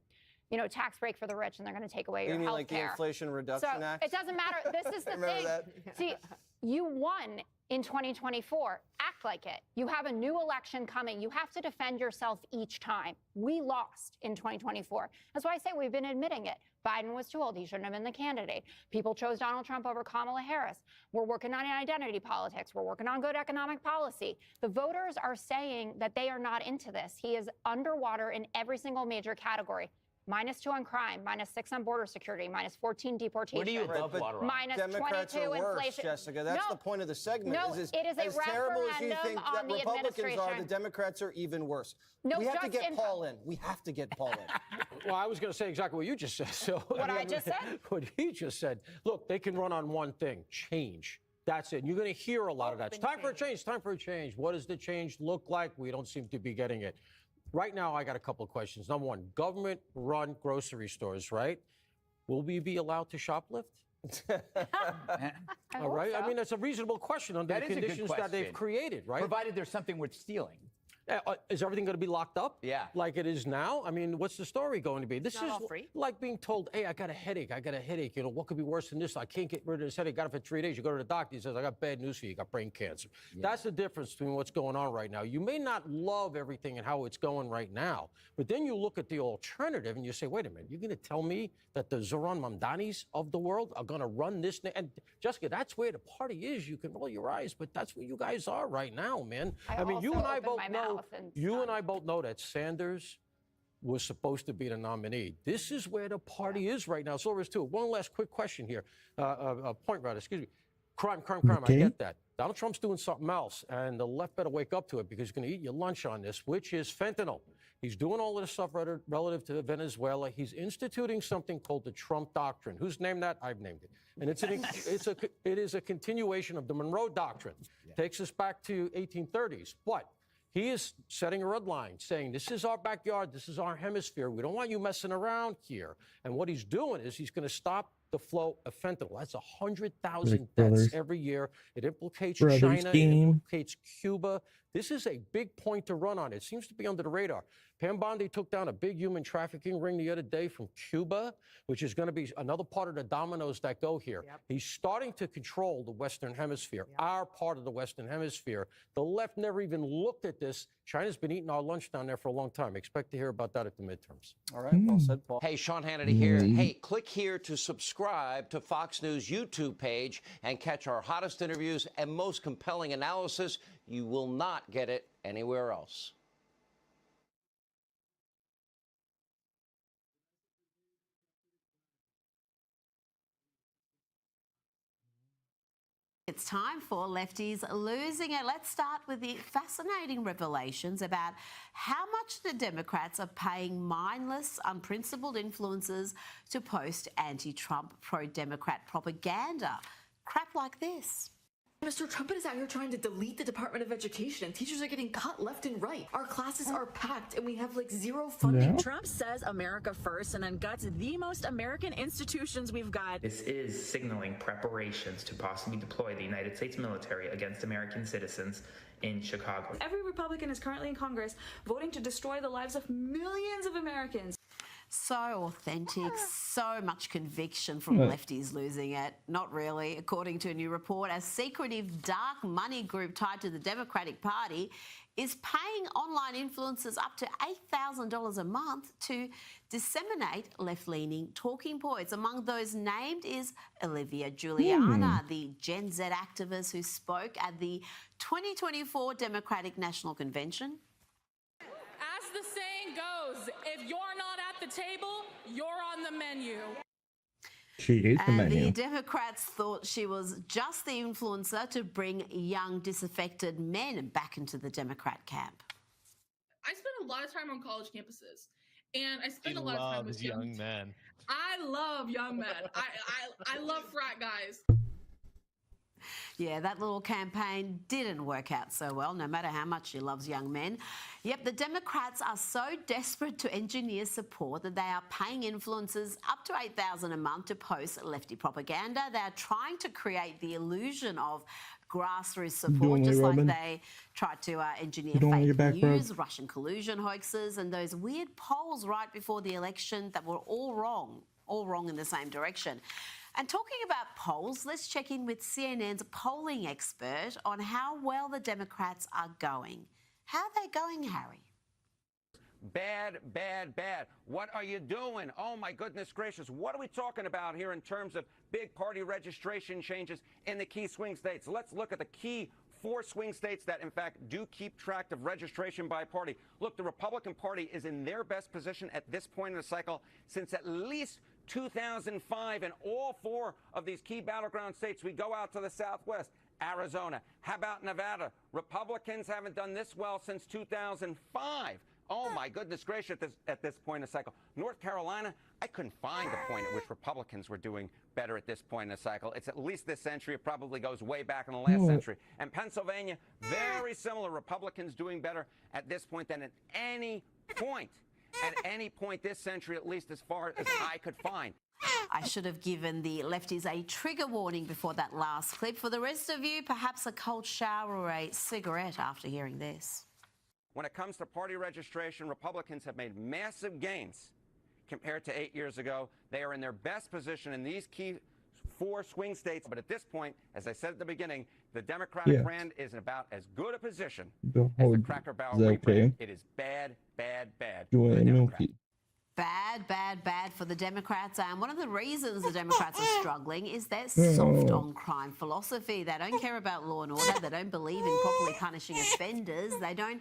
tax break for the rich, and they're going to take away your health care. You mean like the Inflation Reduction Act? It doesn't matter. This is the thing. That? See, you won in 2024. Act like it. You have a new election coming. You have to defend yourself each time. We lost in 2024. That's why I say we've been admitting it. Biden was too old. He shouldn't have been the candidate. People chose Donald Trump over Kamala Harris. We're working on identity politics. We're working on good economic policy. The voters are saying that they are not into this. He is underwater in every single major category. -2 on crime, -6 on border security, -14 deportation. What are you above water on? Democrats -22 are worse, inflation. Jessica. That's the point of the segment. No, is it is a as terrible as you referendum think on that the Republicans are, the administration. Democrats are even worse. No, we have to just get in- Paul in. We have to get Paul in. Well, I was going to say exactly what you just said. So What I just said? What he just said. Look, they can run on one thing: change. That's it. And you're going to hear a lot of that. It's time for a change. Time for a change. What does the change look like? We don't seem to be getting it. Right now, I got a couple of questions. Number one, government-run grocery stores, right? Will we be allowed to shoplift? All right. I mean, that's a reasonable question under the conditions that they've created, right? Provided there's something worth stealing. Is everything going to be locked up? Yeah. Like it is now? I mean, what's the story going to be? This Not is all free. like being told, hey, I got a headache. You know, what could be worse than this? I can't get rid of this headache. Got it for 3 days. You go to the doctor. He says, I got bad news for you. You got brain cancer. Yeah. That's the difference between what's going on right now. You may not love everything and how it's going right now, but then you look at the alternative and you say, wait a minute, you're going to tell me that the Zoran Mamdanis of the world are going to run this? And Jessica, that's where the party is. You can roll your eyes, but that's where you guys are right now, man. I mean, you and I both know. You and I both know that Sanders was supposed to be the nominee. This is where the party is right now. So there's two. One last quick question here. Point, excuse me. Crime. I get that. Donald Trump's doing something else, and the left better wake up to it because he's going to eat your lunch on this, which is fentanyl. He's doing all of this stuff relative to Venezuela. He's instituting something called the Trump Doctrine. Who's named that? I've named it. And it is a continuation of the Monroe Doctrine. Yeah. Takes us back to 1830s. But he is setting a red line, saying this is our backyard, this is our hemisphere. We don't want you messing around here. And what he's doing is he's going to stop the flow of fentanyl. That's 100,000 deaths every year. It implicates China. It implicates Cuba. This is a big point to run on. It seems to be under the radar. Pam Bondi took down a big human trafficking ring the other day from Cuba, which is going to be another part of the dominoes that go here. Yep. He's starting to control the Western Hemisphere, our part of the Western Hemisphere. The left never even looked at this. China's been eating our lunch down there for a long time. Expect to hear about that at the midterms. All right, well said, Paul. Hey, Sean Hannity here. Hey, click here to subscribe to Fox News YouTube page and catch our hottest interviews and most compelling analysis. You will not get it anywhere else. It's time for Lefties Losing It. Let's start with the fascinating revelations about how much the Democrats are paying mindless, unprincipled influencers to post anti-Trump, pro-Democrat propaganda. Crap like this. Mr. Trump is out here trying to delete the Department of Education, and teachers are getting cut left and right. Our classes are packed, and we have like zero funding. Yeah. Trump says America first and then guts the most American institutions we've got. This is signaling preparations to possibly deploy the United States military against American citizens in Chicago. Every Republican is currently in Congress voting to destroy the lives of millions of Americans. So authentic, so much conviction from Lefties Losing It. Not really. According to a new report, a secretive dark money group tied to the Democratic Party is paying online influencers up to $8,000 a month to disseminate left-leaning talking points. Among those named is Olivia Juliana, the Gen Z activist who spoke at the 2024 Democratic National Convention. As the saying goes, if you're not at the table, you're on the menu. She ate the menu. The Democrats thought she was just the influencer to bring young, disaffected men back into the Democrat camp. I spend a lot of time on college campuses, and I spend a lot of time with young men. I love young men. I love frat guys. Yeah, that little campaign didn't work out so well, no matter how much she loves young men. Yep, the Democrats are so desperate to engineer support that they are paying influencers up to $8,000 a month to post lefty propaganda. They are trying to create the illusion of grassroots support, just like they tried to engineer fake news, Russian collusion hoaxes, and those weird polls right before the election that were all wrong in the same direction. And talking about polls, let's check in with CNN's polling expert on how well the Democrats are going. How are they going, Harry? Bad, bad, bad. What are you doing? Oh, my goodness gracious. What are we talking about here in terms of big party registration changes in the key swing states? Let's look at the key 4 swing states that, in fact, do keep track of registration by party. Look, the Republican Party is in their best position at this point in the cycle since at least 2005. In all 4 of these key battleground states, we go out to the Southwest. Arizona. How about Nevada? Republicans haven't done this well since 2005. Oh, my goodness gracious, at this point in the cycle. North Carolina, I couldn't find a point at which Republicans were doing better at this point in the cycle. It's at least this century. It probably goes way back in the last century. And Pennsylvania, very similar. Republicans doing better at this point than at any point. At any point this century, at least as far as I could find. I should have given the lefties a trigger warning before that last clip. For the rest of you, perhaps a cold shower or a cigarette after hearing this. When it comes to party registration, Republicans have made massive gains compared to 8 years ago. They are in their best position in these key 4 swing states. But at this point, as I said at the beginning, the Democratic brand is in about as good a position as the Cracker Barrel brand. It is bad, bad, bad. Bad, bad, bad for the Democrats. And one of the reasons the Democrats are struggling is their soft on crime philosophy. They don't care about law and order. They don't believe in properly punishing offenders. They don't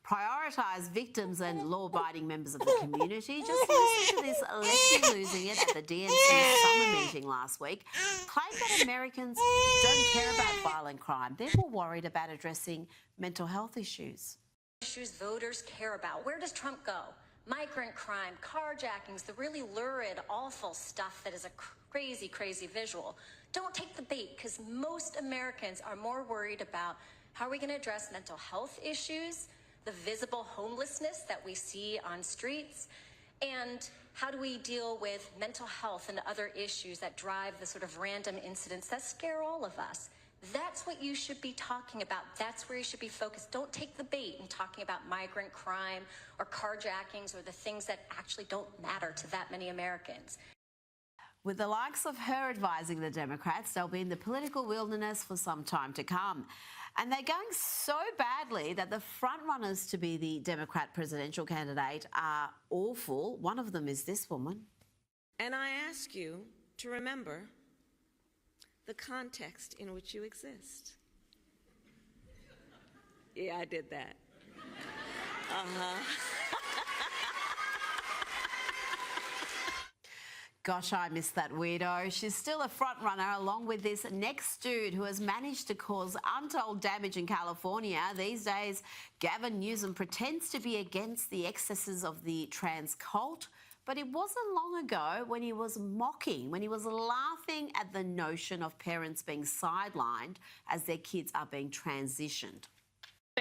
prioritise victims and law-abiding members of the community. Just listen to this Lefty Losing It at the DNC summer meeting last week. Claimed that Americans don't care about violent crime. They're more worried about addressing mental health issues. Issues voters care about. Where does Trump go? Migrant crime, carjackings, the really lurid, awful stuff that is a crazy, crazy visual. Don't take the bait, because most Americans are more worried about how are we going to address mental health issues, the visible homelessness that we see on streets, and how do we deal with mental health and other issues that drive the sort of random incidents that scare all of us. That's what you should be talking about. That's where you should be focused. Don't take the bait in talking about migrant crime or carjackings or the things that actually don't matter to that many Americans. With the likes of her advising the Democrats, they'll be in the political wilderness for some time to come. And they're going so badly that the frontrunners to be the Democrat presidential candidate are awful. One of them is this woman. And I ask you to remember the context in which you exist. Yeah, I did that. Gosh, I miss that weirdo. She's still a front runner along with this next dude who has managed to cause untold damage in California. These days, Gavin Newsom pretends to be against the excesses of the trans cult, but it wasn't long ago when he was mocking, when he was laughing at the notion of parents being sidelined as their kids are being transitioned.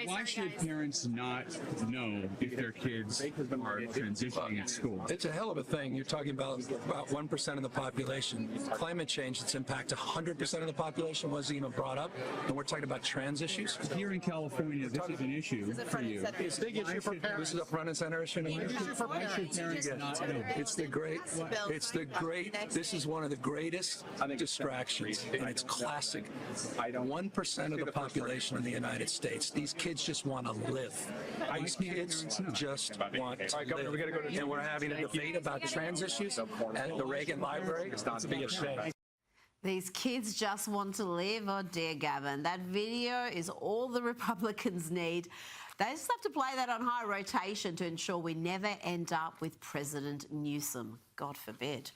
Why should parents not know if their kids are transitioning at school? It's a hell of a thing. You're talking about 1% of the population. Climate change, its impact 100% of the population wasn't even brought up, and we're talking about trans issues. Here in California, this is an issue for you. It's a big issue for parents. This is a front and center issue. Why should parents not know? It's the great, this is one of the greatest distractions, and it's classic. 1% of the population in the United States. These kids just want to live. These kids just want to live. And we're having a debate about trans issues at the Reagan Library. It's not to be ashamed. These kids just want to live. Oh dear, Gavin. That video is all the Republicans need. They just have to play that on high rotation to ensure we never end up with President Newsom. God forbid.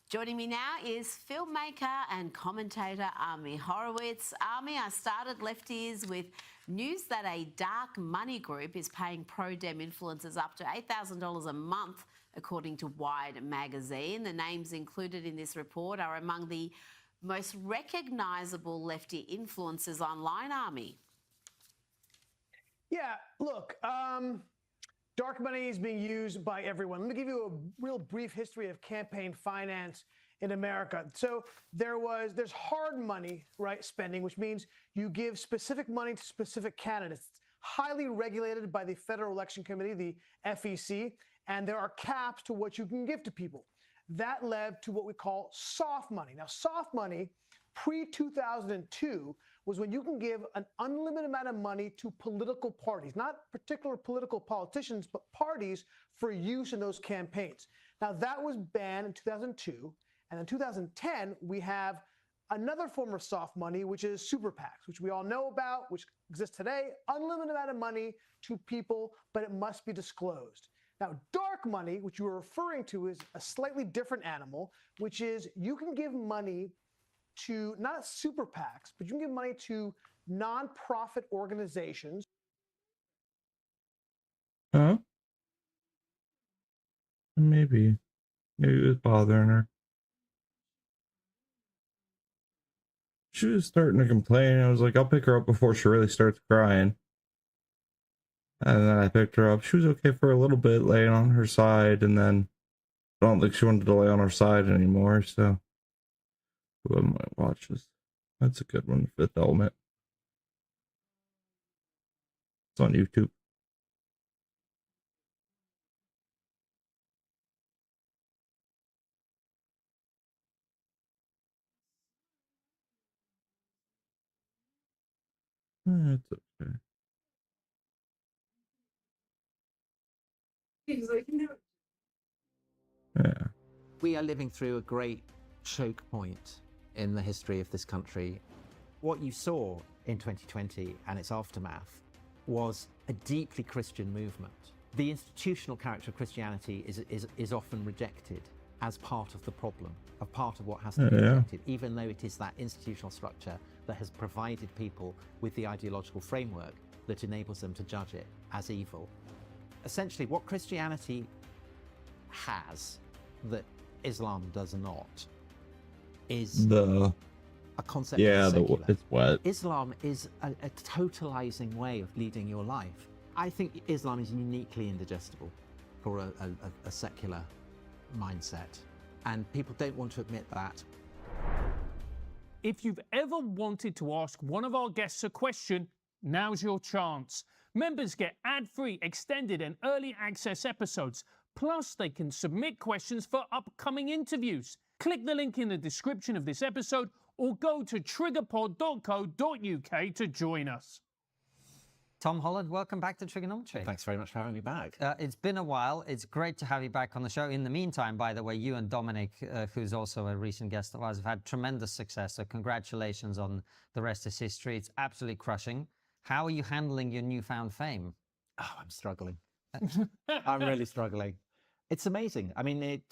Joining me now is filmmaker and commentator Ami Horowitz. Ami, I started Lefties with news that a dark money group is paying pro-Dem influencers up to $8,000 a month, according to Wired magazine. The names included in this report are among the most recognisable lefty influencers online, Ami. Yeah, look, dark money is being used by everyone. Let me give you a real brief history of campaign finance in America. So there's hard money, right, spending, which means you give specific money to specific candidates. It's highly regulated by the Federal Election Committee, the FEC, and there are caps to what you can give to people. That led to what we call soft money. Now, soft money pre-2002 was when you can give an unlimited amount of money to political parties, not particular political politicians, but parties for use in those campaigns. Now, that was banned in 2002. And in 2010, we have another form of soft money, which is super PACs, which we all know about, which exists today, unlimited amount of money to people, but it must be disclosed. Now, dark money, which you were referring to, is a slightly different animal, which is you can give money to not super PACs, but you can give money to nonprofit organizations. Huh? Maybe it was bothering her. She was starting to complain. I was like, I'll pick her up before she really starts crying. And then I picked her up. She was okay for a little bit, laying on her side, and then I don't think she wanted to lay on her side anymore, so I might watch this. That's a good one, Fifth Element. It's on YouTube. It's okay. He's like, no. Yeah. We are living through a great choke point in the history of this country. What you saw in 2020 and its aftermath was a deeply Christian movement. The institutional character of Christianity is often rejected as part of the problem, a part of what has to be rejected, even though it is that institutional structure that has provided people with the ideological framework that enables them to judge it as evil. Essentially, what Christianity has that Islam does not is a concept of secular. It's wet. Islam is a totalizing way of leading your life. I think Islam is uniquely indigestible for a secular mindset, and people don't want to admit that. If you've ever wanted to ask one of our guests a question, now's your chance. Members get ad-free, extended and early access episodes. Plus, they can submit questions for upcoming interviews. Click the link in the description of this episode or go to triggerpod.co.uk to join us. Tom Holland, welcome back to Trigonometry. Thanks very much for having me back. It's been a while. It's great to have you back on the show. In the meantime, by the way, you and Dominic, who's also a recent guest of ours, have had tremendous success. So congratulations on the rest is history. It's absolutely crushing. How are you handling your newfound fame? Oh, I'm struggling. I'm really struggling. It's amazing. I mean,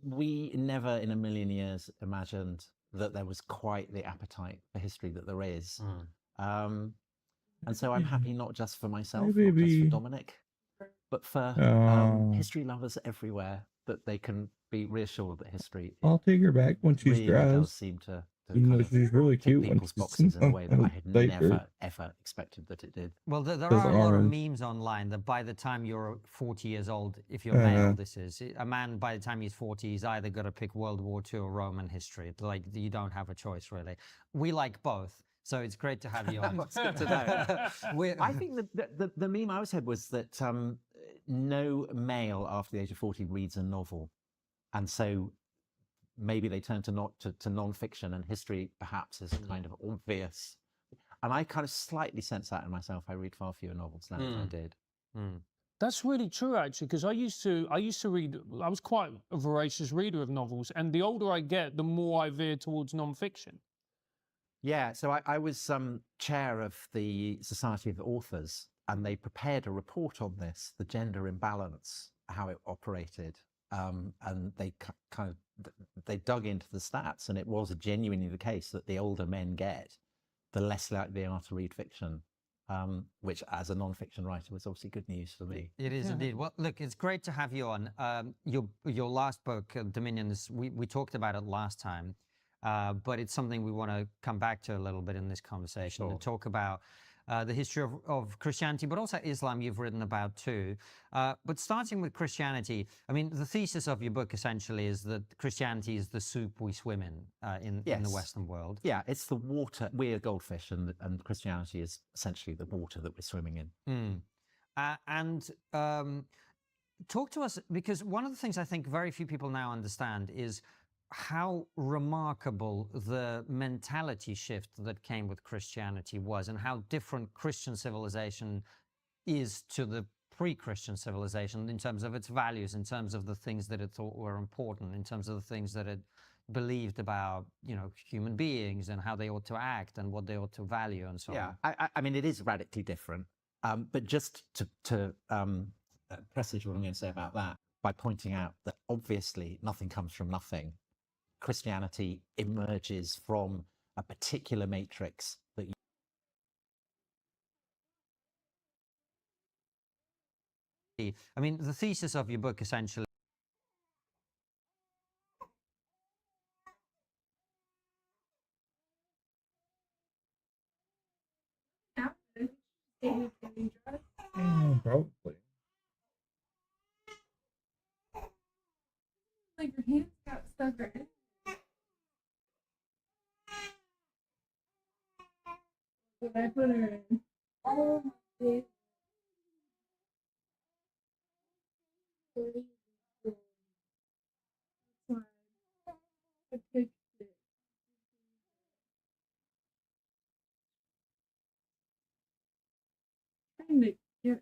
we never in a million years imagined that there was quite the appetite for history that there is. And so I'm happy not just for myself, not just for Dominic, but for history lovers everywhere, that they can be reassured that history I'll take her back when she's really does dressed. seem to Even though she's really tick cute when people's she's boxes in a way that I had diaper. never, ever expected that it did. Well, there Says are a lot of orange. memes online that by the time you're 40 years old, if you're male, this is a man. By the time he's 40, he's either got to pick World War II or Roman history. Like, you don't have a choice, really. We like both, so it's great to have you on. It's good to know. I think the meme I always had was that no male after the age of 40 reads a novel, and so maybe they turn to non-fiction, and history perhaps is kind of obvious. And I kind of slightly sense that in myself. I read far fewer novels now than I did. That's really true, actually, because I used to read. I was quite a voracious reader of novels, and the older I get, the more I veer towards non-fiction. Yeah, so I was chair of the Society of Authors, and they prepared a report on this, the gender imbalance, how it operated, and they they dug into the stats, and it was genuinely the case that the older men get, the less likely they are to read fiction, which as a non-fiction writer was obviously good news for me. It is indeed. Well, look, it's great to have you on. Your last book, Dominions, we talked about it last time, but it's something we want to come back to a little bit in this conversation and talk about the history of Christianity, but also Islam you've written about too. But starting with Christianity, I mean, the thesis of your book essentially is that Christianity is the soup we swim in the Western world. Yeah, it's the water. We're goldfish, and Christianity is essentially the water that we're swimming in. Talk to us, because one of the things I think very few people now understand is how remarkable the mentality shift that came with Christianity was, and how different Christian civilization is to the pre-Christian civilization in terms of its values, in terms of the things that it thought were important, in terms of the things that it believed about, human beings and how they ought to act and what they ought to value and so on. I mean, it is radically different. But just to presage what I'm going to say about that, by pointing out that obviously nothing comes from nothing. Christianity emerges from a particular matrix that I mean, the thesis of your book essentially Probably. Like your hands got stuck right in. When I put her in. Oh my goodness. That's why I picked it. Trying to get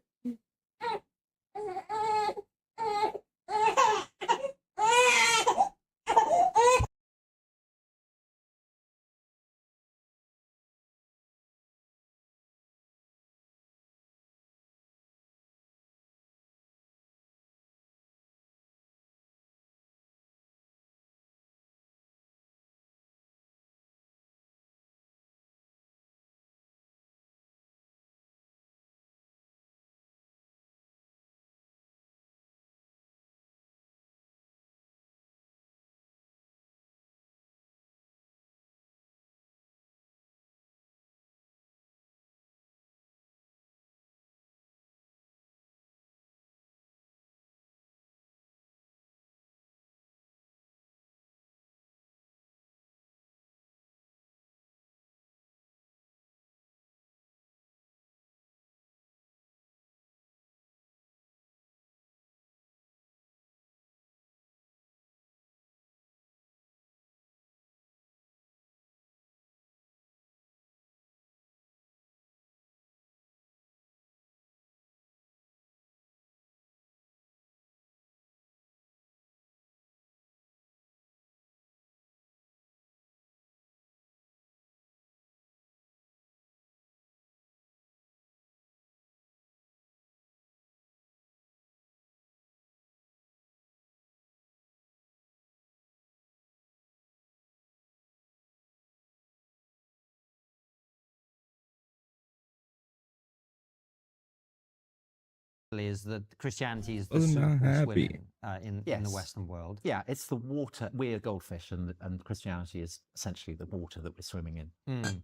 essentially is that Christianity is the I'm not soup for happy. swimming in the Western world. Yeah, it's the water. We're goldfish, and Christianity is essentially the water that we're swimming in.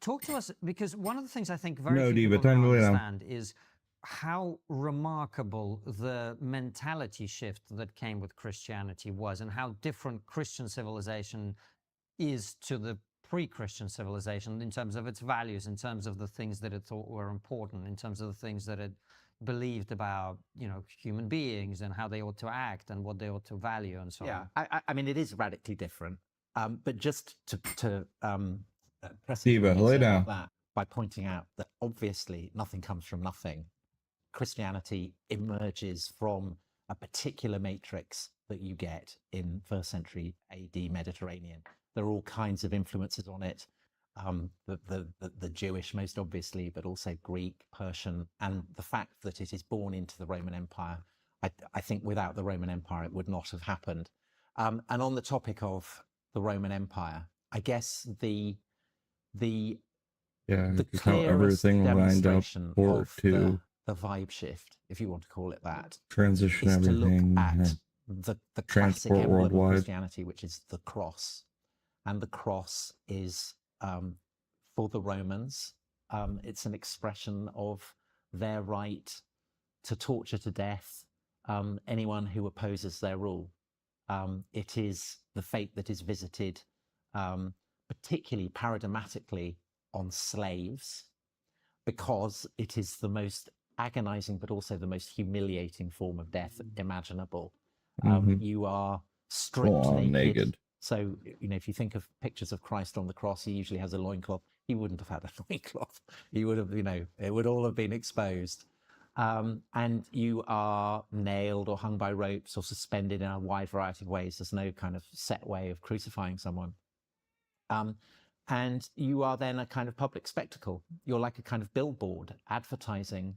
Talk to us, because one of the things I think very No, few Diva, people time now to lay down. understand is how remarkable the mentality shift that came with Christianity was, and how different Christian civilization is to the pre-Christian civilization in terms of its values, in terms of the things that it thought were important, in terms of the things that it believed about, human beings and how they ought to act and what they ought to value and so on. I mean, it is radically different. But just to press Diva, lay down. that by pointing out that obviously nothing comes from nothing. Christianity emerges from a particular matrix that you get in first century AD Mediterranean. There are all kinds of influences on it. The Jewish, most obviously, but also Greek, Persian, and the fact that it is born into the Roman Empire. I think without the Roman Empire, it would not have happened. And on the topic of the Roman Empire, I guess the how everything lined up demonstration for of to the vibe shift, if you want to call it that, transition is to everything look at and the classic transport emblem of worldwide. Christianity, which is the cross. And the cross is, for the Romans, it's an expression of their right to torture to death anyone who opposes their rule. It is the fate that is visited, particularly paradigmatically, on slaves, because it is the most agonizing but also the most humiliating form of death imaginable. You are stripped naked. So, if you think of pictures of Christ on the cross, he usually has a loincloth. He wouldn't have had a loincloth. He would have, it would all have been exposed. And you are nailed or hung by ropes or suspended in a wide variety of ways. There's no kind of set way of crucifying someone. And you are then a kind of public spectacle. You're like a kind of billboard advertising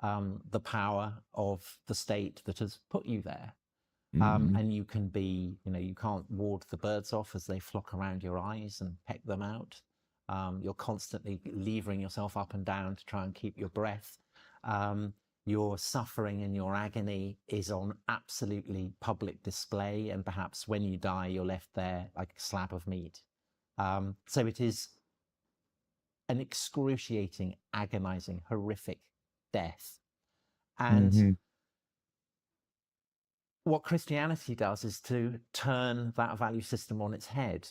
the power of the state that has put you there. And you can be, you can't ward the birds off as they flock around your eyes and peck them out. You're constantly levering yourself up and down to try and keep your breath. Your suffering and your agony is on absolutely public display. And perhaps when you die, you're left there like a slab of meat. So it is an excruciating, agonizing, horrific death. And what Christianity does is to turn that value system on its head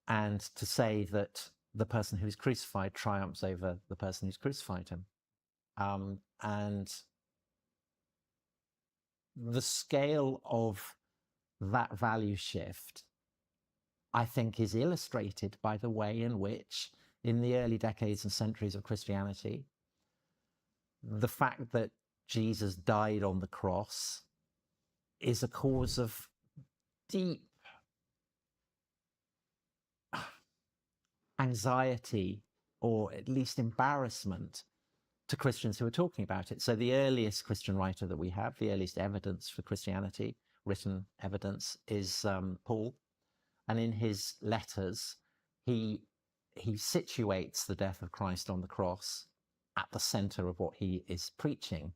and to say that the person who's crucified triumphs over the person who's crucified him. And the scale of that value shift, I think, is illustrated by the way in which, in the early decades and centuries of Christianity, the fact that Jesus died on the cross is a cause of deep anxiety, or at least embarrassment, to Christians who are talking about it. So the earliest Christian writer that we have, the earliest evidence for Christianity, written evidence, is Paul. And in his letters, he situates the death of Christ on the cross at the center of what he is preaching.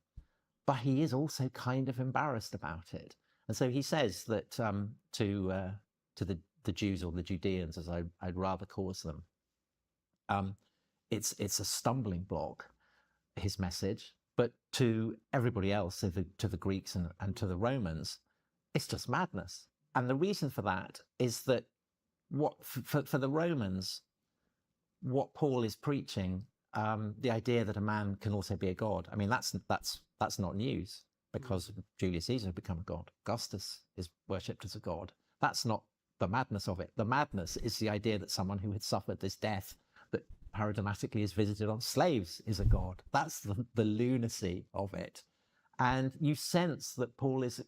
But he is also kind of embarrassed about it. And so he says that to the Jews, or the Judeans, as I'd rather call them, it's a stumbling block, his message. But to everybody else, to the Greeks and to the Romans, it's just madness. And the reason for that is that for the Romans, what Paul is preaching, the idea that a man can also be a god, I mean, that's not news, because Julius Caesar had become a god. Augustus is worshipped as a god. That's not the madness of it. The madness is the idea that someone who had suffered this death that paradigmatically is visited on slaves is a god. That's the lunacy of it. And you sense that Paul is,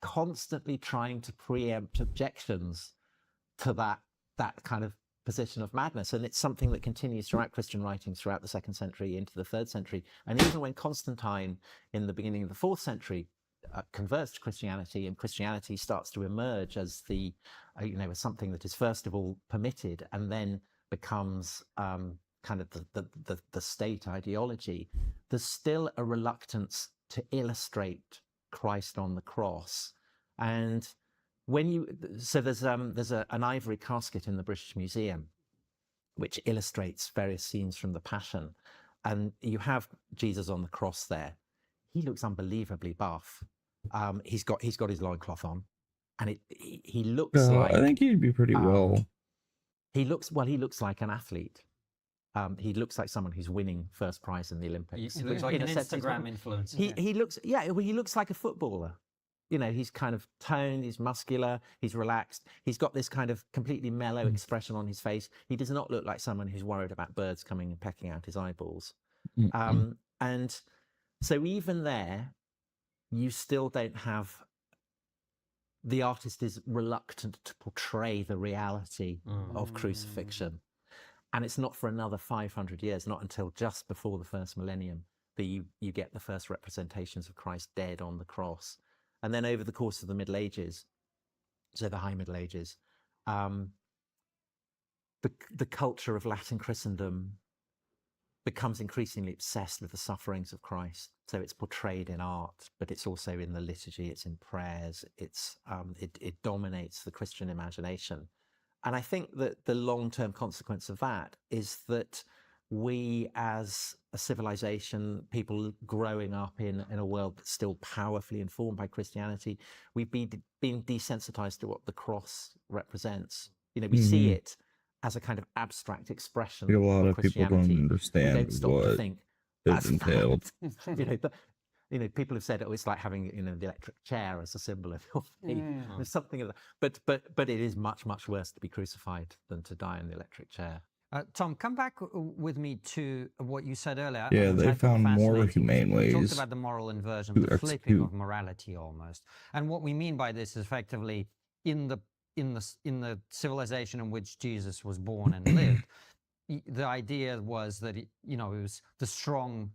constantly trying to preempt objections to that kind of position of madness. And it's something that continues throughout Christian writings throughout the 2nd century into the 3rd century. And even when Constantine, in the beginning of the 4th century, converts to Christianity, and Christianity starts to emerge as as something that is first of all permitted and then becomes kind of the state ideology, there's still a reluctance to illustrate Christ on the cross. And there's an ivory casket in the British Museum which illustrates various scenes from the Passion, and you have Jesus on the cross there. He looks unbelievably buff. He's got his loincloth on, and he looks like, I think he'd be pretty well. He looks like an athlete. He looks like someone who's winning first prize in the Olympics. He looks like an Instagram influencer. He looks like a footballer. You know, he's kind of toned, he's muscular, he's relaxed. He's got this kind of completely mellow expression on his face. He does not look like someone who's worried about birds coming and pecking out his eyeballs. And so even there, you still don't have, the artist is reluctant to portray the reality of crucifixion. And it's not for another 500 years, not until just before the first millennium, that you get the first representations of Christ dead on the cross. And then over the course of the Middle Ages, so the High Middle Ages, the culture of Latin Christendom becomes increasingly obsessed with the sufferings of Christ. So it's portrayed in art, but it's also in the liturgy, it's in prayers, it dominates the Christian imagination. And I think that the long-term consequence of that is that we as a civilization, people growing up in a world that's still powerfully informed by Christianity, we've been desensitized to what the cross represents. You know, we see it as a kind of abstract expression A lot of of people Christianity. don't understand We don't stop what to think, it that's entailed. you know, people have said, oh, it's like having, you know, the electric chair as a symbol of your faith. There's something of that. But it is much, much worse to be crucified than to die in the electric chair. Tom, come back with me to what you said earlier. Yeah, which they I thought found more fascinating. humane You ways talked about the moral inversion, to the flipping execute. of morality almost. And what we mean by this is effectively in the civilization in which Jesus was born and lived, the idea was that it was the strong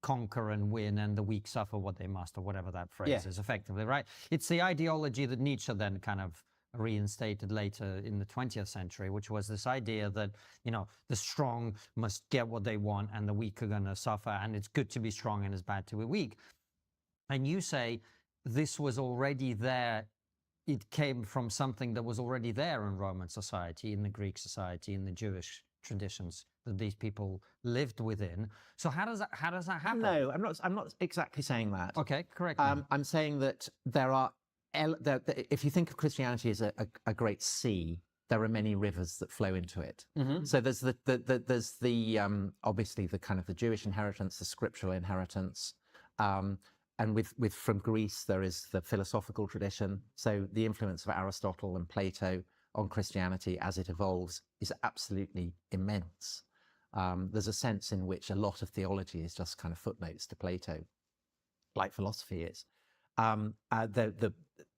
conquer and win and the weak suffer what they must, or whatever that phrase is effectively, right? It's the ideology that Nietzsche then kind of reinstated later in the 20th century, which was this idea that, the strong must get what they want and the weak are going to suffer, and it's good to be strong and it's bad to be weak. And you say this was already there. It came from something that was already there in Roman society, in the Greek society, in the Jewish traditions that these people lived within. So how does that happen? No, I'm not exactly saying that. Okay, correct. I'm saying that there are, if you think of Christianity as a great sea, there are many rivers that flow into it. So there's the obviously the kind of the Jewish inheritance, the scriptural inheritance, and with from Greece there is the philosophical tradition. So the influence of Aristotle and Plato on Christianity as it evolves is absolutely immense. There's a sense in which a lot of theology is just kind of footnotes to Plato, like philosophy is.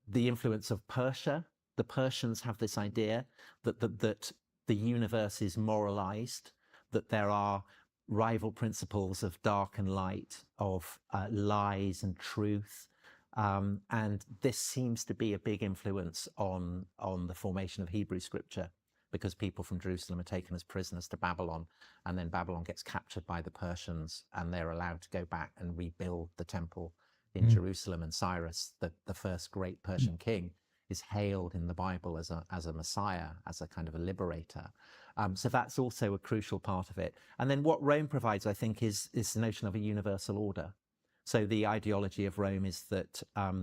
The influence of Persia. The Persians have this idea that the universe is moralized, that there are rival principles of dark and light, of lies and truth. And this seems to be a big influence on the formation of Hebrew scripture, because people from Jerusalem are taken as prisoners to Babylon, and then Babylon gets captured by the Persians, and they're allowed to go back and rebuild the temple in Jerusalem. And Cyrus, the first great Persian king, is hailed in the Bible as a Messiah, as a kind of a liberator. So that's also a crucial part of it. And then what Rome provides, I think, is the notion of a universal order. So the ideology of Rome is that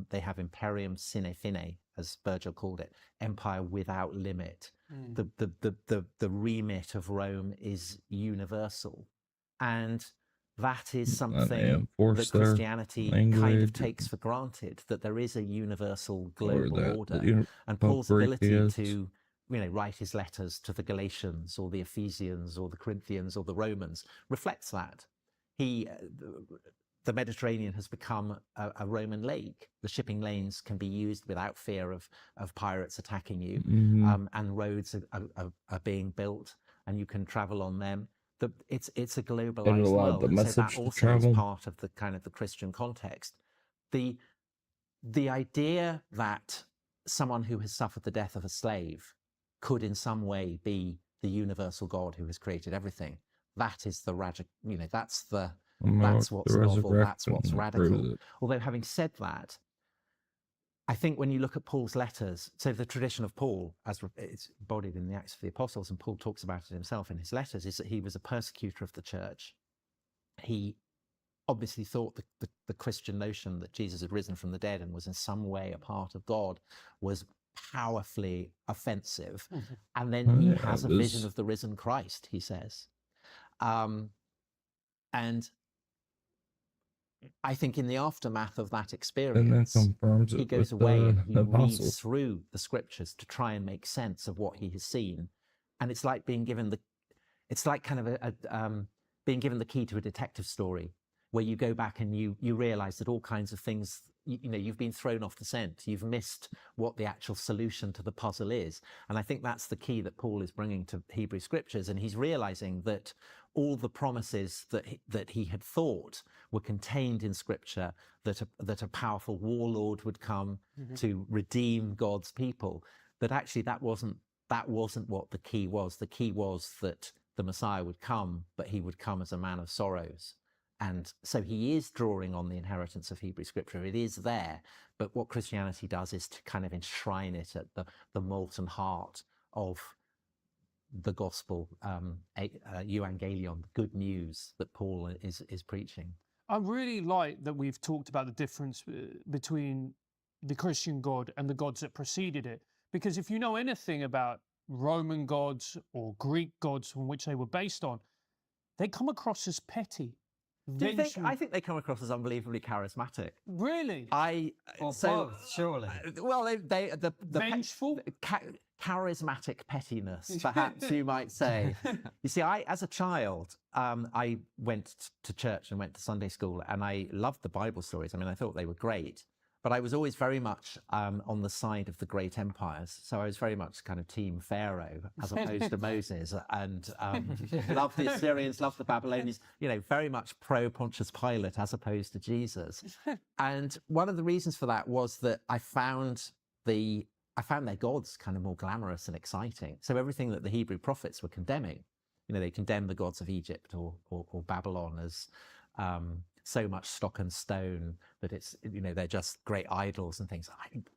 they have imperium sine fine, as Virgil called it, empire without limit. The remit of Rome is universal. And that is something that Christianity kind of takes for granted, that there is a universal global order. And Paul's ability to write his letters to the Galatians or the Ephesians or the Corinthians or the Romans reflects that. The Mediterranean has become a Roman lake. The shipping lanes can be used without fear of pirates attacking you, and roads are being built, and you can travel on them. It's a globalized world, the so that also is part of the kind of the Christian context. The idea that someone who has suffered the death of a slave could in some way be the universal God who has created everything, that is the radical, that's The what's novel, that's what's resurrection radical. proves it. Although having said that, I think when you look at Paul's letters, so the tradition of Paul, as it's embodied in the Acts of the Apostles, and Paul talks about it himself in his letters, is that he was a persecutor of the church. He obviously thought the Christian notion that Jesus had risen from the dead and was in some way a part of God was powerfully offensive. And then he has a vision of the risen Christ, he says. And I think in the aftermath of that experience, confirms he it goes with away and the he reads apostles. through the scriptures to try and make sense of what he has seen. And it's like being given it's like kind of being given the key to a detective story, where you go back and you realize that all kinds of things, you've been thrown off the scent. You've missed what the actual solution to the puzzle is. And I think that's the key that Paul is bringing to Hebrew scriptures. And he's realizing that all the promises that he had thought were contained in scripture, that a powerful warlord would come to redeem God's people, that actually that wasn't what the key was. The key was that the Messiah would come, but he would come as a man of sorrows. And so he is drawing on the inheritance of Hebrew scripture. It is there. But what Christianity does is to kind of enshrine it at the molten heart of the gospel, euangelion, the good news that Paul is preaching. I really like that we've talked about the difference between the Christian God and the gods that preceded it. Because if you know anything about Roman gods or Greek gods from which they were based on, they come across as petty. Do you think? I think they come across as unbelievably charismatic. Really? Surely. Well, the vengeful, charismatic pettiness, perhaps you might say. You see, as a child, I went to church and went to Sunday school, and I loved the Bible stories. I mean, I thought they were great. But I was always very much on the side of the great empires. So I was very much kind of team Pharaoh as opposed to Moses, and loved the Assyrians, loved the Babylonians, very much pro Pontius Pilate as opposed to Jesus. And one of the reasons for that was that I found their gods kind of more glamorous and exciting. So everything that the Hebrew prophets were condemning, they condemned the gods of Egypt or Babylon as so much stock and stone that it's, they're just great idols and things.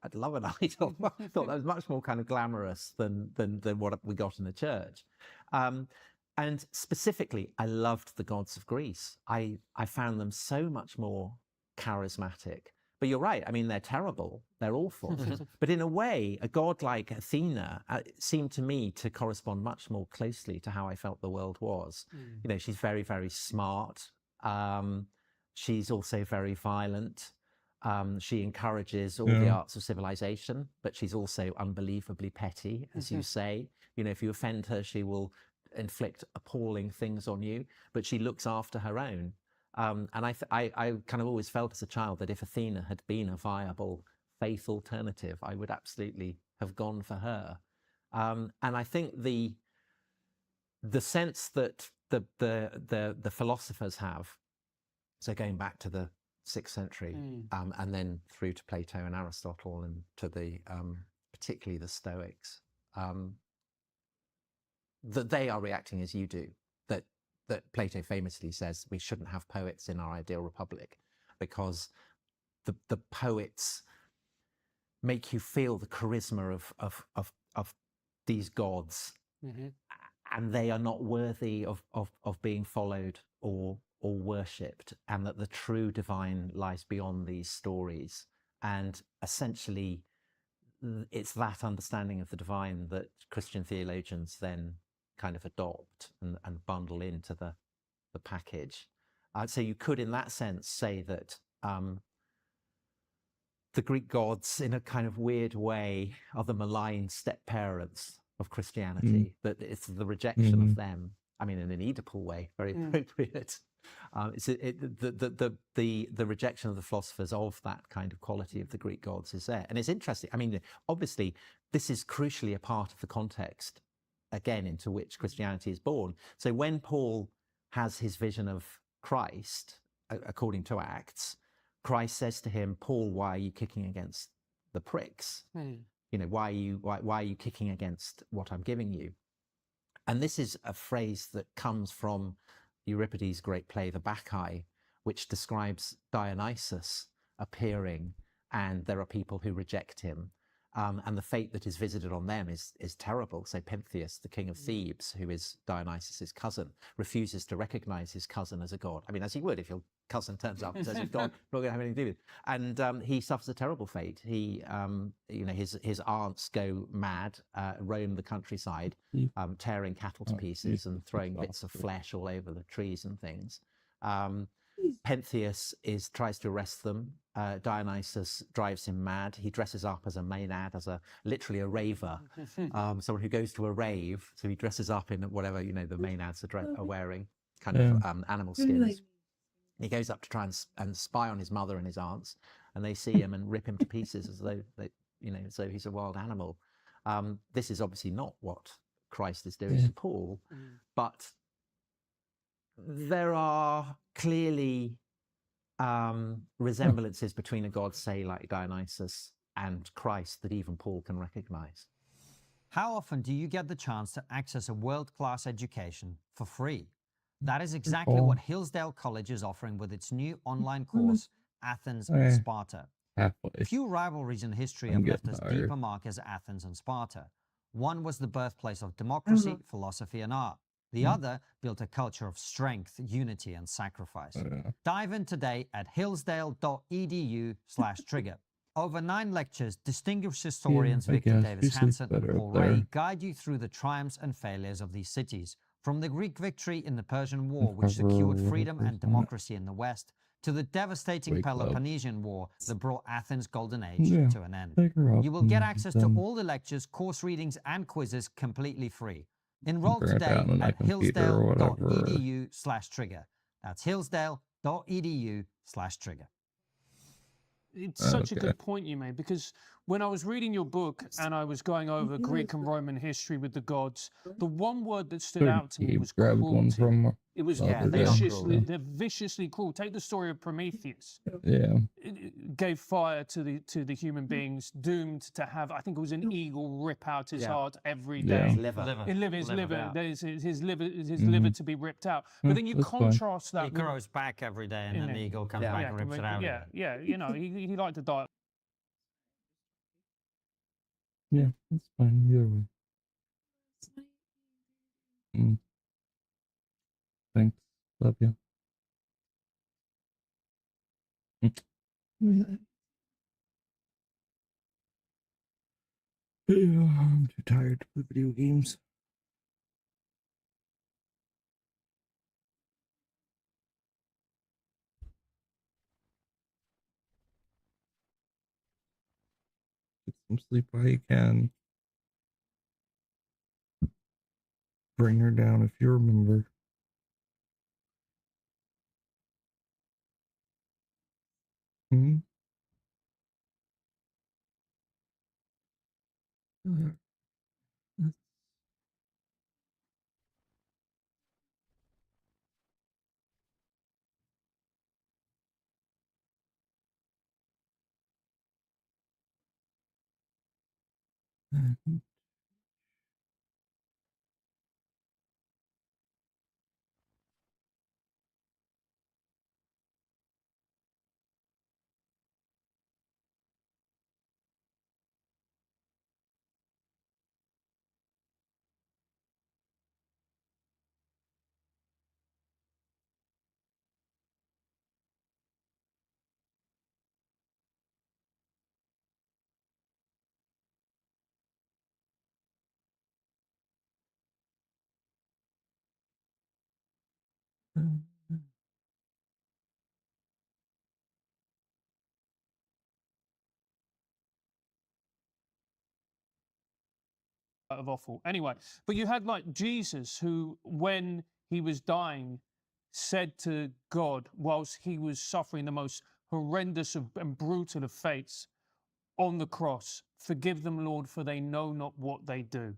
I'd love an idol. I thought that was much more kind of glamorous than what we got in the church. And specifically, I loved the gods of Greece. I found them so much more charismatic. But you're right. I mean, they're terrible. They're awful. But in a way, a god like Athena seemed to me to correspond much more closely to how I felt the world was. She's very, very smart. She's also very violent. She encourages all the arts of civilization, but she's also unbelievably petty, as you say. If you offend her, she will inflict appalling things on you, but she looks after her own. And I kind of always felt as a child that if Athena had been a viable faith alternative, I would absolutely have gone for her. And I think the sense that the philosophers have, so going back to the 6th century, and then through to Plato and Aristotle and to the particularly the Stoics, that they are reacting as you do. That Plato famously says we shouldn't have poets in our ideal republic because the poets make you feel the charisma of these gods, and they are not worthy of being followed or worshipped, and that the true divine lies beyond these stories. And essentially, it's that understanding of the divine that Christian theologians then kind of adopt and bundle into the package. So you could, in that sense, say that the Greek gods, in a kind of weird way, are the malign step-parents of Christianity, that it's the rejection of them. I mean, in an Oedipal way, very appropriate. It's the rejection of the philosophers of that kind of quality of the Greek gods is there. And it's interesting. I mean, obviously, this is crucially a part of the context, again, into which Christianity is born. So when Paul has his vision of Christ, according to Acts, Christ says to him, Paul, why are you kicking against the pricks? Why are you kicking against what I'm giving you? And this is a phrase that comes from Euripides' great play, The Bacchae, which describes Dionysus appearing, and there are people who reject him. And the fate that is visited on them is terrible. So Pentheus, the king of Thebes, who is Dionysus's cousin, refuses to recognize his cousin as a god. I mean, as he would if your cousin turns up and says he's god, not going to have anything to do with it. And he suffers a terrible fate. He, his aunts go mad, roam the countryside, tearing cattle to pieces and throwing bits of flesh all over the trees and things. Pentheus tries to arrest them. Dionysus drives him mad. He dresses up as a maenad, literally a raver, someone who goes to a rave. So he dresses up in whatever the maenads are wearing, kind of animal skins. He goes up to try and spy on his mother and his aunts, and they see him and rip him to pieces as though so he's a wild animal. This is obviously not what Christ is doing to Paul, but there are clearly resemblances between a god, say, like Dionysus and Christ that even Paul can recognize. How often do you get the chance to access a world-class education for free? That is exactly what Hillsdale College is offering with its new online course, Athens and Sparta. Few rivalries in history have left as deep a mark as Athens and Sparta. One was the birthplace of democracy, philosophy, and art. The other built a culture of strength, unity, and sacrifice. Dive in today at hillsdale.edu/trigger. Over 9 lectures, distinguished historians Victor Davis Hanson and Paul Ray guide you through the triumphs and failures of these cities, from the Greek victory in the Persian War, which secured freedom and democracy in the West, to the devastating Peloponnesian War that brought Athens' golden age to an end. You will get access to all the lectures, course readings, and quizzes completely free. Enroll today at hillsdale.edu/trigger. That's hillsdale.edu/trigger. It's such a good point you made, because when I was reading your book and I was going over Greek and Roman history with the gods, the one word that stood out to me was cruelty. It was they're viciously cruel. Take the story of Prometheus. It gave fire to the human beings, doomed to have, I think it was an eagle rip out his heart every day. His liver. His liver to be ripped out. But then you contrast that. He grows back every day and an eagle comes back and rips it out. Yeah, he liked to die. Yeah, that's fine. Either way. Thanks. Love you. I'm too tired to play video games. Get some sleep while you can. Bring her down if you remember. Of awful. Anyway, but you had like Jesus, who, when he was dying, said to God, whilst he was suffering the most horrendous and brutal of fates on the cross, "Forgive them, Lord, for they know not what they do."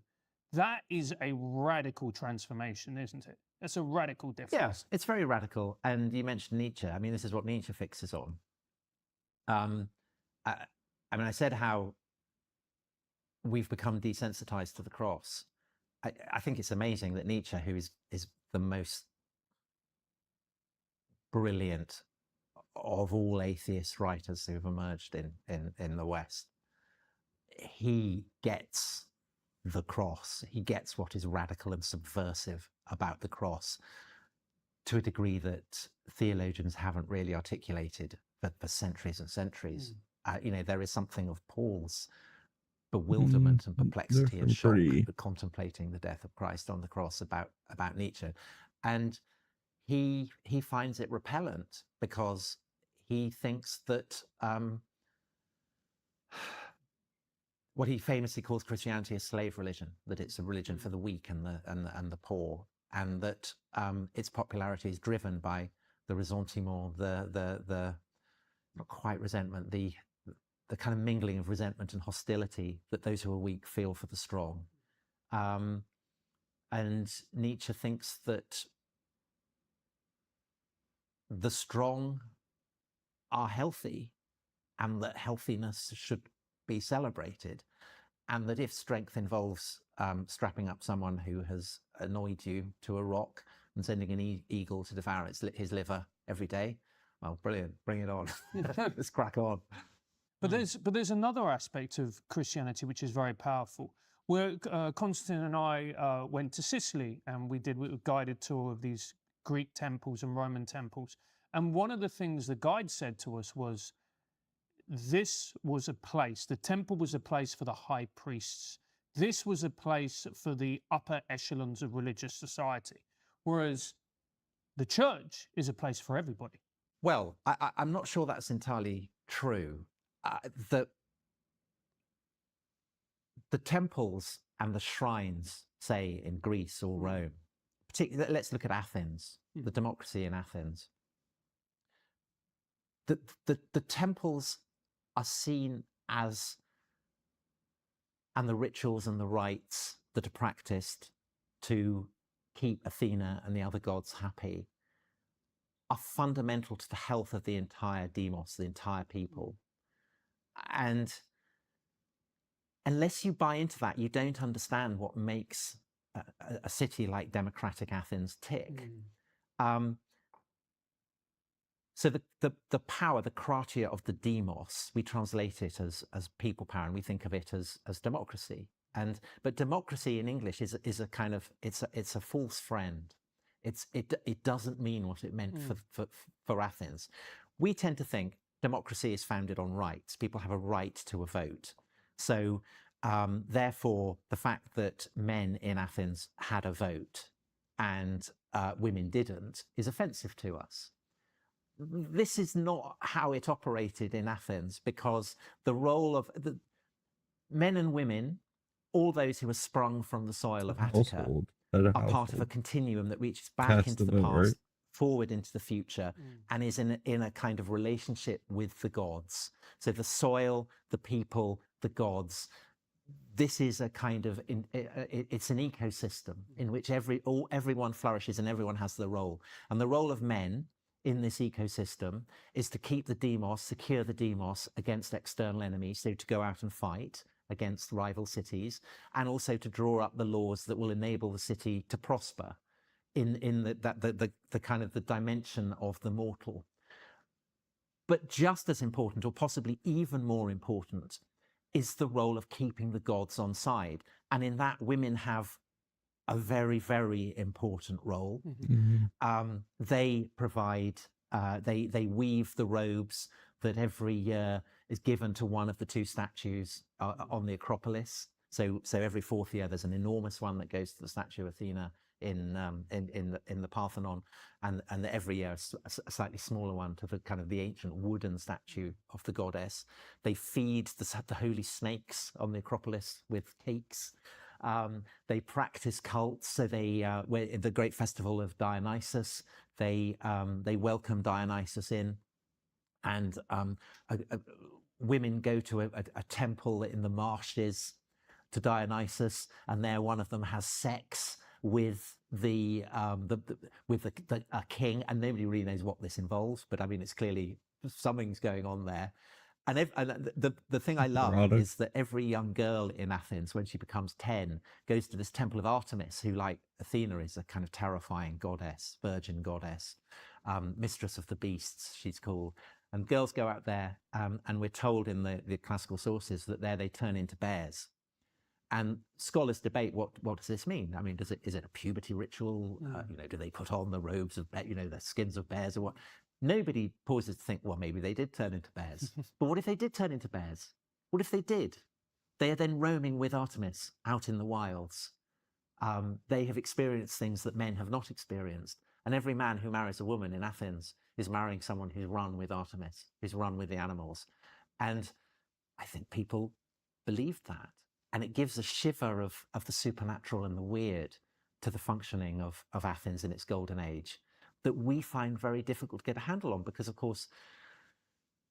That is a radical transformation, isn't it? That's a radical difference. Yes, it's very radical. And you mentioned Nietzsche. I mean, this is what Nietzsche fixes on. I said how we've become desensitized to the cross. I think it's amazing that Nietzsche, who is the most brilliant of all atheist writers who've emerged in the West, he gets the cross. He gets what is radical and subversive about the cross to a degree that theologians haven't really articulated for centuries and centuries. There is something of Paul's bewilderment and perplexity and shock at contemplating the death of Christ on the cross about Nietzsche. And he finds it repellent because he thinks that what he famously calls Christianity a slave religion, that it's a religion for the weak and the poor, and that its popularity is driven by the ressentiment, the not quite resentment, the kind of mingling of resentment and hostility that those who are weak feel for the strong. And Nietzsche thinks that the strong are healthy and that healthiness should be celebrated, and that if strength involves strapping up someone who has annoyed you to a rock and sending an eagle to devour his liver every day, well, brilliant, bring it on. Let's crack on. But there's another aspect of Christianity which is very powerful. Where Constantine and I went to Sicily, and we did a guided tour of these Greek temples and Roman temples. And one of the things the guide said to us was, this was a place, the temple was a place for the high priests. This was a place for the upper echelons of religious society, whereas the church is a place for everybody. Well, I'm not sure that's entirely true. The temples and the shrines, say in Greece or Rome, particularly, let's look at Athens, the democracy in Athens. The temples are seen as, and the rituals and the rites that are practiced to keep Athena and the other gods happy, are fundamental to the health of the entire demos, the entire people. And unless you buy into that, you don't understand what makes a city like democratic Athens tick. So the power, the kratia of the demos, we translate it as people power, and we think of it as democracy. But democracy in English is a kind of, it's a false friend. It doesn't mean what it meant for Athens. We tend to think democracy is founded on rights. People have a right to a vote. So therefore, the fact that men in Athens had a vote and women didn't is offensive to us. This is not how it operated in Athens, because the role of the men and women, all those who are sprung from the soil of Attica, are part of a continuum that reaches back into the past, forward into the future, and is in a kind of relationship with the gods. So the soil, the people, the gods. This is a kind of, it's an ecosystem in which everyone flourishes and everyone has their role. And the role of men in this ecosystem is to keep the demos, secure the demos against external enemies, so to go out and fight against rival cities, and also to draw up the laws that will enable the city to prosper in the kind of the dimension of the mortal. But just as important, or possibly even more important, is the role of keeping the gods on side. And in that, women have a very, very important role. They provide, they weave the robes that every year is given to one of the two statues on the Acropolis. So every fourth year, there's an enormous one that goes to the statue of Athena in the Parthenon, and every year a slightly smaller one to the kind of the ancient wooden statue of the goddess. They feed the holy snakes on the Acropolis with cakes. They practice cults. So in the great festival of Dionysus, they welcome Dionysus in, and women go to a temple in the marshes to Dionysus, and there one of them has sex with a king, and nobody really knows what this involves. But I mean, it's clearly something's going on there. And the thing I love Product. is that every young girl in Athens, when she becomes 10, goes to this temple of Artemis, who, like Athena, is a kind of terrifying goddess, virgin goddess, mistress of the beasts, she's called. And girls go out there, and we're told in the classical sources that there they turn into bears. And scholars debate what does this mean? I mean, is it a puberty ritual? Do they put on the robes of, the skins of bears or what? Nobody pauses to think, well, maybe they did turn into bears. But what if they did turn into bears? What if they did? They are then roaming with Artemis out in the wilds. They have experienced things that men have not experienced. And every man who marries a woman in Athens is marrying someone who's run with Artemis, who's run with the animals. And I think people believed that. And it gives a shiver of the supernatural and the weird to the functioning of Athens in its golden age that we find very difficult to get a handle on because, of course,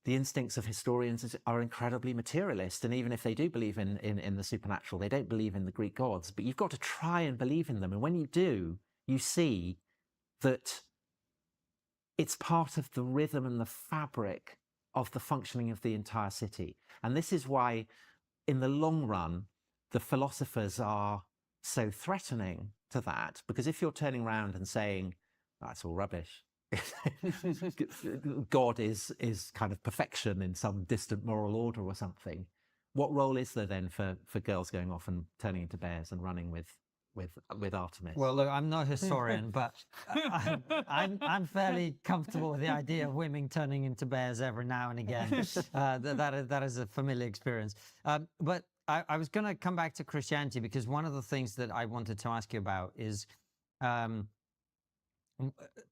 the instincts of historians are incredibly materialist. And even if they do believe in the supernatural, they don't believe in the Greek gods. But you've got to try and believe in them. And when you do, you see that it's part of the rhythm and the fabric of the functioning of the entire city. And this is why, in the long run, the philosophers are so threatening to that. Because if you're turning around and saying, that's all rubbish, God is kind of perfection in some distant moral order or something, what role is there then for girls going off and turning into bears and running with Artemis? Well, look, I'm no historian, but I'm fairly comfortable with the idea of women turning into bears every now and again. That is a familiar experience. But I was going to come back to Christianity because one of the things that I wanted to ask you about is,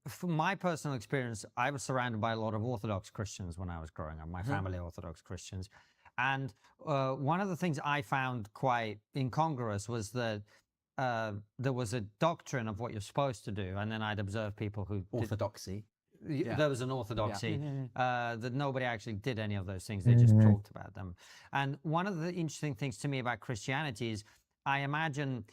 from my personal experience, I was surrounded by a lot of Orthodox Christians when I was growing up. My family are Orthodox Christians. And one of the things I found quite incongruous was that there was a doctrine of what you're supposed to do, and then I'd observe people who orthodoxy. There was an orthodoxy that nobody actually did any of those things. They just talked about them. And one of the interesting things to me about Christianity is I imagine,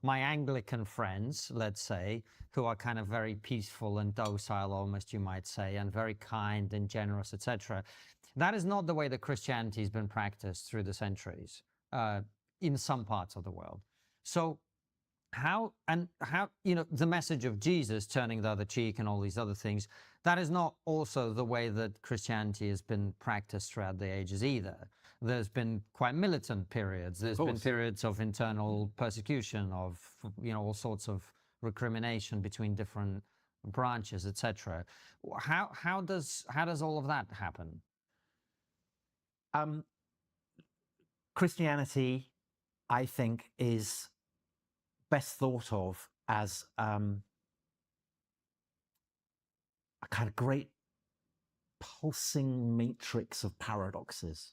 my Anglican friends, let's say, who are kind of very peaceful and docile, almost you might say, and very kind and generous, etc. That is not the way that Christianity has been practiced through the centuries in some parts of the world. So how, the message of Jesus turning the other cheek and all these other things, that is not also the way that Christianity has been practiced throughout the ages either. There's been quite militant periods. There's been periods of internal persecution, of all sorts of recrimination between different branches, etc. How does all of that happen? Christianity, I think, is best thought of as a kind of great pulsing matrix of paradoxes.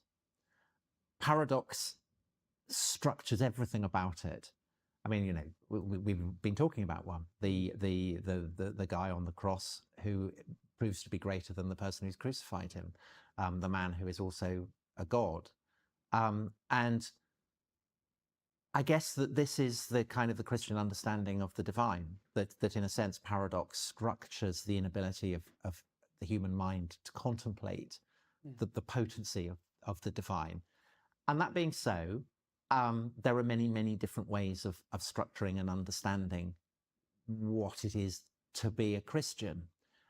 Paradox structures everything about it. I mean, we've been talking about one, the guy on the cross who proves to be greater than the person who's crucified him, the man who is also a god. And I guess that this is the kind of the Christian understanding of the divine, that in a sense paradox structures the inability of the human mind to contemplate the potency of the divine. And that being so, there are many, many different ways of structuring and understanding what it is to be a Christian.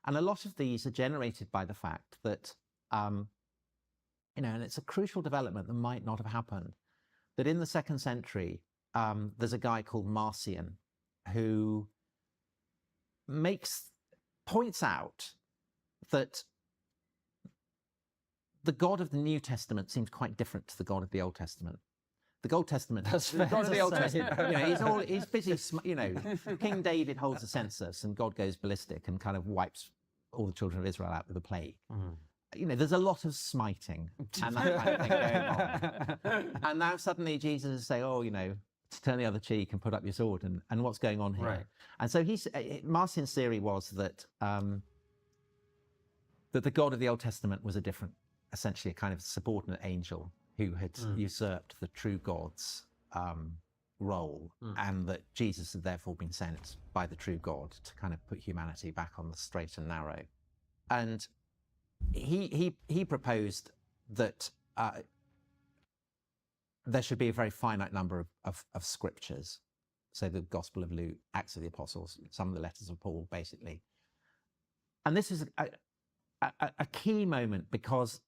And a lot of these are generated by the fact that, and it's a crucial development that might not have happened, that in the 2nd century, there's a guy called Marcion who points out that the God of the New Testament seems quite different to the God of the Old Testament. The Old Testament, the God of the Old Testament, he's busy, King David holds a census and God goes ballistic and kind of wipes all the children of Israel out with a plague. There's a lot of smiting and that kind of thing going on. And now suddenly Jesus is saying, to turn the other cheek and put up your sword, and what's going on here? Right. And so Marcion's theory was that that the God of the Old Testament was essentially a kind of subordinate angel who had usurped the true God's role, and that Jesus had therefore been sent by the true God to kind of put humanity back on the straight and narrow. And he proposed that there should be a very finite number of scriptures. So the Gospel of Luke, Acts of the Apostles, some of the letters of Paul, basically. And this is a key moment, because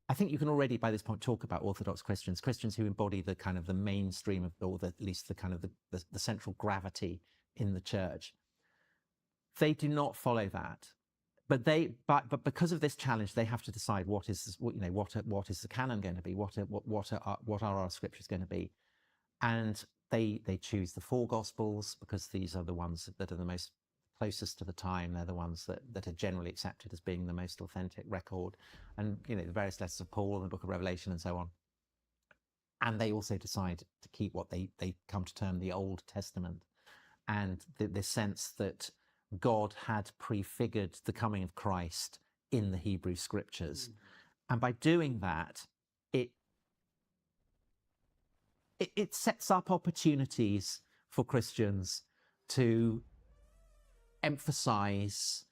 I think you can already by this point talk about Orthodox Christians who embody the kind of the mainstream of, or at least the kind of the central gravity in the church. They do not follow that. But because of this challenge, they have to decide what is the canon going to be, what are our scriptures going to be, and they choose the 4 Gospels because these are the ones that are the most closest to the time. They're the ones that are generally accepted as being the most authentic record, and the various letters of Paul and the Book of Revelation and so on. And they also decide to keep what they come to term the Old Testament, and the sense that God had prefigured the coming of Christ in the Hebrew Scriptures. And by doing that, it sets up opportunities for Christians to emphasize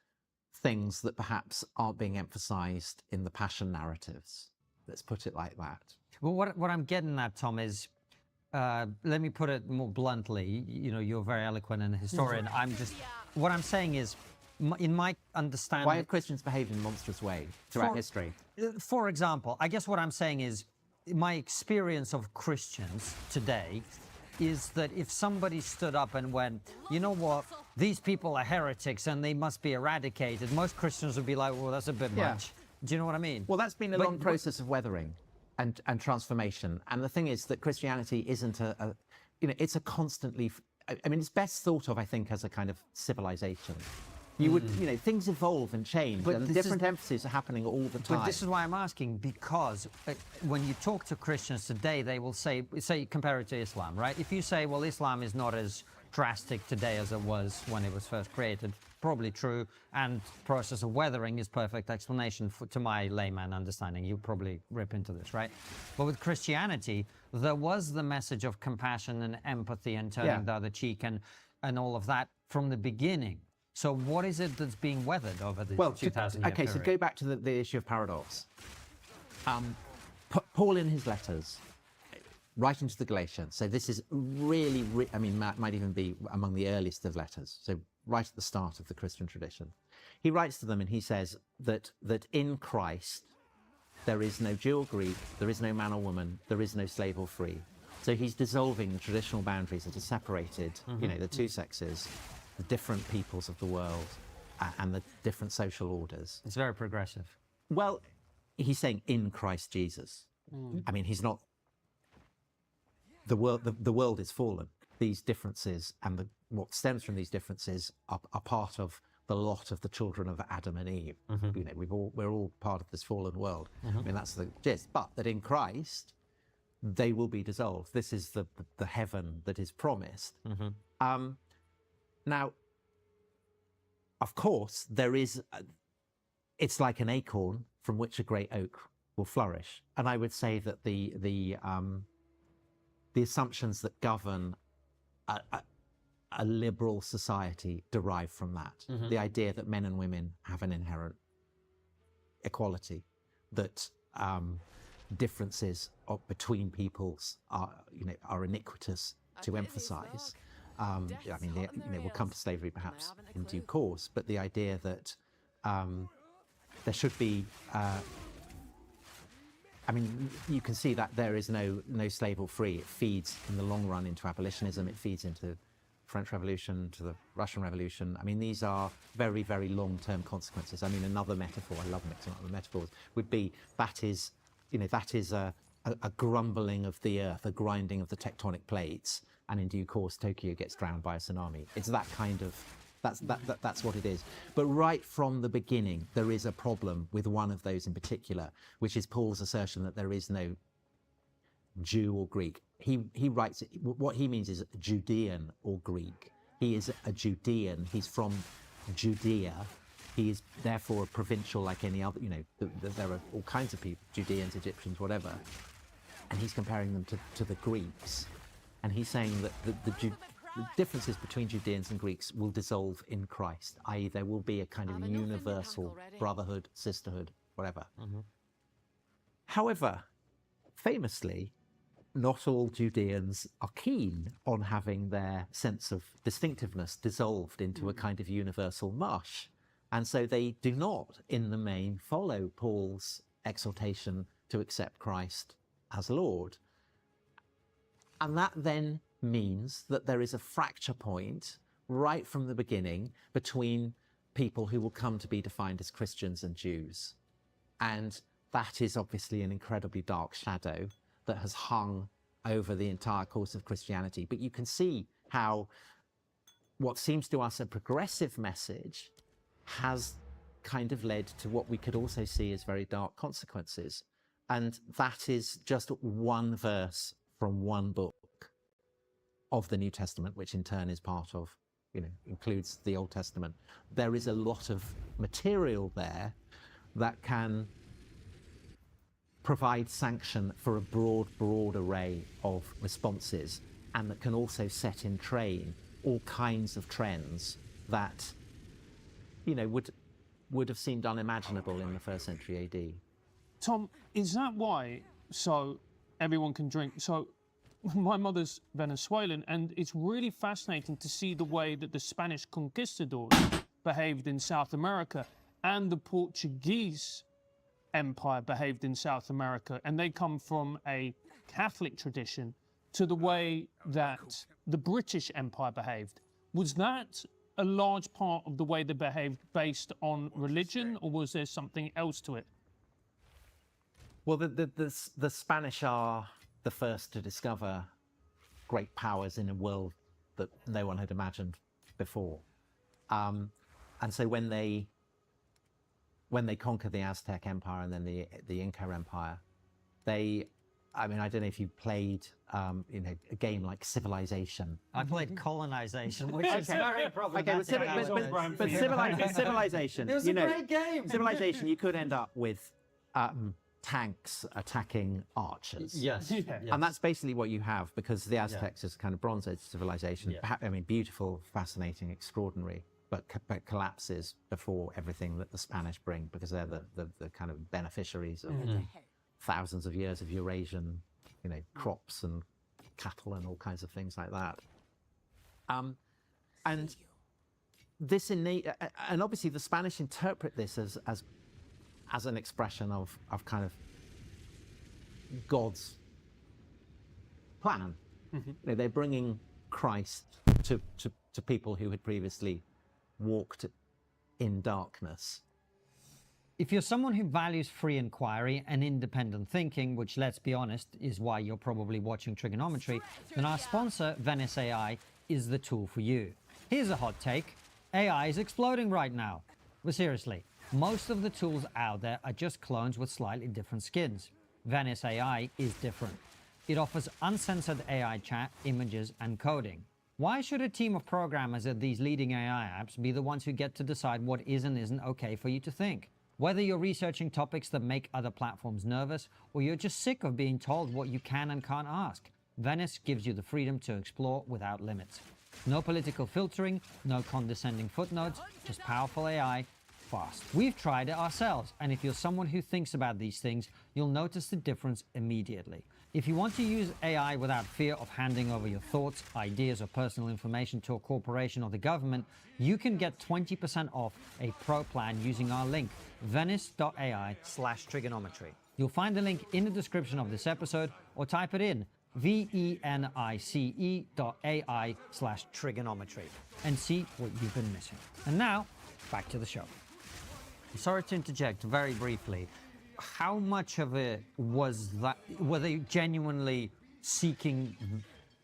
things that perhaps aren't being emphasized in the passion narratives. Let's put it like that. Well, what I'm getting at, Tom, is let me put it more bluntly. You're very eloquent and a historian. What I'm saying is, in my understanding, why have Christians behaved in a monstrous way throughout history? For example, I guess what I'm saying is, my experience of Christians today is that if somebody stood up and went, you know what, these people are heretics and they must be eradicated, most Christians would be like, well, that's a bit much. Do you know what I mean? Well, that's been a long process of weathering and transformation. And the thing is that Christianity isn't it's a constantly, it's best thought of, I think, as a kind of civilization. You would, things evolve and change, and different emphases are happening all the time. But this is why I'm asking, because when you talk to Christians today, they will say, compare it to Islam, right? If you say, well, Islam is not as drastic today as it was when it was first created, probably true, and process of weathering is perfect explanation to my layman understanding. You probably rip into this, right? But with Christianity, there was the message of compassion and empathy and turning the other cheek and all of that from the beginning. So what is it that's being weathered over the 2,000 year period? So go back to the issue of paradox. Paul in his letters, writing to the Galatians, so this is really, might even be among the earliest of letters, so right at the start of the Christian tradition. He writes to them and he says that in Christ there is no Jew or Greek, there is no man or woman, there is no slave or free. So he's dissolving the traditional boundaries that have separated, the two sexes, the different peoples of the world, and the different social orders. It's very progressive. Well, he's saying in Christ Jesus. He's not. The world is fallen. These differences and what stems from these differences are part of the lot of the children of Adam and Eve. We're all part of this fallen world. That's the gist. But that in Christ, they will be dissolved. This is the heaven that is promised. Now, of course, it's like an acorn from which a great oak will flourish. And I would say that the assumptions that govern a liberal society derive from that. The idea that men and women have an inherent equality, that differences between peoples are iniquitous to emphasize. We'll come to slavery perhaps in due course, but the idea that there should be, you can see that there is no slave or free. It feeds in the long run into abolitionism. It feeds into the French Revolution, to the Russian Revolution. These are very, very long-term consequences. Another metaphor, I love mixing up the metaphors, would be that is a grumbling of the earth, a grinding of the tectonic plates, and in due course, Tokyo gets drowned by a tsunami. It's that kind of, that's what it is. But right from the beginning, there is a problem with one of those in particular, which is Paul's assertion that there is no Jew or Greek. He writes, what he means is Judean or Greek. He is a Judean. He's from Judea. He is therefore a provincial like any other, there are all kinds of people, Judeans, Egyptians, whatever. And he's comparing them to the Greeks. And he's saying that the differences between Judeans and Greeks will dissolve in Christ, i.e. there will be a kind of universal brotherhood, sisterhood, whatever. However, famously, not all Judeans are keen on having their sense of distinctiveness dissolved into a kind of universal mush. And so they do not, in the main, follow Paul's exhortation to accept Christ as Lord. And that then means that there is a fracture point right from the beginning between people who will come to be defined as Christians and Jews. And that is obviously an incredibly dark shadow that has hung over the entire course of Christianity. But you can see how what seems to us a progressive message has kind of led to what we could also see as very dark consequences. And that is just one verse from one book of the New Testament, which in turn is part of, includes the Old Testament. There is a lot of material there that can provide sanction for a broad array of responses, and that can also set in train all kinds of trends that, would have seemed unimaginable in the 1st century AD. Tom, is that why, so everyone can drink? So my mother's Venezuelan, and it's really fascinating to see the way that the Spanish conquistadors behaved in South America and the Portuguese Empire behaved in South America, and they come from a Catholic tradition, to the way that the British Empire behaved. Was that a large part of the way they behaved based on religion, or was there something else to it? Well, the Spanish are the first to discover great powers in a world that no one had imagined before. And so when they conquer the Aztec Empire and then the Inca Empire, I don't know if you played, a game like Civilization. I played Colonization, which is very problematic. But Civilization, It was a great game. Civilization, you could end up with tanks attacking archers. Yes. And that's basically what you have, because the Aztecs is kind of Bronze Age civilization. Beautiful, fascinating, extraordinary, but collapses before everything that the Spanish bring, because they're the kind of beneficiaries of thousands of years of Eurasian, crops and cattle and all kinds of things like that. And this and obviously the Spanish interpret this as an expression of kind of God's plan. They're bringing Christ to people who had previously walked in darkness. If you're someone who values free inquiry and independent thinking, which, let's be honest, is why you're probably watching Trigonometry, then our sponsor, Venice AI, is the tool for you. Here's a hot take. AI is exploding right now. But seriously, most of the tools out there are just clones with slightly different skins. Venice AI is different. It offers uncensored AI chat, images, and coding. Why should a team of programmers at these leading AI apps be the ones who get to decide what is and isn't okay for you to think? Whether you're researching topics that make other platforms nervous, or you're just sick of being told what you can and can't ask, Venice gives you the freedom to explore without limits. No political filtering, no condescending footnotes, just powerful AI, fast. We've tried it ourselves, and if you're someone who thinks about these things, you'll notice the difference immediately. If you want to use AI without fear of handing over your thoughts, ideas, or personal information to a corporation or the government, you can get 20% off a pro plan using our link, venice.ai/trigonometry. You'll find the link in the description of this episode, or type it in, venice.ai/trigonometry, and see what you've been missing. And now, back to the show. Sorry to interject very briefly. How much of it was that, were they genuinely seeking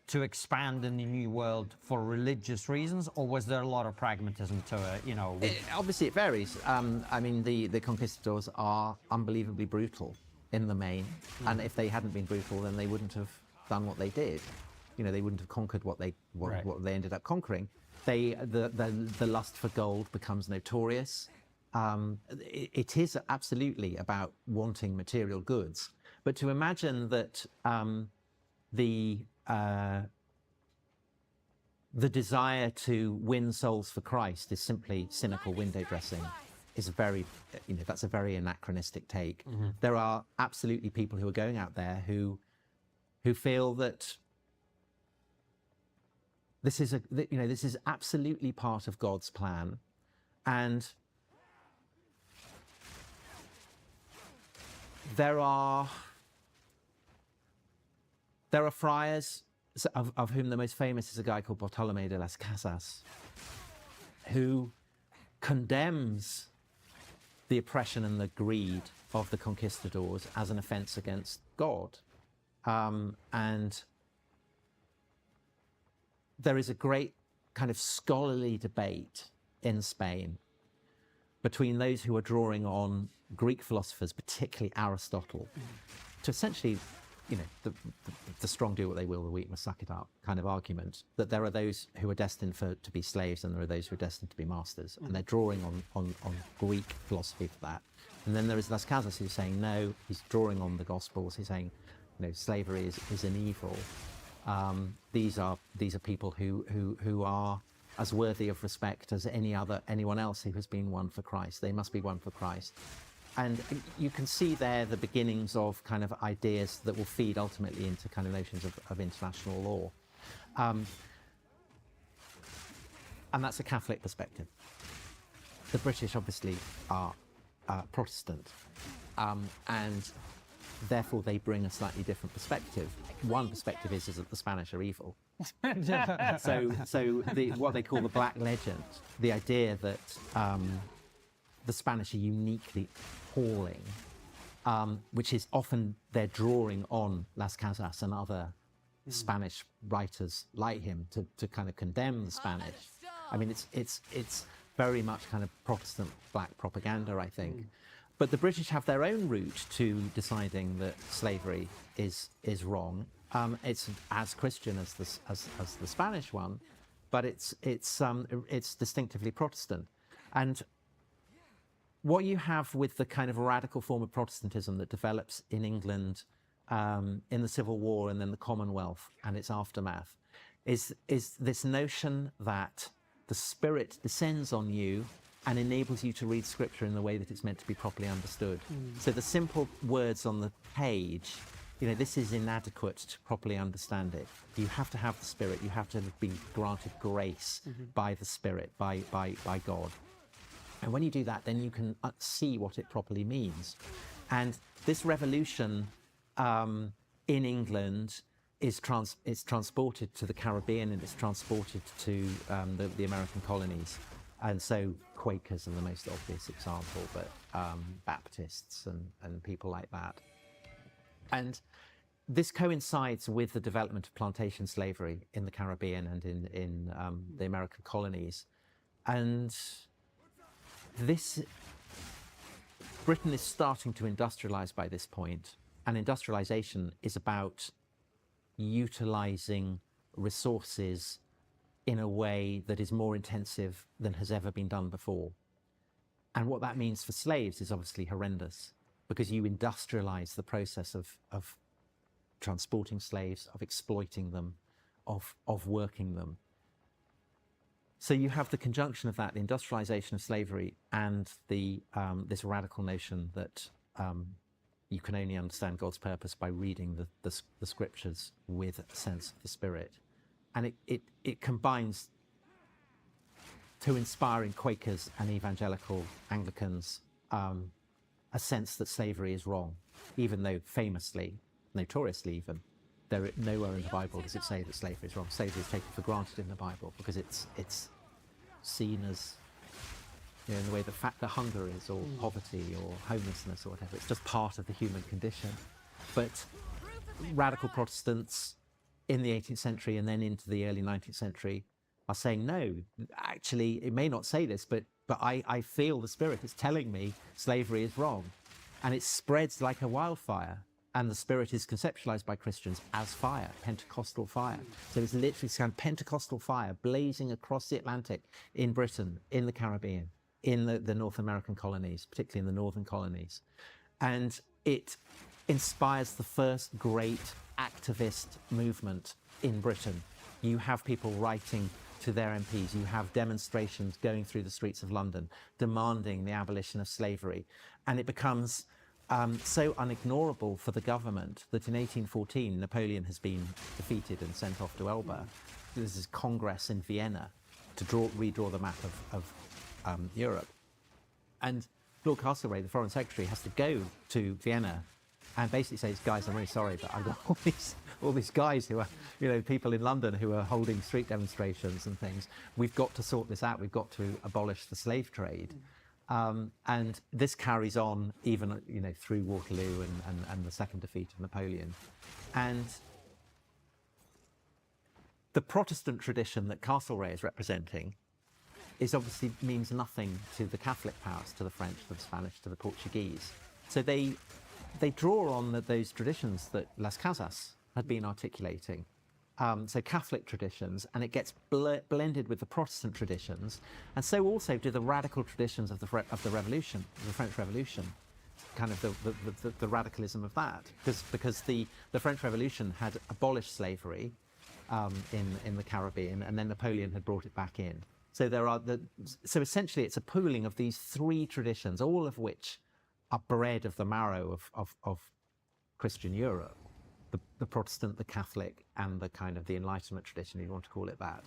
to expand in the New World for religious reasons, or was there a lot of pragmatism to it, Obviously it varies. The conquistadors are unbelievably brutal in the main, and if they hadn't been brutal, then they wouldn't have done what they did. They wouldn't have conquered what they ended up conquering. The lust for gold becomes notorious. It is absolutely about wanting material goods, but to imagine that the desire to win souls for Christ is simply cynical window dressing is very, that's a very anachronistic take. There are absolutely people who are going out there who feel that this is absolutely part of God's plan, and there are friars, of whom the most famous is a guy called Bartolomé de las Casas, who condemns the oppression and the greed of the conquistadors as an offense against God. And there is a great kind of scholarly debate in Spain between those who are drawing on Greek philosophers, particularly Aristotle, to essentially, the strong do what they will, the weak must suck it up kind of argument, that there are those who are destined to be slaves and there are those who are destined to be masters. And they're drawing on Greek philosophy for that. And then there is Las Casas who's saying, no, he's drawing on the Gospels. He's saying, slavery is an evil. These are people who are as worthy of respect as anyone else who has been won for Christ. They must be won for Christ. And you can see there the beginnings of kind of ideas that will feed ultimately into kind of notions of international law. And that's a Catholic perspective. The British obviously are Protestant, and therefore they bring a slightly different perspective. One perspective is that the Spanish are evil. So what they call the Black Legend, the idea that the Spanish are uniquely appalling, which is often they're drawing on Las Casas and other Spanish writers like him to kind of condemn the Spanish. I mean, it's very much kind of Protestant black propaganda, I think. But the British have their own route to deciding that slavery is wrong. It's as Christian as the Spanish one, but it's distinctively Protestant. And what you have with the kind of radical form of Protestantism that develops in England in the Civil War and then the Commonwealth and its aftermath is this notion that the Spirit descends on you and enables you to read Scripture in the way that it's meant to be properly understood. So the simple words on the page, this is inadequate to properly understand it. You have to have the Spirit. You have to have been granted grace by the Spirit, by God. And when you do that, then you can see what it properly means. And this revolution in England is transported to the Caribbean, and it's transported to the American colonies. And so Quakers are the most obvious example, but Baptists and people like that. And this coincides with the development of plantation slavery in the Caribbean and in the American colonies. And Britain is starting to industrialize by this point, and industrialization is about utilizing resources in a way that is more intensive than has ever been done before. And what that means for slaves is obviously horrendous, because you industrialize the process of transporting slaves, of exploiting them, of working them. So you have the conjunction of that, the industrialization of slavery, and this radical notion that you can only understand God's purpose by reading the Scriptures with a sense of the Spirit. And it combines to inspire in Quakers and evangelical Anglicans a sense that slavery is wrong, even though famously, notoriously even, nowhere in the Bible does it say that slavery is wrong. Slavery is taken for granted in the Bible because it's seen as, in the way that hunger is, or poverty, or homelessness, or whatever. It's just part of the human condition. But radical Protestants in the 18th century and then into the early 19th century are saying, no, actually, it may not say this, but I feel the Spirit is telling me slavery is wrong. And it spreads like a wildfire. And the Spirit is conceptualized by Christians as fire, Pentecostal fire. So it's literally kind of Pentecostal fire blazing across the Atlantic in Britain, in the Caribbean, in the North American colonies, particularly in the northern colonies. And it inspires the first great activist movement in Britain. You have people writing to their MPs. You have demonstrations going through the streets of London demanding the abolition of slavery. And it becomes so unignorable for the government that in 1814, Napoleon has been defeated and sent off to Elba. There's this Congress in Vienna to redraw the map of Europe. And Lord Castlereagh, the Foreign Secretary, has to go to Vienna and basically says, guys, I'm really sorry, but I've got all these guys who are, people in London who are holding street demonstrations and things. We've got to sort this out. We've got to abolish the slave trade. And this carries on even, through Waterloo and the second defeat of Napoleon. And the Protestant tradition that Castlereagh is representing obviously means nothing to the Catholic powers, to the French, to the Spanish, to the Portuguese. So they draw on those traditions that Las Casas had been articulating. So Catholic traditions, and it gets blended with the Protestant traditions, and so also do the radical traditions of the Revolution, the French Revolution, kind of the radicalism of that, because the French Revolution had abolished slavery in the Caribbean, and then Napoleon had brought it back in. So so essentially it's a pooling of these three traditions, all of which are bred of the marrow of Christian Europe. The Protestant, the Catholic, and the kind of the Enlightenment tradition, if you want to call it that.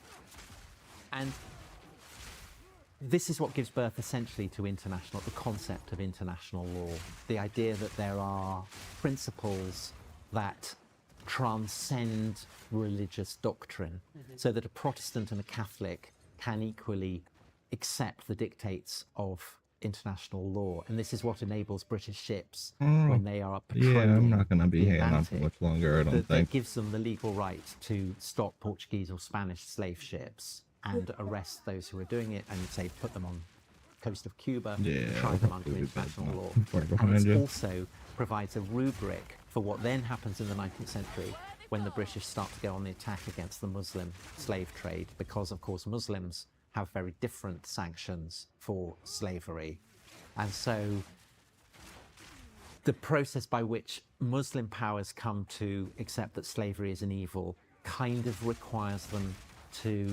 And this is what gives birth essentially to the concept of international law, the idea that there are principles that transcend religious doctrine, so that a Protestant and a Catholic can equally accept the dictates of international law. And this is what enables British ships when they are patrolling. Yeah, I'm not going to be hanging on for much longer, I don't think. That gives them the legal right to stop Portuguese or Spanish slave ships and arrest those who are doing it and, say, put them on the coast of Cuba, and try them under international law. And it also provides a rubric for what then happens in the 19th century when the British start to go on the attack against the Muslim slave trade, because, of course, Muslims have very different sanctions for slavery. And so the process by which Muslim powers come to accept that slavery is an evil kind of requires them to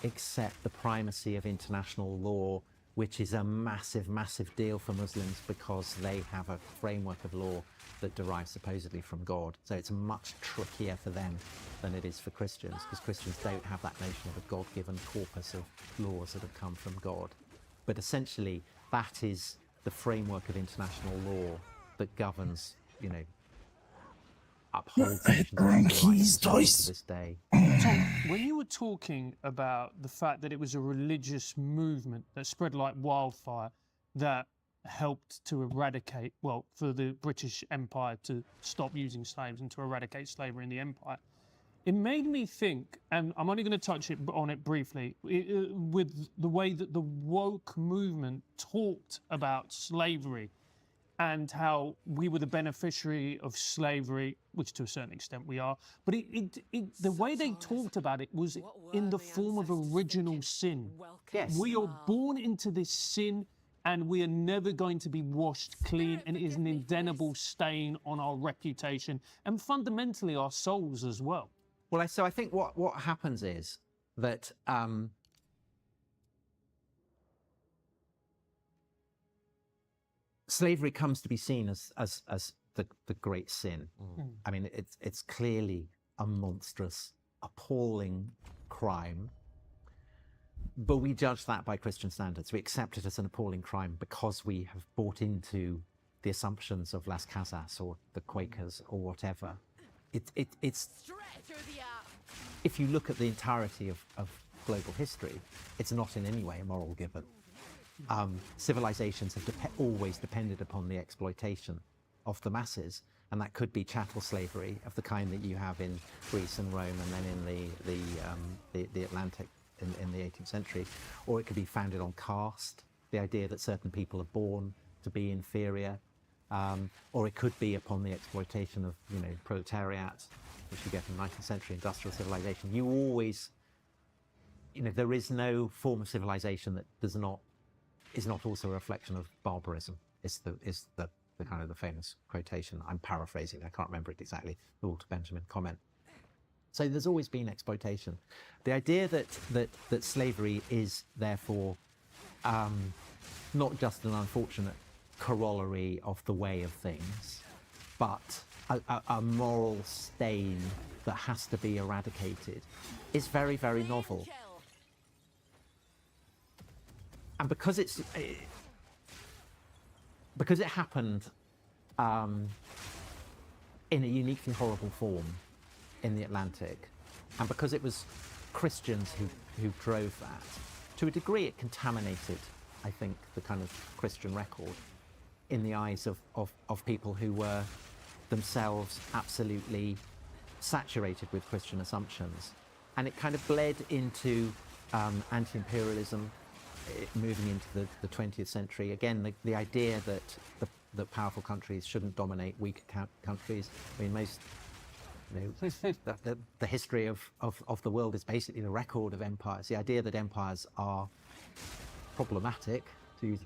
accept the primacy of international law, which is a massive, massive deal for Muslims because they have a framework of law that derives supposedly from God. So it's much trickier for them than it is for Christians, because Christians don't have that notion of a God-given corpus of laws that have come from God. But essentially, that is the framework of international law that governs, upholds to this day. Tom, when you were talking about the fact that it was a religious movement that spread like wildfire that helped to eradicate, for the British Empire to stop using slaves and to eradicate slavery in the empire, it made me think, and I'm only going to touch on it briefly, with the way that the woke movement talked about slavery and how we were the beneficiary of slavery, which to a certain extent we are. But the way they talked about it was in the form of original sin. Yes. We are born into this sin, and we are never going to be washed clean, and it is an indelible stain on our reputation and fundamentally our souls as well. Well, so I think what happens is that slavery comes to be seen as the great sin. I mean, it's clearly a monstrous, appalling crime. But we judge that by Christian standards. We accept it as an appalling crime because we have bought into the assumptions of Las Casas or the Quakers or whatever. It's if you look at the entirety of global history, it's not in any way a moral given. Civilizations have always depended upon the exploitation of the masses, and that could be chattel slavery of the kind that you have in Greece and Rome, and then in the Atlantic in the 18th century, or it could be founded on caste, the idea that certain people are born to be inferior, or it could be upon the exploitation of proletariat, which you get in 19th century industrial civilization. You always, there is no form of civilization that is not also a reflection of barbarism. Is the kind of the famous quotation. I'm paraphrasing. I can't remember it exactly. The Walter Benjamin comment. So there's always been exploitation. The idea that slavery is therefore not just an unfortunate corollary of the way of things, but a moral stain that has to be eradicated is very, very novel. And because it happened in a uniquely horrible form in the Atlantic, and because it was Christians who drove that, to a degree it contaminated, I think, the kind of Christian record in the eyes of people who were themselves absolutely saturated with Christian assumptions. And it kind of bled into anti-imperialism, moving into the 20th century. Again, the idea that powerful countries shouldn't dominate weaker countries. I mean, most, the history of the world is basically the record of empires. The idea that empires are problematic, to use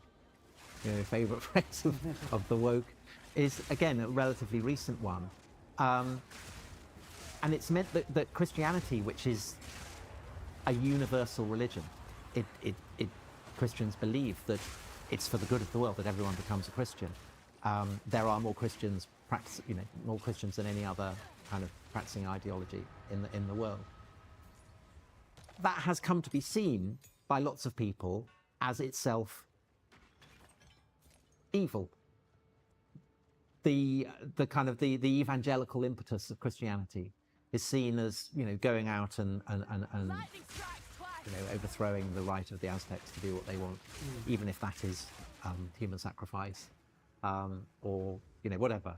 a favourite phrase of the woke, is again a relatively recent one. And it's meant that Christianity, which is a universal religion, Christians believe that it's for the good of the world that everyone becomes a Christian. There are more Christians more Christians than any other kind of practicing ideology in the world. That has come to be seen by lots of people as itself evil. The kind of the evangelical impetus of Christianity is seen as going out and overthrowing the right of the Aztecs to do what they want, even if that is human sacrifice or whatever.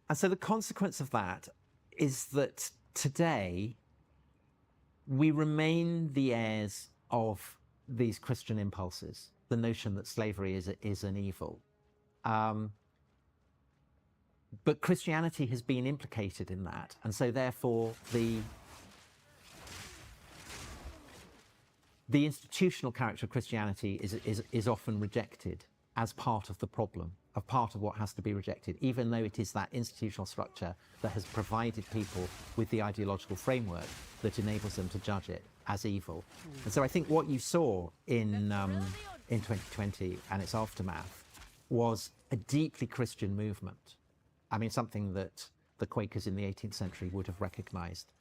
And so the consequence of that is that today we remain the heirs of these Christian impulses, the notion that slavery is an evil. But Christianity has been implicated in that, and so therefore the institutional character of Christianity is often rejected as part of the problem, a part of what has to be rejected, even though it is that institutional structure that has provided people with the ideological framework that enables them to judge it as evil. And so I think what you saw in 2020 and its aftermath was a deeply Christian movement. I mean, something that the Quakers in the 18th century would have recognized.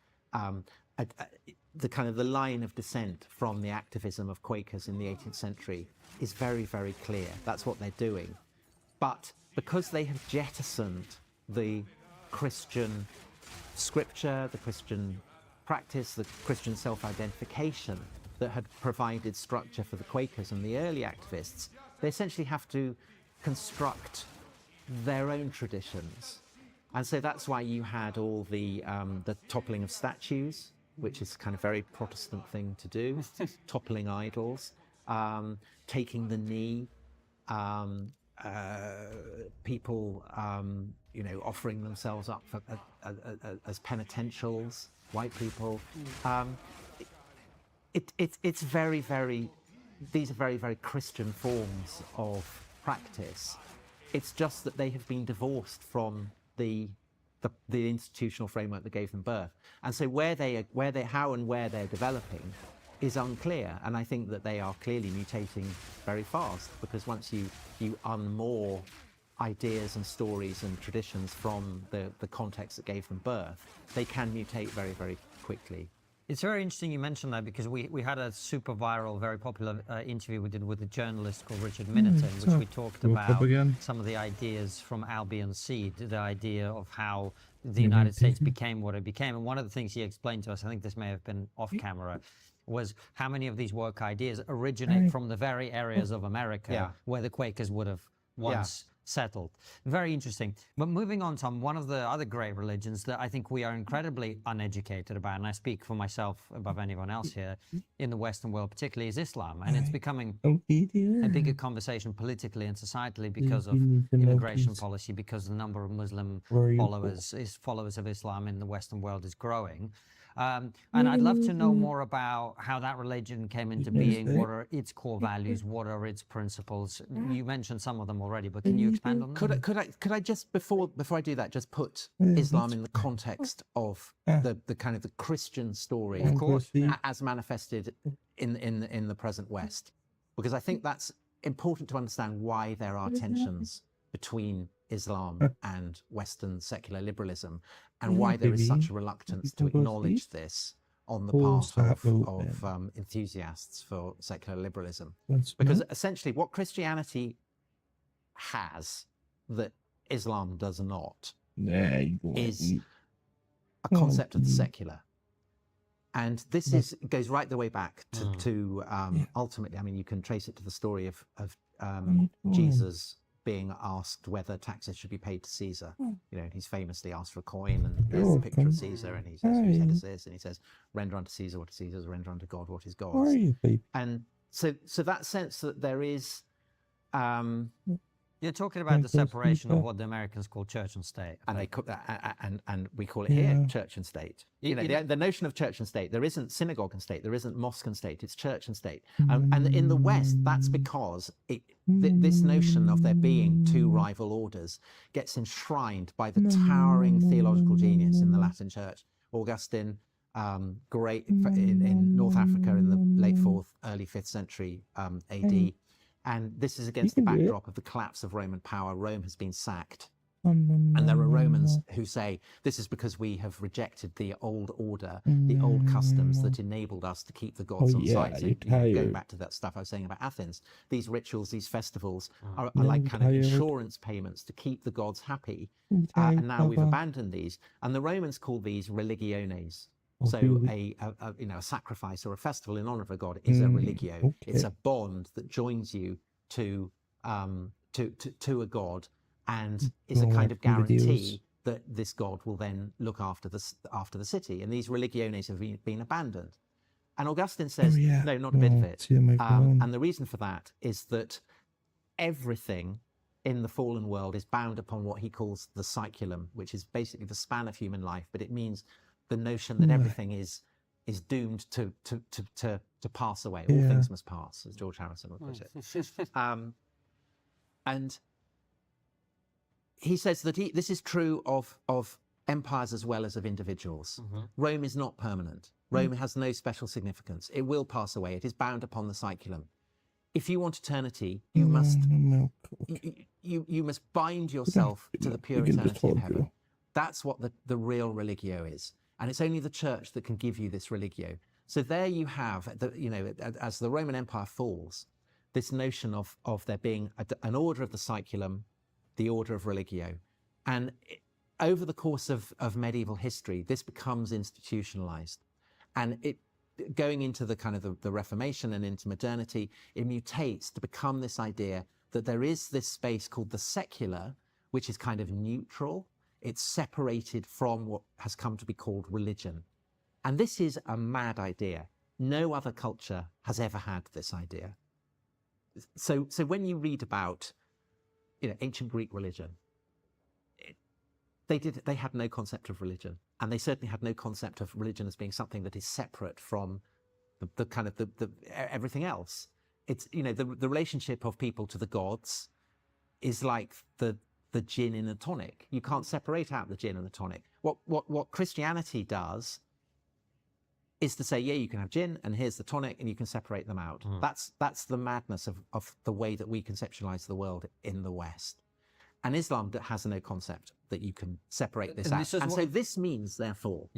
The kind of the line of descent from the activism of Quakers in the 18th century is very, very clear. That's what they're doing. But because they have jettisoned the Christian scripture, the Christian practice, the Christian self-identification that had provided structure for the Quakers and the early activists, they essentially have to construct their own traditions. And so that's why you had all the toppling of statues, which is kind of very Protestant thing to do, toppling idols, taking the knee, people, offering themselves up for, as penitentials, white people. It's very, very, these are very, very Christian forms of practice. It's just that they have been divorced from the institutional framework that gave them birth, and so how and where they're developing is unclear. And I think that they are clearly mutating very fast, because once you unmoor ideas and stories and traditions from the context that gave them birth, they can mutate very, very quickly. It's very interesting you mentioned that, because we had a super viral, very popular interview we did with a journalist called Richard Minnerton, in which we talked about some of the ideas from Albion Seed, the idea of how the United States became what it became. And one of the things he explained to us, I think this may have been off camera, was how many of these woke ideas originate from the very areas of America where the Quakers would have once settled. Very interesting. But moving on, Tom, one of the other great religions that I think we are incredibly uneducated about, and I speak for myself above anyone else here in the Western world particularly, is Islam. And it's becoming a bigger conversation politically and societally because of immigration policy, because the number of Muslim followers of Islam in the Western world is growing. And I'd love to know more about how that religion came into being. What are its core values? What are its principles? You mentioned some of them already, but can you expand on them? Could I just before I do that, just put Islam in the context of the kind of the Christian story, of course, as manifested in the present West, because I think that's important to understand why there are tensions between Islam and Western secular liberalism, and why there is such a reluctance to acknowledge this on the part of enthusiasts for secular liberalism. Because essentially what Christianity has that Islam does not is a concept of the secular. And this goes right the way back to ultimately, I mean, you can trace it to the story of Jesus being asked whether taxes should be paid to Caesar. You know, he's famously asked for a coin, and there's the picture of Caesar, and he says, whose head is this? And he says, render unto Caesar what is Caesar's, render unto God what is God's. And so that sense that there is... You're talking about the separation of what the Americans call church and state. And they call and we call it here church and state. You know, the notion of church and state, there isn't synagogue and state, there isn't mosque and state, it's church and state. And in the West, that's because this notion of there being two rival orders gets enshrined by the towering theological genius in the Latin church. Augustine, great in North Africa in the late 4th, early 5th century AD. And this is against the backdrop of the collapse of Roman power. Rome has been sacked. And there are Romans who say, this is because we have rejected the old order, the old customs that enabled us to keep the gods on site. So going back to that stuff I was saying about Athens, these rituals, these festivals are like kind of insurance payments to keep the gods happy. And now we've abandoned these. And the Romans call these religiones. So a sacrifice or a festival in honor of a god is a religio. It's a bond that joins you to a god, and is a kind of guarantee that this god will then look after the city. And these religiones have been abandoned. And Augustine says, no, not a bit of it. And the reason for that is that everything in the fallen world is bound upon what he calls the cyculum, which is basically the span of human life, but it means the notion that everything is doomed to pass away. All things must pass, as George Harrison would put it. And he says that this is true of empires as well as of individuals. Rome is not permanent. Rome has no special significance. It will pass away. It is bound upon the cyculum. If you want eternity, you must you must bind yourself to the pure eternity of heaven. That's what the real religio is. And it's only the church that can give you this religio. So there you have, as the Roman Empire falls, this notion of there being an order of the cyculum, the order of religio. And over the course of medieval history, this becomes institutionalized. And going into the kind of the Reformation and into modernity, it mutates to become this idea that there is this space called the secular, which is kind of neutral. It's separated from what has come to be called religion. And this is a mad idea. No other culture has ever had this idea. So when you read about, ancient Greek religion, they had no concept of religion. And they certainly had no concept of religion as being something that is separate from the kind of the everything else. It's, the relationship of people to the gods is like the gin in a tonic. You can't separate out the gin and the tonic. What Christianity does is to say, yeah, you can have gin and here's the tonic and you can separate them out. That's the madness of the way that we conceptualize the world in the West. And Islam has no concept that you can separate this out. And so this means, therefore,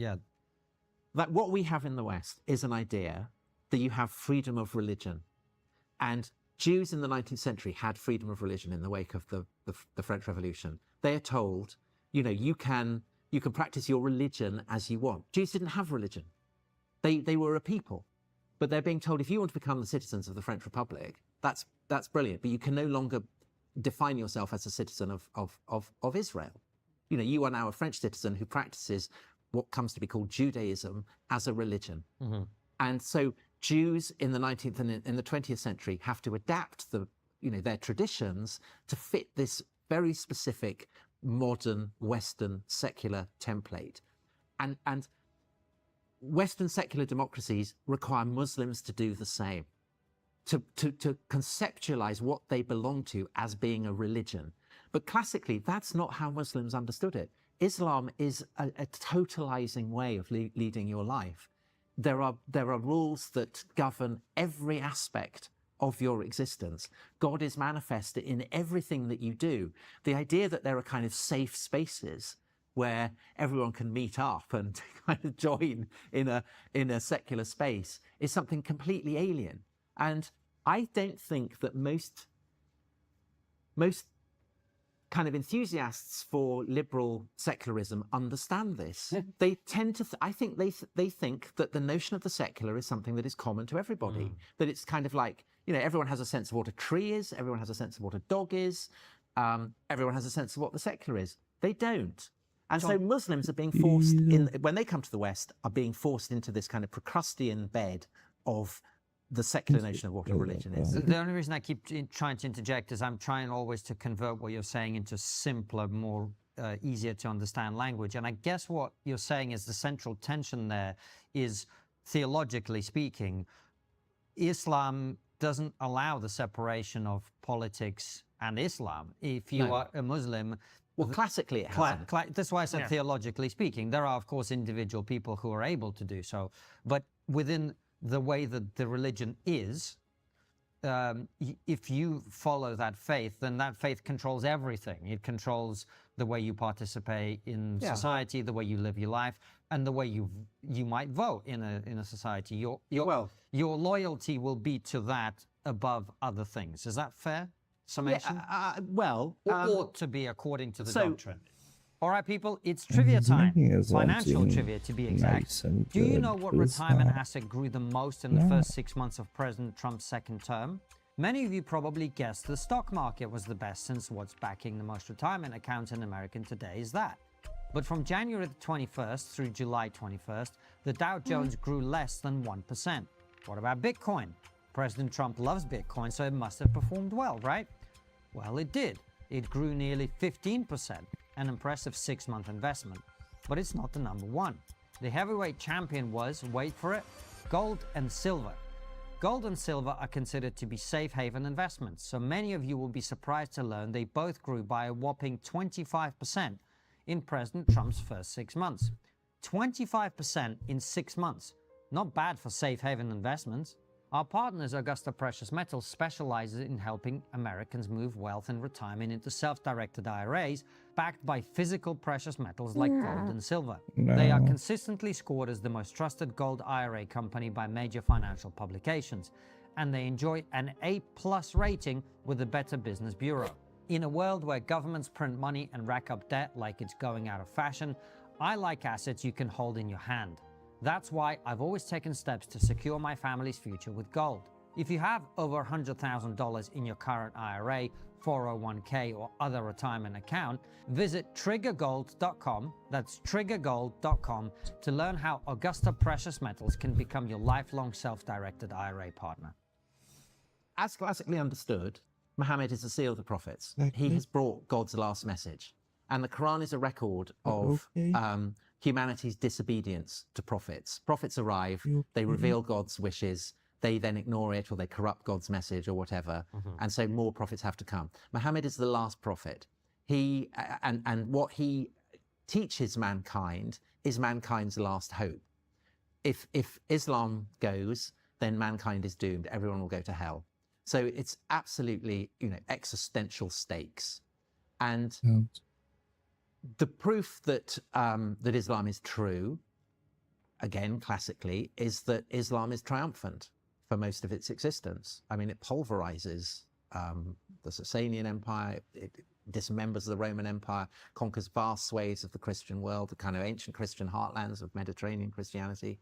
that what we have in the West is an idea that you have freedom of religion. And Jews in the 19th century had freedom of religion in the wake of the French Revolution. They are told, you can practice your religion as you want. Jews didn't have religion. They were a people. But they're being told, if you want to become the citizens of the French Republic, that's brilliant. But you can no longer define yourself as a citizen of Israel. You are now a French citizen who practices what comes to be called Judaism as a religion. And so Jews in the 19th and in the 20th century have to adapt their traditions to fit this very specific modern Western secular template. And Western secular democracies require Muslims to do the same, to conceptualize what they belong to as being a religion. But classically, that's not how Muslims understood it. Islam is a totalizing way of leading your life. There are rules that govern every aspect of your existence. God is manifest in everything that you do. The idea that there are kind of safe spaces where everyone can meet up and kind of join in a secular space is something completely alien. And I don't think that most kind of enthusiasts for liberal secularism understand this. They tend to, I think they think that the notion of the secular is something that is common to everybody. That it's kind of like, you know, everyone has a sense of what a tree is, everyone has a sense of what a dog is, everyone has a sense of what the secular is. They don't. And so Muslims are being forced, when they come to the West, are being forced into this kind of Procrustean bed of the secular notion of what a religion is. The only reason I keep trying to interject is I'm trying always to convert what you're saying into simpler, more easier to understand language. And I guess what you're saying is the central tension there is, theologically speaking, Islam doesn't allow the separation of politics and Islam. If you are a Muslim... Well, classically it hasn't. That's why I said theologically speaking. There are, of course, individual people who are able to do so. But within the way that the religion is, if you follow that faith, then that faith controls everything. It controls the way you participate in society, the way you live your life, and the way you might vote in a society. Your loyalty will be to that above other things. Is that fair summation? Ought to be according to the doctrine. All right, people, it's trivia time. Financial trivia, to be exact. Do you know what retirement asset grew the most in the first 6 months of President Trump's second term? Many of you probably guessed the stock market was the best, since what's backing the most retirement accounts in America today is that. But from January the 21st through July 21st, the Dow Jones grew less than 1%. What about Bitcoin? President Trump loves Bitcoin, so it must have performed well, right? Well, it did. It grew nearly 15%. An impressive 6-month investment. But it's not the number one. The heavyweight champion was, wait for it, gold and silver. Gold and silver are considered to be safe haven investments, so many of you will be surprised to learn they both grew by a whopping 25% in President Trump's first 6 months. 25% in 6 months. Not bad for safe haven investments. Our partners, Augusta Precious Metals, specializes in helping Americans move wealth and retirement into self-directed IRAs backed by physical precious metals like gold and silver. They are consistently scored as the most trusted gold IRA company by major financial publications, and they enjoy an A+ rating with the Better Business Bureau. In a world where governments print money and rack up debt like it's going out of fashion, I like assets you can hold in your hand. That's why I've always taken steps to secure my family's future with gold. If you have over $100,000 in your current IRA, 401k, or other retirement account, visit triggergold.com, that's triggergold.com, to learn how Augusta Precious Metals can become your lifelong self-directed IRA partner. As classically understood, Muhammad is the seal of the prophets. He has brought God's last message. And the Quran is a record of humanity's disobedience to prophets. Prophets arrive, they reveal God's wishes, they then ignore it, or they corrupt God's message or whatever. And so more prophets have to come. Muhammad is the last prophet. He and what he teaches mankind is mankind's last hope. If Islam goes, then mankind is doomed. Everyone will go to hell. So it's absolutely, existential stakes. And the proof that that Islam is true, again, classically, is that Islam is triumphant for most of its existence. I mean, it pulverizes the Sasanian Empire, it dismembers the Roman Empire, conquers vast swathes of the Christian world, the kind of ancient Christian heartlands of Mediterranean Christianity.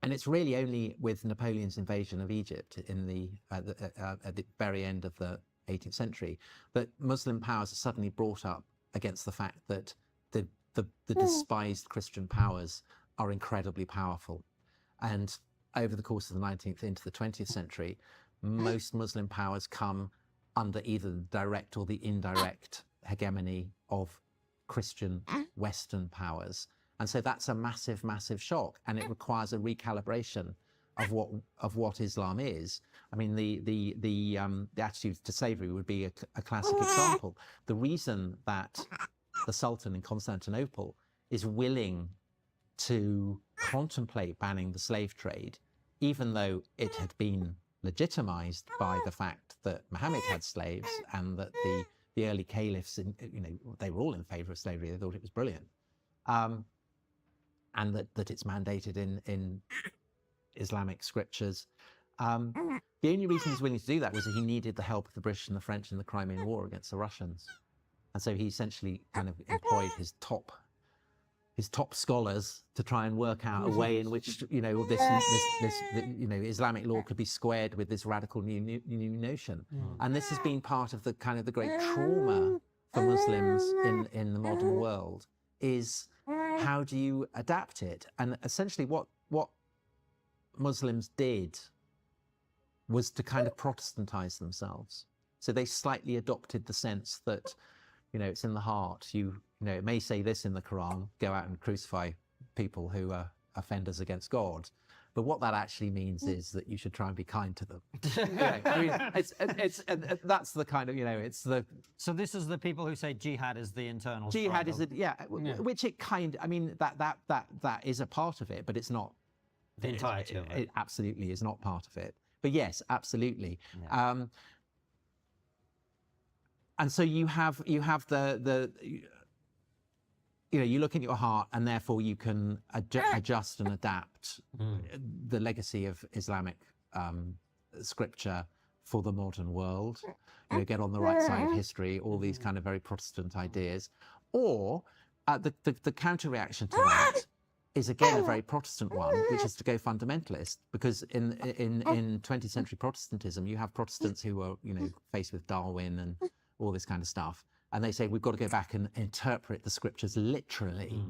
And it's really only with Napoleon's invasion of Egypt at the very end of the 18th century that Muslim powers are suddenly brought up against the fact that the despised Christian powers are incredibly powerful. And over the course of the 19th into the 20th century, most Muslim powers come under either the direct or the indirect hegemony of Christian Western powers. And so that's a massive, massive shock, and it requires a recalibration of what Islam is. I mean, the attitude to slavery would be a classic example. The reason that the Sultan in Constantinople is willing to contemplate banning the slave trade, even though it had been legitimized by the fact that Muhammad had slaves and that the early caliphs, they were all in favor of slavery. They thought it was brilliant. And that it's mandated in Islamic scriptures. The only reason he's willing to do that was that he needed the help of the British and the French in the Crimean War against the Russians. And so he essentially kind of employed his top scholars to try and work out a way in which Islamic law could be squared with this radical new notion. And this has been part of the kind of the great trauma for Muslims in the modern world, is how do you adapt it? And essentially what Muslims did was to kind of Protestantize themselves. So they slightly adopted the sense that, it's in the heart. It may say this in the Quran, go out and crucify people who are offenders against God. But what that actually means is that you should try and be kind to them. I mean, that's the kind of, it's the... So this is the people who say jihad is the internal Jihad struggle. Which it kind, I mean, that is a part of it, but it's not... The entirety of it. It absolutely is not part of it. But yes, absolutely. Yeah. And so you have the you look in your heart, and therefore you can adjust and adapt the legacy of Islamic scripture for the modern world. Get on the right side of history, all these kind of very Protestant ideas. Or the counter reaction to that is again a very Protestant one, which is to go fundamentalist, because in 20th century Protestantism, you have Protestants who are faced with Darwin and all this kind of stuff, and they say we've got to go back and interpret the scriptures literally,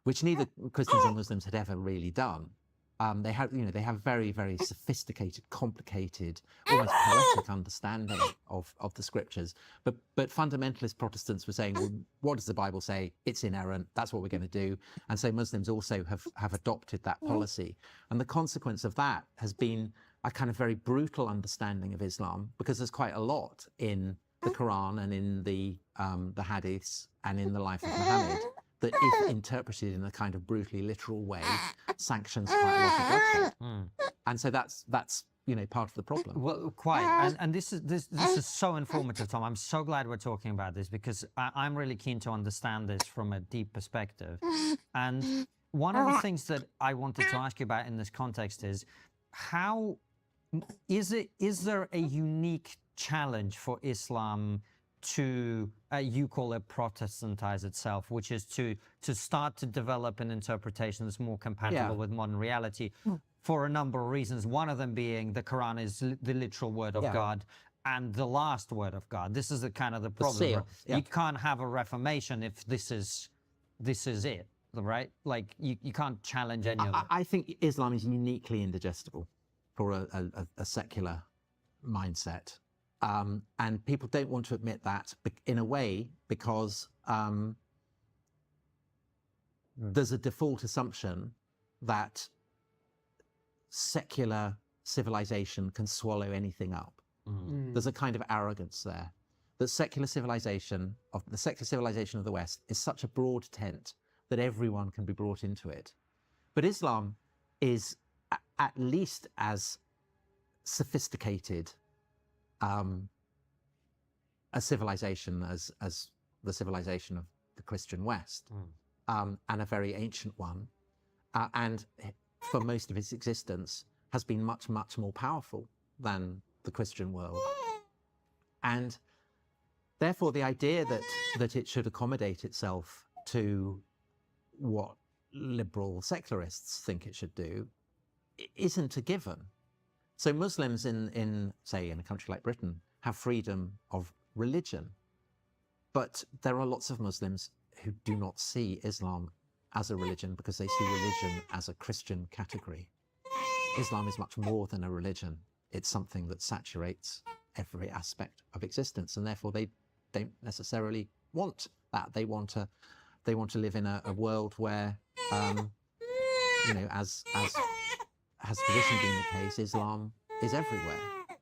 which neither Christians or Muslims had ever really done. They have very, very sophisticated, complicated, almost poetic understanding of the scriptures. But fundamentalist Protestants were saying, well, what does the Bible say? It's inerrant. That's what we're going to do. And so Muslims also have adopted that policy. And the consequence of that has been a kind of very brutal understanding of Islam, because there's quite a lot in the Quran and in the Hadiths and in the life of Muhammad that, if interpreted in a kind of brutally literal way, sanctions quite a lot of bloodshed. And so that's part of the problem. Well, quite. And this is so informative, Tom. I'm so glad we're talking about this, because I'm really keen to understand this from a deep perspective. And one of the things that I wanted to ask you about in this context is, how is there a unique challenge for Islam to, you call it Protestantize itself, which is to start to develop an interpretation that's more compatible with modern reality, for a number of reasons. One of them being the Quran is the literal word of God and the last word of God. This is the kind of the problem. seal. You can't have a reformation if this is it, right? Like you can't challenge any of it. I think Islam is uniquely indigestible for a secular mindset. And people don't want to admit that, in a way, because there's a default assumption that secular civilization can swallow anything up. There's a kind of arrogance there. The secular civilization of the West is such a broad tent that everyone can be brought into it. But Islam is at least as sophisticated a civilization as the civilization of the Christian West, and a very ancient one, and for most of its existence has been much, much more powerful than the Christian world. And therefore the idea that it should accommodate itself to what liberal secularists think it should do isn't a given. So Muslims in say, in a country like Britain, have freedom of religion. But there are lots of Muslims who do not see Islam as a religion, because they see religion as a Christian category. Islam is much more than a religion. It's something that saturates every aspect of existence, and therefore they don't necessarily want that. They want They want to live in a world where, you know, as has traditionally been the case, Islam is everywhere.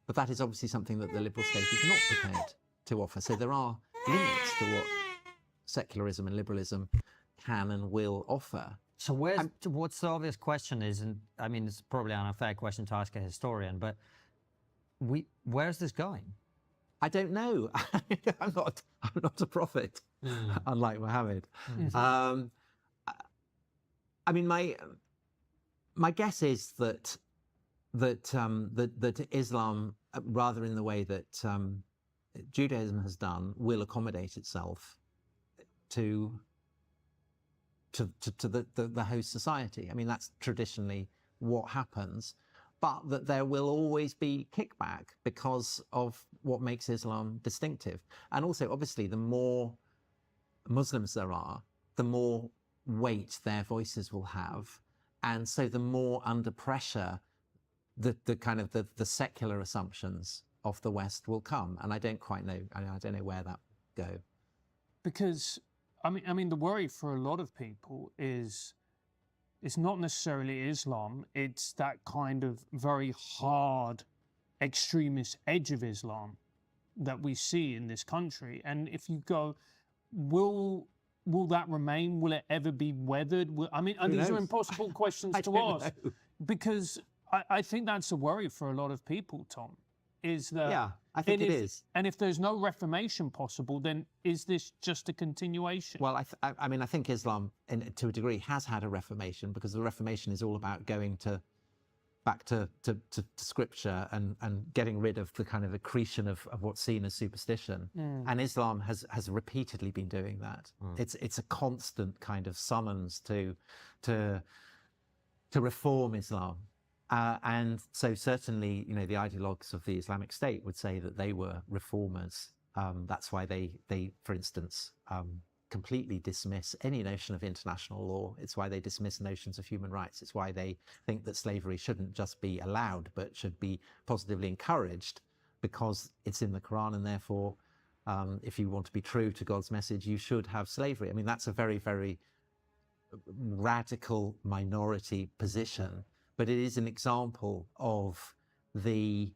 But that is obviously something that the liberal state is not prepared to offer. So there are limits to what secularism and liberalism can and will offer. So what's the obvious question is, and I mean, it's probably an unfair question to ask a historian, but where's this going? I don't know. I'm not a prophet, unlike Muhammad. I mean, my guess is that Islam, rather in the way that Judaism has done, will accommodate itself to the host society. I mean, that's traditionally what happens, but that there will always be kickback because of what makes Islam distinctive. And also, obviously, the more Muslims there are, the more weight their voices will have. And so the more under pressure the kind of the secular assumptions of the West will come. And I don't quite know, I don't know where that will go. Because, I mean, the worry for a lot of people is it's not necessarily Islam, it's that kind of very hard extremist edge of Islam that we see in this country. And if you go, will that remain? Will it ever be weathered? I mean, and these are impossible questions to ask, because I think that's a worry for a lot of people, Tom, is that... Yeah, I think it is. And if there's no reformation possible, then is this just a continuation? Well, I mean, I think Islam, to a degree, has had a reformation, because the reformation is all about going back to scripture and getting rid of the kind of accretion of what's seen as superstition. And Islam has repeatedly been doing that. It's a constant kind of summons to reform Islam. And so certainly, you know, the ideologues of the Islamic State would say that they were reformers. That's why they, for instance, completely dismiss any notion of international law. It's why they dismiss notions of human rights. It's why they think that slavery shouldn't just be allowed, but should be positively encouraged, because it's in the Quran, and therefore, if you want to be true to God's message, you should have slavery. I mean, that's a very, very radical minority position, but it is an example of the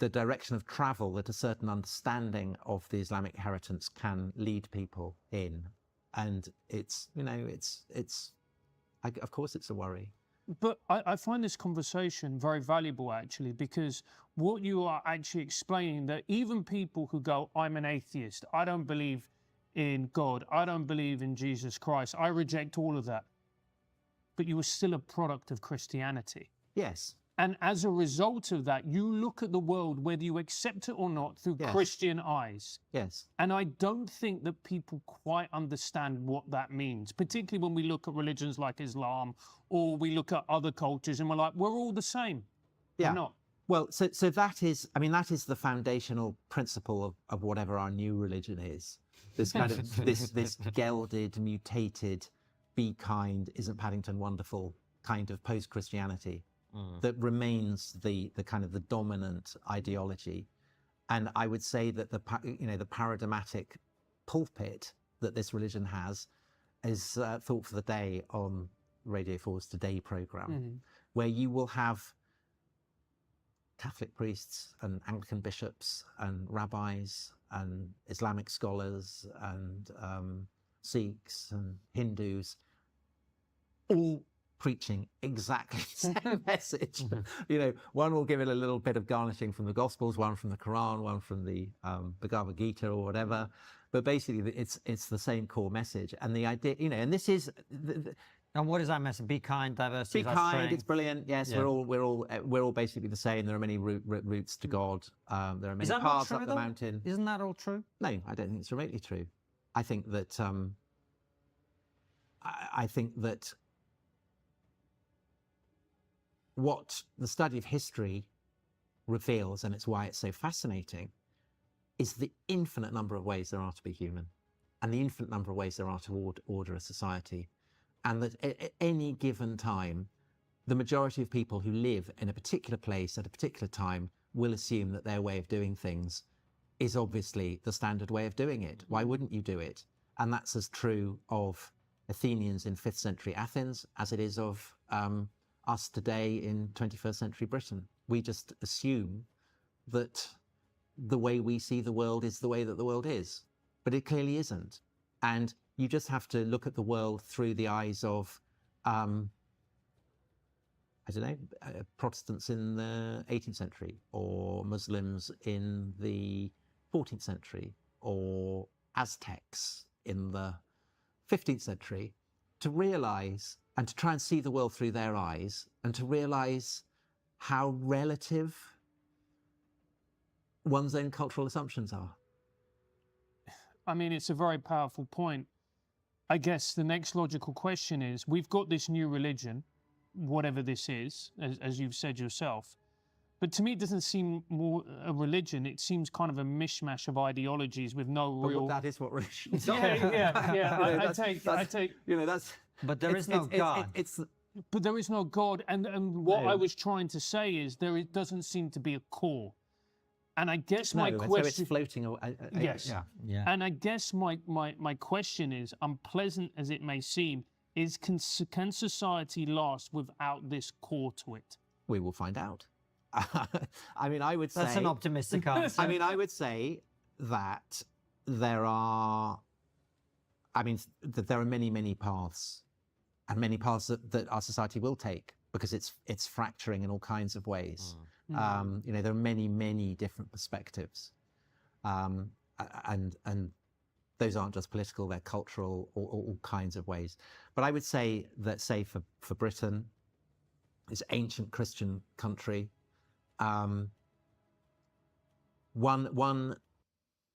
direction of travel that a certain understanding of the Islamic inheritance can lead people in. And it's, you know, of course it's a worry. But I find this conversation very valuable, actually, because what you are actually explaining, that even people who go, I'm an atheist, I don't believe in God, I don't believe in Jesus Christ, I reject all of that, but you are still a product of Christianity. Yes. And as a result of that, you look at the world, whether you accept it or not, through Christian eyes. Yes. And I don't think that people quite understand what that means, particularly when we look at religions like Islam, or we look at other cultures and we're like, we're all the same. Yeah. We're not. Well, so that is, I mean, that is the foundational principle of whatever our new religion is. This kind of, this gelded, mutated, be kind, isn't Paddington wonderful kind of post-Christianity that remains the kind of the dominant ideology. And I would say that the paradigmatic pulpit that this religion has is Thought for the Day on Radio 4's Today programme, where you will have Catholic priests and Anglican bishops and rabbis and Islamic scholars and Sikhs and Hindus all preaching exactly the same message. You know, one will give it a little bit of garnishing from the Gospels, one from the Quran, one from the Bhagavad Gita or whatever, but basically it's the same core message. And the idea, you know, and this is. And what is that message? Be kind, diversity. Be kind. It's brilliant. Yes, yeah. we're all basically the same. There are many routes to God. There are many paths up the mountain. Isn't that all true? No, I don't think it's remotely true. I think that what the study of history reveals, and it's why it's so fascinating, is the infinite number of ways there are to be human, and the infinite number of ways there are to order a society. And that at any given time, the majority of people who live in a particular place at a particular time will assume that their way of doing things is obviously the standard way of doing it. Why wouldn't you do it? And that's as true of Athenians in 5th century Athens as it is of us today in 21st century Britain. We just assume that the way we see the world is the way that the world is, but it clearly isn't. And you just have to look at the world through the eyes of, I don't know, Protestants in the 18th century, or Muslims in the 14th century, or Aztecs in the 15th century, to realize and to try and see the world through their eyes, and to realize how relative one's own cultural assumptions are. I mean, it's a very powerful point. I guess the next logical question is, we've got this new religion, whatever this is, as you've said yourself, but to me it doesn't seem more a religion. It seems kind of a mishmash of ideologies with no real... But that is what religions are. Yeah. I take... You know, that's... But there is no God. But there is no God, and what I was trying to say is it doesn't seem to be a core. And I guess my question... So it's floating away. Yes. Yeah. And I guess my question is, unpleasant as it may seem, is can society last without this core to it? We will find out. I mean, I would say... That's an optimistic answer. I mean, I would say that there are... I mean, that there are many, many paths, and many paths that our society will take, because it's fracturing in all kinds of ways. You know, there are many, many different perspectives, and those aren't just political; they're cultural, all kinds of ways. But I would say that, say for Britain, this ancient Christian country, one